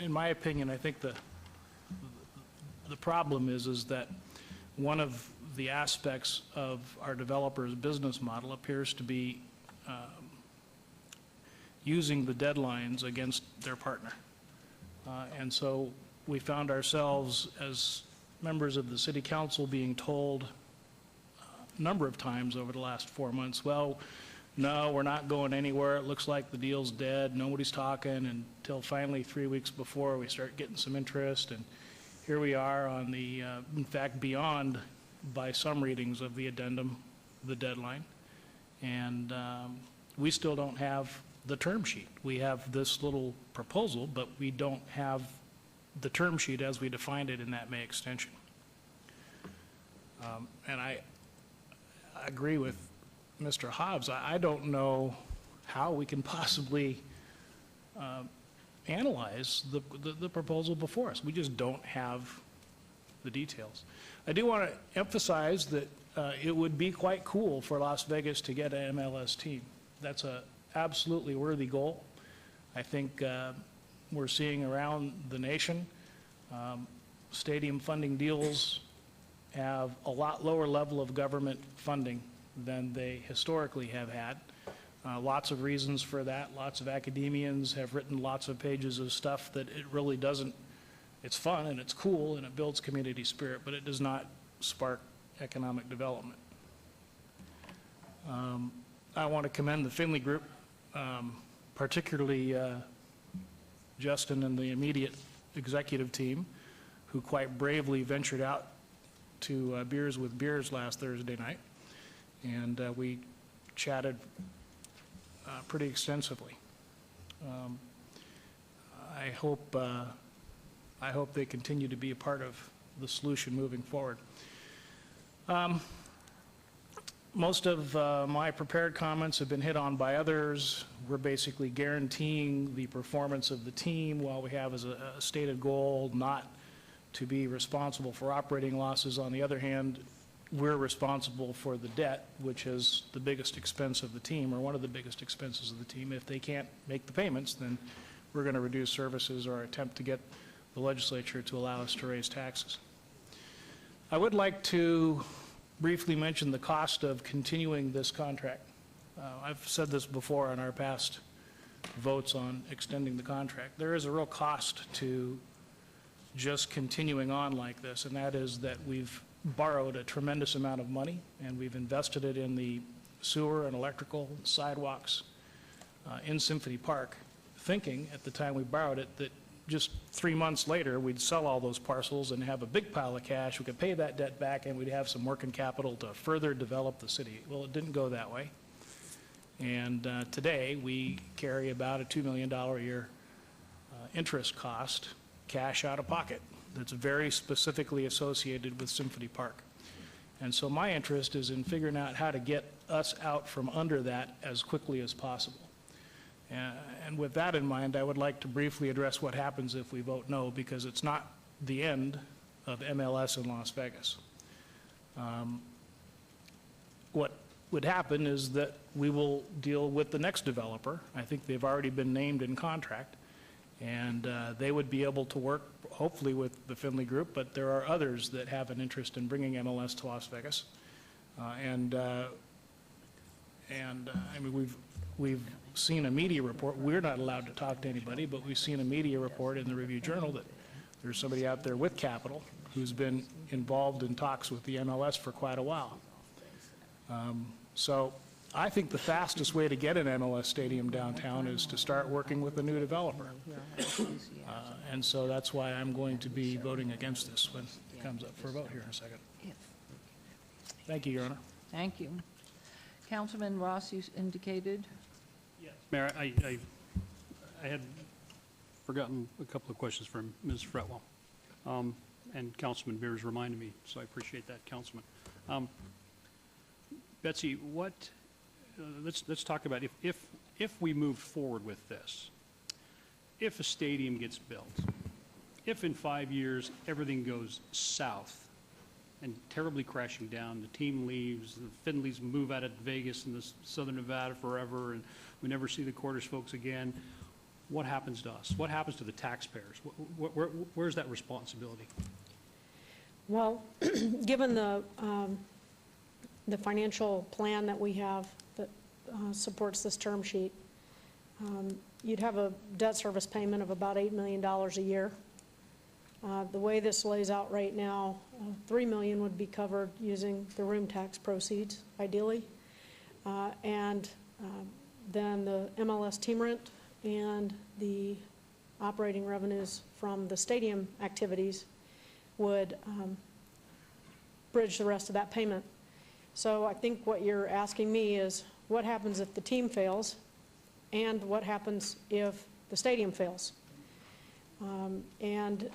in my opinion, I think the problem is that one of the aspects of our developer's business model appears to be using the deadlines against their partner. And so we found ourselves as members of the city council being told a number of times over the last 4 months, well, no, we're not going anywhere. It looks like the deal's dead. Nobody's talking, until finally 3 weeks before we start getting some interest. And here we are on the, in fact, beyond, by some readings of the addendum, the deadline. And we still don't have the term sheet. We have this little proposal, but we don't have the term sheet as we defined it in that May extension. And I agree with Mr. Hobbs. I don't know how we can possibly analyze the proposal before us. We just don't have the details. I do want to emphasize that it would be quite cool for Las Vegas to get an MLS team. That's a absolutely worthy goal. I think we're seeing around the nation stadium funding deals have a lot lower level of government funding than they historically have had. Lots of reasons for that. Lots of academians have written lots of pages of stuff that it really doesn't, it's fun and it's cool and it builds community spirit, but it does not spark economic development. I want to commend the Finley Group, particularly Justin and the immediate executive team, who quite bravely ventured out to Beers with Beers last Thursday night, and we chatted pretty extensively. I hope they continue to be a part of the solution moving forward. Most of my prepared comments have been hit on by others. We're basically guaranteeing the performance of the team while we have as a stated goal not to be responsible for operating losses. On the other hand, we're responsible for the debt, which is the biggest expense of the team, or one of the biggest expenses of the team. If they can't make the payments, then we're going to reduce services or attempt to get the legislature to allow us to raise taxes. I would like to briefly mention the cost of continuing this contract. I've said this before on our past votes on extending the contract. There is a real cost to just continuing on like this, and that is that we've borrowed a tremendous amount of money, and we've invested it in the sewer and electrical and sidewalks in Symphony Park, thinking at the time we borrowed it that just 3 months later we'd sell all those parcels and have a big pile of cash, we could pay that debt back, and we'd have some working capital to further develop the city. Well, it didn't go that way. And today we carry about a $2 million a year interest cost, cash out of pocket, that's very specifically associated with Symphony Park. And so my interest is in figuring out how to get us out from under that as quickly as possible. And with that in mind, I would like to briefly address what happens if we vote no, because it's not the end of MLS in Las Vegas. What would happen is that we will deal with the next developer. I think they've already been named in contract, and they would be able to work hopefully with the Finley Group, but there are others that have an interest in bringing MLS to Las Vegas. I mean, we've seen a media report. We're not allowed to talk to anybody, but we've seen a media report in the Review Journal that there's somebody out there with capital who's been involved in talks with the MLS for quite a while. So I think the fastest way to get an MLS stadium downtown is to start working with a new developer. And so that's why I'm going to be voting against this when it comes up for a vote here in a second. Thank you, Your Honor. Thank you. Councilman Ross, you indicated? Yes. Mayor, I had forgotten a couple of questions from Ms. Fretwell. And Councilman Beers reminded me, so I appreciate that, Councilman. Betsy, let's talk about if we move forward with this, if a stadium gets built, if in 5 years everything goes south and terribly crashing down, the team leaves, the Finleys move out of Vegas and Southern Nevada forever, and we never see the Quarters folks again, what happens to us? What happens to the taxpayers? Where's that responsibility? Well, given the financial plan that we have that supports this term sheet, you'd have a debt service payment of about $8 million a year. The way this lays out right now, $3 million would be covered using the room tax proceeds, ideally. And then the MLS team rent and the operating revenues from the stadium activities would bridge the rest of that payment. So I think what you're asking me is what happens if the team fails and what happens if the stadium fails. And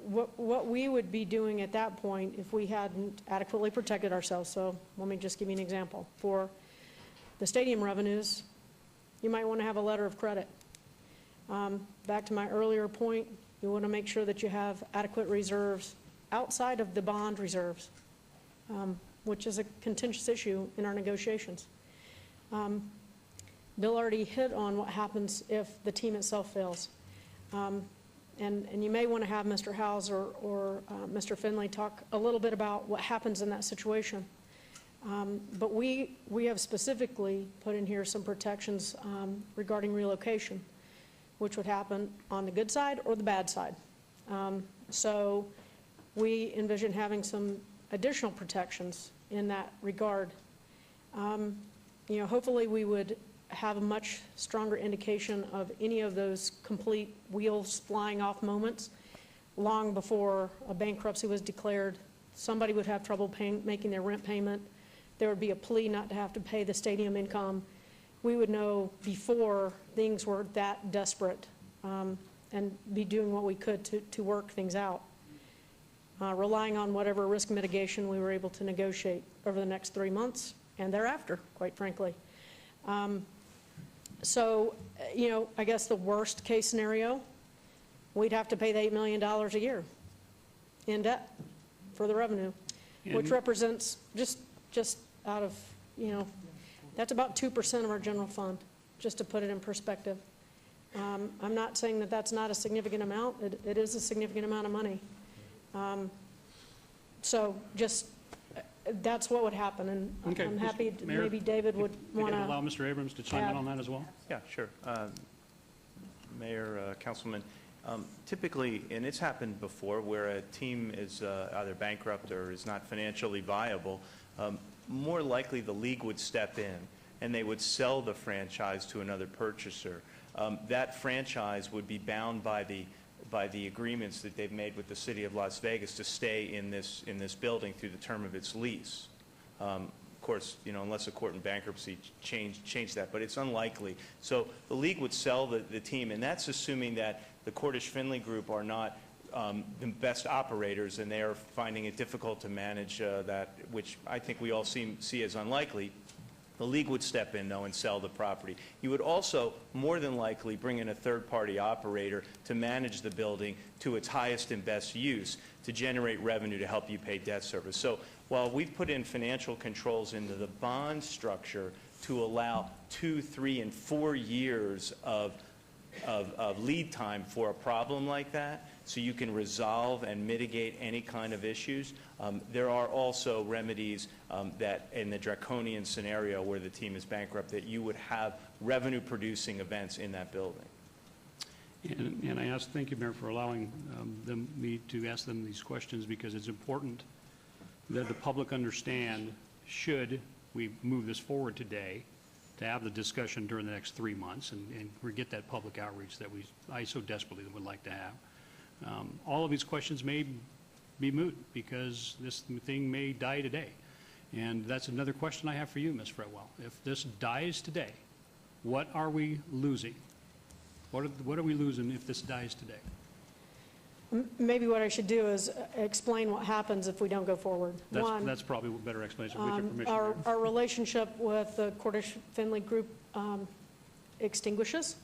what we would be doing at that point if we hadn't adequately protected ourselves. So let me just give you an example. For the stadium revenues, you might want to have a letter of credit. Back to my earlier point, you want to make sure that you have adequate reserves outside of the bond reserves, which is a contentious issue in our negotiations. Bill already hit on what happens if the team itself fails. And you may want to have Mr. Howes or Mr. Finley talk a little bit about what happens in that situation. But we have specifically put in here some protections regarding relocation, which would happen on the good side or the bad side. So we envision having some additional protections in that regard. hopefully we would have a much stronger indication of any of those complete wheels flying off moments long before a bankruptcy was declared. Somebody would have trouble making their rent payment. There would be a plea not to have to pay the stadium income. We would know before things were that desperate, and be doing what we could to work things out, relying on whatever risk mitigation we were able to negotiate over the next 3 months and thereafter, quite frankly. So, I guess the worst case scenario, we'd have to pay the $8 million a year in debt for the revenue, which represents just out of, that's about 2% of our general fund, just to put it in perspective. I'm not saying that that's not a significant amount. It is a significant amount of money. So just, that's what would happen, and Okay, I'm happy, Mayor, maybe David would We want can to. allow Mr. Abrams to chime in on that as well? Yeah, sure. Mayor, Councilman, typically, and it's happened before, where a team is either bankrupt or is not financially viable, more likely the league would step in and they would sell the franchise to another purchaser. That franchise would be bound by the agreements that they've made with the city of Las Vegas to stay in this building through the term of its lease. Of course, unless a court in bankruptcy changed that, but it's unlikely. So the league would sell the team, and that's assuming that the Cordish Finley Group are not the best operators, and they are finding it difficult to manage that, which I think we all see as unlikely. The league would step in, though, and sell the property. You would also, more than likely, bring in a third-party operator to manage the building to its highest and best use to generate revenue to help you pay debt service. So while we've put in financial controls into the bond structure to allow 2, 3, and 4 years of lead time for a problem like that, so you can resolve and mitigate any kind of issues. There are also remedies that in the draconian scenario where the team is bankrupt, that you would have revenue-producing events in that building. And I thank you, Mayor, for allowing me to ask them these questions, because it's important that the public understand, should we move this forward today, to have the discussion during the next 3 months and get that public outreach that I so desperately would like to have. All of these questions may be moot because this thing may die today. And that's another question I have for you, Ms. Fretwell. If this dies today, what are we losing? What are we losing if this dies today? Maybe what I should do is explain what happens if we don't go forward. That's probably a better explanation, with your permission. Our relationship with the Cordish Finley Group extinguishes.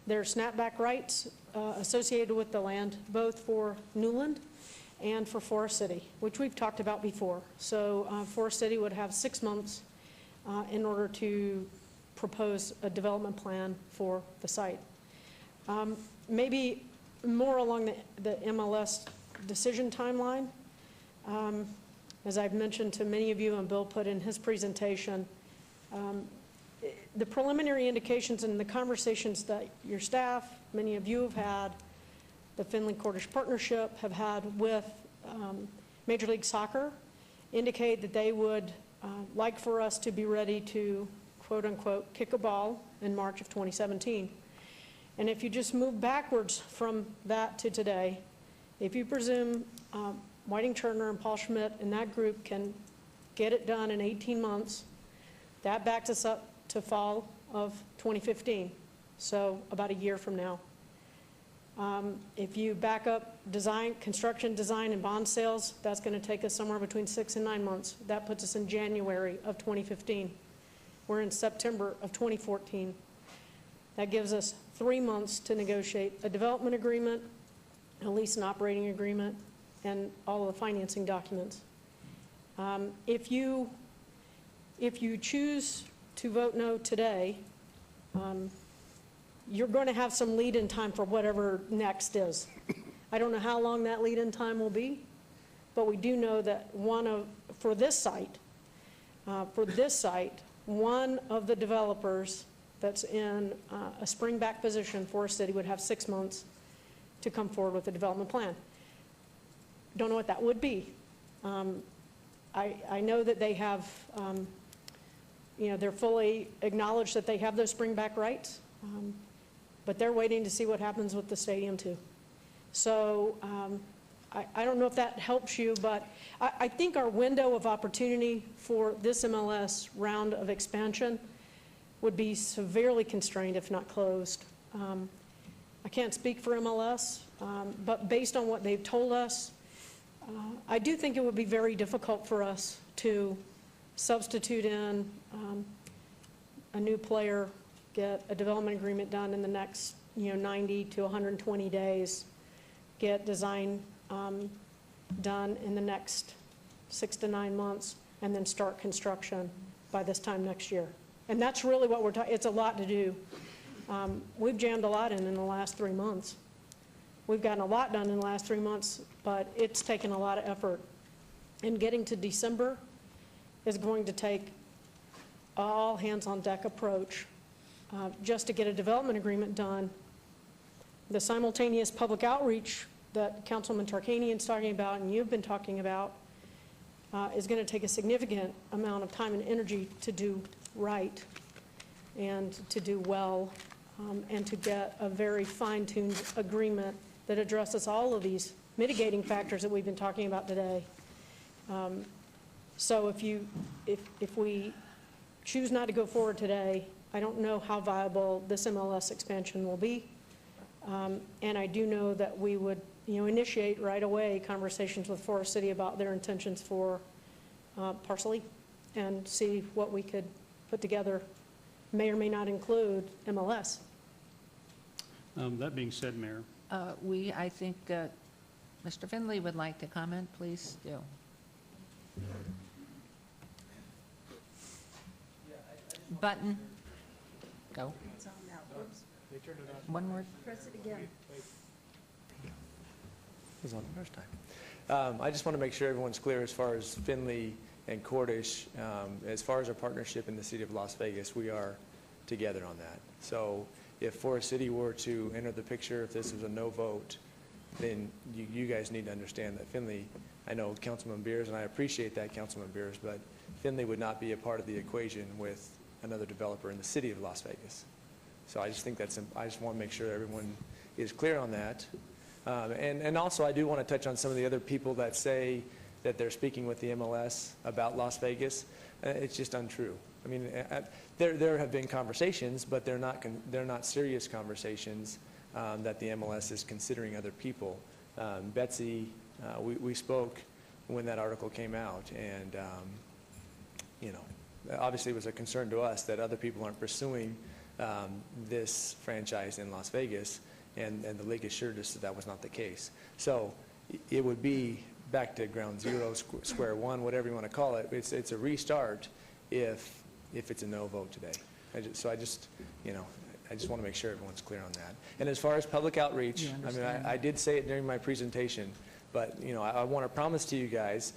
Their snapback rights associated with the land, both for Newland and for Forest City, which we've talked about before. So Forest City would have 6 months in order to propose a development plan for the site. Maybe more along the MLS decision timeline. As I've mentioned to many of you, and Bill put in his presentation, the preliminary indications and the conversations that your staff, many of you have had, the Finley Cordish Partnership have had with Major League Soccer, indicate that they would like for us to be ready to, quote unquote, kick a ball in March of 2017. And if you just move backwards from that to today, if you presume Whiting Turner and Paul Schmidt and that group can get it done in 18 months, that backs us up to fall of 2015, so about a year from now. If you back up construction, design, and bond sales, that's going to take us somewhere between 6 and 9 months. That puts us in January of 2015. We're in September of 2014. That gives us 3 months to negotiate a development agreement, a lease and operating agreement, and all of the financing documents. If you choose to vote no today, you're going to have some lead-in time for whatever next is. I don't know how long that lead-in time will be, but we do know that for this site, one of the developers that's in a spring-back position, Forest City, would have 6 months to come forward with a development plan. Don't know what that would be. I know that they have they're fully acknowledged that they have those spring back rights, but they're waiting to see what happens with the stadium too. So I don't know if that helps you, but I think our window of opportunity for this MLS round of expansion would be severely constrained, if not closed. I can't speak for MLS, but based on what they've told us, I do think it would be very difficult for us to substitute in a new player, get a development agreement done in the next 90 to 120 days, get design done in the next 6 to 9 months, and then start construction by this time next year. And that's really what we're talking. It's a lot to do. We've jammed a lot in the last 3 months. We've gotten a lot done in the last 3 months, but it's taken a lot of effort. And getting to December is going to take all hands on deck approach just to get a development agreement done. The simultaneous public outreach that Councilman Tarkanian's talking about and you've been talking about is going to take a significant amount of time and energy to do right and to do well and to get a very fine-tuned agreement that addresses all of these mitigating factors that we've been talking about today. So if we choose not to go forward today, I don't know how viable this MLS expansion will be. And I do know that we would initiate right away conversations with Forest City about their intentions for Parsley and see what we could put together. May or may not include MLS. That being said, Mayor. I think Mr. Finley would like to comment. Please do. Button. Go. It's on now. Whoops. One word. Press it again. It was on the first time. I just want to make sure everyone's clear as far as Finley and Cordish. As far as our partnership in the city of Las Vegas, we are together on that. So if Forest City were to enter the picture, if this was a no vote, then you guys need to understand that Finley, I know Councilman Beers, and I appreciate that, Councilman Beers, but Finley would not be a part of the equation with another developer in the city of Las Vegas. So I just think I just want to make sure everyone is clear on that. And also I do want to touch on some of the other people that say that they're speaking with the MLS about Las Vegas. It's just untrue. I mean, there have been conversations, but they're not serious conversations that the MLS is considering other people. Betsy, we spoke when that article came out, and obviously it was a concern to us that other people aren't pursuing this franchise in Las Vegas, and the league assured us that that was not the case. So it would be back to ground zero, square one, whatever you want to call it. It's a restart if it's a no vote today. I just want to make sure everyone's clear on that. And as far as public outreach, I mean, I did say it during my presentation, but I want to promise to you guys,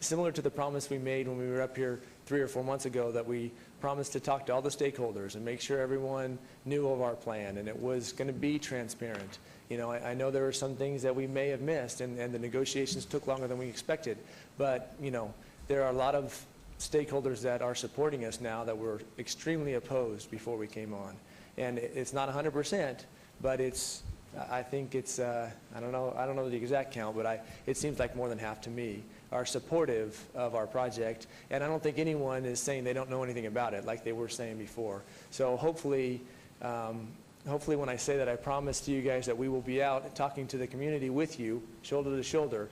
similar to the promise we made when we were up here 3 or 4 months ago, that we promised to talk to all the stakeholders and make sure everyone knew of our plan and it was going to be transparent. I know there were some things that we may have missed, and the negotiations took longer than we expected, but there are a lot of stakeholders that are supporting us now that were extremely opposed before we came on. And it's not 100%, but I think it's, I don't know the exact count, but it seems like more than half to me are supportive of our project. And I don't think anyone is saying they don't know anything about it like they were saying before. So hopefully when I say that, I promise to you guys that we will be out talking to the community with you, shoulder to shoulder.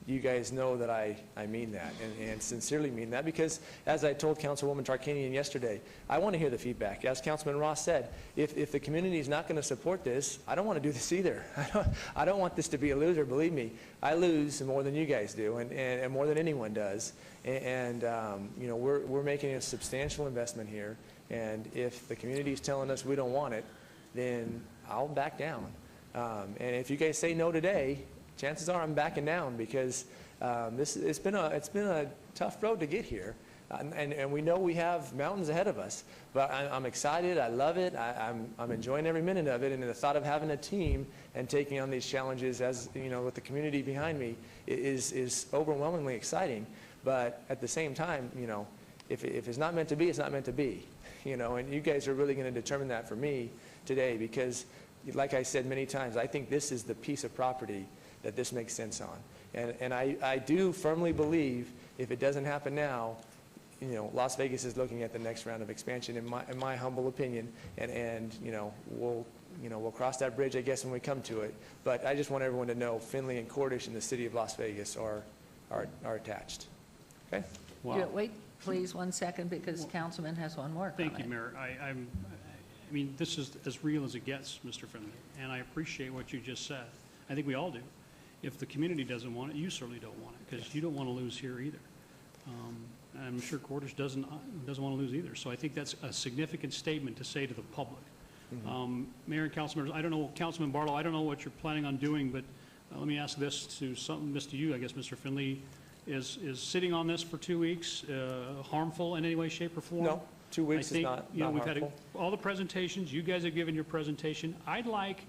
You guys know that I mean that and sincerely mean that, because as I told Councilwoman Tarkanian yesterday, I want to hear the feedback. As Councilman Ross said, if the community is not going to support this, I don't want to do this either. I don't want this to be a loser. Believe me, I lose more than you guys do, and more than anyone does. And we're making a substantial investment here, and if the community is telling us we don't want it, then I'll back down. And if you guys say no today, chances are I'm backing down, because it's been a tough road to get here, and we know we have mountains ahead of us. But I'm excited. I love it. I'm enjoying every minute of it, and the thought of having a team and taking on these challenges, as with the community behind me, is overwhelmingly exciting. But at the same time, if it's not meant to be, it's not meant to be, you know, and you guys are really going to determine that for me today, because like I said many times, I think this is the piece of property that this makes sense on. And I do firmly believe if it doesn't happen now, you know, Las Vegas is looking at the next round of expansion, in my humble opinion, and you know, we'll cross that bridge, I guess, when we come to it. But I just want everyone to know Findlay and Cordish and the city of Las Vegas are attached. Okay? Yeah, wait, please, 1 second, because Councilman has one more comment. Thank you, Mayor. I mean, this is as real as it gets, Mr. Finley, and I appreciate what you just said. I think we all do. If the community doesn't want it, you certainly don't want it, because you don't want to lose here either. I'm sure Cordish doesn't want to lose either. So I think that's a significant statement to say to the public. Mayor and council members, I don't know, Councilman Barlow, I don't know what you're planning on doing, but let me ask this to you, I guess, Mr. Finley. Is sitting on this for 2 weeks harmful in any way, shape, or form? No, 2 weeks is not we've harmful. had all the presentations. You guys have given your presentation. I'd like,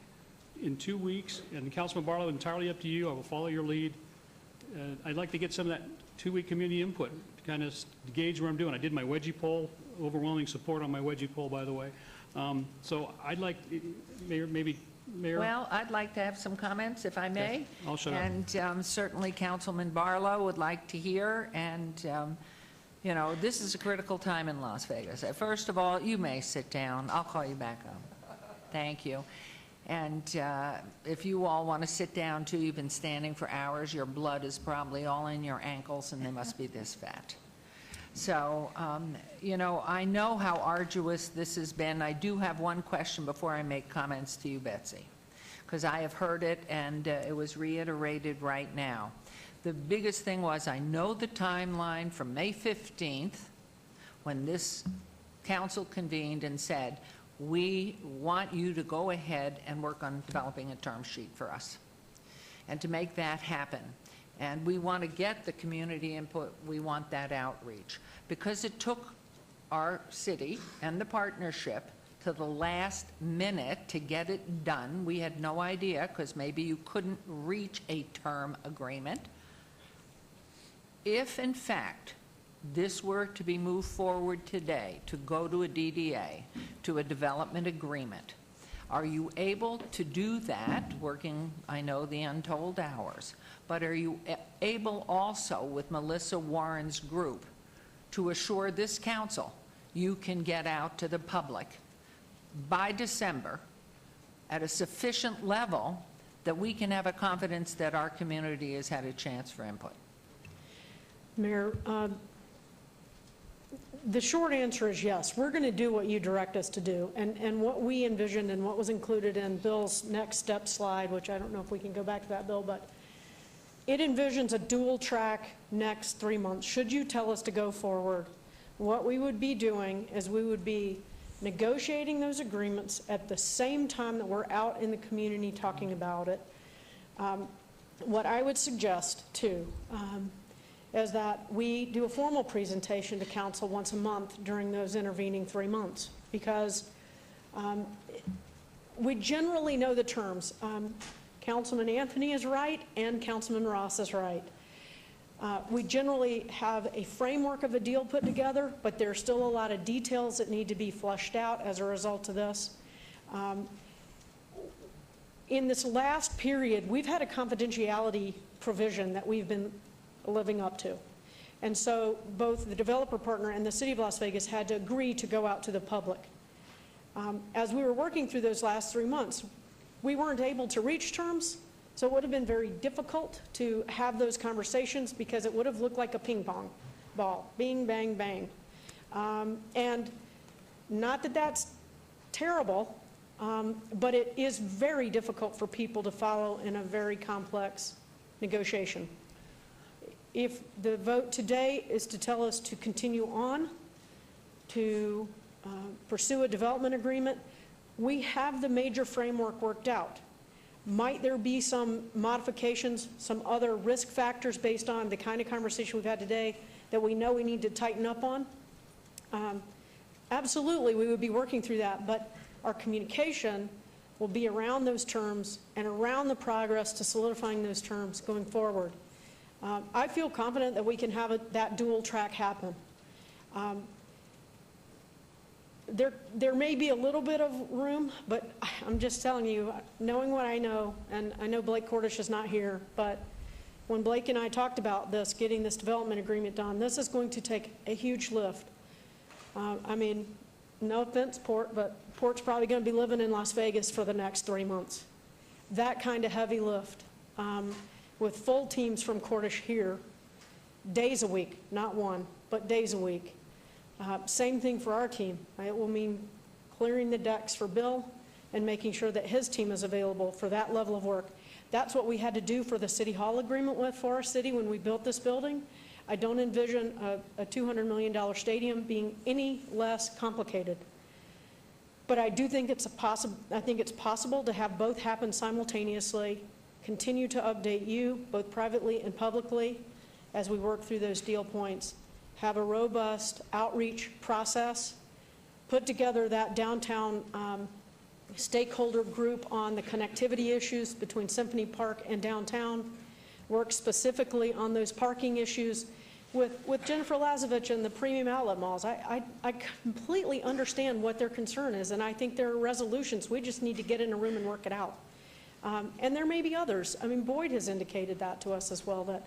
in 2 weeks, and Councilman Barlow, entirely up to you. I will follow your lead. I'd like to get some of that 2-week community input to kind of gauge where I'm doing. I did my wedgie poll, overwhelming support on my wedgie poll, by the way. So I'd like, Mayor, Mayor? Well, I'd like to have some comments, if I may. Okay. I'll shut up. And certainly Councilman Barlow would like to hear, and, you know, this is a critical time in Las Vegas. First of all, you may sit down. I'll call you back up. Thank you. And if you all want to sit down, too, you've been standing for hours. Your blood is probably all in your ankles, and they must be this fat. So, you know, I know how arduous this has been. I do have one question before I make comments to you, Betsy, because I have heard it, and it was reiterated right now. The biggest thing was, I know the timeline from May 15th, when this council convened and said, we want you to go ahead and work on developing a term sheet for us, and to make that happen. And we want to get the community input. We want that outreach. Because it took our city and the partnership to the last minute to get it done. We had no idea, because maybe you couldn't reach a term agreement. If, in fact, this were to be moved forward today, to go to a DDA, to a development agreement, are you able to do that, working, I know, the untold hours, but are you able also, with Melissa Warren's group, to assure this council you can get out to the public by December at a sufficient level that we can have a confidence that our community has had a chance for input? Mayor, the short answer is yes. We're going to do what you direct us to do. And what we envisioned and what was included in Bill's next step slide, which I don't know if we can go back to that, Bill, but it envisions a dual track next 3 months. Should you tell us to go forward, what we would be doing is we would be negotiating those agreements at the same time that we're out in the community talking about it. What I would suggest, too, is that we do a formal presentation to council once a month during those intervening 3 months, because we generally know the terms. Councilman Anthony is right and Councilman Ross is right. We generally have a framework of a deal put together, but there's still a lot of details that need to be fleshed out as a result of this. In this last period, we've had a confidentiality provision that we've been living up to. And so both the developer partner and the City of Las Vegas had to agree to go out to the public. As we were working through those last 3 months, we weren't able to reach terms, so it would have been very difficult to have those conversations, because it would have looked like a ping pong ball, bing, bang, bang. And not that that's terrible, but it is very difficult for people to follow in a very complex negotiation. If the vote today is to tell us to continue on, to pursue a development agreement, we have the major framework worked out. Might there be some modifications, some other risk factors based on the kind of conversation we've had today that we know we need to tighten up on? Absolutely, we would be working through that, but our communication will be around those terms and around the progress to solidifying those terms going forward. I feel confident that we can have that dual track happen. There may be a little bit of room, but I'm just telling you, knowing what I know, and I know Blake Cordish is not here, but when Blake and I talked about this, getting this development agreement done, this is going to take a huge lift. I mean, no offense, Port, but Port's probably going to be living in Las Vegas for the next 3 months. That kind of heavy lift, with full teams from Cordish here, days a week, not one, but days a week. Same thing for our team. It will mean clearing the decks for Bill and making sure that his team is available for that level of work. That's what we had to do for the City Hall agreement with Forest City when we built this building. I don't envision a $200 million stadium being any less complicated. But I do think it's possible to have both happen simultaneously, continue to update you both privately and publicly as we work through those deal points, have a robust outreach process, put together that downtown stakeholder group on the connectivity issues between Symphony Park and downtown, work specifically on those parking issues with Jennifer Lazovich and the premium outlet malls. I completely understand what their concern is, and I think there are resolutions. We just need to get in a room and work it out. And there may be others. I mean, Boyd has indicated that to us as well, that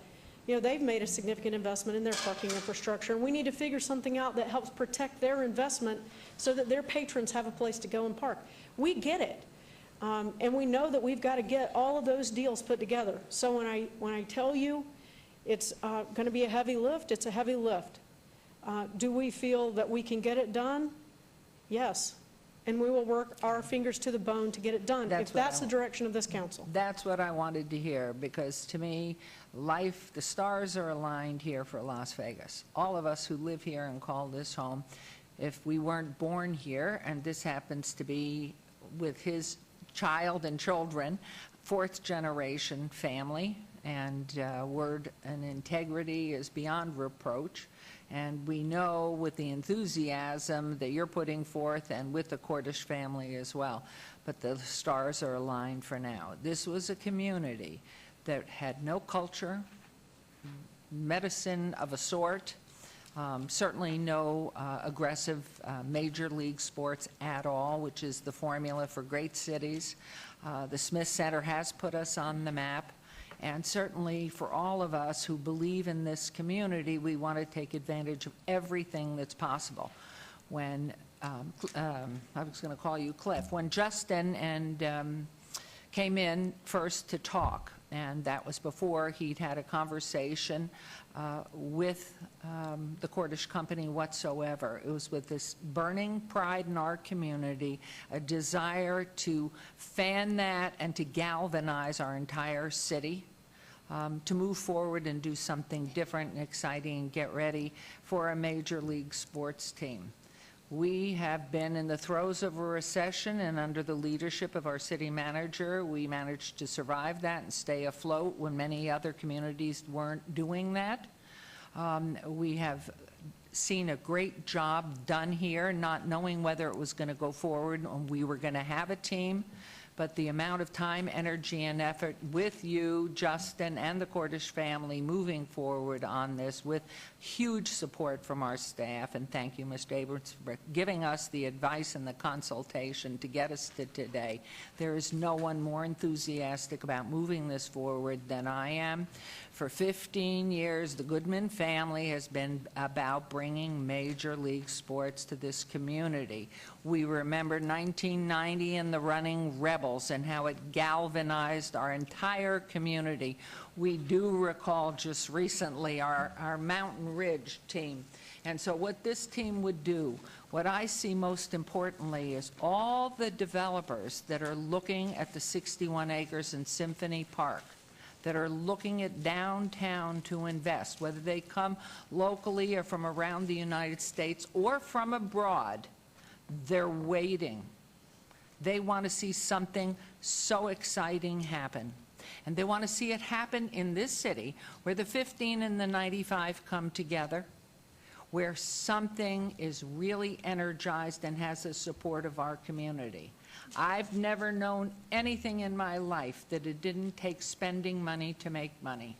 they've made a significant investment in their parking infrastructure, and we need to figure something out that helps protect their investment so that their patrons have a place to go and park. We get it, and we know that we've got to get all of those deals put together. So when I tell you it's going to be a heavy lift, it's a heavy lift. Do we feel that we can get it done? Yes. And we will work our fingers to the bone to get it done, if that's the direction of this council. That's what I wanted to hear, because to me, the stars are aligned here for Las Vegas. All of us who live here and call this home, if we weren't born here, and this happens to be with his child and children, fourth generation family, and word and integrity is beyond reproach. And we know with the enthusiasm that you're putting forth and with the Cordish family as well. But the stars are aligned for now. This was a community that had no culture, medicine of a sort, certainly no aggressive major league sports at all, which is the formula for great cities. The Smith Center has put us on the map. And certainly for all of us who believe in this community, we want to take advantage of everything that's possible. When, I was going to call you Cliff, when Justin came in first to talk, and that was before he'd had a conversation with the Cordish Company whatsoever. It was with this burning pride in our community, a desire to fan that and to galvanize our entire city, to move forward and do something different and exciting and get ready for a major league sports team. We have been in the throes of a recession, and under the leadership of our city manager, we managed to survive that and stay afloat when many other communities weren't doing that. We have seen a great job done here, not knowing whether it was going to go forward and we were going to have a team. But the amount of time, energy, and effort with you, Justin, and the Cordish family moving forward on this with huge support from our staff. And thank you, Mr. Abrams, for giving us the advice and the consultation to get us to today. There is no one more enthusiastic about moving this forward than I am. For 15 years, the Goodman family has been about bringing major league sports to this community. We remember 1990 and the Running Rebels and how it galvanized our entire community. We do recall just recently our Mountain Ridge team. And so what this team would do, what I see most importantly, is all the developers that are looking at the 61 acres in Symphony Park, that are looking at downtown to invest, whether they come locally or from around the United States or from abroad, they're waiting. They want to see something so exciting happen. And they want to see it happen in this city where the 15 and the 95 come together, where something is really energized and has the support of our community. I've never known anything in my life that it didn't take spending money to make money.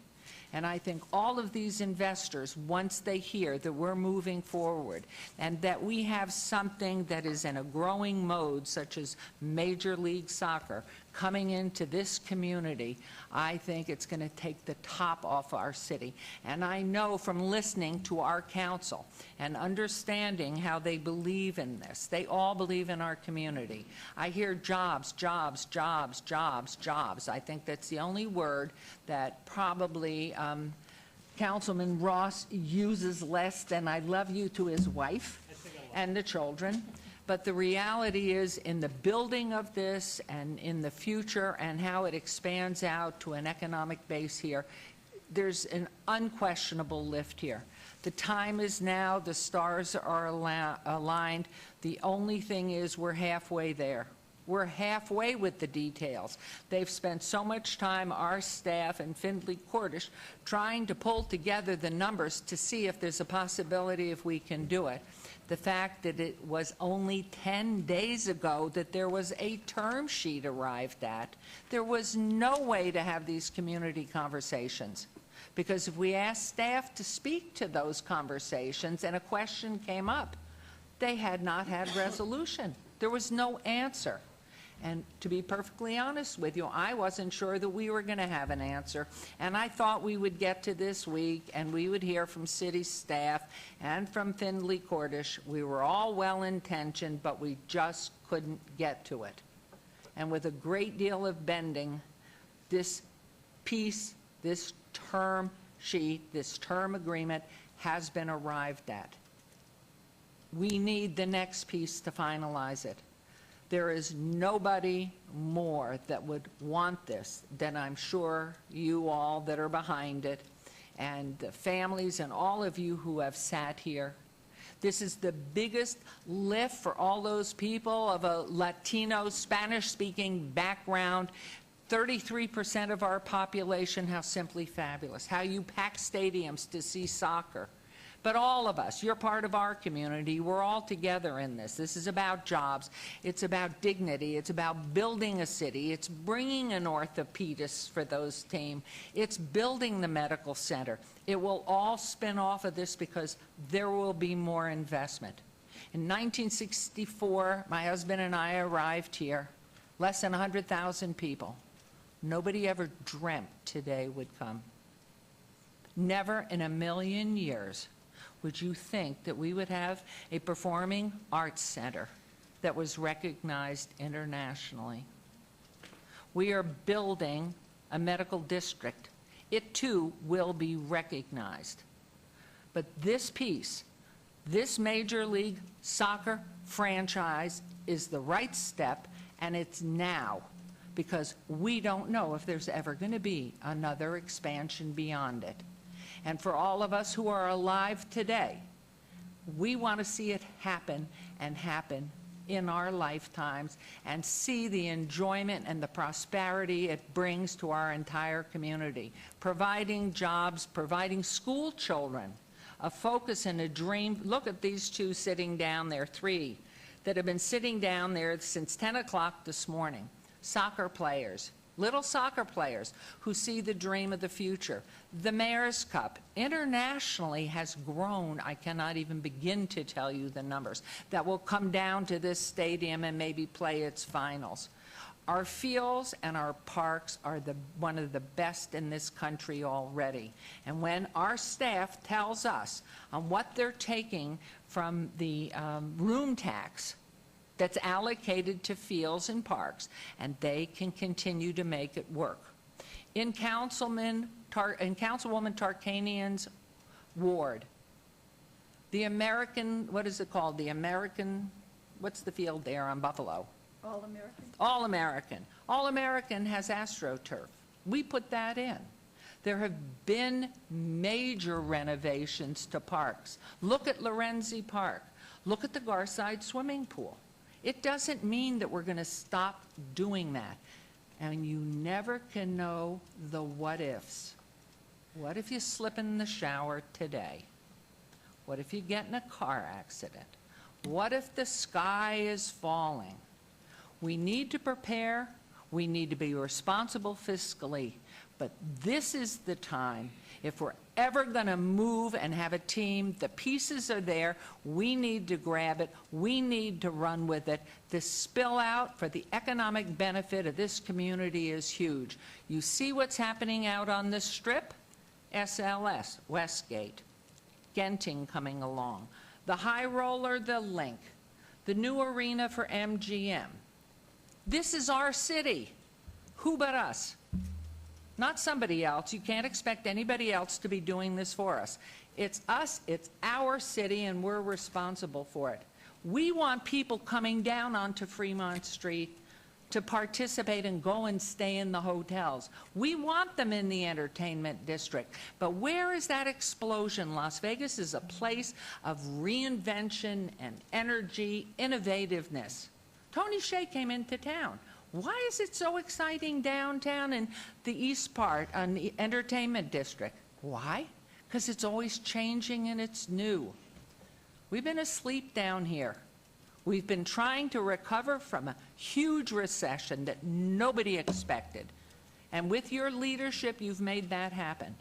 And I think all of these investors, once they hear that we're moving forward and that we have something that is in a growing mode, such as Major League Soccer, coming into this community, I think it's going to take the top off our city. And I know from listening to our council and understanding how they believe in this, they all believe in our community. I hear jobs, jobs, jobs, jobs, jobs. I think that's the only word that probably Councilman Ross uses less than "I love you" to his wife and the children. But the reality is, in the building of this and in the future and how it expands out to an economic base here, there's an unquestionable lift here. The time is now. The stars are aligned. The only thing is we're halfway there. We're halfway with the details. They've spent so much time, our staff and Findlay Cordish, trying to pull together the numbers to see if there's a possibility if we can do it. The fact that it was only 10 days ago that there was a term sheet arrived at, there was no way to have these community conversations. Because if we asked staff to speak to those conversations and a question came up, they had not had resolution. There was no answer. And to be perfectly honest with you, I wasn't sure that we were going to have an answer. And I thought we would get to this week and we would hear from city staff and from Findlay Cordish. We were all well-intentioned, but we just couldn't get to it. And with a great deal of bending, this piece, this term sheet, this term agreement has been arrived at. We need the next piece to finalize it. There is nobody more that would want this than I'm sure you all that are behind it, and the families and all of you who have sat here. This is the biggest lift for all those people of a Latino, Spanish-speaking background. 33% of our population, how simply fabulous. How you pack stadiums to see soccer. But all of us, you're part of our community. We're all together in this. This is about jobs. It's about dignity. It's about building a city. It's bringing an orthopedist for those team. It's building the medical center. It will all spin off of this because there will be more investment. In 1964, my husband and I arrived here, less than 100,000 people. Nobody ever dreamt today would come. Never in a million years would you think that we would have a performing arts center that was recognized internationally. We are building a medical district. It too will be recognized. But this piece, this Major League Soccer franchise is the right step, and it's now, because we don't know if there's ever going to be another expansion beyond it. And for all of us who are alive today, we want to see it happen and happen in our lifetimes and see the enjoyment and the prosperity it brings to our entire community, providing jobs, providing school children a focus and a dream. Look at these two sitting down there, three, that have been sitting down there since 10 o'clock this morning. Soccer players, little soccer players who see the dream of the future. The Mayor's Cup internationally has grown. I cannot even begin to tell you the numbers that will come down to this stadium and maybe play its finals. Our fields and our parks are one of the best in this country already. And when our staff tells us on what they're taking from the room tax that's allocated to fields and parks, and they can continue to make it work. In Councilwoman Tarkanian's ward, the American, what is it called? The American, what's the field there on Buffalo? All-American? All-American. All-American has AstroTurf. We put that in. There have been major renovations to parks. Look at Lorenzi Park. Look at the Garside swimming pool. It doesn't mean that we're going to stop doing that. And you never can know the what-ifs. What if you slip in the shower today? What if you get in a car accident? What if the sky is falling? We need to prepare. We need to be responsible fiscally. But this is the time, if we're ever going to move and have a team, the pieces are there, we need to grab it, we need to run with it. The spill out for the economic benefit of this community is huge. You see what's happening out on the Strip? SLS, Westgate, Genting coming along, the High Roller, the Link, the new arena for MGM. This is our city. Who but us? Not somebody else. You can't expect anybody else to be doing this for us. It's us, it's our city, and we're responsible for it. We want people coming down onto Fremont Street to participate and go and stay in the hotels. We want them in the entertainment district. But where is that explosion? Las Vegas is a place of reinvention and energy, innovativeness. Tony Hsieh came into town. Why is it so exciting downtown in the east part, on the entertainment district? Why? Because it's always changing and it's new. We've been asleep down here. We've been trying to recover from a huge recession that nobody expected. And with your leadership, you've made that happen.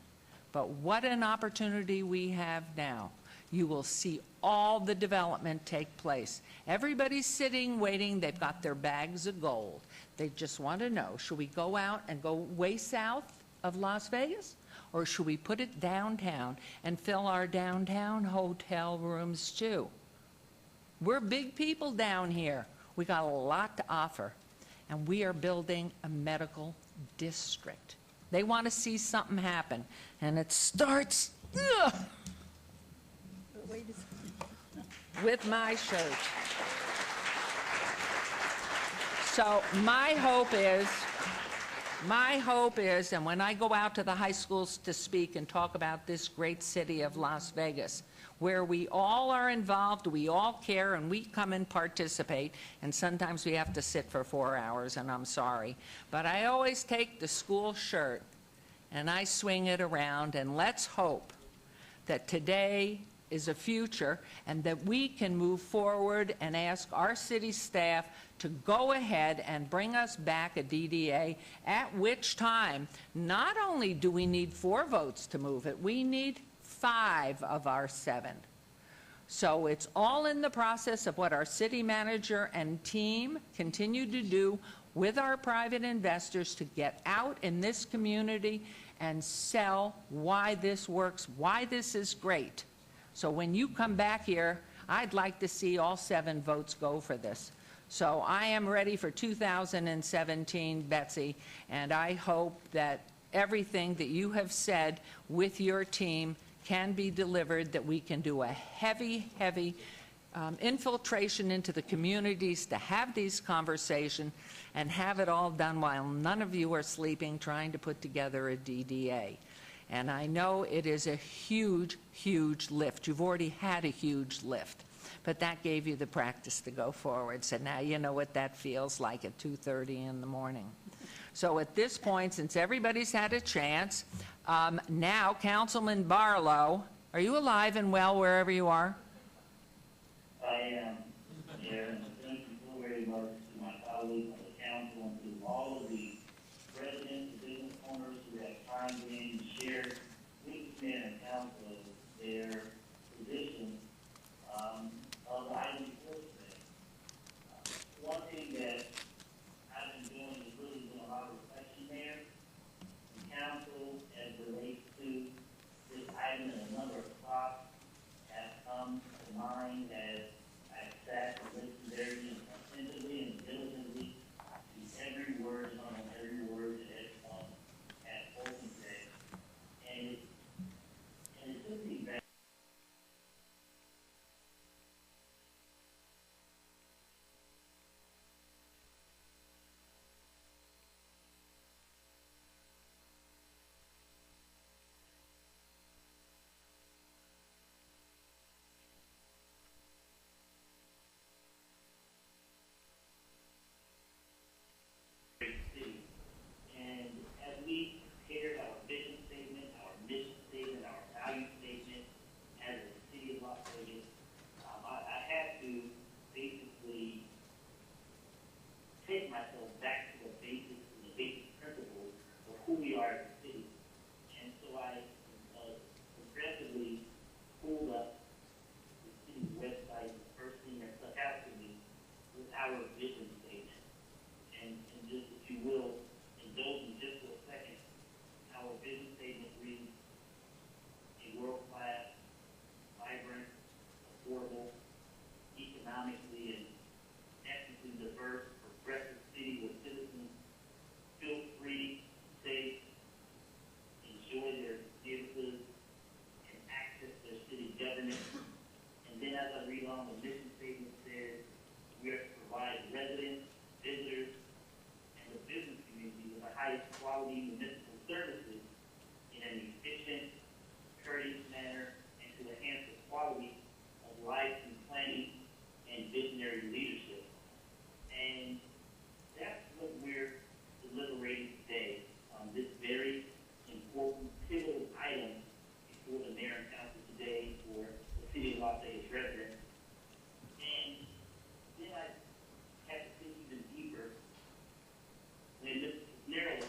But what an opportunity we have now. You will see all the development take place. Everybody's sitting, waiting. They've got their bags of gold. They just want to know, should we go out and go way south of Las Vegas? Or should we put it downtown and fill our downtown hotel rooms too? We're big people down here. We got a lot to offer. And we are building a medical district. They want to see something happen. And it starts with my shirt. So my hope is, and when I go out to the high schools to speak and talk about this great city of Las Vegas, where we all are involved, we all care, and we come and participate, and sometimes we have to sit for 4 hours, and I'm sorry. But I always take the school shirt, and I swing it around, and let's hope that today is a future, and that we can move forward and ask our city staff to go ahead and bring us back a DDA, at which time, not only do we need 4 votes to move it, we need 5 of our 7. So it's all in the process of what our city manager and team continue to do with our private investors to get out in this community and sell why this works, why this is great. So when you come back here, I'd like to see all 7 votes go for this. So I am ready for 2017, Betsy, and I hope that everything that you have said with your team can be delivered, that we can do a heavy infiltration into the communities to have these conversations and have it all done while none of you are sleeping trying to put together a DDA. And I know it is a huge, huge lift. You've already had a huge lift, but that gave you the practice to go forward. So now you know what that feels like at 2:30 in the morning. So at this point, since everybody's had a chance, now Councilman Barlow, are you alive and well wherever you are? I am, Chair, and thank you so very much to my colleagues on the council and to all of the residents and business owners who have chimed in and shared with me and council their position of the item before today. One thing that I've been doing is really doing a lot of reflection there in council as it relates to this item and a number of thoughts have come provide quality municipal services in an efficient, courteous manner, and to enhance the quality of life and planning and visionary leadership. And that's what we're deliberating today on this very important pivotal item before the mayor and council today for the city of Las Vegas residents. And then I had to think even deeper when Mr. Cisneros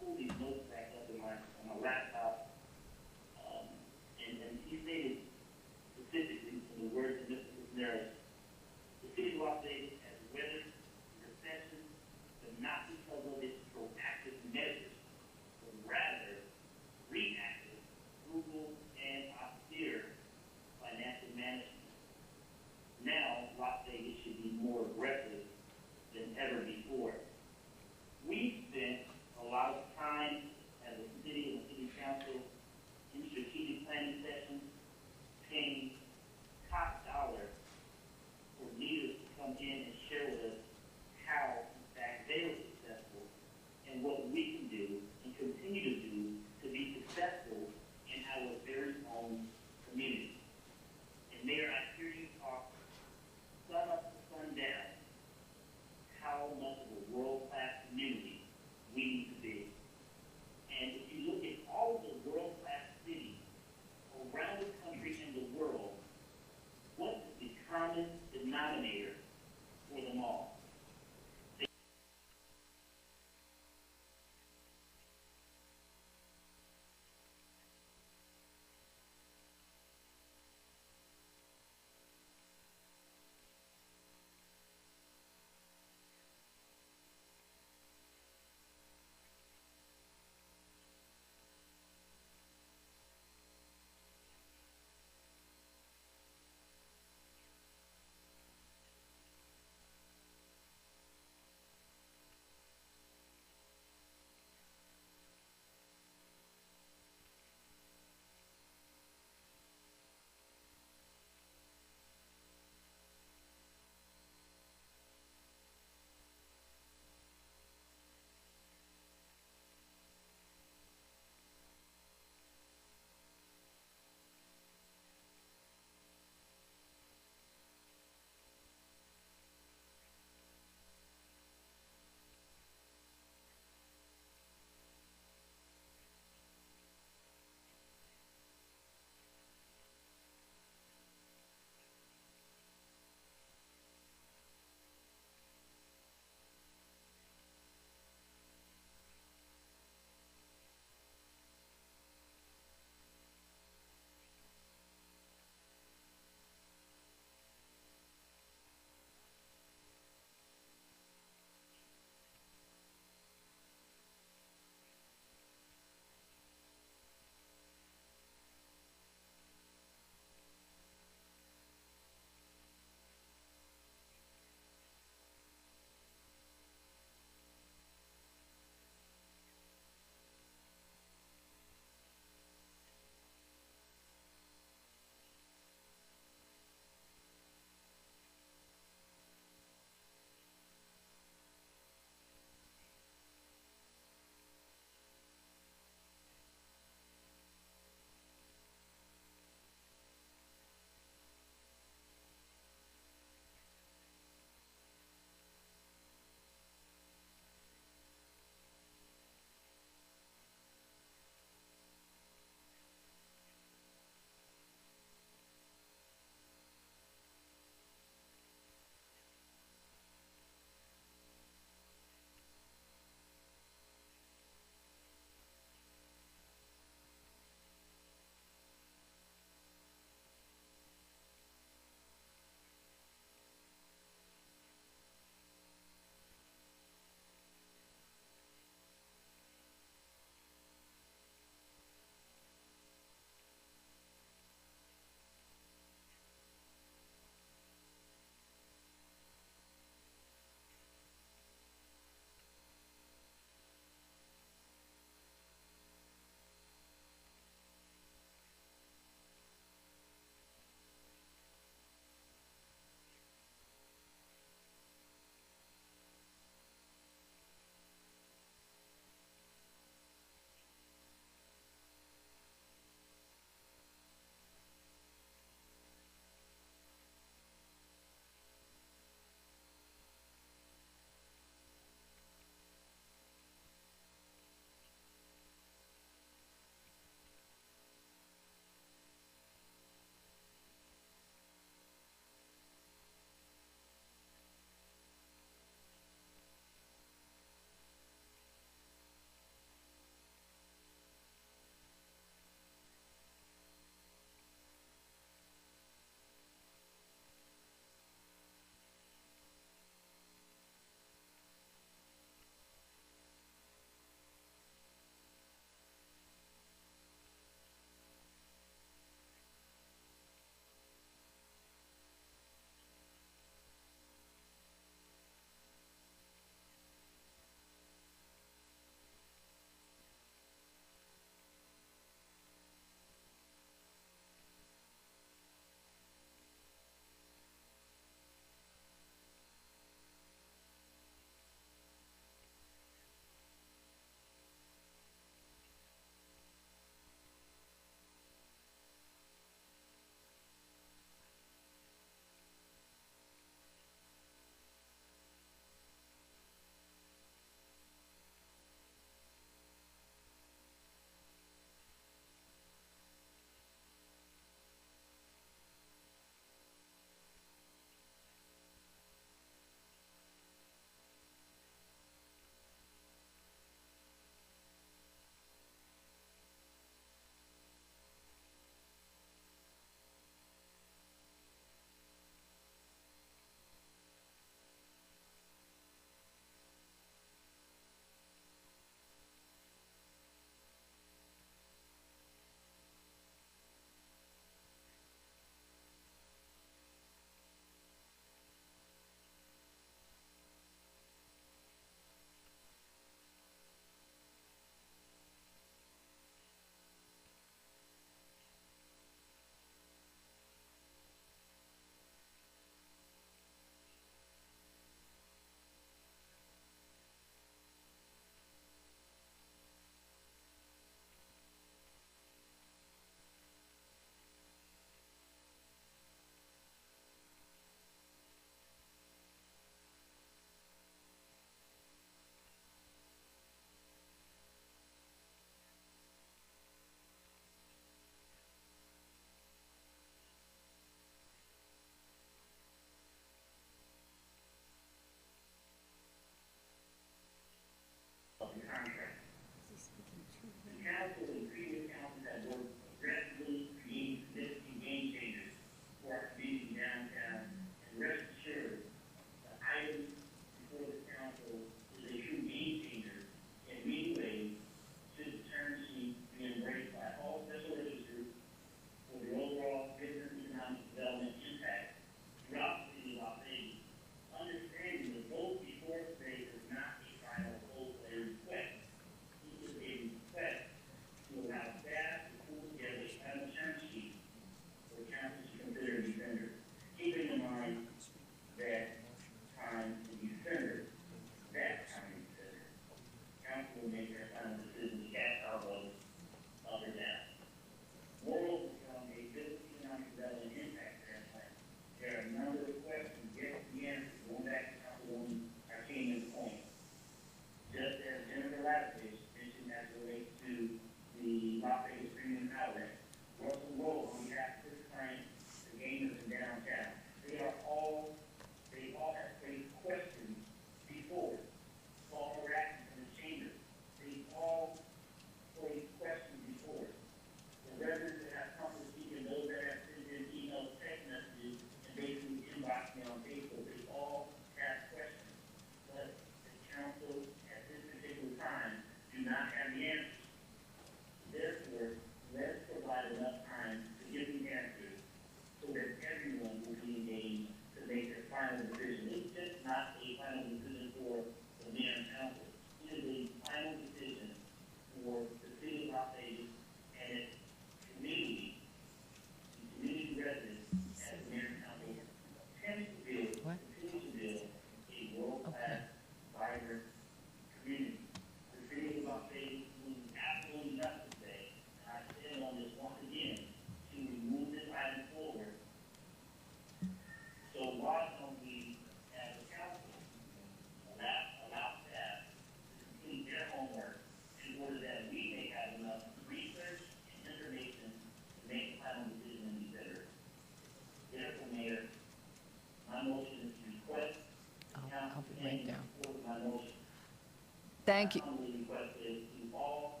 Thank you. I humbly requested to all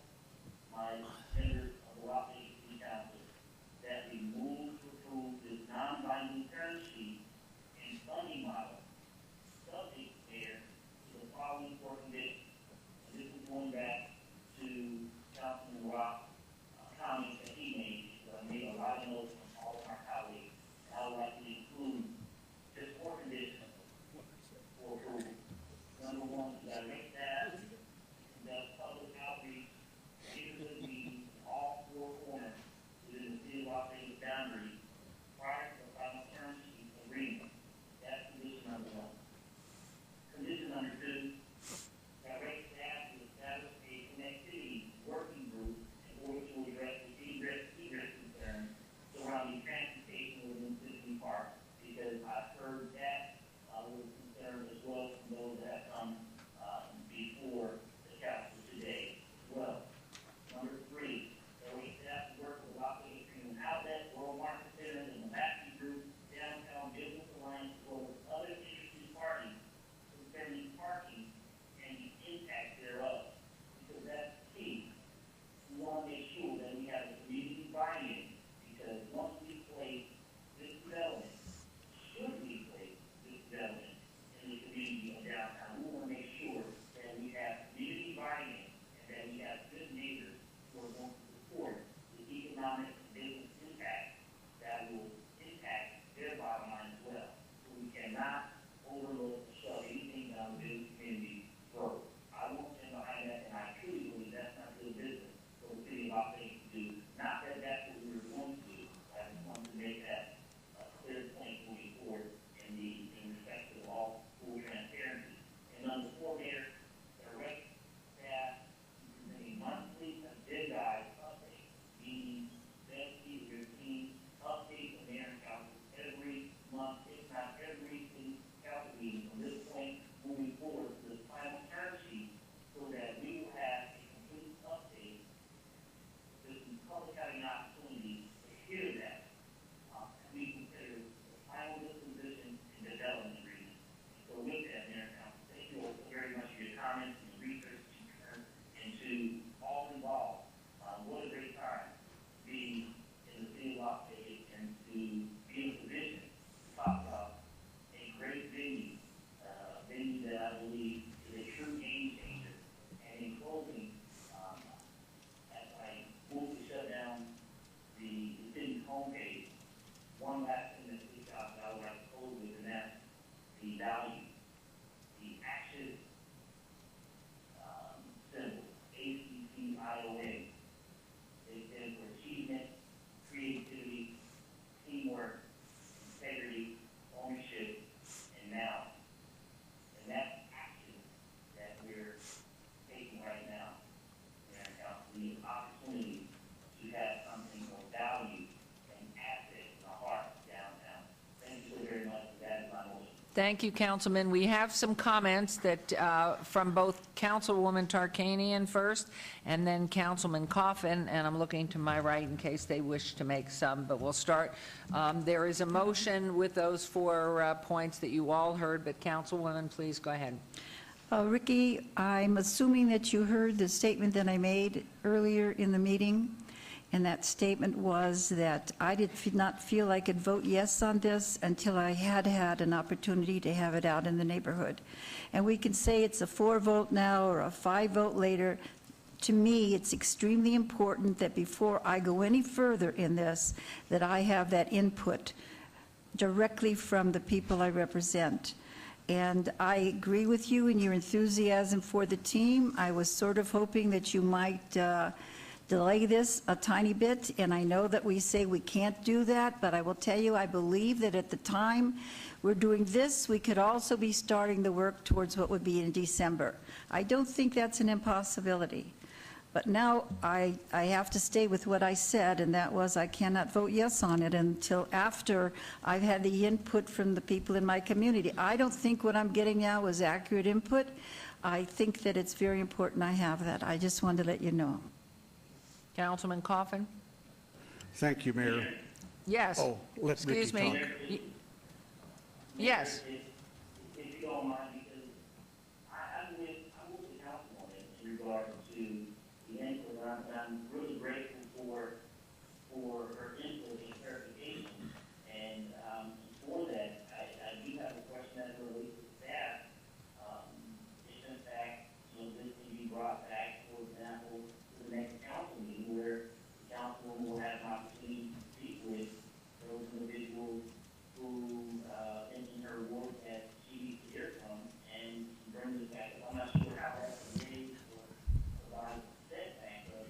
my members of the Las Vegas City Council that we move to approve this non-binding term sheet and funding model subject there to the following four conditions. And this is going back to Councilman Rock's comments that he made. I made a lot of notes from all of our colleagues. I would like to include just four conditions for approval. Number one, direct staff, conduct public outreach, neighborhood meetings in all four corners within the city of Las Vegas boundaries prior to the final term sheet agreement. That's condition number one. Condition number two, direct staff to establish a connectivity working group in order to address the egress concerns surrounding transportation within City Park, because I've heard that was a concern as well from those that have come before the council today as well. Number three, we have to work with Las Vegas Premium Outlet, World Market Center, and the Mackey Group, Downtown Business Alliance, as well as other industry parties concerning parking and the impact thereof, because that's key. We want to make sure that we have a community buy-in, because once we place this development, should we place this development in the community of downtown, we want to make sure that we have community buy-in and that we have good neighbors who are going to support the economic and business impact that will impact their bottom line as well. So we cannot overlook or shove anything down the business community throat. I won't stand behind that, and I truly believe that's not good business for the city of Las Vegas to do. Not that that's what we were going to do, I just wanted to make that a clear point moving forward in respect to all full transparency. And number four there, direct staff to a monthly agendized update, meaning that your team update the mayor and council every month, if not every city council meeting from this point moving forward to the final term sheet, so that we will have a complete update. This is public having an opportunity to hear that. We consider the final disposition and development agreement. So with that, Mayor and Council, thank you all very much for your comments and research and to all involved. What a great time to be in the city of Las Vegas and to be in a position to talk about a great venue, venue that I believe is a true game changer. And in closing, as I move to shut down the city's homepage, one last thing that I would like to close with, and that's the value, the action symbol, ACCIOA. They stand for achievement, creativity, teamwork, integrity, ownership, and now. And that's action that we're taking right now. And the opportunity to have something of value and asset in the heart of downtown. Thank you so very much. That is my motion. Thank you, Councilman. We have some comments that, from both Councilwoman Tarkanian first, and then Councilman Coffin, and I'm looking to my right in case they wish to make some, but we'll start. There is a motion with those four points that you all heard, but Councilwoman, please go ahead. Ricky, I'm assuming that you heard the statement that I made earlier in the meeting, and that statement was that I did not feel I could vote yes on this until I had an opportunity to have it out in the neighborhood. And we can say it's a 4 vote now or a 5 vote later. To me, it's extremely important that before I go any further in this, that I have that input directly from the people I represent. And I agree with you in your enthusiasm for the team. I was sort of hoping that you might delay this a tiny bit, and I know that we say we can't do that, but I will tell you, I believe that at the time we're doing this, we could also be starting the work towards what would be in December. I don't think that's an impossibility. But now I have to stay with what I said, and that was I cannot vote yes on it until after I've had the input from the people in my community. I don't think what I'm getting now is accurate input. I think that it's very important I have that. I just wanted to let you know. Councilman Coffin? Thank you, Mayor. Yes. Oh, let Ricky Excuse me. talk. Yes. If you don't mind, because I'm with the council on this. regard to the input. I'm really grateful for her input and clarification. And for that, I do have a question that relates to staff. If in fact, this can be brought back, for example, to the next council meeting where the councilwoman will have an opportunity to speak with those individuals who, in her work at TV Hear From, and bring this back. I'm not sure how that's made or provide setback, but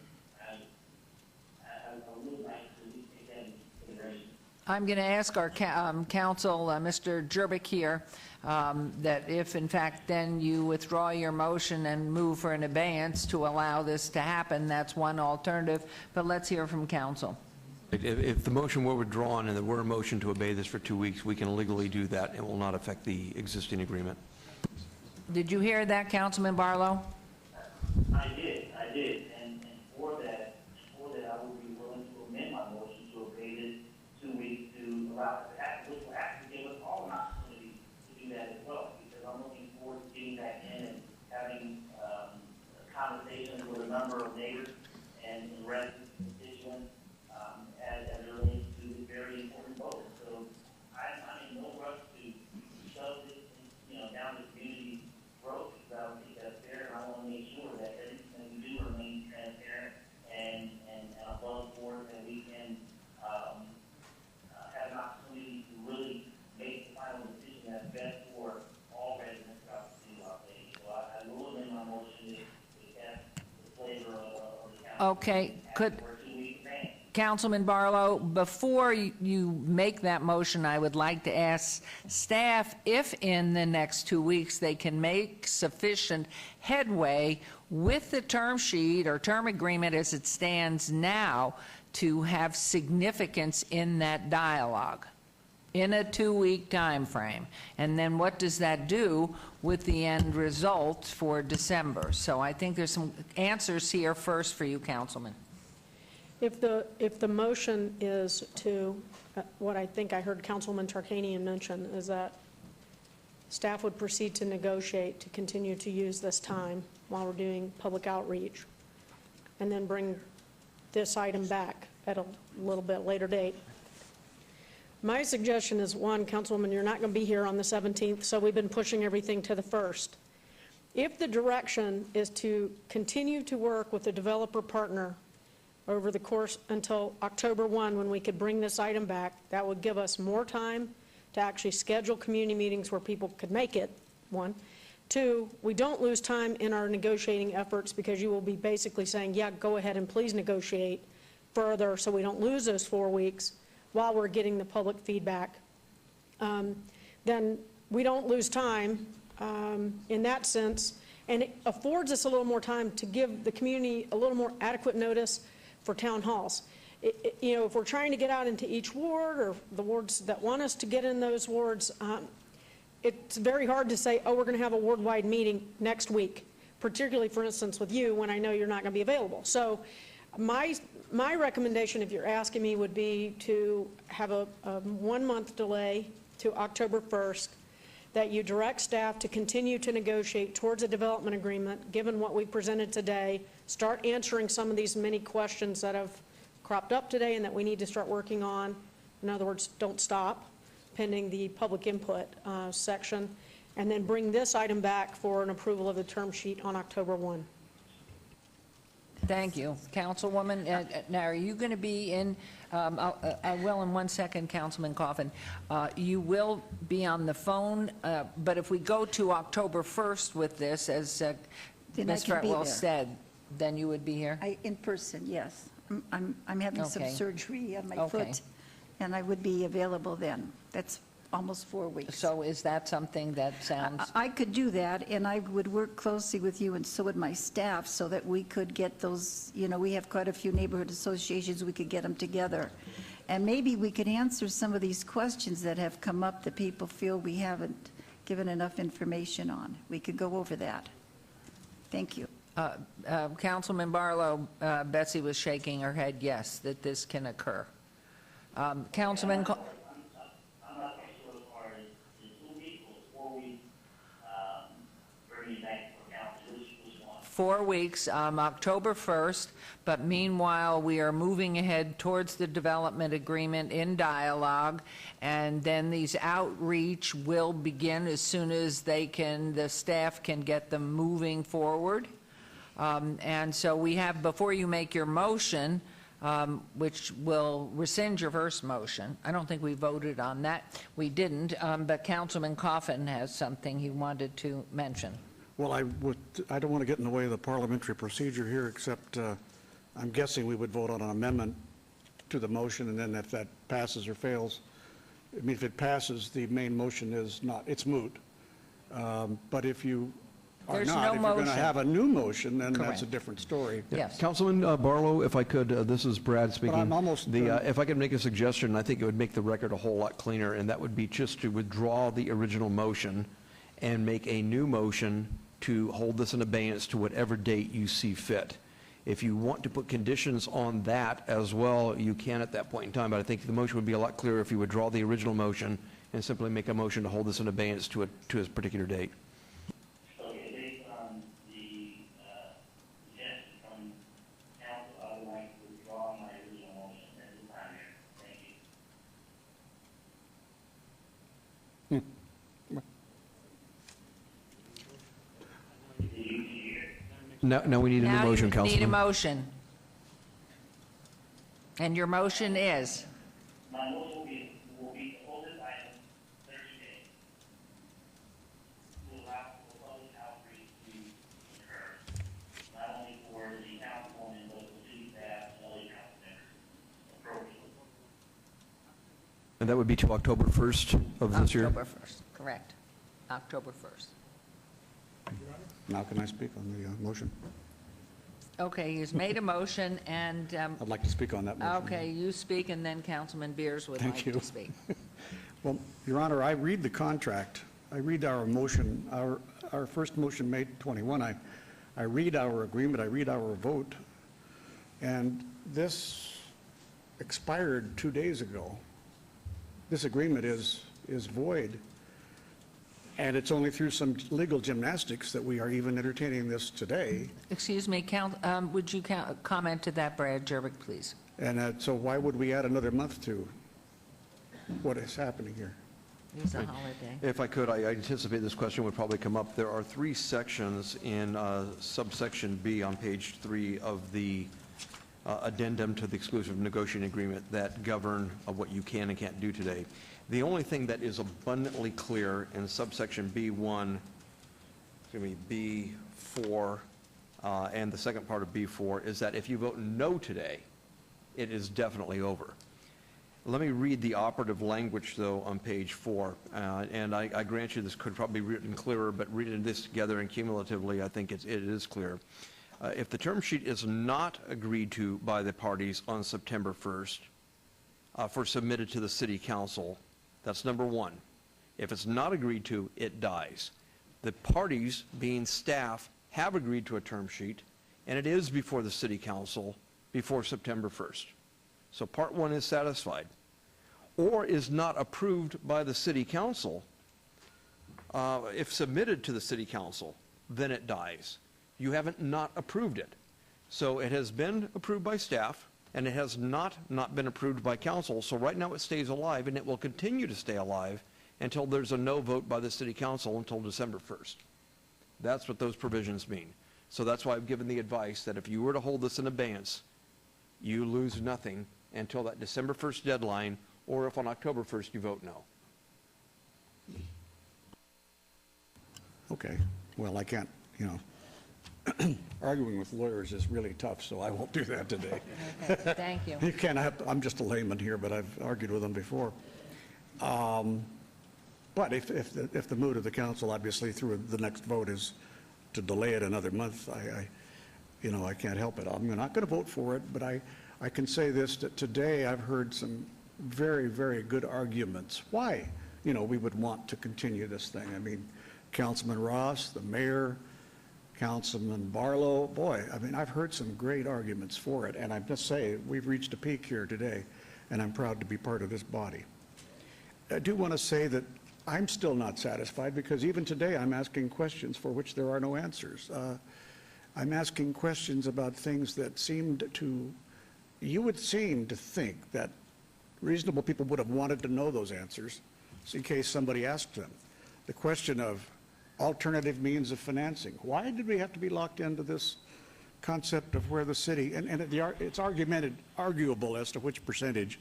I would like to at least take that into consideration. I'm going to ask our counsel, Mr. Jerbick here, that if in fact then you withdraw your motion and move for an abeyance to allow this to happen, that's one alternative. But let's hear from counsel. If the motion were withdrawn and there were a motion to obey this for 2 weeks, we can legally do that. It will not affect the existing agreement. Did you hear that, Councilman Barlow? I did, and for that, I would be willing to amend my motion to obey this 2 weeks to allow it to happen, which will actually give us all an opportunity to do that as well, because I'm looking forward to getting back in and having conversations with a number of neighbors and residents, constituents, as it relates to this very important vote. So I'm in no rush to shove this, down the community's throat, because I don't think that's fair, and I want to make sure that everything that we do remains transparent and above board, and we can have an opportunity to really make the final decision that's best for all residents throughout the city of Las Vegas. So I will amend my motion to have the flavor of the council. Okay, Councilman Barlow, before you make that motion, I would like to ask staff if in the next 2 weeks they can make sufficient headway with the term sheet or term agreement as it stands now to have significance in that dialogue in a 2-week time frame. And then what does that do with the end result for December? So I think there's some answers here first for you, Councilman. If the motion is to, what I think I heard Councilman Tarkanian mention, is that staff would proceed to negotiate to continue to use this time while we're doing public outreach, and then bring this item back at a little bit later date. My suggestion is, one, Councilwoman, you're not going to be here on the 17th, so we've been pushing everything to the 1st. If the direction is to continue to work with the developer partner over the course until October 1, when we could bring this item back, that would give us more time to actually schedule community meetings where people could make it, one. Two, we don't lose time in our negotiating efforts, because you will be basically saying, yeah, go ahead and please negotiate further, so we don't lose those 4 weeks while we're getting the public feedback. Then we don't lose time in that sense, and it affords us a little more time to give the community a little more adequate notice for town halls. If we're trying to get out into each ward, or the wards that want us to get in those wards, it's very hard to say, oh, we're going to have a ward-wide meeting next week, particularly, for instance, with you, when I know you're not going to be available. So my recommendation, if you're asking me, would be to have a 1-month delay to October 1st, that you direct staff to continue to negotiate towards a development agreement, given what we presented today, start answering some of these many questions that have cropped up today and that we need to start working on. In other words, don't stop pending the public input section, and then bring this item back for an approval of the term sheet on October 1. Thank you. Councilwoman, now are you going to be in, I will in 1 second, Councilman Coffin. You will be on the phone, but if we go to October 1st with this, as Ms. Fretwell said, then you would be here? In person, yes. I'm having some Okay. surgery on my foot, and I would be available then. That's almost 4 weeks. So is that something that sounds? I could do that, and I would work closely with you, and so would my staff, so that we could get those, we have quite a few neighborhood associations, we could get them together. And maybe we could answer some of these questions that have come up that people feel we haven't given enough information on. We could go over that. Thank you. Councilman Barlow, Betsy was shaking her head yes, that this can occur. Councilman, I'm not quite sure as far as the 2 weeks or 4 weeks, bringing back for council, which one? 4 weeks, October 1st, but meanwhile, we are moving ahead towards the development agreement in dialogue, and then these outreach will begin as soon as the staff can get them moving forward. And so we have, before you make your motion, which will rescind your first motion. I don't think we voted on that. We didn't, but Councilman Coffin has something he wanted to mention. Well, I don't want to get in the way of the parliamentary procedure here, except I'm guessing we would vote on an amendment to the motion, and then if that passes or fails, I mean, if it passes, the main motion is not, it's moot. But if you are There's not, no if you're going to motion. have a new motion, then Correct. that's a different story. Yes. Councilman Barlow, if I could, this is Brad speaking. I'm almost done. If I could make a suggestion, I think it would make the record a whole lot cleaner, and that would be just to withdraw the original motion and make a new motion to hold this in abeyance to whatever date you see fit. If you want to put conditions on that as well, you can at that point in time, but I think the motion would be a lot clearer if you withdraw the original motion and simply make a motion to hold this in abeyance to a particular date. Okay, based on the suggestion from council, I would like to withdraw my original motion at this time here. Thank you. Now we need a new motion, Now you need a Councilman. motion. And your motion is? My motion will be to hold this item 30 days to allow for public outreach to occur, not only for the councilwoman, but the city staff and other council members appropriately. And that would be to October 1st of this year? October 1st, correct. October 1st. Now can I speak on the motion? Okay, he's made a motion, and, I'd like to speak on that motion. okay, you speak, and then Councilman Beers would Thank like you. to speak. Well, Your Honor, I read the contract. I read our motion, our first motion made 21. I read our agreement, I read our vote, and this expired 2 days ago. This agreement is void, and it's only through some legal gymnastics that we are even entertaining this today. Excuse me, would you comment to that, Brad Jervik, please? And so why would we add another month to what is happening here? It's a holiday. If I could, I anticipate this question would probably come up. There are 3 sections in subsection B on page 3 of the addendum to the exclusive negotiating agreement that govern what you can and can't do today. The only thing that is abundantly clear in subsection B1, B4, and the second part of B4 is that if you vote no today, it is definitely over. Let me read the operative language, though, on page 4. And I grant you this could probably be written clearer, but reading this together and cumulatively, I think it is clear. If the term sheet is not agreed to by the parties on September 1st for submitted to the city council, that's number 1. If it's not agreed to, it dies. The parties, being staff, have agreed to a term sheet, and it is before the city council before September 1st. So part 1 is satisfied. Or is not approved by the city council. If submitted to the city council, then it dies. You haven't not approved it. So it has been approved by staff, and it has not been approved by council. So right now it stays alive, and it will continue to stay alive until there's a no vote by the city council until December 1st. That's what those provisions mean. So that's why I've given the advice that if you were to hold this in abeyance, you lose nothing until that December 1st deadline, or if on October 1st you vote no. Okay, well, I can't, arguing with lawyers is really tough, so I won't do that today. Okay, thank you. You can't I'm just a layman here, but I've argued with them before. But if the mood of the council, obviously, through the next vote is to delay it another month, I can't help it. I'm not going to vote for it, but I can say this, that today I've heard some very, very good arguments why, we would want to continue this thing. I mean, Councilman Ross, the mayor, Councilman Barlow, boy, I've heard some great arguments for it, and I must say, we've reached a peak here today, and I'm proud to be part of this body. I do want to say that I'm still not satisfied, because even today I'm asking questions for which there are no answers. I'm asking questions about things that you would seem to think that reasonable people would have wanted to know those answers, in case somebody asked them. The question of alternative means of financing. Why did we have to be locked into this concept of where the city, and it's arguable as to which percentage,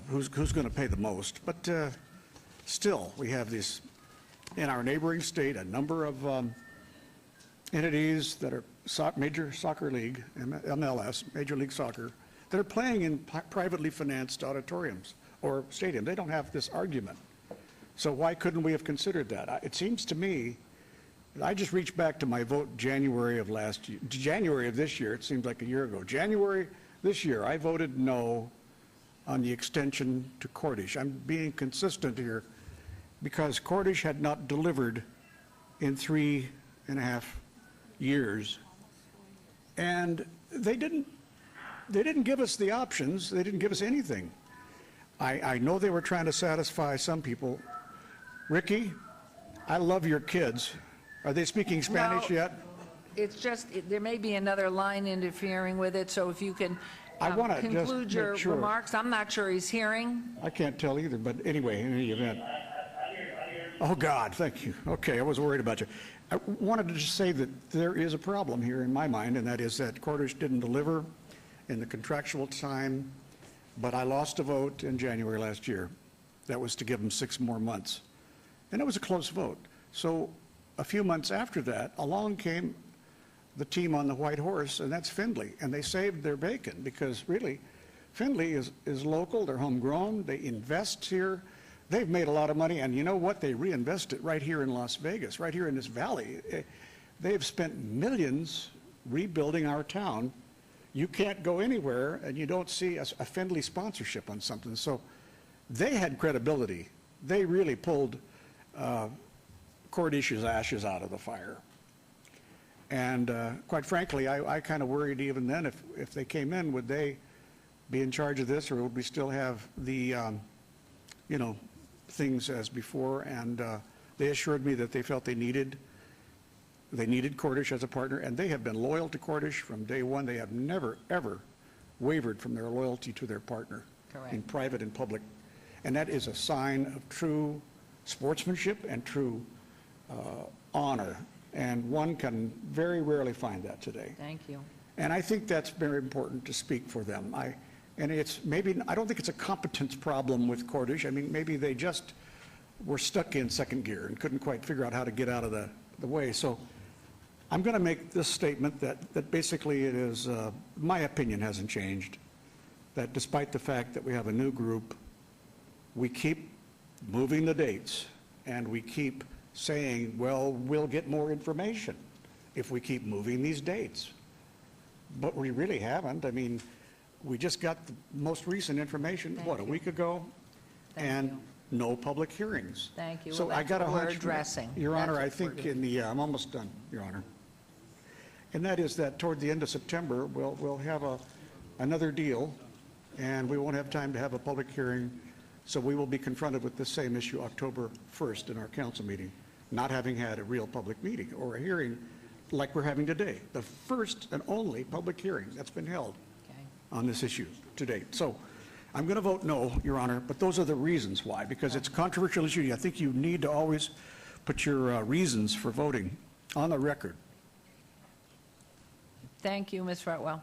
who's going to pay the most, but still, we have this, in our neighboring state, a number of entities that are major soccer league, MLS, Major League Soccer, that are playing in privately financed auditoriums or stadiums. They don't have this argument. So why couldn't we have considered that? It seems to me, I just reached back to my vote January of last year, January of this year, it seems like a year ago. January this year, I voted no on the extension to Cordish. I'm being consistent here because Cordish had not delivered in 3.5 years. And they didn't give us the options. They didn't give us anything. I know they were trying to satisfy some people. Ricky, I love your kids. Are they speaking Spanish yet? It's just, there may be another line interfering with it, so if you can I want to conclude just your make sure. remarks. I'm not sure he's hearing. I can't tell either, but anyway, in any event. Oh, God, thank you. Okay, I was worried about you. I wanted to just say that there is a problem here in my mind, and that is that Cordish didn't deliver in the contractual time, but I lost a vote in January last year. That was to give them 6 more months. And it was a close vote. So a few months after that, along came the team on the white horse, and that's Findlay. And they saved their bacon because really, Findlay is local, they're homegrown, they invest here. They've made a lot of money, and you know what? They reinvest it right here in Las Vegas, right here in this valley. They've spent millions rebuilding our town. You can't go anywhere and you don't see a Findlay sponsorship on something. So they had credibility. They really pulled Cordish's ashes out of the fire. And quite frankly, I kind of worried even then if they came in, would they be in charge of this, or would we still have the, things as before? And they assured me that they felt they needed Cordish as a partner, and they have been loyal to Cordish from day one. They have never, ever wavered from their loyalty to their partner. Correct. In private and public. And that is a sign of true sportsmanship and true honor. And one can very rarely find that today. Thank you. And I think that's very important to speak for them. And it's maybe, I don't think it's a competence problem with Cordish. I mean, maybe they just were stuck in second gear and couldn't quite figure out how to get out of the way. So I'm going to make this statement that basically it is, my opinion hasn't changed, that despite the fact that we have a new group, we keep moving the dates and we keep saying, well, we'll get more information if we keep moving these dates. But we really haven't. I mean, we just got the most recent information, a week ago? And no public hearings. Thank you. So Well, I got a that's what we're hunch, addressing. Your Honor, That's I what think I'm almost done, Your Honor. And that is that toward the end of September, we'll have another deal, and we won't have time to have a public hearing, so we will be confronted with the same issue October 1st in our council meeting, not having had a real public meeting or a hearing like we're having today, the first and only public hearing that's been held on this issue to date. So I'm going to vote no, Your Honor, but those are the reasons why, because it's a controversial issue. I think you need to always put your reasons for voting on the record. Thank you, Ms. Fretwell.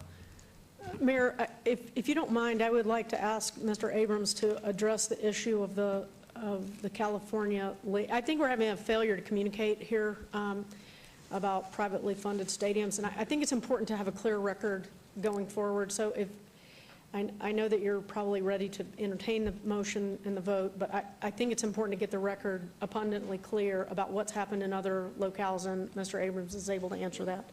Mayor, if you don't mind, I would like to ask Mr. Abrams to address the issue of the California League. I think we're having a failure to communicate here about privately funded stadiums, and I think it's important to have a clear record going forward. So I know that you're probably ready to entertain the motion and the vote, but I think it's important to get the record abundantly clear about what's happened in other locales, and Mr. Abrams is able to answer that.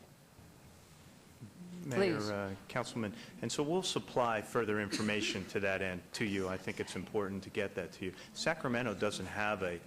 Mayor, Councilman, and so we'll supply further information to that end to you. I think it's important to get that to you. Sacramento doesn't have a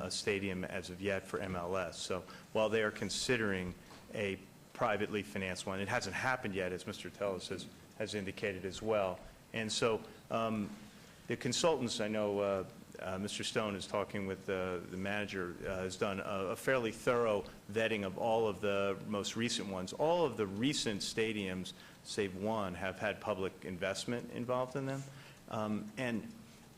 stadium as of yet for MLS, so while they are considering a privately financed one, it hasn't happened yet, as Mr. Tellis has indicated as well. And so the consultants, I know Mr. Stone is talking with the manager, has done a fairly thorough vetting of all of the most recent ones. All of the recent stadiums, save one, have had public investment involved in them. And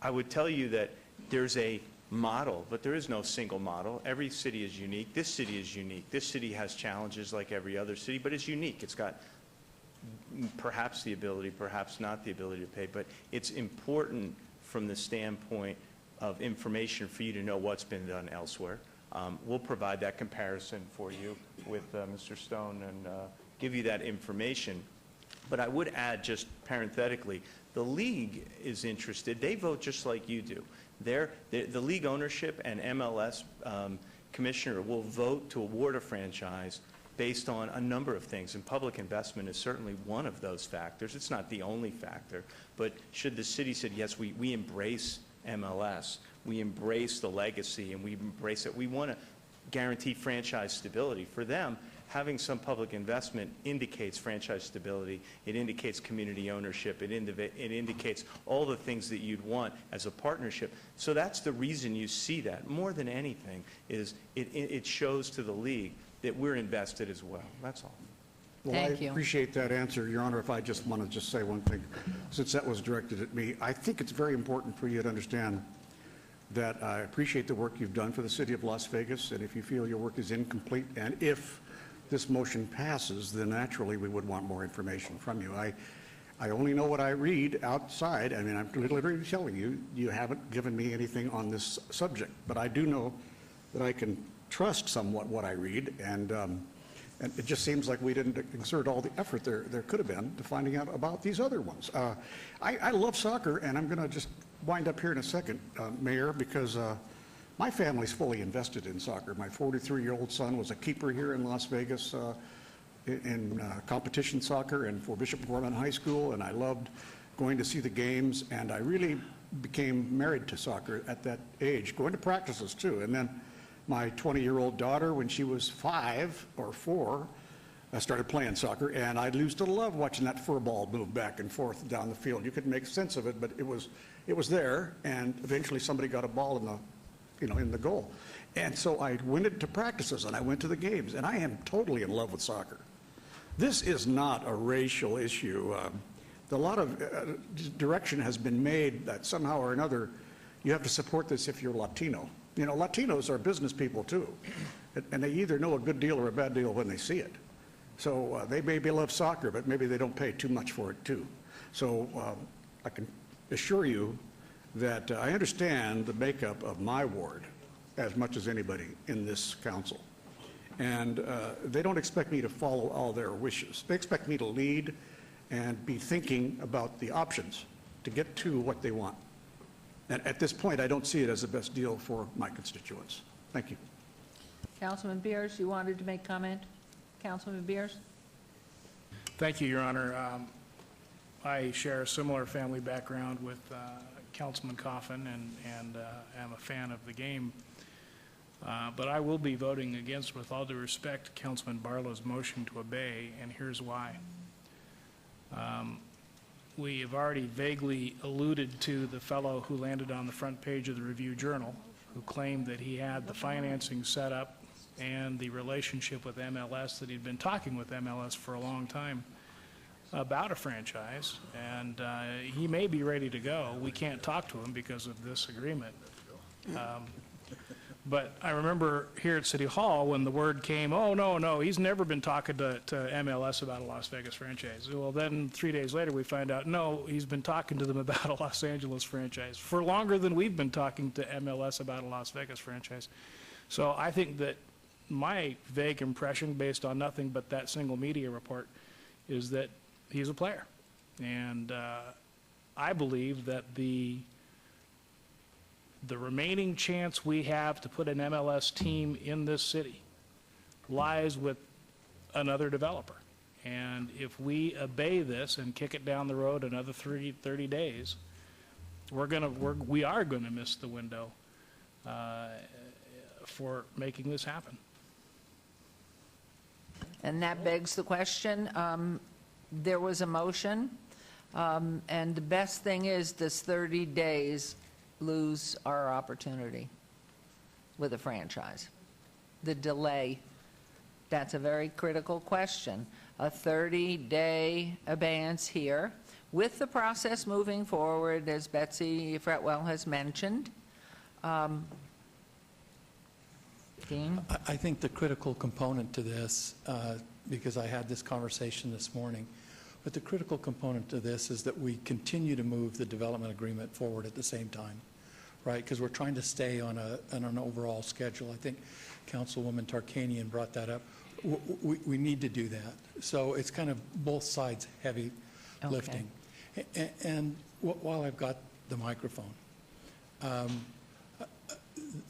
I would tell you that there's a model, but there is no single model. Every city is unique. This city is unique. This city has challenges like every other city, but it's unique. It's got perhaps the ability, perhaps not the ability to pay, but it's important from the standpoint of information for you to know what's been done elsewhere. We'll provide that comparison for you with Mr. Stone and give you that information. But I would add, just parenthetically, the league is interested. They vote just like you do. The league ownership and MLS commissioner will vote to award a franchise based on a number of things, and public investment is certainly one of those factors. It's not the only factor, but should the city say, yes, we embrace MLS, we embrace the legacy, and we embrace it, we want to guarantee franchise stability. For them, having some public investment indicates franchise stability, it indicates community ownership, it indicates all the things that you'd want as a partnership. So that's the reason you see that. More than anything is it shows to the league that we're invested as well. That's all. Well, I appreciate that answer, Your Honor. If I just want to just say one thing, since that was directed at me, I think it's very important for you to understand that I appreciate the work you've done for the city of Las Vegas, and if you feel your work is incomplete, and if this motion passes, then naturally we would want more information from you. I only know what I read outside. I mean, I'm literally telling you, you haven't given me anything on this subject, but I do know that I can trust somewhat what I read, and it just seems like we didn't exert all the effort there could have been to finding out about these other ones. I love soccer, and I'm going to just wind up here in a second, Mayor, because my family's fully invested in soccer. My 43-year-old son was a keeper here in Las Vegas in competition soccer and for Bishop Gorman High School, and I loved going to see the games, and I really became married to soccer at that age, going to practices too. And then my 20-year-old daughter, when she was 5 or 4, I started playing soccer, and I used to love watching that fur ball move back and forth down the field. You couldn't make sense of it, but it was there, and eventually somebody got a ball in the goal. And so I went into practices, and I went to the games, and I am totally in love with soccer. This is not a racial issue. A lot of direction has been made that somehow or another you have to support this if you're Latino. You know, Latinos are business people too, and they either know a good deal or a bad deal when they see it. So they maybe love soccer, but maybe they don't pay too much for it too. So I can assure you that I understand the makeup of my ward as much as anybody in this council. And they don't expect me to follow all their wishes. They expect me to lead and be thinking about the options to get to what they want. And at this point, I don't see it as the best deal for my constituents. Thank you. Councilman Beers, you wanted to make comment? Councilman Beers? Thank you, Your Honor. I share a similar family background with Councilman Coffin and am a fan of the game. But I will be voting against, with all due respect, Councilman Barlow's motion to obey, and here's why. We have already vaguely alluded to the fellow who landed on the front page of the Review-Journal, who claimed that he had the financing set up and the relationship with MLS, that he'd been talking with MLS for a long time about a franchise, and he may be ready to go. We can't talk to him because of this agreement. But I remember here at City Hall when the word came, oh, no, he's never been talking to MLS about a Las Vegas franchise. Well, then 3 days later we find out, no, he's been talking to them about a Los Angeles franchise for longer than we've been talking to MLS about a Las Vegas franchise. So I think that my vague impression, based on nothing but that single media report, is that he's a player. And I believe that the remaining chance we have to put an MLS team in this city lies with another developer. And if we obey this and kick it down the road another 30 days, we are gonna miss the window for making this happen. And that begs the question. There was a motion, and the best thing is this 30 days lose our opportunity with a franchise? The delay, that's a very critical question. A 30-day abeyance here, with the process moving forward, as Betsy Fretwell has mentioned. Dean? I think the critical component to this, because I had this conversation this morning, but the critical component to this is that we continue to move the development agreement forward at the same time, right? Because we're trying to stay on an overall schedule. I think Councilwoman Tarkanian brought that up. We need to do that. So it's kind of both sides heavy lifting. And while I've got the microphone,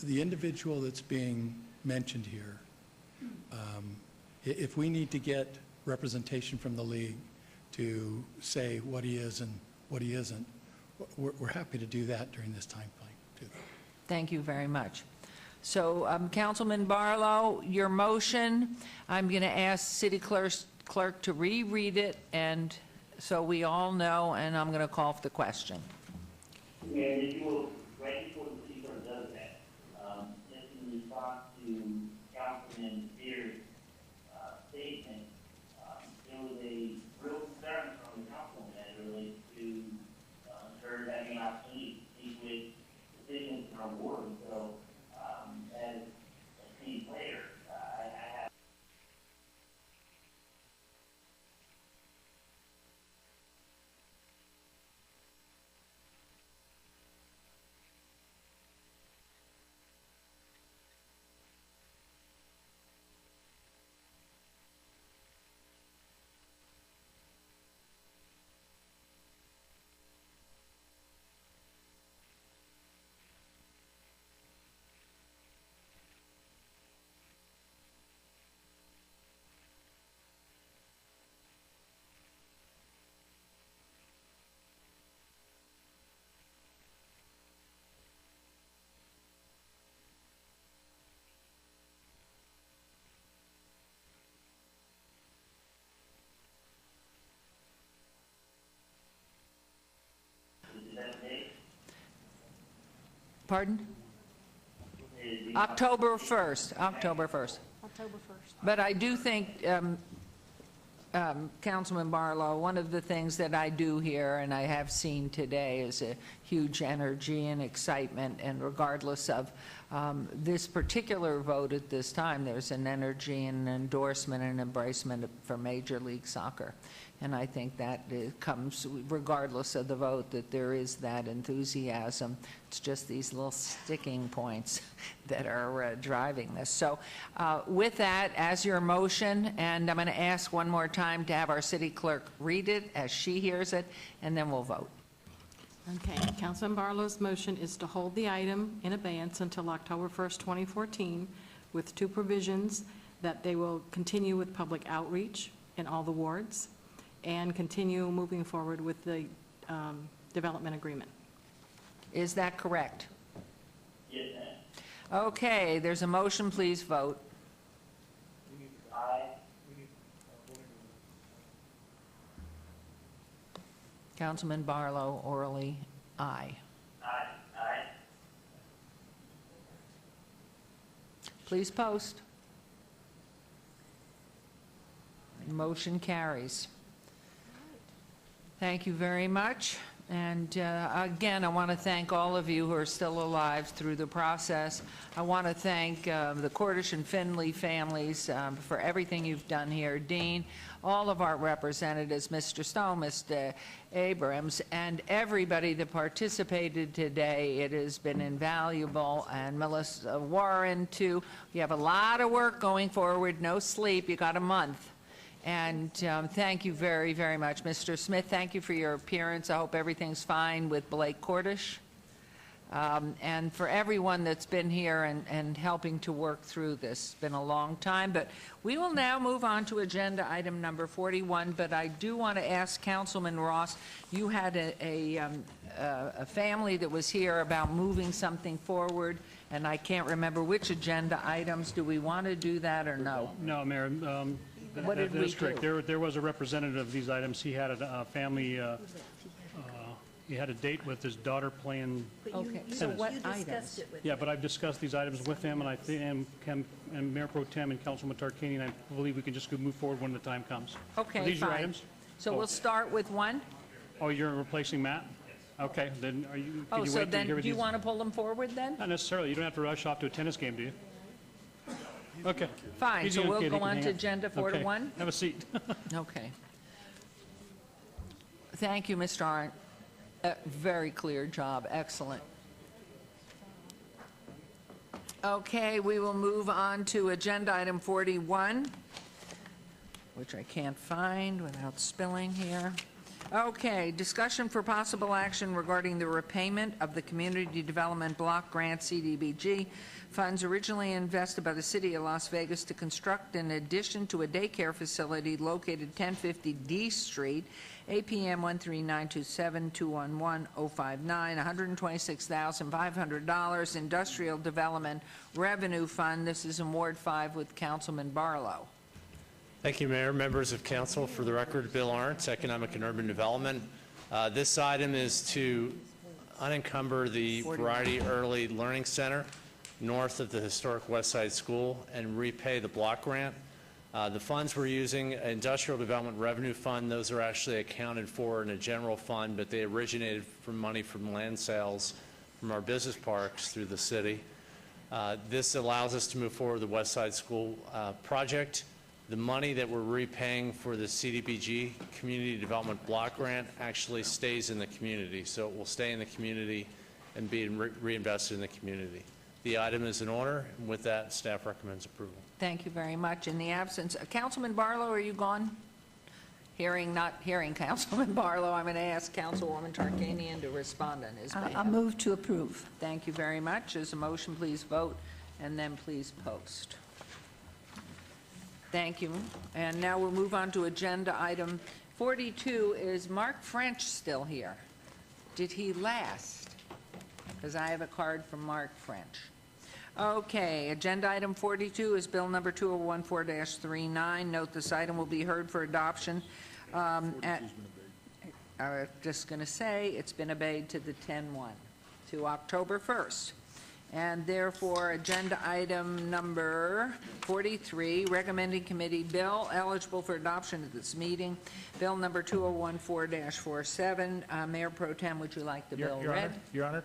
the individual that's being mentioned here, if we need to get representation from the league to say what he is and what he isn't, we're happy to do that during this time frame, too. Thank you very much. So, Councilman Barlow, your motion, I'm going to ask City Clerk to reread it, and so we all know, and I'm going to call for the question. And if you will, right before the City Clerk does that, just in response to Councilman Spears' statement, there was a real concern from the council as it relates to her having an opportunity to speak with decisions in our ward. So, as a team player, I have. Pardon? October 1st, October 1st. October 1st. But I do think, Councilman Barlow, one of the things that I do here, and I have seen today, is a huge energy and excitement, and regardless of this particular vote at this time, there's an energy and an endorsement and embracement for Major League Soccer. And I think that it comes regardless of the vote, that there is that enthusiasm. It's just these little sticking points that are driving this. So with that, as your motion, and I'm going to ask one more time to have our city clerk read it as she hears it, and then we'll vote. Okay, Councilman Barlow's motion is to hold the item in abeyance until October 1st, 2014, with two provisions: that they will continue with public outreach in all the wards, and continue moving forward with the development agreement. Is that correct? Yes, ma'am. Okay, there's a motion, please vote. Aye. Councilman Barlow, orally, aye. Aye. Aye. Please post. Motion carries. Thank you very much. And again, I want to thank all of you who are still alive through the process. I want to thank the Cordish and Finley families for everything you've done here. Dean, all of our representatives, Mr. Stone, Mr. Abrams, and everybody that participated today. It has been invaluable. And Melissa Warren, too. You have a lot of work going forward. No sleep. You got a month. And thank you very, very much. Mr. Smith, thank you for your appearance. I hope everything's fine with Blake Cordish. And for everyone that's been here and helping to work through this. It's been a long time, but we will now move on to agenda item number 41. But I do want to ask Councilman Ross, you had a family that was here about moving something forward, and I can't remember which agenda items. Do we want to do that or no? No, Mayor. What did we That's correct. do? There was a representative of these items. He had a family He had a date with his daughter playing Okay, so tennis. what You items? discussed it with Yeah, but I've discussed these items with him, and I think, and Mayor Pro Tem and Councilman Tarkanian, I believe we can just go move forward when the time comes. Okay, Are these your fine. items? So Oh. we'll start with one? Oh, you're replacing Matt? Okay, then are you, Oh, can you so wait to then, hear do you these? want to pull them forward then? Not necessarily. You don't have to rush off to a tennis game, do you? Okay. Fine, He's so a we'll kid, go he can on hang to out. agenda 4 to Okay. 1? Have a seat. Okay. Thank you, Mr. Arndt. Very clear job, excellent. Okay, we will move on to agenda item 41, which I can't find without spilling here. Okay, discussion for possible action regarding the repayment of the Community Development Block Grant CDBG funds originally invested by the City of Las Vegas to construct an addition to a daycare facility located 1050 D Street, APM 13927-211-059, $126,500, Industrial Development Revenue Fund. This is in Ward 5 with Councilman Barlow. Thank you, Mayor, members of council. For the record, Bill Arndt, Economic and Urban Development. This item is to unencumber the Variety Early Learning Center north of the historic West Side School and repay the block grant. The funds we're using, Industrial Development Revenue Fund, those are actually accounted for in a general fund, but they originated from money from land sales from our business parks through the city. This allows us to move forward the West Side School project. The money that we're repaying for the CDBG, Community Development Block Grant, actually stays in the community. So it will stay in the community and be reinvested in the community. The item is in order, and with that, staff recommends approval. Thank you very much. In the absence, Councilman Barlow, are you gone? Not hearing Councilman Barlow, I'm going to ask Councilwoman Tarkanian to respond on his behalf. I'll move to approve. Thank you very much. As a motion, please vote, and then please post. Thank you. And now we'll move on to agenda item 42. Is Mark French still here? Did he last? Because I have a card from Mark French. Okay, agenda item 42 is bill number 2014-39. Note this item will be heard for adoption I was just going to say it's been obeyed to the 10-1, to October 1st. And therefore, agenda item number 43, recommending committee bill eligible for adoption at this meeting, bill number 2014-47. Mayor Pro Tem, would you like the bill read? Your Honor,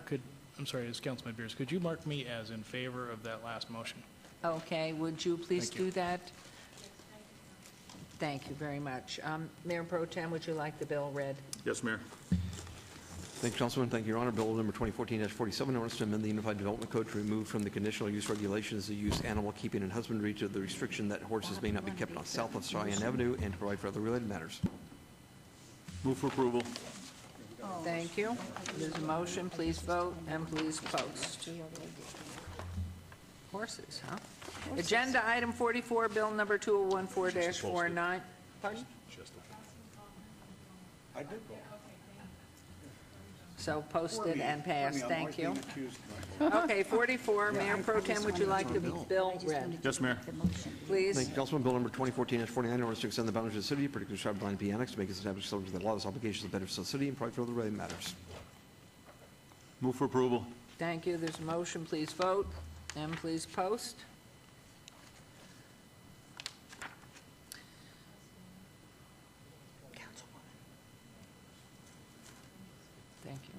I'm sorry, as Councilman Beers, could you mark me as in favor of that last motion? Okay, would you please Thank you. do that? Thank you very much. Mayor Pro Tem, would you like the bill read? Yes, Mayor. Thank you, Councilman. Thank you, Your Honor. Bill number 2014-47, ordinance to amend the Unified Development Code to remove from the conditional use regulations the use animal keeping and husbandry to the restriction that horses may not be kept on south of Cheyenne Avenue and to provide for other related matters. Move for approval. Thank you. There's a motion. Please vote and please post. Horses, huh? Agenda item 44, bill number 2014-49. Pardon? I did vote. So posted and passed. Thank you. Okay, 44, Mayor Pro Tem, would you like the bill read? Yes, Mayor. Please. Thank you, Councilman. Bill number 2014-49, ordinance to extend the boundaries of the city, particularly described line B annex, to make it established subject to the law's obligations and benefits of the city and provide for other related matters. Move for approval. Thank you. There's a motion. Please vote and please post. Thank you.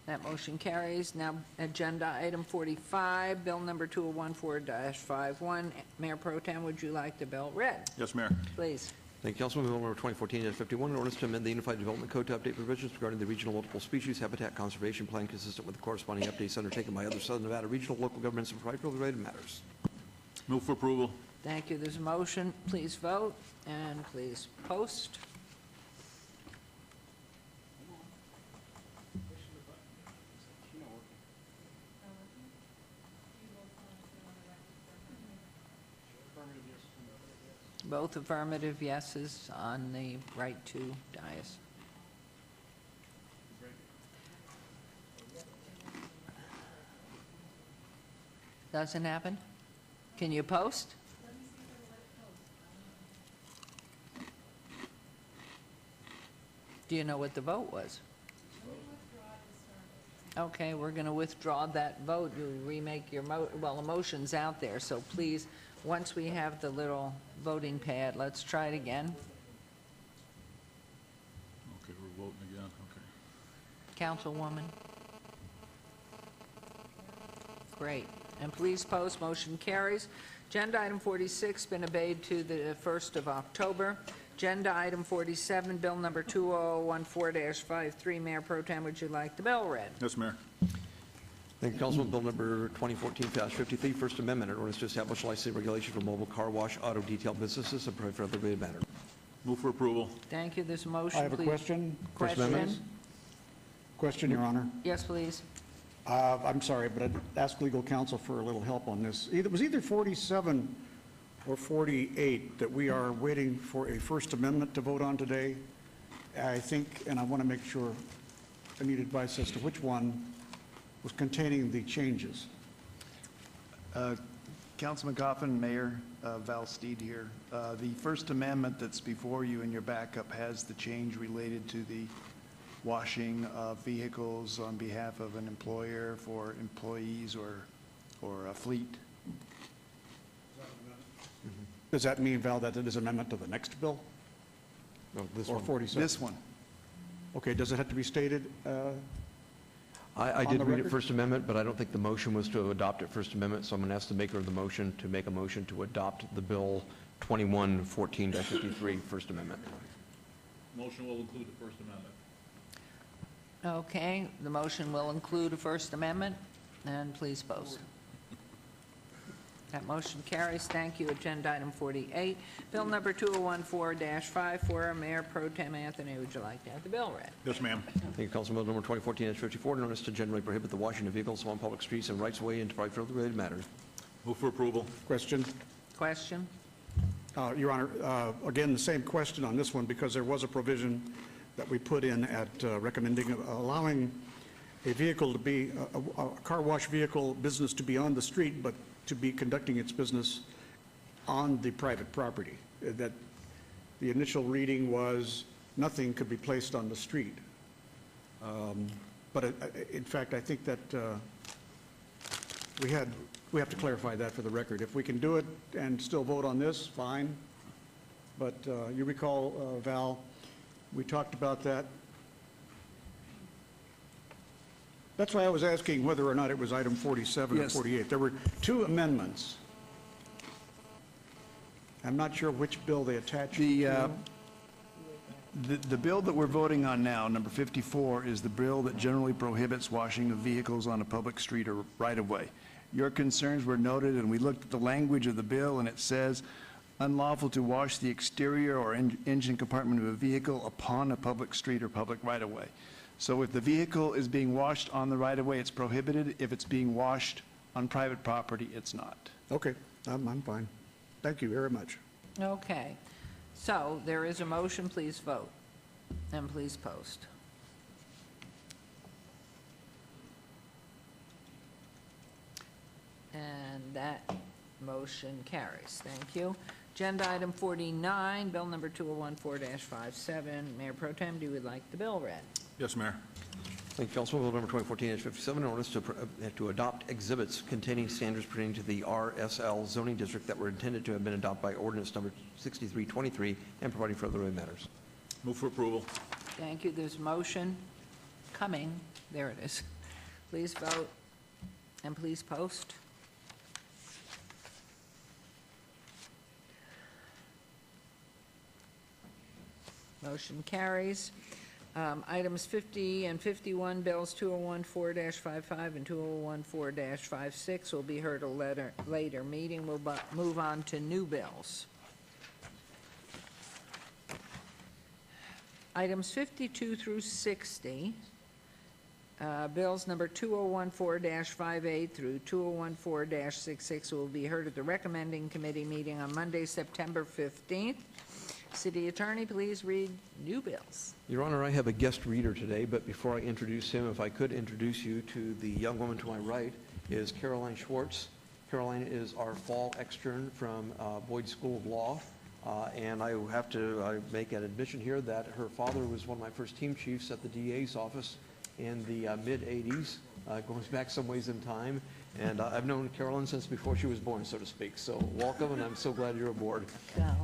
That motion carries. Now, agenda item 45, bill number 2014-51. Mayor Pro Tem, would you like the bill read? Yes, Mayor. Please. Thank you, Councilman. Bill number 2014-51, an ordinance to amend the Unified Development Code to update provisions regarding the Regional Multiple Species Habitat Conservation Plan consistent with the corresponding updates undertaken by other Southern Nevada regional local governments and provide for other related matters. Move for approval. Thank you. There's a motion. Please vote and please post. Both affirmative yeses on the right to dais. Doesn't happen? Can you post? Do you know what the vote was? Okay, we're going to withdraw that vote. You'll remake your the motion's out there, so please, once we have the little voting pad, let's try it again. Okay, we're voting again, okay. Councilwoman? Great. And please post, motion carries. Agenda item 46 been obeyed to the 1st of October. Agenda item 47, bill number 2014-53. Mayor Pro Tem, would you like the bill read? Yes, Mayor. Thank you, Councilman. Bill number 2014-53, First Amendment, an ordinance to establish licensing regulation for mobile car wash, auto detail businesses, and provide for other related matter. Move for approval. Thank you. This motion, I have a please. question. Question? Question, Your Honor. Yes, please. I'm sorry, but I'd ask legal counsel for a little help on this. It was either 47 or 48 that we are waiting for a First Amendment to vote on today. I think, and I want to make sure, I need advice as to which one was containing the changes. Councilman Coffin, Mayor, Val Steed here. The First Amendment that's before you in your backup has the change related to the washing of vehicles on behalf of an employer for employees or a fleet. Does that mean, Val, that it is amendment to the next bill? No, this Or one. 47? This one. Okay, does it have to be stated? I on did the read it record? First Amendment, but I don't think the motion was to adopt it First Amendment, so I'm going to ask the maker of the motion to make a motion to adopt the bill 2114-53 First Amendment. Motion will include the First Amendment. Okay, the motion will include a First Amendment, and please post. That motion carries. Thank you. Agenda item 48, bill number 2014-54. Mayor Pro Tem Anthony, would you like to have the bill read? Yes, ma'am. Thank you, Council. Bill number 2014-54, an ordinance to generally prohibit the washing of vehicles on public streets and rights-of-way and to provide for other related matters. Move for approval. Question? Question? Your Honor, again, the same question on this one, because there was a provision that we put in at recommending allowing a vehicle to be, a car wash vehicle business to be on the street, but to be conducting its business on the private property. That the initial reading was nothing could be placed on the street. But in fact, I think that we have to clarify that for the record. If we can do it and still vote on this, fine. But you recall, Val, we talked about that. That's why I was asking whether or not it was item 47 or 48. There were two amendments. I'm not sure which bill they attached to. The bill that we're voting on now, number 54, is the bill that generally prohibits washing of vehicles on a public street or right-of-way. Your concerns were noted, and we looked at the language of the bill, and it says, unlawful to wash the exterior or engine compartment of a vehicle upon a public street or public right-of-way. So if the vehicle is being washed on the right-of-way, it's prohibited. If it's being washed on private property, it's not. Okay, I'm fine. Thank you very much. Okay. So there is a motion. Please vote. And please post. And that motion carries. Thank you. Agenda item 49, bill number 2014-57. Mayor Pro Tem, do you would like the bill read? Yes, Mayor. Thank you, Councilman. Bill number 2014-57, an ordinance to adopt exhibits containing standards pertaining to the RSL zoning district that were intended to have been adopted by ordinance number 6323 and providing for other related matters. Move for approval. Thank you. There's a motion coming. There it is. Please vote and please post. Motion carries. Items 50 and 51, bills 2014-55 and 2014-56 will be heard at a later meeting. We'll move on to new bills. Items 52 through 60, bills number 2014-58 through 2014-66 will be heard at the recommending committee meeting on Monday, September 15th. City Attorney, please read new bills. Your Honor, I have a guest reader today, but before I introduce him, if I could introduce you to the young woman to my right is Caroline Schwartz. Caroline is our fall extern from Boyd School of Law, and I have to make an admission here that her father was one of my first team chiefs at the DA's office in the mid-'80s, goes back some ways in time. And I've known Carolyn since before she was born, so to speak. So welcome, and I'm so glad you're aboard.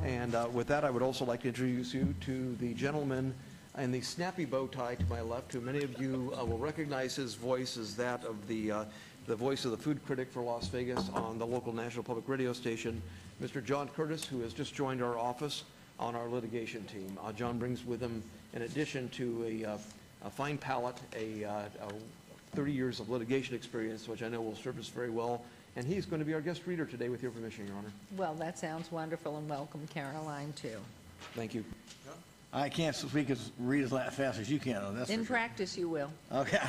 And with that, I would also like to introduce you to the gentleman in the snappy bow tie to my left, who many of you will recognize his voice as that of the voice of the food critic for Las Vegas on the local national public radio station, Mr. John Curtis, who has just joined our office on our litigation team. John brings with him, in addition to a fine palate, a 30 years of litigation experience, which I know will serve us very well. And he's going to be our guest reader today, with your permission, Your Honor. Well, that sounds wonderful, and welcome Caroline, too. Thank you. I can't read as fast as you can, though. That's In practice, you will. Okay.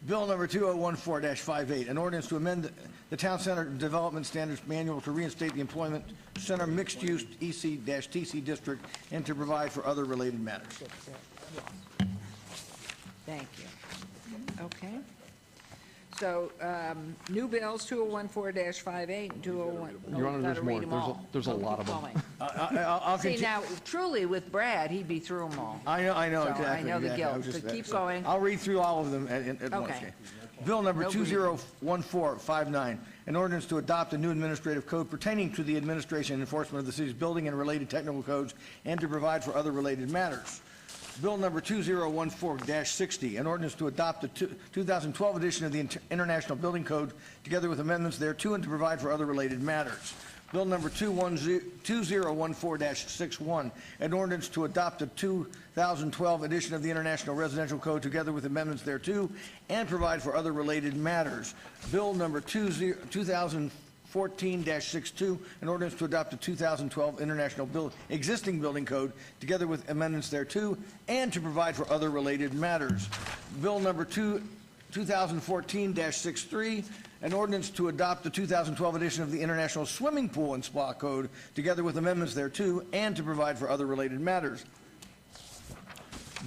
Bill number 2014-58, an ordinance to amend the Town Center Development Standards Manual to reinstate the Employment Center Mixed-Use EC-TC District and to provide for other related matters. Thank you. Okay. So, new bills, 2014-58 and 201. Your Honor, there's more. There's a lot of them. I'll See, now, truly, with Brad, he'd be through them all. I know, So exactly. I know the exactly. guilt, but keep going. I'll read through all of them at once. Okay. Bill number No 2014-59, an ordinance to adopt a new administrative code pertaining to the administration and enforcement of the city's building and related technical codes and to provide for other related matters. Bill number 2014-60, an ordinance to adopt the 2012 edition of the International Building Code together with amendments thereto and to provide for other related matters. Bill number 2014-61, an ordinance to adopt the 2012 edition of the International Residential Code together with amendments thereto and provide for other related matters. Bill number 2014-62, an ordinance to adopt the 2012 International Existing Building Code together with amendments thereto and to provide for other related matters. Bill number 2014-63, an ordinance to adopt the 2012 edition of the International Swimming Pool and Spa Code together with amendments thereto and to provide for other related matters.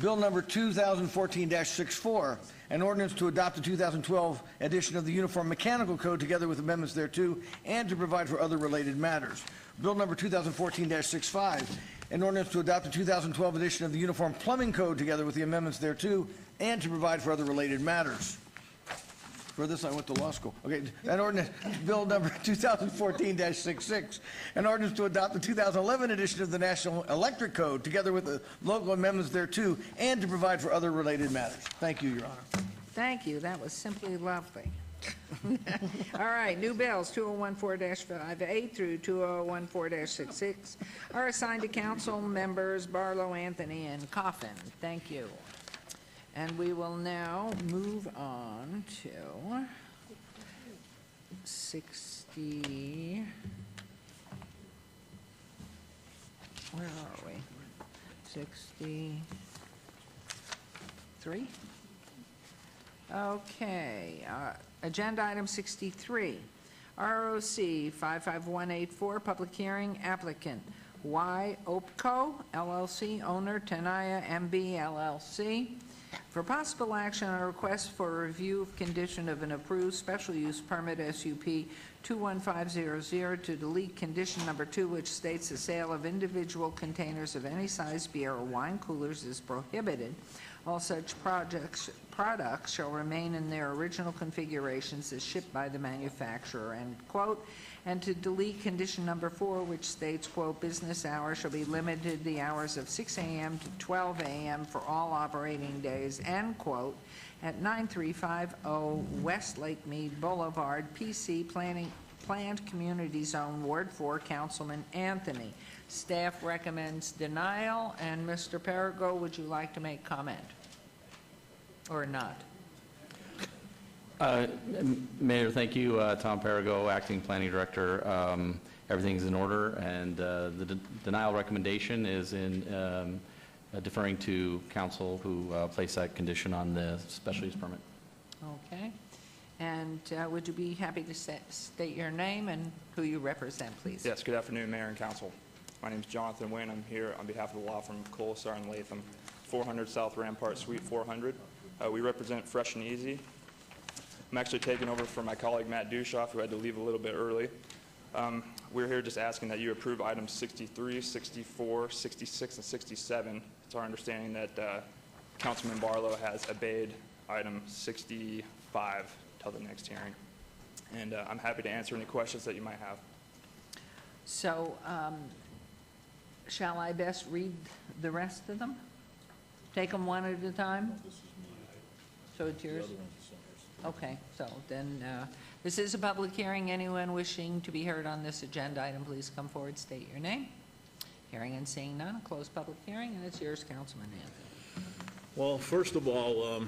Bill number 2014-64, an ordinance to adopt the 2012 edition of the Uniform Mechanical Code together with amendments thereto and to provide for other related matters. Bill number 2014-65, an ordinance to adopt the 2012 edition of the Uniform Plumbing Code together with the amendments thereto and to provide for other related matters. For this, I went to law school. Okay, an ordinance, Bill number 2014-66, an ordinance to adopt the 2011 edition of the National Electric Code together with the local amendments thereto and to provide for other related matters. Thank you, Your Honor. Thank you. That was simply lovely. All right, new bills, 2014-58 through 2014-66 are assigned to council members Barlow, Anthony, and Coffin. Thank you. And we will now move on to 60, where are we? 63? Okay, agenda item 63, ROC 55184, public hearing, applicant Y Opco LLC, owner Tenaya MB LLC, for possible action on a request for a review of condition of an approved special use permit SUP 21500 to delete condition number 2, which states the sale of individual containers of any size beer or wine coolers is prohibited. All such products shall remain in their original configurations as shipped by the manufacturer, end quote. And to delete condition number 4, which states, quote, business hours shall be limited to the hours of 6 a.m. to 12 a.m. for all operating days, end quote, at 9350 West Lake Mead Boulevard, PC, Planned Community Zone, Ward 4, Councilman Anthony. Staff recommends denial, and Mr. Perigo, would you like to make comment? Or not? Mayor, thank you. Tom Perigo, Acting Planning Director. Everything's in order, and the denial recommendation is in deferring to council who placed that condition on the special use permit. Okay. And would you be happy to state your name and who you represent, please? Yes, good afternoon, Mayor and Council. My name is Jonathan Wynn. I'm here on behalf of the law firm Colasar and Latham, 400 South Rampart, Suite 400. We represent Fresh and Easy. I'm actually taking over for my colleague Matt Dushoff, who had to leave a little bit early. We're here just asking that you approve items 63, 64, 66, and 67. It's our understanding that Councilman Barlow has obeyed item 65 till the next hearing. And I'm happy to answer any questions that you might have. So, shall I best read the rest of them? Take them one at a time? So it's yours? Okay, so then, this is a public hearing. Anyone wishing to be heard on this agenda item, please come forward, state your name. Hearing and seeing none, close public hearing, and it's yours, Councilman Anthony. Well, first of all,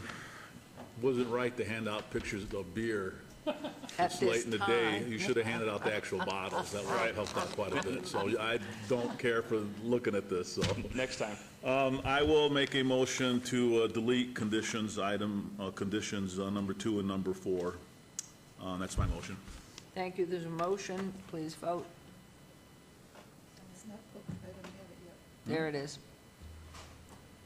wasn't right to hand out pictures of beer At this this late in the day. time. You should have handed out the actual bottles. That would have helped out quite a bit. So I don't care for looking at this, so. Next time. I will make a motion to delete conditions number 2 and number 4. That's my motion. Thank you. There's a motion. Please vote. There it is.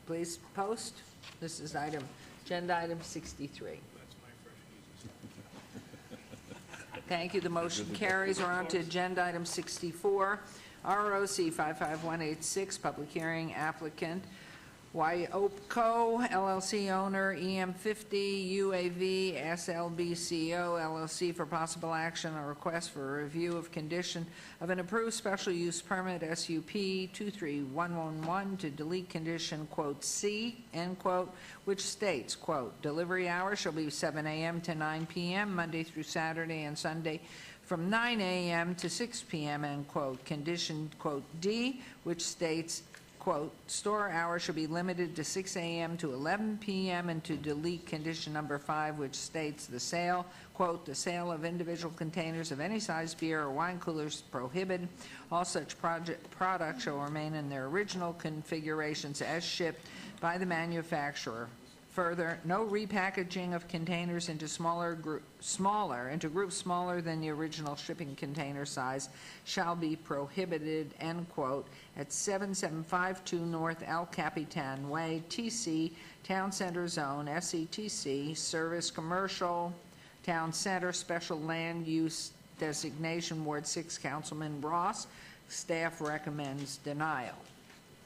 Please post. This is agenda item 63. Thank you. The motion carries. We're on to agenda item 64, ROC 55186, public hearing, applicant Wyopco LLC owner, EM50 UAV SLBCO LLC for possible action on request for a review of condition of an approved special use permit SUP 23111 to delete condition quote C, end quote, which states, quote, delivery hours shall be 7 a.m. to 9 p.m. Monday through Saturday and Sunday from 9 a.m. to 6 p.m., end quote. Condition quote D, which states, quote, store hours should be limited to 6 a.m. to 11 p.m. and to delete condition number 5, which states the sale, quote, the sale of individual containers of any size beer or wine coolers prohibited. All such products shall remain in their original configurations as shipped by the manufacturer. Further, no repackaging of containers into groups smaller than the original shipping container size shall be prohibited, end quote, at 7752 North El Capitan Way, TC, Town Center Zone, SCTC, Service Commercial, Town Center, Special Land Use Designation, Ward 6, Councilman Ross. Staff recommends denial.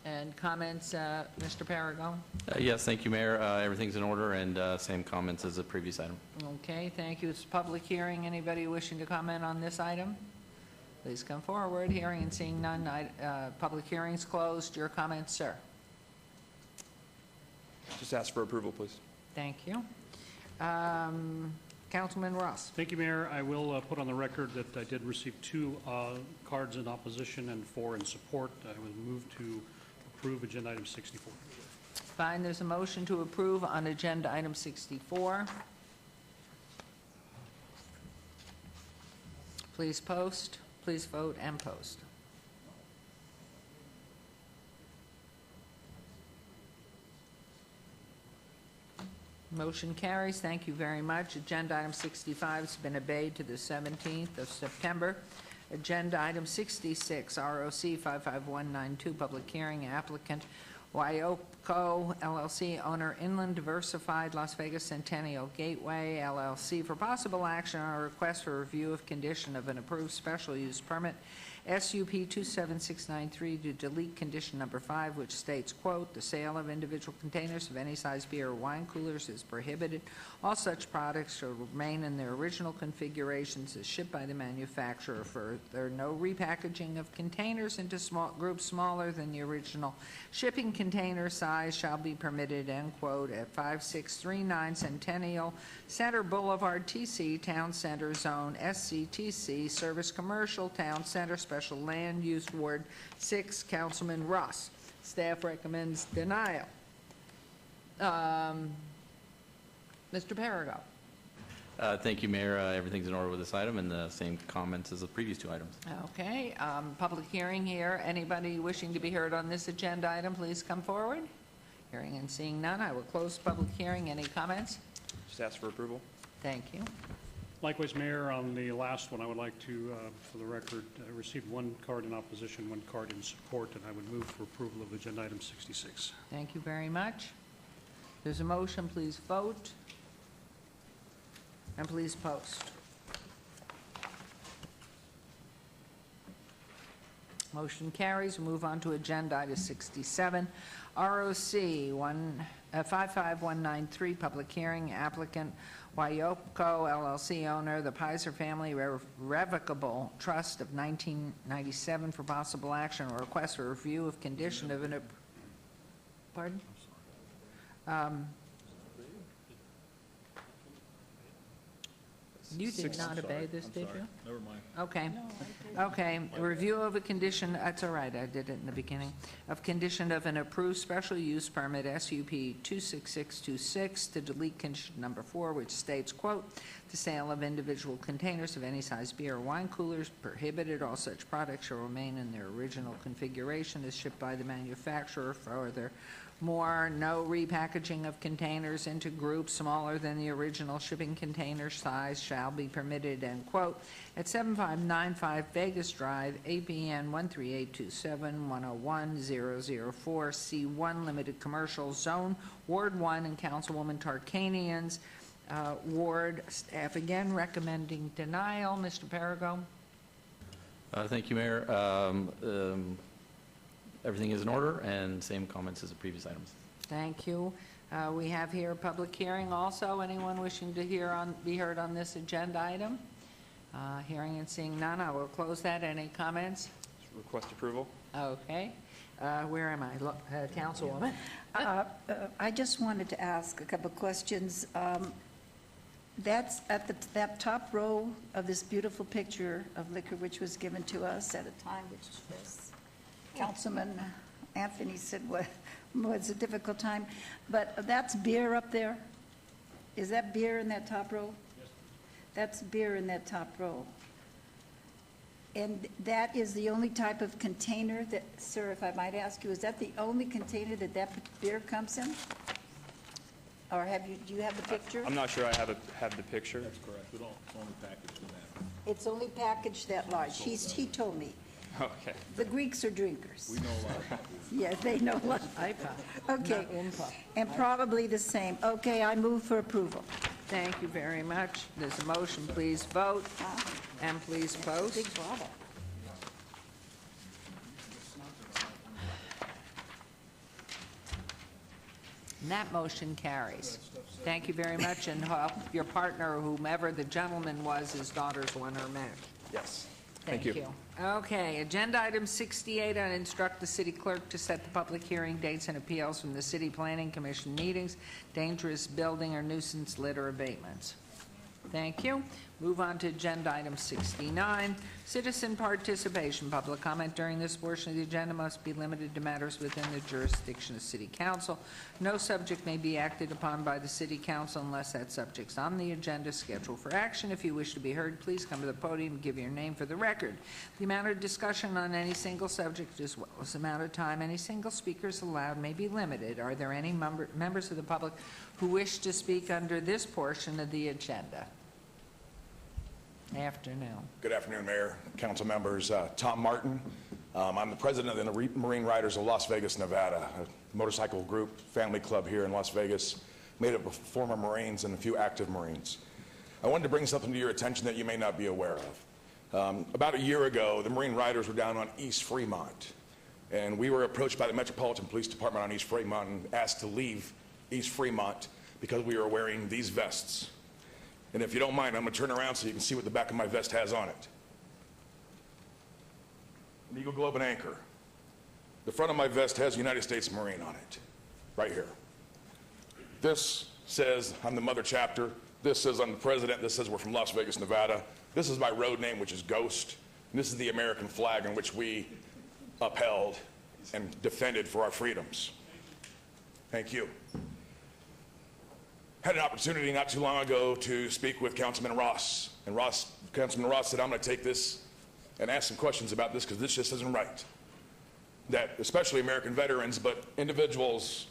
And comments, Mr. Paragon? Yes, thank you, Mayor. Everything's in order, and same comments as the previous item. Okay, thank you. It's a public hearing. Anybody wishing to comment on this item? Please come forward. Hearing and seeing none, public hearing's closed. Your comments, sir? Just ask for approval, please. Thank you. Councilman Ross. Thank you, Mayor. I will put on the record that I did receive 2 cards in opposition and 4 in support. I would move to approve agenda item 64. Fine, there's a motion to approve on agenda item 64. Please post, please vote, and post. Motion carries. Thank you very much. Agenda item 65 has been obeyed to the 17th of September. Agenda item 66, ROC 55192, public hearing, applicant Wyopco LLC, owner Inland Diversified Las Vegas Centennial Gateway LLC for possible action on a request for review of condition of an approved special use permit SUP 27693 to delete condition number 5, which states, quote, the sale of individual containers of any size beer or wine coolers is prohibited. All such products shall remain in their original configurations as shipped by the manufacturer. Further, no repackaging of containers into groups smaller than the original shipping container size shall be permitted, end quote, at 5639 Centennial Center Boulevard, TC, Town Center Zone, SCTC, Service Commercial, Town Center, Special Land Use, Ward 6, Councilman Ross. Staff recommends denial. Mr. Paragon. Thank you, Mayor. Everything's in order with this item, and the same comments as the previous 2 items. Okay, public hearing here. Anybody wishing to be heard on this agenda item, please come forward. Hearing and seeing none, I will close public hearing. Any comments? Just ask for approval. Thank you. Likewise, Mayor, on the last one, I would like to, for the record, I received 1 card in opposition, 1 card in support, and I would move for approval of agenda item 66. Thank you very much. There's a motion. Please vote. And please post. Motion carries. We'll move on to agenda item 67. ROC 55193, public hearing, applicant Wyoko LLC owner, the Pizer Family Revocable Trust of 1997 for possible action or request for review of condition of an, pardon? You did not obey this, did you? Never mind. Okay. Okay, review of a condition, that's all right, I did it in the beginning, of condition of an approved special use permit, SUP 26626, to delete condition number 4, which states, quote, "The sale of individual containers of any size beer or wine coolers prohibited. All such products shall remain in their original configuration as shipped by the manufacturer. Furthermore, no repackaging of containers into groups smaller than the original shipping container size shall be permitted," end quote, at 7595 Vegas Drive, APN 13827-101-004, C1 Limited Commercial Zone, Ward 1, and Councilwoman Tarkanian's ward. Staff again recommending denial. Mr. Perigo? Thank you, Mayor. Everything is in order, and same comments as the previous items. Thank you. We have here a public hearing also. Anyone wishing to be heard on this agenda item? Hearing and seeing none, I will close that. Any comments? Request approval. Okay. Where am I? Councilwoman? I just wanted to ask a couple of questions. That's at that top row of this beautiful picture of liquor which was given to us at a time which was Councilman Anthony said was a difficult time, but that's beer up there? Is that beer in that top row? Yes. That's beer in that top row. And that is the only type of container that, sir, if I might ask you, is that the only container that beer comes in? Or do you have the picture? I'm not sure I have the picture. That's correct. It's only packaged in that. It's only packaged that large. He told me. Okay. The Greeks are drinkers. We know a lot about this. Yes, they know a lot. IPA. Okay. Not INPA. And probably the same. Okay, I move for approval. Thank you very much. There's a motion. Please vote. And please post. Big bottle. And that motion carries. Thank you very much, and your partner, whomever the gentleman was, his daughters won her match. Yes. Thank you. Okay, agenda item 68, I instruct the city clerk to set the public hearing dates and appeals from the City Planning Commission meetings, dangerous building or nuisance litter abatements. Thank you. Move on to agenda item 69, citizen participation. Public comment during this portion of the agenda must be limited to matters within the jurisdiction of City Council. No subject may be acted upon by the City Council unless that subject's on the agenda scheduled for action. If you wish to be heard, please come to the podium and give your name for the record. The amount of discussion on any single subject, as well as the amount of time any single speaker is allowed, may be limited. Are there any members of the public who wish to speak under this portion of the agenda? Afternoon. Good afternoon, Mayor, council members. Tom Martin. I'm the president of the Marine Riders of Las Vegas, Nevada, a motorcycle group, family club here in Las Vegas, made up of former Marines and a few active Marines. I wanted to bring something to your attention that you may not be aware of. About a year ago, the Marine Riders were down on East Fremont, and we were approached by the Metropolitan Police Department on East Fremont and asked to leave East Fremont because we were wearing these vests. And if you don't mind, I'm going to turn around so you can see what the back of my vest has on it. An Eagle, Globe, and Anchor. The front of my vest has United States Marine on it, right here. This says I'm the mother chapter. This says I'm the president. This says we're from Las Vegas, Nevada. This is my road name, which is Ghost. And this is the American flag in which we upheld and defended for our freedoms. Thank you. Had an opportunity not too long ago to speak with Councilman Ross. And Councilman Ross said, I'm going to take this and ask some questions about this because this just isn't right. That especially American veterans, but individuals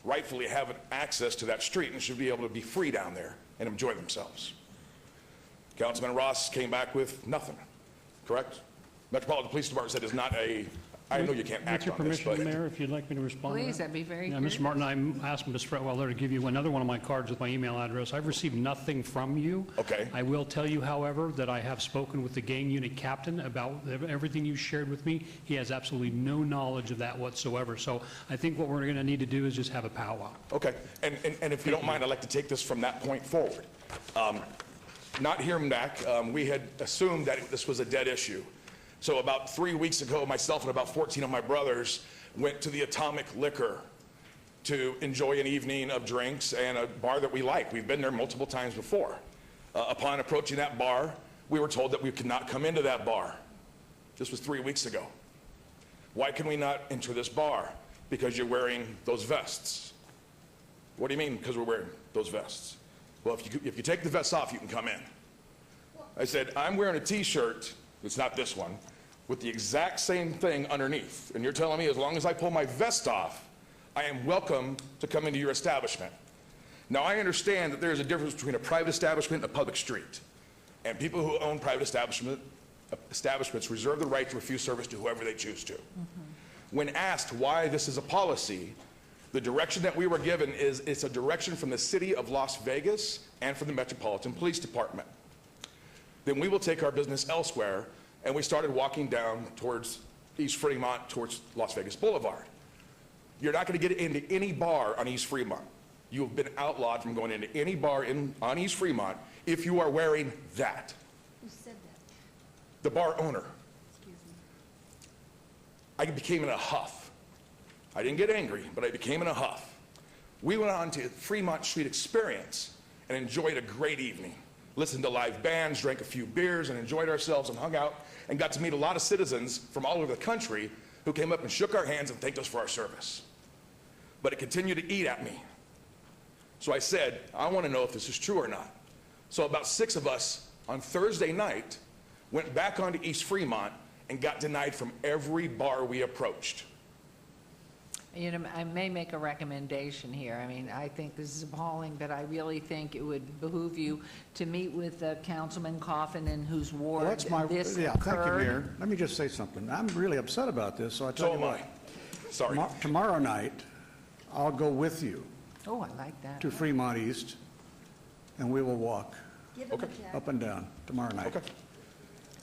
rightfully have access to that street and should be able to be free down there and enjoy themselves. Councilman Ross came back with nothing, correct? Metropolitan Police Department said it's not a I know you can't act on this, With your but... permission, Mayor, if you'd like me to respond to that? Please, that'd be very Yeah, curious. Mr. Martin, I asked Ms. Fretwell there to give you another one of my cards with my email address. I've received nothing from you. Okay. I will tell you, however, that I have spoken with the gang unit captain about everything you shared with me. He has absolutely no knowledge of that whatsoever. So I think what we're going to need to do is just have a powwow. Okay, and if you don't mind, I'd like to take this from that point forward. Not hearing back, we had assumed that this was a dead issue. So about 3 weeks ago, myself and about 14 of my brothers went to the Atomic Liquor to enjoy an evening of drinks and a bar that we like. We've been there multiple times before. Upon approaching that bar, we were told that we could not come into that bar. This was 3 weeks ago. Why can we not enter this bar? Because you're wearing those vests. What do you mean because we're wearing those vests? Well, if you take the vests off, you can come in. I said, I'm wearing a T-shirt, it's not this one, with the exact same thing underneath. And you're telling me as long as I pull my vest off, I am welcome to come into your establishment. Now, I understand that there's a difference between a private establishment and a public street. And people who own private establishments reserve the right to refuse service to whoever they choose to. When asked why this is a policy, the direction that we were given is it's a direction from the city of Las Vegas and from the Metropolitan Police Department. Then we will take our business elsewhere, and we started walking down towards East Fremont, towards Las Vegas Boulevard. You're not going to get into any bar on East Fremont. You have been outlawed from going into any bar on East Fremont if you are wearing that. Who said that? The bar owner. Excuse me. I became in a huff. I didn't get angry, but I became in a huff. We went on to Fremont Street Experience and enjoyed a great evening. Listened to live bands, drank a few beers, and enjoyed ourselves and hung out and got to meet a lot of citizens from all over the country who came up and shook our hands and thanked us for our service. But it continued to eat at me. So I said, I want to know if this is true or not. So about 6 of us on Thursday night went back onto East Fremont and got denied from every bar we approached. You know, I may make a recommendation here. I mean, I think this is appalling, but I really think it would behoove you to meet with Councilman Coffin in whose ward Well, that's my, this yeah, thank you, occurred. Mayor. Let me just say something. I'm really upset about this, so I tell So you am what. I. Sorry. Tomorrow night, I'll go with you Oh, I like that. to Fremont East, and we will walk Give him a jacket. up and down tomorrow night. Okay.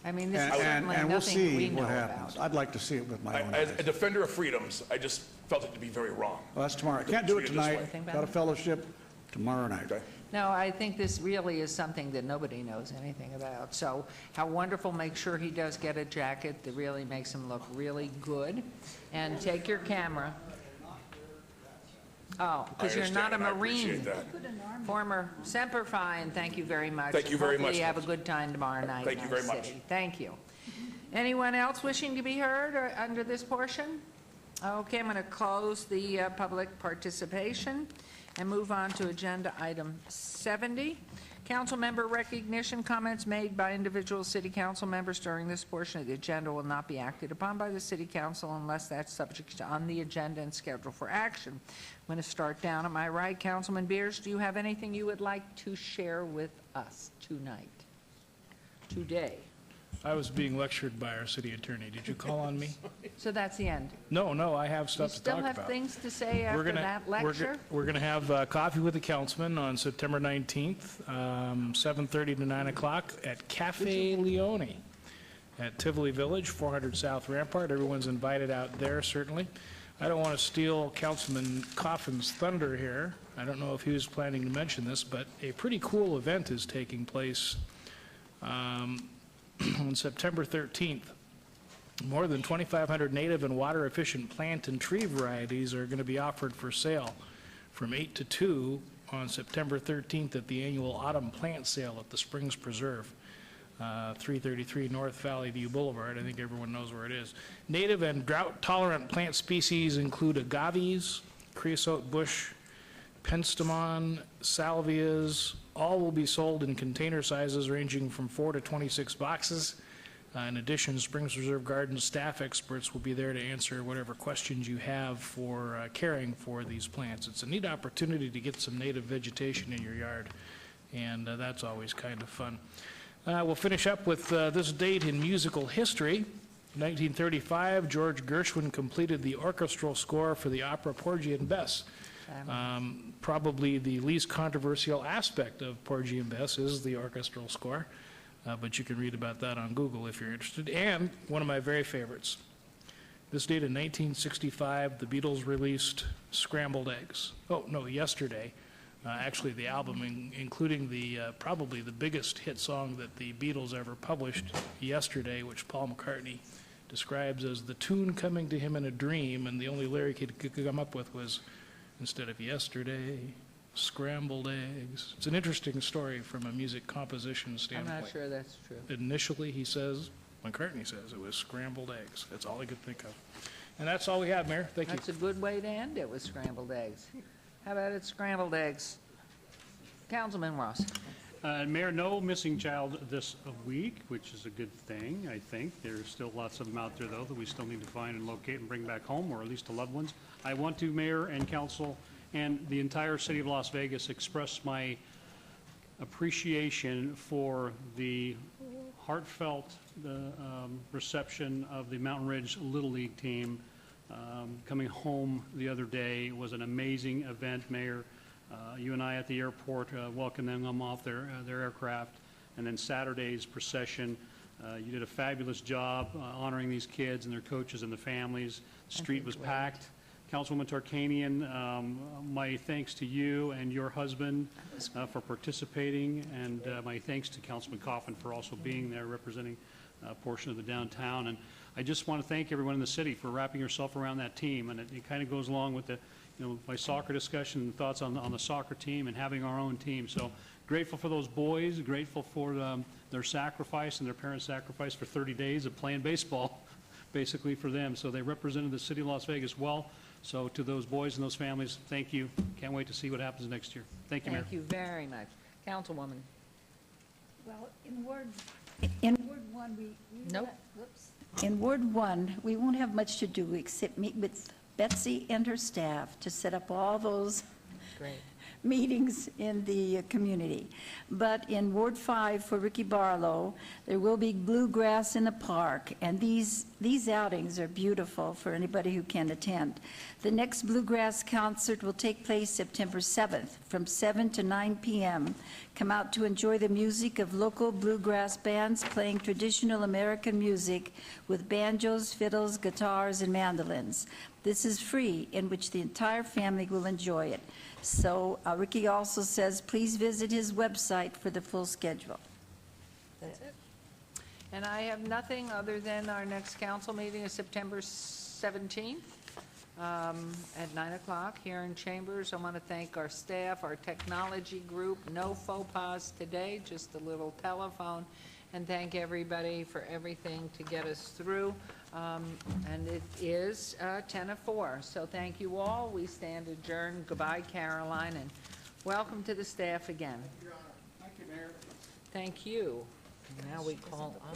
I mean, this is And certainly we'll nothing we see know what happens. about. I'd like to see it with my own As eyes. a defender of freedoms, I just felt it to be very wrong. Well, that's tomorrow. I can't do it Treated this way. tonight. Got a fellowship tomorrow night. Okay. No, I think this really is something that nobody knows anything about. So how wonderful, make sure he does get a jacket that really makes him look really good. And take your camera. Oh, because you're not a understand, and I appreciate Marine. that. Former Semper Fi, and thank you very much. Thank you very And much. hopefully you have a good time tomorrow night Thank in you our very much. city. Thank you. Anyone else wishing to be heard or under this portion? Okay, I'm going to close the public participation and move on to agenda item 70. Council member recognition. Comments made by individual city council members during this portion of the agenda will not be acted upon by the city council unless that's subject to on the agenda and scheduled for action. I'm going to start down at my right. Councilman Beers, do you have anything you would like to share with us tonight? Today? I was being lectured by our city attorney. Did you call on me? So that's the end. No, I have You stuff to still talk have about. things to say after that lecture? We're going to have coffee with the councilman on September 19th, 7:30 to 9 o'clock at Cafe Leone at Tivoli Village, 400 South Rampart. Everyone's invited out there, certainly. I don't want to steal Councilman Coffin's thunder here. I don't know if he was planning to mention this, but a pretty cool event is taking place on September 13th. More than 2,500 native and water-efficient plant and tree varieties are going to be offered for sale from 8 to 2 on September 13th at the annual Autumn Plant Sale at the Springs Preserve, 333 North Valley View Boulevard. I think everyone knows where it is. Native and drought-tolerant plant species include agaves, creosote bush, penstemon, salvias. All will be sold in container sizes ranging from 4 to 26 boxes. In addition, Springs Reserve Garden staff experts will be there to answer whatever questions you have for caring for these plants. It's a neat opportunity to get some native vegetation in your yard, and that's always kind of fun. We'll finish up with this date in musical history. 1935, George Gershwin completed the orchestral score for the opera Porgy and Bess. Probably the least controversial aspect of Porgy and Bess is the orchestral score, but you can read about that on Google if you're interested. And one of my very favorites. This date in 1965, the Beatles released Scrambled Eggs. Oh, no, yesterday. Actually, the album, including the probably the biggest hit song that the Beatles ever published, Yesterday, which Paul McCartney describes as the tune coming to him in a dream, and the only lyric he could come up with was, instead of yesterday, scrambled eggs. It's an interesting story from a music composition I'm standpoint. not sure that's true. Initially, he says, McCartney says, it was scrambled eggs. That's all he could think of. And that's all we have, Mayor. Thank you. That's a good way to end it, with scrambled eggs. How about it, scrambled eggs? Councilman Ross. Mayor, no missing child this week, which is a good thing, I think. There's still lots of them out there, though, that we still need to find and locate and bring back home, or at least to loved ones. I want to, Mayor and Council and the entire city of Las Vegas, express my appreciation for the heartfelt reception of the Mountain Ridge Little League team. Coming home the other day was an amazing event, Mayor. You and I at the airport welcoming them off their aircraft, and then Saturday's procession. You did a fabulous job honoring these kids and their coaches and the families. The street was packed. Councilwoman Tarkanian, my thanks to you and your husband for participating, and my thanks to Councilman Coffin for also being there representing a portion of the downtown. And I just want to thank everyone in the city for wrapping yourself around that team, and it kind of goes along with the, my soccer discussion and thoughts on the soccer team and having our own team. So grateful for those boys, grateful for their sacrifice and their parents' sacrifice for 30 days of playing baseball, basically for them. So they represented the city of Las Vegas well. So to those boys and those families, thank you. Can't wait to see what happens next year. Thank you, Mayor. Thank you very much. Councilwoman. Well, in Ward 1, Nope. In Ward 1, we won't have much to do except meet with Betsy and her staff to set up all those Great. meetings in the community. But in Ward 5 for Ricky Barlow, there will be bluegrass in the park, and these outings are beautiful for anybody who can attend. The next bluegrass concert will take place September 7th from 7 to 9 p.m. Come out to enjoy the music of local bluegrass bands playing traditional American music with banjos, fiddles, guitars, and mandolins. This is free, in which the entire family will enjoy it. So Ricky also says, please visit his website for the full schedule. That's it. And I have nothing other than our next council meeting is September 17th at 9 o'clock here in Chambers. I want to thank our staff, our technology group. No faux pas today, just a little telephone. And thank everybody for everything to get us through. And it is 10:04. So thank you all. We stand adjourned. Goodbye, Caroline, and welcome to the staff again. Your Honor. Thank you, Mayor. Thank you. Now we call on.